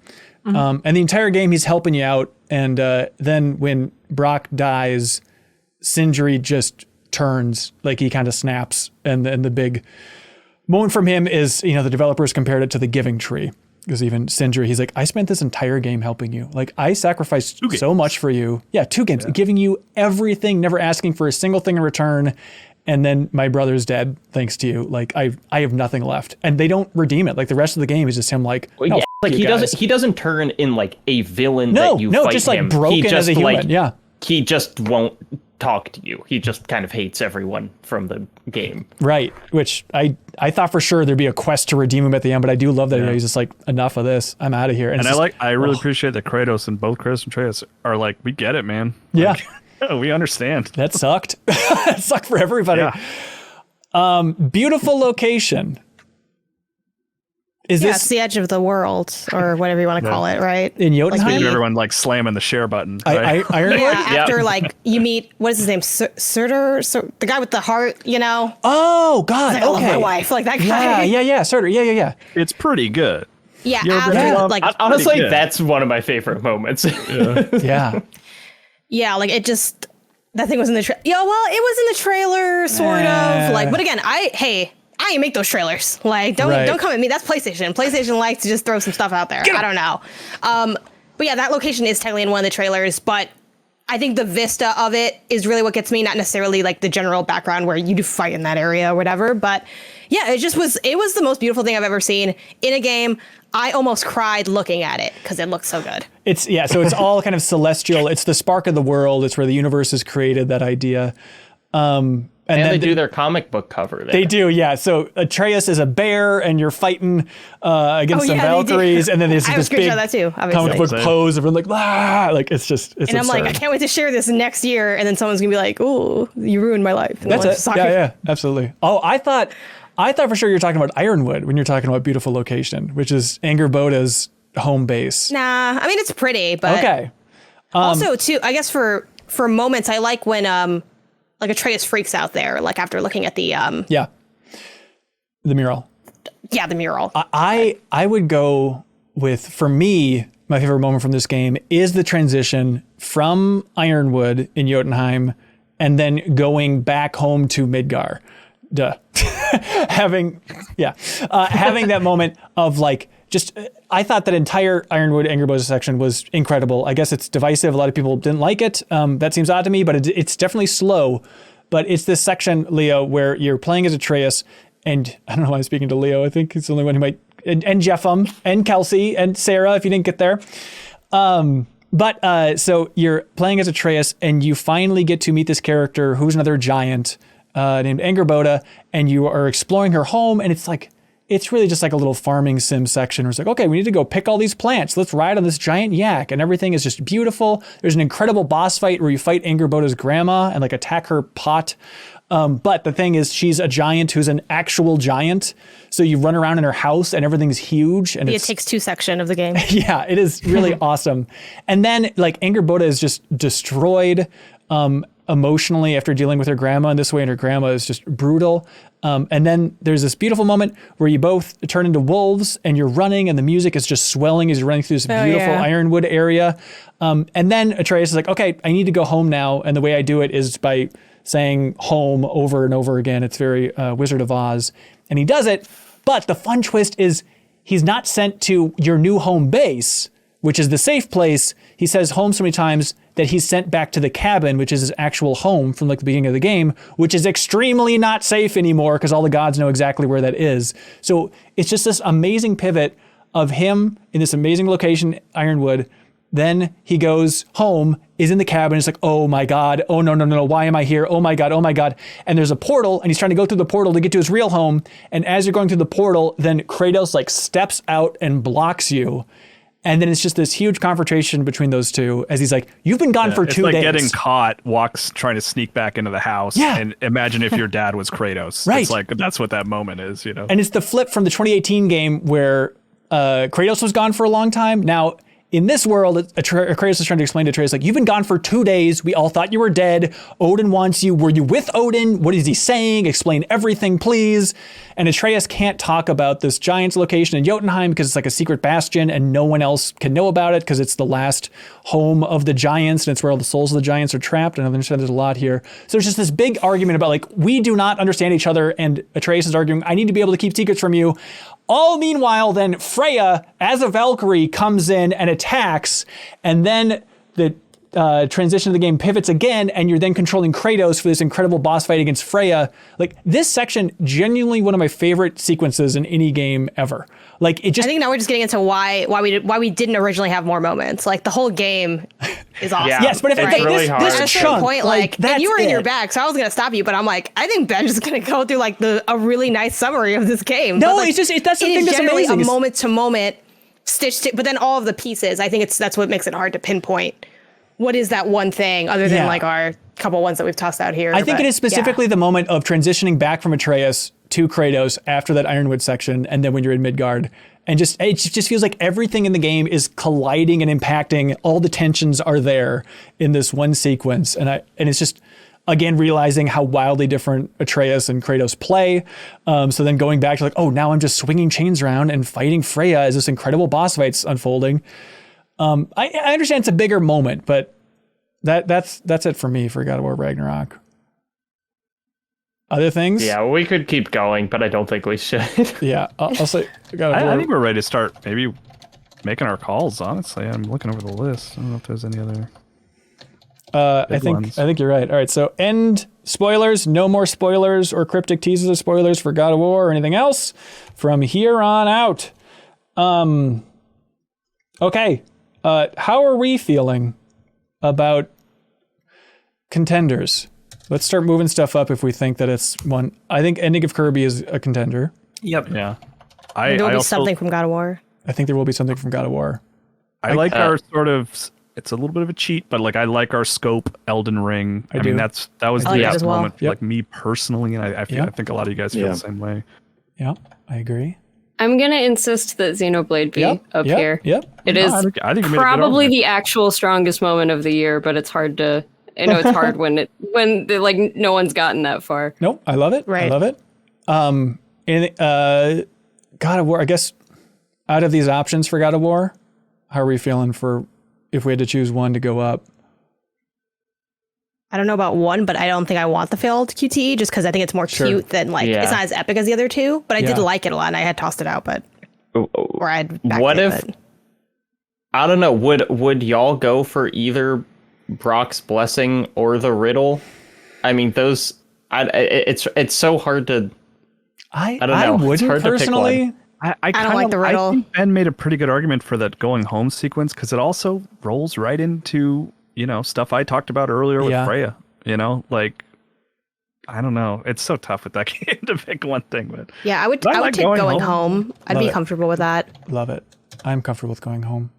Mm-hmm. And the entire game, he's helping you out. And then when Brock dies, Sindri just turns, like he kind of snaps. And the big moment from him is, the developers compared it to the Giving Tree. Because even Sindri, he's like, I spent this entire game helping you. Like, I sacrificed so much for you. Yeah, 2 games. Giving you everything, never asking for a single thing in return. And then my brother's dead, thanks to you. Like, I have nothing left. And they don't redeem it. Like, the rest of the game is just him like, no, like he doesn't turn in like a villain that you fight just him. Like broken as a human. He just won't talk to you. He just kind of hates everyone from the game. Right. Which I thought for sure there'd be a quest to redeem him at the end, but I do love that he's just like, enough of this. I'm out of here. And I really appreciate that Kratos and both Kratos and Atreus are like, we get it, man. Like, we understand. That sucked. That sucked for everybody. Yeah. Beautiful location. Is this it's the edge of the world, or whatever you want to call it, right? In Jotunheim? Everyone like slamming the share button. Right? Ironwood? After like you meet, what is his name? Surtur? The guy with the heart, Oh, God. Like, I love my wife. Like that guy. Yeah. Surtur. Yeah. It's pretty good. Yeah. After, like, honestly, that's one of my favorite moments. Yeah. Yeah, like it just, that thing was in the trailer. Yeah, well, it was in the trailer, sort of. Like, but again, I ain't make those trailers. Like, don't come at me. That's PlayStation. PlayStation likes to just throw some stuff out there. I don't know. But yeah, that location is technically in one of the trailers, but I think the vista of it is really what gets me, not necessarily like the general background where you do fight in that area or whatever. But yeah, it was the most beautiful thing I've ever seen in a game. I almost cried looking at it because it looked so good. So it's all kind of celestial. It's the spark of the world. It's where the universe is created, that idea. And then they do their comic book cover there. They do, yeah. So Atreus is a bear, and you're fighting against some Valkyries, and then there's this big that too, comic book pose. Everyone like it's and I'm like, I can't wait to share this next year, and then someone's gonna be like, "Ooh, you ruined my life." And That's like, it. sorry. Yeah, absolutely. Oh, I thought for sure you were talking about Ironwood when you're talking about beautiful location, which is Angerboda's home base. Nah, I mean it's pretty, but okay. Also, too, I guess for moments, I like when like Atreus freaks out there, like after looking at the the mural. Yeah, the mural. I would go with, for me, my favorite moment from this game is the transition from Ironwood in Jotunheim and then going back home to Midgar. Duh. having that moment of like, just, I thought that entire Ironwood Angerboda section was incredible. I guess it's divisive. A lot of people didn't like it. That seems odd to me, but it's definitely slow. But it's this section, Leo, where you're playing as Atreus, and I don't know why I'm speaking to Leo. I think he's the only one who might, and Jeffem, and Kelsey, and Sarah, if you didn't get there. So you're playing as Atreus, and you finally get to meet this character who's another giant named Angerboda, and you are exploring her home, and it's really just like a little farming sim section where it's like, okay, we need to go pick all these plants. Let's ride on this giant yak. And everything is just beautiful. There's an incredible boss fight where you fight Angerboda's grandma and like attack her pot. But the thing is, she's a giant who's an actual giant. So you run around in her house and everything's huge. And it takes 2 sections of the game. Yeah, it is really awesome. And then like Angerboda is just destroyed emotionally after dealing with her grandma in this way. And her grandma is just brutal. And then there's this beautiful moment where you both turn into wolves and you're running and the music is just swelling as you're running through this beautiful Ironwood area. And then Atreus is like, okay, I need to go home now. And the way I do it is by saying home over and over again. It's very Wizard of Oz. And he does it. But the fun twist is he's not sent to your new home base, which is the safe place. He says home so many times that he's sent back to the cabin, which is his actual home from like the beginning of the game, which is extremely not safe anymore because all the gods know exactly where that is. So it's just this amazing pivot of him in this amazing location, Ironwood. Then he goes home, is in the cabin. It's like, oh my God. Oh, no. Why am I here? Oh my God. And there's a portal and he's trying to go through the portal to get to his real home. And as you're going through the portal, then Kratos like steps out and blocks you. And then it's just this huge confrontation between those two as he's like, you've been gone for 2 days. It's like getting caught, trying to sneak back into the house. Yeah. And imagine if your dad was Kratos. Right. It's like, that's what that moment is, you know? And it's the flip from the 2018 game where Kratos was gone for a long time. Now, in this world, Kratos is trying to explain to Atreus, like, you've been gone for 2 days. We all thought you were dead. Odin wants you. Were you with Odin? What is he saying? Explain everything, please. And Atreus can't talk about this giant's location in Jotunheim because it's like a secret bastion and no one else can know about it because it's the last home of the giants and it's where all the souls of the giants are trapped. And I understand there's a lot here. So there's just this big argument about like, we do not understand each other. And Atreus is arguing, I need to be able to keep secrets from you. All meanwhile, then Freya, as a Valkyrie, comes in and attacks, and then the transition of the game pivots again, and you're then controlling Kratos for this incredible boss fight against Freya. Like, this section, genuinely one of my favorite sequences in any game ever. Like, it just... I think now we're just getting into why we didn't originally have more moments. Like, the whole game is awesome. Yeah, yes, but if it's really hard. this at a certain chunk, point, like that's and you were in it. your bag, so I was gonna stop you, but I'm like, I think Ben's just gonna go through like a really nice summary of this game. No, but, like, it's just that's the it thing is that's generally amazing. a moment to moment stitched, but then all of the pieces. I think that's what makes it hard to pinpoint. What is that one thing other than like our couple ones that we've tossed out here? I think it is specifically the moment of transitioning back from Atreus to Kratos after that Ironwood section, and then when you're in Midgard. And it just feels like everything in the game is colliding and impacting. All the tensions are there in this one sequence. And it's just, again, realizing how wildly different Atreus and Kratos play. So then going back to like, oh, now I'm just swinging chains around and fighting Freya as this incredible boss fight's unfolding. I understand it's a bigger moment, but that's it for me for God of War Ragnarok. Other things? Yeah, we could keep going, but I don't think we should. Yeah, I'll say God of War. I think we're ready to start maybe making our calls, honestly. I'm looking over the list. I don't know if there's any other I think you're right. All right, so end spoilers, no more spoilers or cryptic teases of spoilers for God of War or anything else from here on out. Okay. How are we feeling about contenders? Let's start moving stuff up if we think that it's one. I think Ending of Kirby is a contender. Yep. Yeah. There will be also, something from God of War. I think there will be something from God of War. I like our sort of. It's a little bit of a cheat, but like I like our scope Elden Ring. I mean, that was the best moment for like me personally, and I think a lot of you guys feel the same way. Yeah, I agree. I'm gonna insist that Xenoblade be up here. Yep. It is probably the actual strongest moment of the year, but it's hard to. I know it's hard when like no one's gotten that far. Nope, I love it. Right. I love it. God of War. I guess out of these options for God of War, how are we feeling for if we had to choose one to go up? I don't know about one, but I don't think I want the failed QTE just because I think it's more cute than like it's not as epic as the other two. But I did like it a lot, and I had tossed it out, but or I'd what if I don't know? Would y'all go for either Brock's Blessing or the Riddle? I mean, those. It's so hard to. I don't know. I wouldn't personally. I don't like the riddle. I think Ben made a pretty good argument for that going home sequence because it also rolls right into stuff I talked about earlier with Freya. Like I don't know. It's so tough with that game to pick one thing, but I would take going home. I'd be comfortable with that. Love it. I'm comfortable with going home.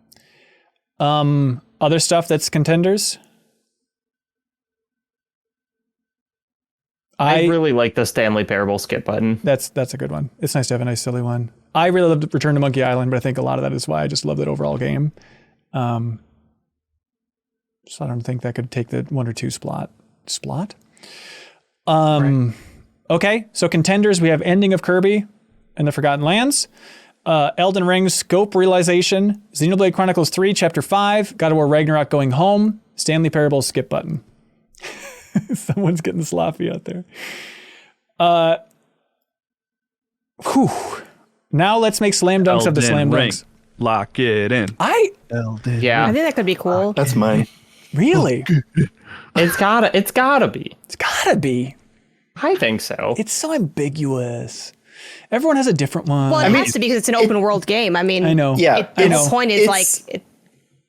Other stuff that's contenders. I really like the Stanley Parable skip button. That's a good one. It's nice to have a nice silly one. I really loved Return to Monkey Island, but I think a lot of that is why I just love that overall game. So I don't think that could take the 1 or 2 spot. Okay, so contenders, we have Ending of Kirby and the Forgotten Lands, Elden Ring Scope Realization, Xenoblade Chronicles 3 Chapter 5, God of War Ragnarok Going Home, Stanley Parable skip button. Someone's getting sloppy out there. Now let's make slam dunks Elden of the slam Ring. dunks. Lock it in. Elden. I think that could be cool. That's mine. Really? It's gotta be. It's gotta be. I think so. It's so ambiguous. Everyone has a different one. Well, it has to be because it's an open world game. I mean, I know. Yeah, the point is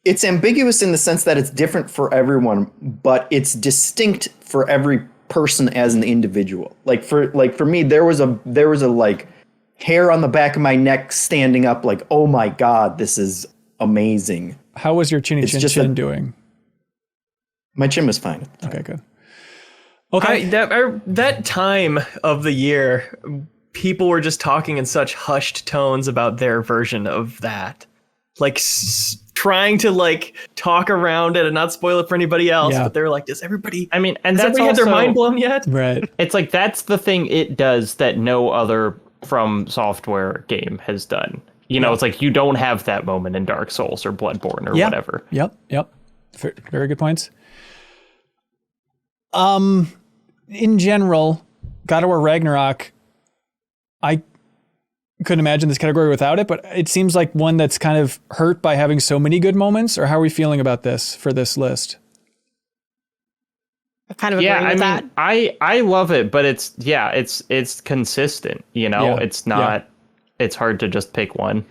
it's ambiguous in the sense that it's different for everyone, but it's distinct for every person as an individual. Like for me, there was a like hair on the back of my neck standing up like, oh my God, this is amazing. How was your chinny chin doing? My chin was fine. Okay, good. Okay. That time of the year, people were just talking in such hushed tones about their version of that. Like trying to like talk around it and not spoil it for anybody else, but they're like, does everybody and has that's everybody had their mind blown yet? Right. It's like that's the thing it does that no other From Software game has done. It's like you don't have that moment in Dark Souls or Bloodborne or whatever. Yep. Very good points. In general, God of War Ragnarok, I couldn't imagine this category without it, but it seems like one that's kind of hurt by having so many good moments. Or how are we feeling about this for this list? I kind of agree with that. I love it, but it's consistent. It's not. It's hard to just pick one.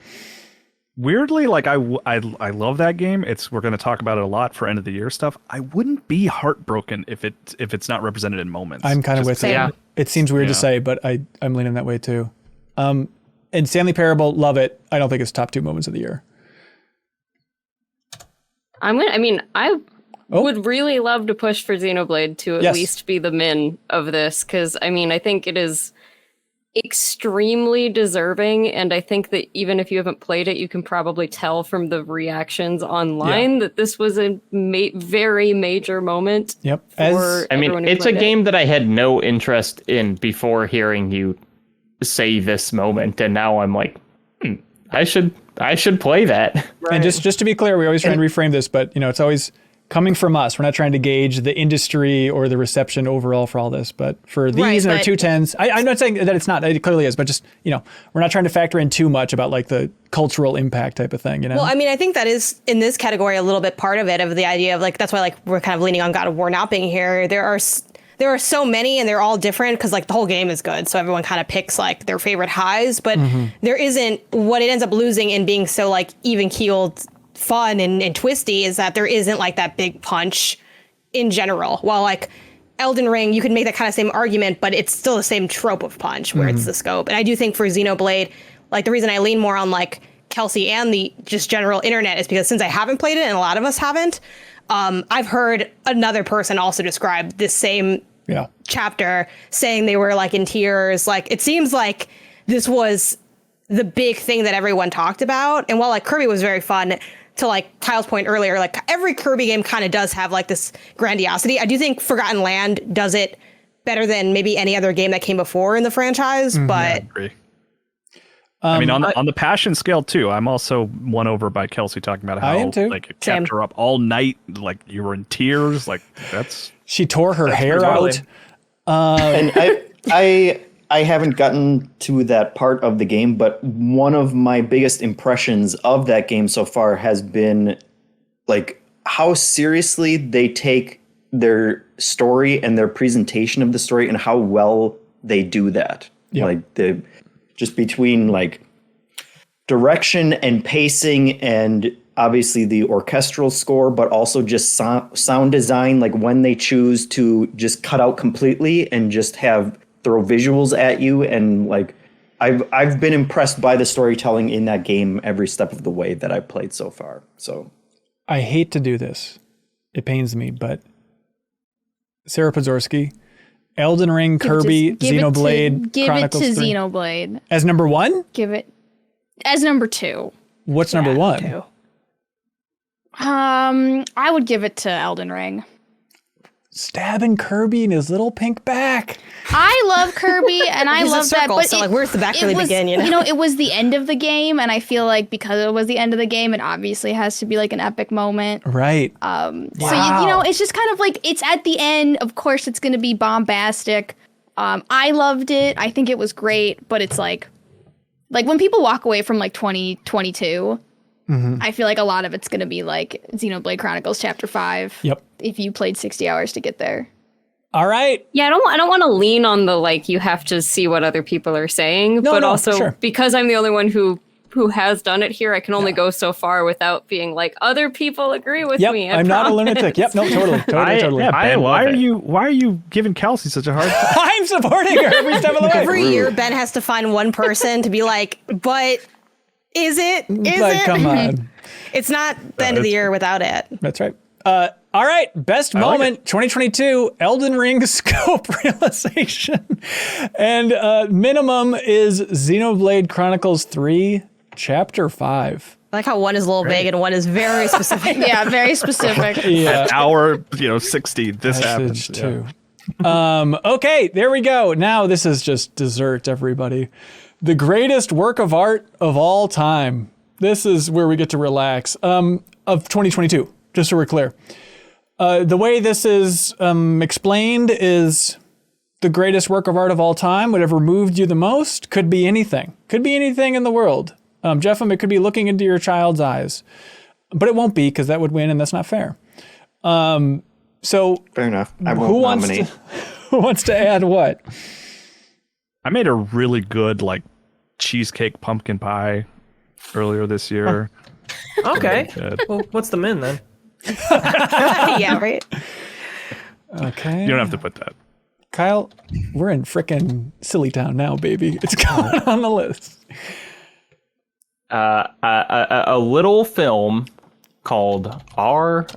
Weirdly, like I love that game. We're going to talk about it a lot for end of the year stuff. I wouldn't be heartbroken if it's not represented in moments. I'm kind of with you. Yeah. It seems weird to say, but I'm leaning that way too. And Stanley Parable, love it. I don't think it's top 2 moments of the year. I would really love to push for Xenoblade to at least be the min of this, because I think it is extremely deserving, and I think that even if you haven't played it, you can probably tell from the reactions online that this was a very major moment. Yep. It's a game that I had no interest in before hearing you say this moment, and now I'm like, I should play that. Right. And just to be clear, we always try and reframe this, but it's always coming from us. We're not trying to gauge the industry or the reception overall for all this, but for these and our 210s, I'm not saying that it's not, it clearly is, but just, we're not trying to factor in too much about like the cultural impact type of thing, Well, I think that is in this category a little bit part of it, of the idea of like, that's why like we're kind of leaning on God of War not being here. There are so many and they're all different because like the whole game is good. So everyone kind of picks like their favorite highs, but there isn't, what it ends up losing in being so like even keeled fun and twisty is that there isn't like that big punch in general. While like Elden Ring, you could make that kind of same argument, but it's still the same trope of punch where it's the scope. And I do think for Xenoblade, like the reason I lean more on like Kelsey and the just general internet is because since I haven't played it and a lot of us haven't, I've heard another person also describe this same chapter saying they were like in tears. Like it seems like this was the big thing that everyone talked about. And while like Kirby was very fun, to like Kyle's point earlier, like every Kirby game kind of does have like this grandiosity. I do think Forgotten Land does it better than maybe any other game that came before in the franchise, but I agree. I mean, on the passion scale too, I'm also won over by Kelsey talking about how like it kept her up all night, like you were in tears, like she tore her hair out. And I haven't gotten to that part of the game, but one of my biggest impressions of that game so far has been like how seriously they take their story and their presentation of the story and how well they do that. Like just between like direction and pacing and obviously the orchestral score, but also just sound design, like when they choose to just cut out completely and just throw visuals at you. And like, I've been impressed by the storytelling in that game every step of the way that I've played so far. So I hate to do this. It pains me, but Sarah Pozorski, Elden Ring, Kirby, Xenoblade, Chronicles 3. Give it to Xenoblade. As number 1? Give it as number 2. What's number 1? 2. I would give it to Elden Ring. Stabbing Kirby in his little pink back. I love Kirby, and I love that. But so like, where's the back really begin? You know, it was the end of the game, and I feel like because it was the end of the game, it obviously has to be like an epic moment, right? So you know, it's just kind of like it's at the end. Of course, it's going to be bombastic. I loved it. I think it was great, but it's like when people walk away from like 2022. I feel like a lot of it's going to be like Xenoblade Chronicles Chapter 5. Yep. If you played 60 hours to get there. All right. Yeah, I don't want to lean on the like you have to see what other people are saying, but also because I'm the only one who has done it here, I can only go so far without being like other people agree with me. I'm not a lunatic. Yep, no, totally. Yeah, Ben, why are you giving Kelsey such a hard time? I'm supporting her every step of the way. Every year, Ben has to find one person to be like, but is it? Come on. It's not the end of the year without it. That's right. All right. Best moment 2022 Elden Ring scope realization. And minimum is Xenoblade Chronicles 3 Chapter 5. I like how one is a little vague and one is very specific. Yeah, very specific. At hour 60, this happens. Too. Okay, there we go. Now this is just dessert, everybody. The greatest work of art of all time. This is where we get to relax. Of 2022, just so we're clear. The way this is explained is the greatest work of art of all time, whatever moved you the most, could be anything. Could be anything in the world. Jeffem, it could be looking into your child's eyes. But it won't be, because that would win, and that's not fair. So fair enough. I won't nominate. Who wants to add what? I made a really good cheesecake pumpkin pie earlier this year. Okay. Well, what's the min then? Yeah, right. Okay. You don't have to put that. Kyle, we're in frickin' Silly Town now, baby. It's going on the list. A little film called R.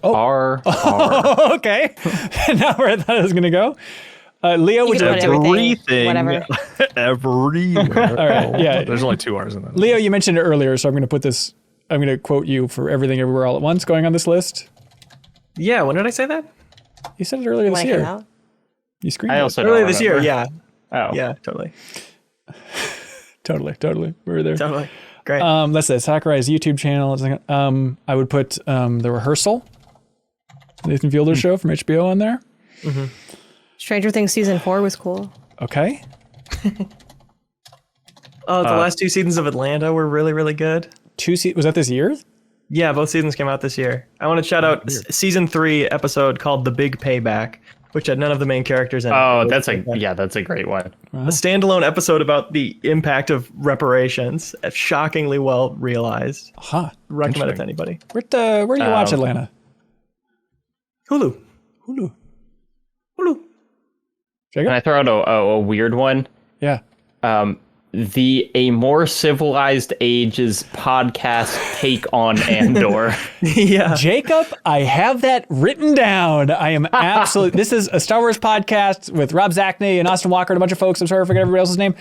Okay. Now where I thought it was going to go. Leo, would you like to everything? Whatever. Everywhere. All right. Yeah. There's only 2 R's in that. Leo, you mentioned it earlier, so I'm going to put this. I'm going to quote you for Everything Everywhere All at Once going on this list. Yeah, when did I say that? You said it earlier this year. You screamed I also earlier this year. Yeah. Oh. Yeah, totally. Totally. We were there. Totally. Great. That's the Sakurai's YouTube channel. I would put The Rehearsal, Nathan Fielder's show from HBO on there. Mm-hmm. Stranger Things season 4 was cool. Okay. Oh, the last 2 seasons of Atlanta were really, really good. Was that this year? Yeah, both seasons came out this year. I want to shout out season 3 episode called The Big Payback, which had none of the main characters in it. Oh, that's a great one. A standalone episode about the impact of reparations. Shockingly well realized. Huh. Recommend it to anybody. Where do you watch Atlanta? Hulu. Can I throw out a weird one? Yeah. A More Civilized Ages podcast take on Andor. Yeah. Jacob, I have that written down. I am absolutely. This is a Star Wars podcast with Rob Zachney and Austin Walker and a bunch of folks. I'm sorry I forget everybody else's name.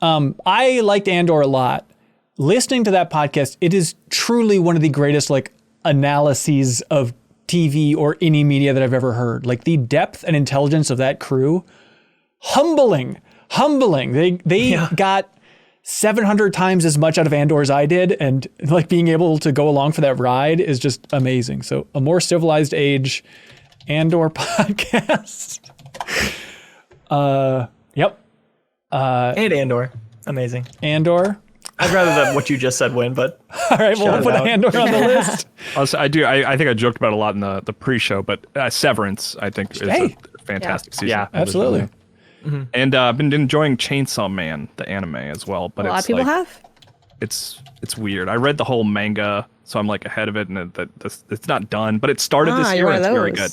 I liked Andor a lot. Listening to that podcast, it is truly one of the greatest analyses of TV or any media that I've ever heard. Like the depth and intelligence of that crew, humbling. They got 700 times as much out of Andor as I did, and being able to go along for that ride is just amazing. So A More Civilized Age Andor podcast. Yep. And Andor. Amazing. Andor. I'd rather that what you just said win, but all right, we'll put Andor on the list. Also, I think I joked about it a lot in the pre-show, but Severance, I think, is a fantastic season. Yeah, absolutely. Mm-hmm. And I've been enjoying Chainsaw Man, the anime, as well. But A lot of people have. It's weird. I read the whole manga, so I'm ahead of it, and it's not done. But it started this year, and it's very good.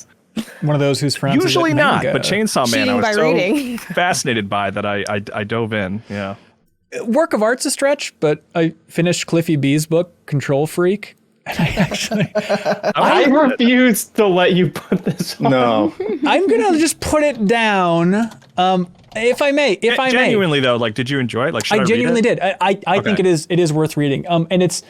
One of those whose friends usually not, but Chainsaw Man, I was so reading. fascinated by that I dove in. Yeah. Work of art's a stretch, but I finished Cliffy B's book, Control Freak. And I refuse to let you put this on. No. I'm going to just put it down. If I may. Genuinely, though, did you enjoy it? I genuinely did. I think it is worth reading. And it's,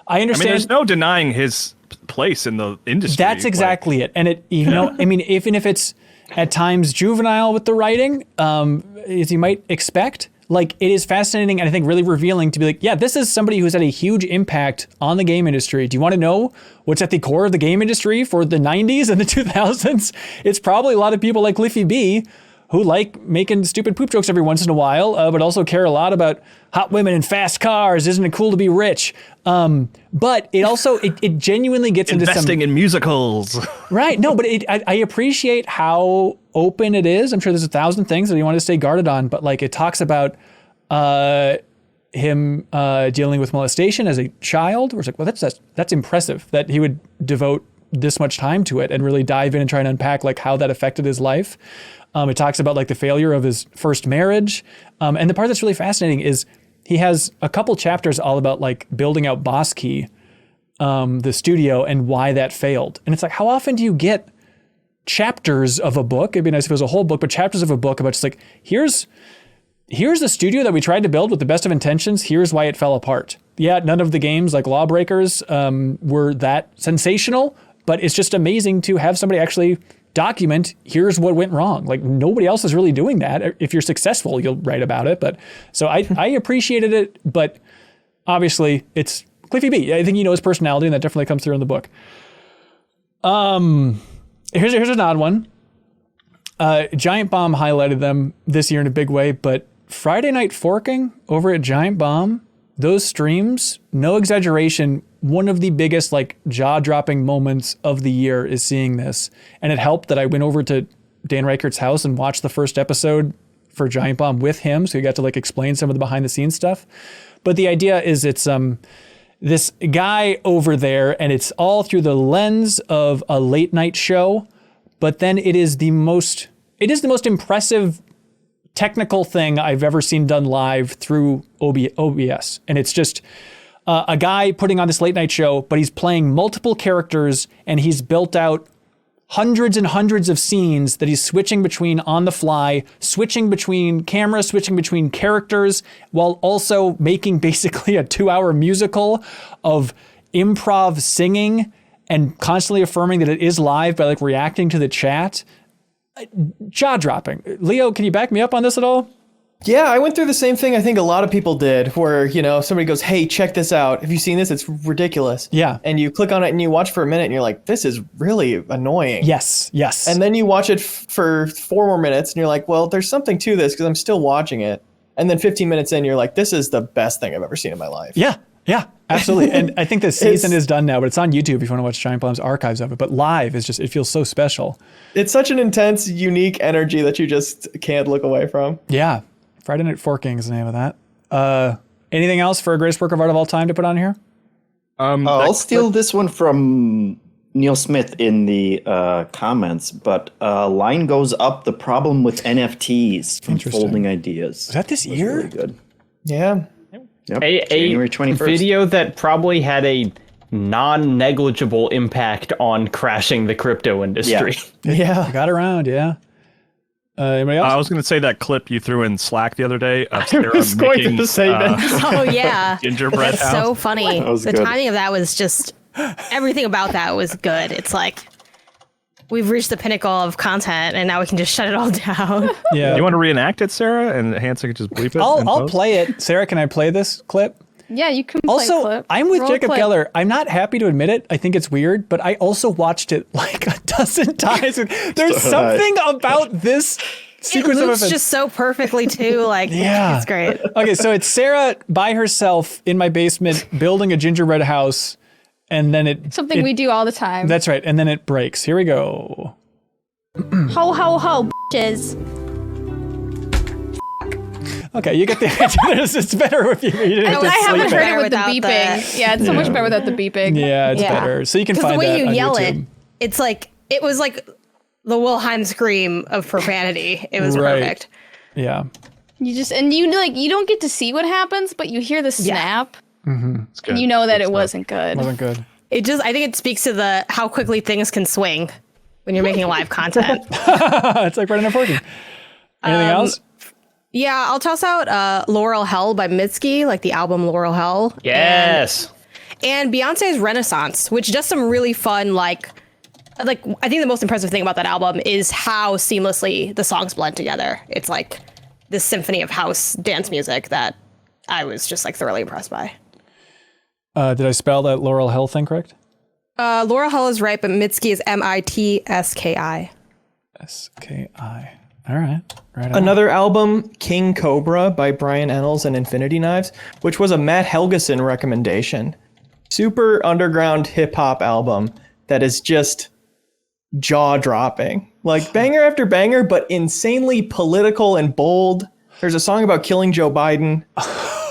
I understand. there's no denying his place in the industry. That's exactly it. And it, even if it's at times juvenile with the writing, as you might expect, it is fascinating and I think really revealing to be this is somebody who's had a huge impact on the game industry. Do you want to know what's at the core of the game industry for the 90s and the 2000s? It's probably a lot of people like Cliffy B who like making stupid poop jokes every once in a while, but also care a lot about hot women and fast cars. Isn't it cool to be rich? But it also, it genuinely gets into investing in musicals. Right. No, but I appreciate how open it is. I'm sure there's 1,000 things that you want to stay guarded on, but it talks about him dealing with molestation as a child. Where it's well, that's impressive that he would devote this much time to it and really dive in and try and unpack how that affected his life. It talks about the failure of his first marriage. And the part that's really fascinating is he has a couple chapters all about building out Boss Key, the studio, and why that failed. And it's how often do you get chapters of a book? It'd be nice if it was a whole book, but chapters of a book about just here's the studio that we tried to build with the best of intentions. Here's why it fell apart. Yeah, none of the games like Lawbreakers were that sensational, but it's just amazing to have somebody actually document, here's what went wrong. Nobody else is really doing that. If you're successful, you'll write about it. But so I appreciated it, but obviously it's Cliffy B. I think you know his personality, and that definitely comes through in the book. Here's an odd one. Giant Bomb highlighted them this year in a big way, but Friday Night Forking over at Giant Bomb, those streams, no exaggeration, one of the biggest jaw-dropping moments of the year is seeing this. And it helped that I went over to Dan Reichert's house and watched the first episode for Giant Bomb with him, so he got to explain some of the behind-the-scenes stuff. But the idea is it's this guy over there, and it's all through the lens of a late-night show, but then it is the most impressive technical thing I've ever seen done live through OBS. And it's just a guy putting on this late night show, but he's playing multiple characters and he's built out hundreds and hundreds of scenes that he's switching between on the fly, switching between cameras, switching between characters, while also making basically a 2-hour musical of improv singing and constantly affirming that it is live by reacting to the chat. Jaw-dropping. Leo, can you back me up on this at all? Yeah, I went through the same thing I think a lot of people did, where, somebody goes, hey, check this out. Have you seen this? It's ridiculous. Yeah. And you click on it and you watch for a minute and you're like, this is really annoying. Yes. And then you watch it for 4 more minutes and you're like, well, there's something to this because I'm still watching it. And then 15 minutes in, you're like, this is the best thing I've ever seen in my life. Yeah, absolutely. And I think the season is done now, but it's on YouTube if you want to watch Giant Bomb's archives of it. But live is it feels so special. It's such an intense, unique energy that you just can't look away from. Yeah. Friday Night Forking is the name of that. Anything else for a greatest work of art of all time to put on here? I'll steal this one from Neil Smith in the comments, but line goes up. The problem with NFTs from Folding Ideas. Was that this year? Really good. Yeah. Yep. A 21st. video that probably had a non-negligible impact on crashing the crypto industry. Yeah. Got around, yeah. Anybody else? I was going to say that clip you threw in Slack the other day of Sarah was going making, to say that. Oh yeah, gingerbread that's house. so funny. That was The good. timing of that was just everything about that was good. It's like we've reached the pinnacle of content, and now we can just shut it all down. Yeah. You want to reenact it, Sarah, and Hanson can just bleep it? in I'll post? play it. Sarah, can I play this clip? Yeah, you can play Also, clip. I'm with Roll Jacob clip. Geller. I'm not happy to admit it. I think it's weird, but I also watched it like a dozen times. There's something about this It sequence of loops events. just so perfectly too. Like, Yeah. it's great. Okay, so it's Sarah by herself in my basement building a gingerbread house, and then it Something we do all the time. That's right, and then it breaks. Here we go. Ho ho ho, bitches. Okay, you get the idea. It's better if you read it. I haven't heard it with the Without beeping. Yeah, it's so much better without the beeping. Yeah, it's Yeah. better. So you can Because find the way that you on yell YouTube. it, it's like it was like the Wilhelm scream of profanity. It was Right. perfect. Yeah. You just you don't get to see what happens, but you hear the snap, It's good. and you know that Good it stuff. wasn't good. Wasn't good. It just, I think it speaks to the how quickly things can swing when you're making live content. It's like running a forking. Anything else? Yeah, I'll toss out Laurel Hell by Mitski, like the album Laurel Hell. Yes. And Beyonce's Renaissance, which does some really fun, like I think the most impressive thing about that album is how seamlessly the songs blend together. It's like this symphony of house dance music that I was just like thoroughly impressed by. Did I spell that Laurel Hell thing correct? Laurel Hell is right, but Mitski is Mitski. S-K-I. All right. Right on. Another album, King Cobra by Brian Ennals and Infinity Knives, which was a Matt Helgeson recommendation. Super underground hip hop album that is just jaw dropping. Like banger after banger, but insanely political and bold. There's a song about killing Joe Biden.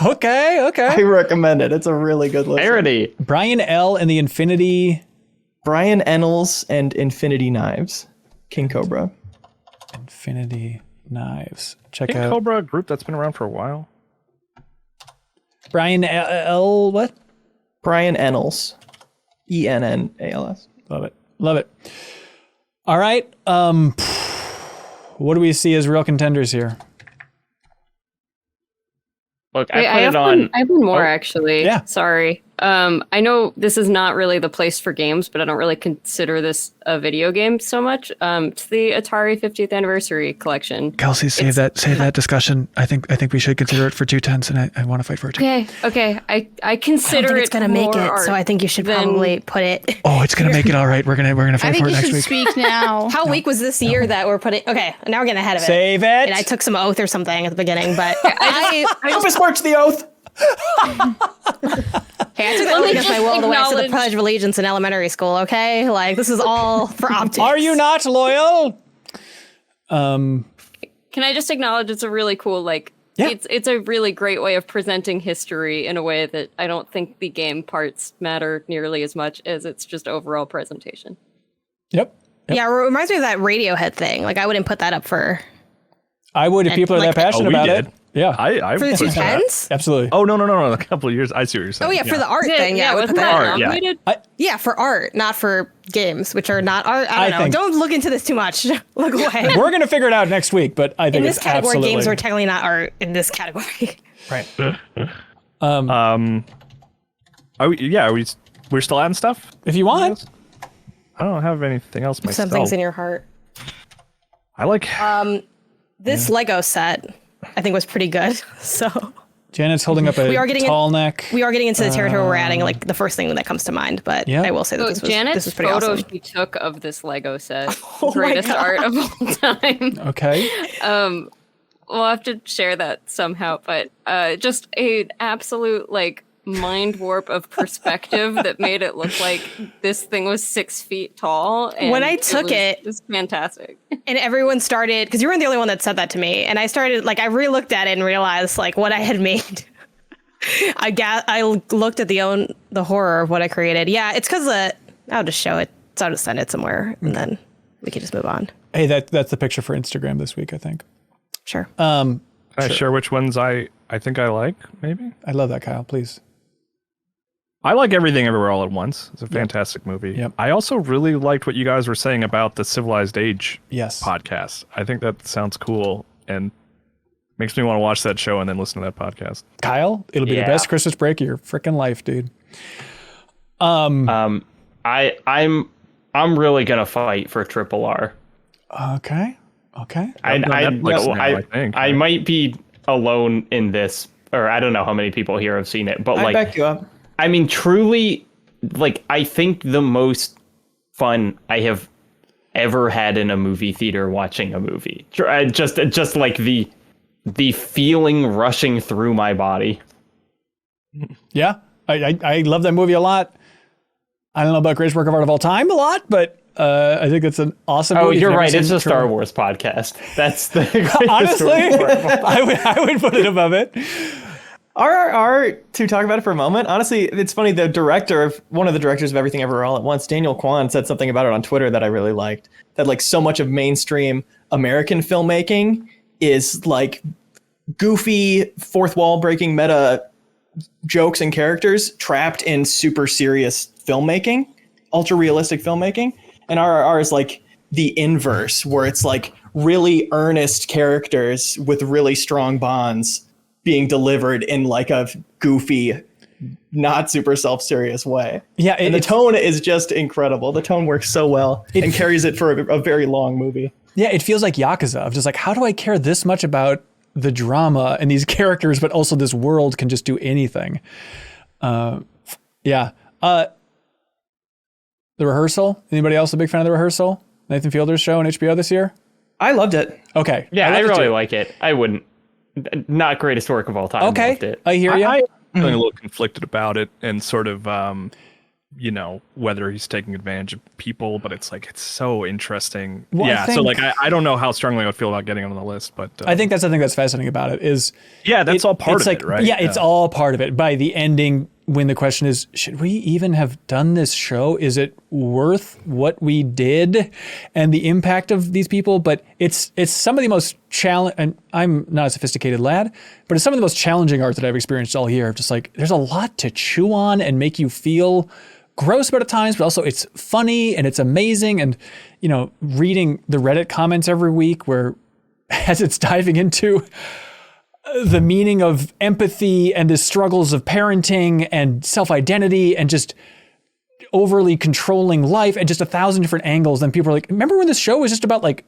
Okay. I recommend it. It's a really good listen. Parody. Brian L. and the Infinity. Brian Ennals and Infinity Knives. King Cobra. Infinity Knives. Check King out Cobra, a group that's been around for a while. Brian L. What? Brian Ennals. Ennals. Love it. All right. What do we see as real contenders here? Look, Wait, I put it on. I have one more actually. Yeah. Sorry. I know this is not really the place for games, but I don't really consider this a video game so much. It's the Atari 50th Anniversary Collection. Kelsey, save that discussion. I think we should consider it for 2/10, and I want to fight for it too. Okay. I I consider don't think it it's gonna make more it, art so I think you should than- probably put it. Oh, it's gonna make it all right. We're gonna I fight think for it you next should week. speak now. How weak was this year that we're putting? Okay, now we're getting ahead of it. Save it. And I took some oath or something at the beginning, but I Elvis march the oath. Hey, I took the Let oath me against my just will the way I said the acknowledge- Pledge of Allegiance in elementary school. Okay, like this is all for optics. Are you not loyal? Can I just acknowledge it's a really cool it's a really great way of presenting history in a way that I don't think the game parts matter nearly as much as it's just overall presentation. Yep. Yeah, it reminds me of that Radiohead thing. Like I wouldn't put that up for I would if people are like- that passionate Oh, we about did. it. Yeah. I for the put that. 210s. Absolutely. Oh no! A couple of years. I see what you're saying. Oh yeah, for the art thing. Yeah, I would wasn't put that that. art, yeah. nominated? Yeah, for art, not for games, which are not art. I I don't know. think- Don't look into this too much. Look away. We're gonna figure it out next week, but I think In this it's category, absolutely games are technically not art in this category. right. We're still adding stuff. If you want, I don't have anything else myself. Some things in your heart. I like. This Lego set, I think, was pretty good. So Janet's holding up a We are getting tall neck. we are getting into the territory where we're adding like the first thing that comes to mind. But Yeah. I will say that So this Janet's was pretty photo awesome. she took of this Lego set, Oh my greatest God. art of all time. Okay. We'll have to share that somehow, but just an absolute like mind warp of perspective that made it look like this thing was 6 feet tall. And When I took it was fantastic. And everyone started, because you weren't the only one that said that to me. And I started, like, I re-looked at it and realized, like, what I had made. I looked at the horror of what I created. Yeah, it's because I'll just show it So I'll just send it somewhere and then we can just move on. Hey, that's the picture for Instagram this week, I think. Sure. Can I share which ones I think I like, maybe? I love that, Kyle. Please. I like Everything Everywhere All at Once. It's a fantastic movie. Yep. I also really liked what you guys were saying about the Civilized Age podcast. I think that sounds cool and makes me want to watch that show and then listen to that podcast. Kyle, it'll be the best Christmas break of your freaking life, dude. I'm really gonna fight for Triple R. Okay. I might be alone in this, or I don't know how many people here have seen it, but I back you up. I mean, truly, like, I think the most fun I have ever had in a movie theater watching a movie. Just like the feeling rushing through my body. Yeah, I love that movie a lot. I don't know about greatest work of art of all time a lot, but I think it's an awesome movie. Oh, you're right. It's a Star Wars podcast. That's the honestly, I would put it above it. RRR, to talk about it for a moment, honestly, it's funny, one of the directors of Everything Everywhere All at Once, Daniel Kwan, said something about it on Twitter that I really liked, that like so much of mainstream American filmmaking is like goofy, fourth wall breaking meta jokes and characters trapped in super serious filmmaking, ultra realistic filmmaking, and RRR is like the inverse, where it's like really earnest characters with really strong bonds being delivered in like a goofy, not super self-serious way. Yeah, and the tone is just incredible. The tone works so well and carries it for a very long movie. Yeah, it feels like Yakuza, of just like, how do I care this much about the drama and these characters, but also this world can just do anything. The Rehearsal. Anybody else a big fan of The Rehearsal? Nathan Fielder's show on HBO this year? I loved it. Okay. Yeah, I really like it. I wouldn't. Not greatest work of all time. Okay, Loved it. I hear you. I'm feeling a little conflicted about it and sort of, whether he's taking advantage of people, but it's like, it's so interesting. Well, so like, I don't know how strongly I would feel about getting on the list, but I think that's the thing that's fascinating about it is. Yeah, that's all part of it, right? Yeah, it's all part of it. By the ending, when the question is, should we even have done this show? Is it worth what we did and the impact of these people? But it's some of the most and I'm not a sophisticated lad, but it's some of the most challenging art that I've experienced all year. Just like, there's a lot to chew on and make you feel gross about at times, but also it's funny and it's amazing. And, reading the Reddit comments every week where as it's diving into the meaning of empathy and the struggles of parenting and self-identity and just overly controlling life and just 1,000 different angles. Then people are like, remember when this show was just about like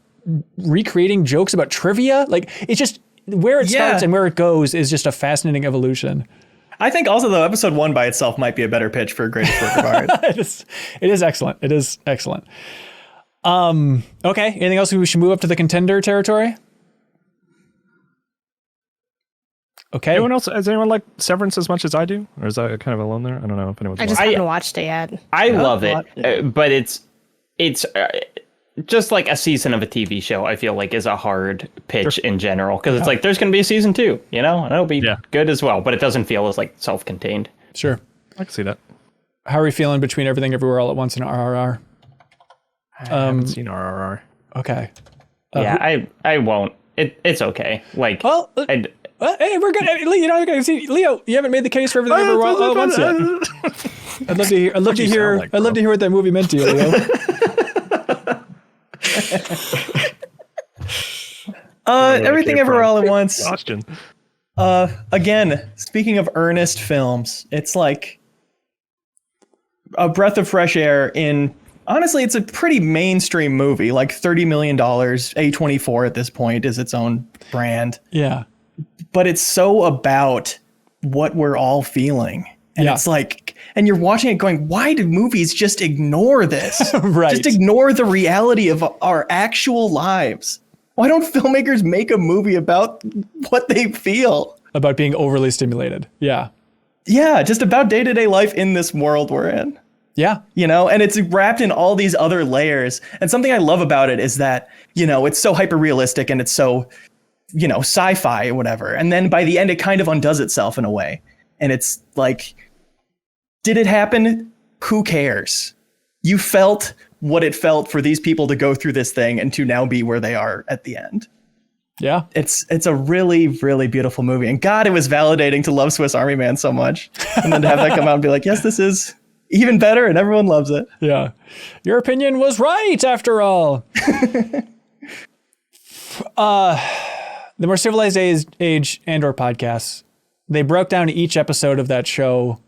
recreating jokes about trivia? Like, it's just where it starts and where it goes is just a fascinating evolution. I think also though, episode 1 by itself might be a better pitch for greatest work of art. It is excellent. It is excellent. Okay. Anything else we should move up to the contender territory? Okay. Has anyone liked Severance as much as I do? Or is that kind of alone there? I don't know if anyone's I just haven't watched it yet. I love it, but it's just like a season of a TV show, I feel like is a hard pitch in general. Because it's like, there's going to be a season 2, and it'll be good as well. But it doesn't feel as like self-contained. Sure. I can see that. How are we feeling between Everything Everywhere All at Once and RRR? I haven't seen RRR. Okay. I won't. It's okay. Like, hey, we're good. Leo, you haven't made the case for Everything Everywhere All at Once yet. I'd love to hear what that movie meant to you, Leo. Everything Everywhere All at Once. Exhaustion. Again, speaking of earnest films, it's like a breath of fresh air honestly, it's a pretty mainstream movie, like $30 million. A24 at this point is its own brand. Yeah. But it's so about what we're all feeling. And it's like, and you're watching it going, why do movies just ignore this? Right. Just ignore the reality of our actual lives. Why don't filmmakers make a movie about what they feel? About being overly stimulated. Yeah. Yeah, just about day-to-day life in this world we're in. Yeah. And it's wrapped in all these other layers. And something I love about it is that, it's so hyper-realistic and it's so, sci-fi or whatever. And then by the end, it kind of undoes itself in a way. And it's like, did it happen? Who cares? you felt what it felt for these people to go through this thing and to now be where they are at the end. Yeah. It's a really, really beautiful movie. And God, it was validating to love Swiss Army Man so much. And then to have that come out and be like, yes, this is even better, and everyone loves it. Yeah. Your opinion was right, after all. The More Civilized Age and/or podcasts, they broke down each episode of that show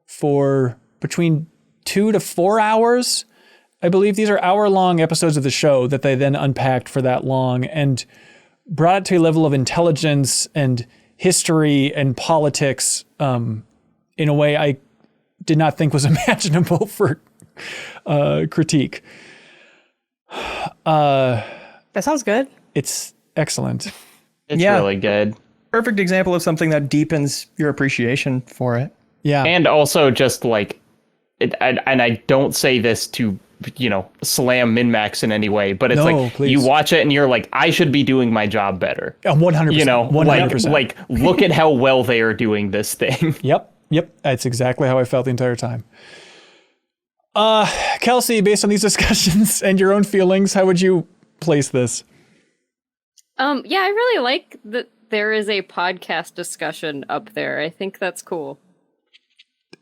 for between 2 to 4 hours. I believe these are hour-long episodes of the show that they then unpacked for that long and brought it to a level of intelligence and history and politics in a way I did not think was imaginable for critique. That sounds good. It's excellent. It's really good. Perfect example of something that deepens your appreciation for it. Yeah. And also just like, and I don't say this to, slam MinnMax in any way, but it's please. You watch it and you're like, I should be doing my job better. 100%. 100%. Like look at how well they are doing this thing. Yep. That's exactly how I felt the entire time. Kelsey, based on these discussions and your own feelings, how would you place this? I really like that there is a podcast discussion up there. I think that's cool.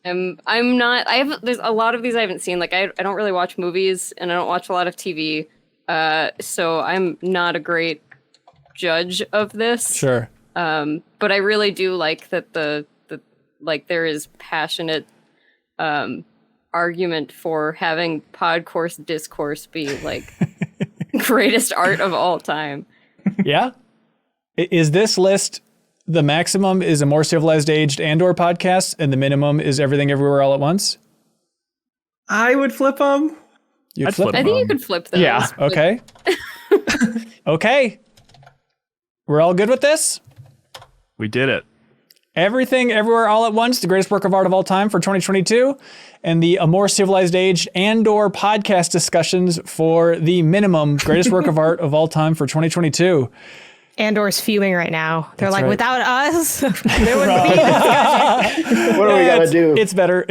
There's a lot of these I haven't seen. Like I don't really watch movies and I don't watch a lot of TV. So I'm not a great judge of this. Sure. But I really do like that there is passionate argument for having podcourse discourse be like greatest art of all time. Yeah. Is this list the maximum is a More Civilized Age and/or podcast, and the minimum is Everything Everywhere All at Once? I would flip them. You'd flip them. I think you could flip those. Yeah. Okay. Okay. We're all good with this? We did it. Everything Everywhere All at Once, the greatest work of art of all time for 2022, and the A More Civilized Age and/or podcast discussions for the minimum greatest work of art of all time for 2022. Andor's fuming right now. They're That's like, right. without us, there wouldn't be this discussion. What do we gotta do? It's better.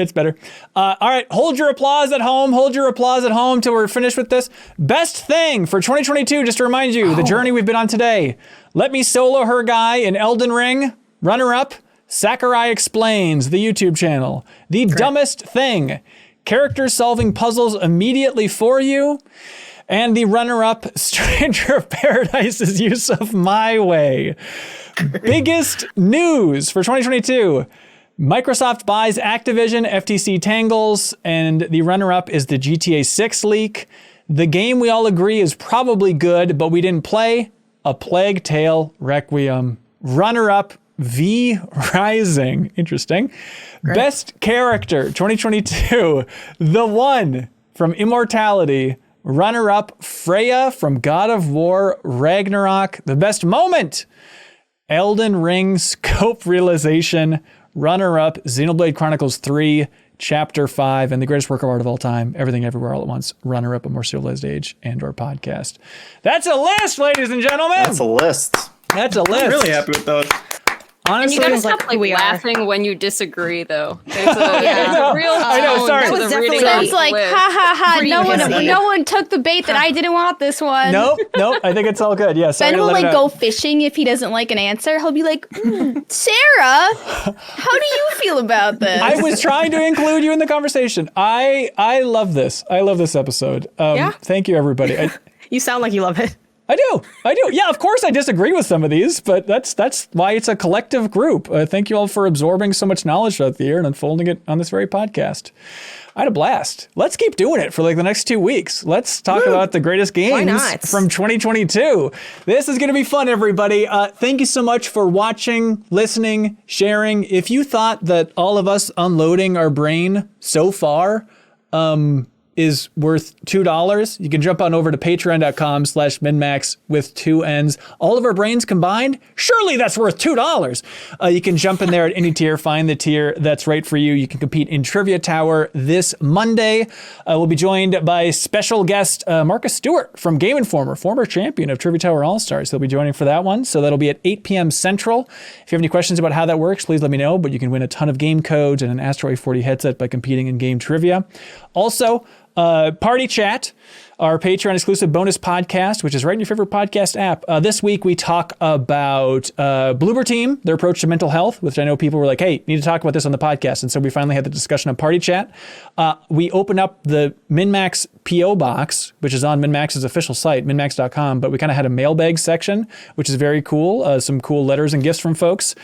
All right, hold your applause at home. Hold your applause at home till we're finished with this. Best thing for 2022, just to remind you, the journey we've been on today. Let Me Solo Her Guy in Elden Ring. Runner-up, Sakurai Explains, the YouTube channel. The Dumbest Thing, characters solving puzzles immediately for you. And the runner-up, Stranger of Paradise's use of My Way. Biggest news for 2022. Microsoft buys Activision, FTC tangles, and the runner-up is the GTA 6 leak. The game we all agree is probably good, but we didn't play. A Plague Tale Requiem. Runner-up, V Rising. Interesting. Great. Best character 2022. The One from Immortality. Runner-up, Freya from God of War Ragnarok. The best moment, Elden Ring scope realization. Runner-up, Xenoblade Chronicles 3, Chapter 5, and the greatest work of art of all time, Everything Everywhere All at Once. Runner-up, A More Civilized Age and/or podcast. That's a list, ladies and gentlemen. That's a list. That's a list. I'm really happy with those. Honestly, And you gotta stop laughing when you disagree, though. There's a real I know, sorry. tone to That was the reading definitely- of Sounds the like, list. ha ha ha, Pretty no one took the bait that I didn't want this one. Nope. I think it's all good. Yeah, sorry Ben to will let it like out. go fishing if he doesn't like an answer. He'll be like, Sarah, how do you feel about this? I was trying to include you in the conversation. I love this. I love this episode. Yeah. Thank you, everybody. You sound like you love it. I do. Yeah, of course I disagree with some of these, but that's why it's a collective group. Thank you all for absorbing so much knowledge throughout the year and unfolding it on this very podcast. I had a blast. Let's keep doing it for like the next 2 weeks. Let's talk about the greatest games not? from 2022. This is going to be fun, everybody. Thank you so much for watching, listening, sharing. If you thought that all of us unloading our brain so far is worth $2, you can jump on over to patreon.com/MinnMax with 2 N's. All of our brains combined, surely that's worth $2. You can jump in there at any tier, find the tier that's right for you. You can compete in Trivia Tower this Monday. We'll be joined by special guest Marcus Stewart from Game Informer, former champion of Trivia Tower All-Stars. He'll be joining for that one. So that'll be at 8 p.m. Central. If you have any questions about how that works, please let me know. But you can win a ton of game codes and an Asteroid 40 headset by competing in game trivia. Also, Party Chat, our Patreon exclusive bonus podcast, which is right in your favorite podcast app. This week we talk about Bloober Team, their approach to mental health, which I know people were like, hey, need to talk about this on the podcast. And so we finally had the discussion on Party Chat. We open up the MinnMax PO box, which is on MinnMax's official site, minnmax.com, but we kind of had a mailbag section, which is very cool. Some cool letters and gifts from folks.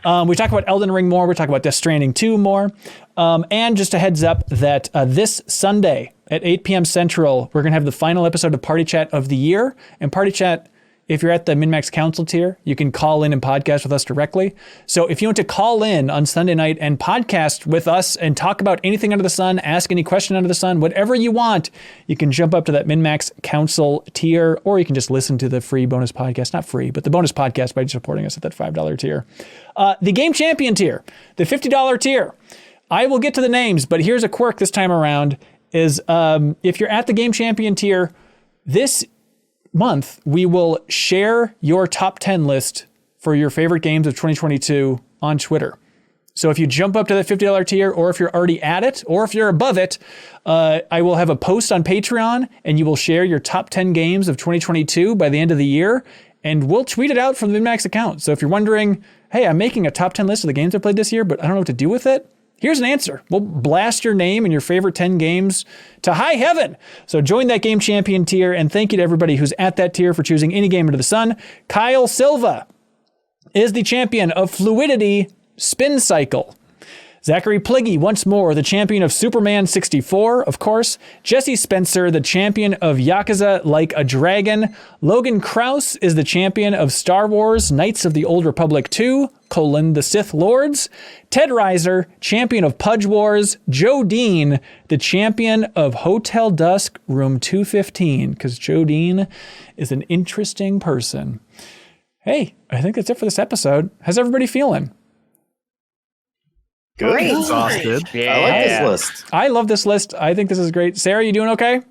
We talk about Elden Ring more. We talk about Death Stranding 2 more. And just a heads up that this Sunday at 8 p.m. Central, we're going to have the final episode of Party Chat of the year. And Party Chat, if you're at the MinnMax Council tier, you can call in and podcast with us directly. So if you want to call in on Sunday night and podcast with us and talk about anything under the sun, ask any question under the sun, whatever you want, you can jump up to that MinnMax Council tier, or you can just listen to the free bonus podcast. Not free, but the bonus podcast by supporting us at that $5 tier. The Game Champion tier, the $50 tier. I will get to the names, but here's a quirk this time around is if you're at the Game Champion tier, this month we will share your top 10 list for your favorite games of 2022 on Twitter. So if you jump up to the $50 tier, or if you're already at it, or if you're above it, I will have a post on Patreon and you will share your top 10 games of 2022 by the end of the year, and we'll tweet it out from the MinnMax account. So if you're wondering, hey, I'm making a top 10 list of the games I played this year, but I don't know what to do with it, here's an answer. We'll blast your name and your favorite 10 games to high heaven. So join that Game Champion tier, and thank you to everybody who's at that tier for choosing any game under the sun. Kyle Silva is the champion of Fluidity Spin Cycle. Zachary Pliggy, once more, the champion of Superman 64, of course. Jesse Spencer, the champion of Yakuza Like a Dragon. Logan Krause is the champion of Star Wars Knights of the Old Republic 2, the Sith Lords. Ted Reiser, champion of Pudge Wars. Joe Dean, the champion of Hotel Dusk Room 215, because Joe Dean is an interesting person. Hey, I think that's it for this episode. How's everybody feeling? Good. Great. Exhausted. I like this list. I love this list. I think this is great. Sarah, you doing okay?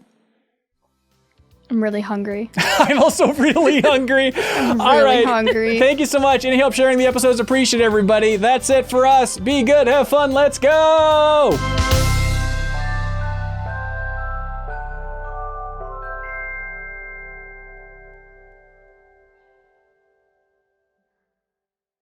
I'm really hungry. I'm also really hungry. I'm All really right. hungry. Thank you so much. Any help sharing the episodes? Appreciate it, everybody. That's it for us. Be good. Have fun. Let's go.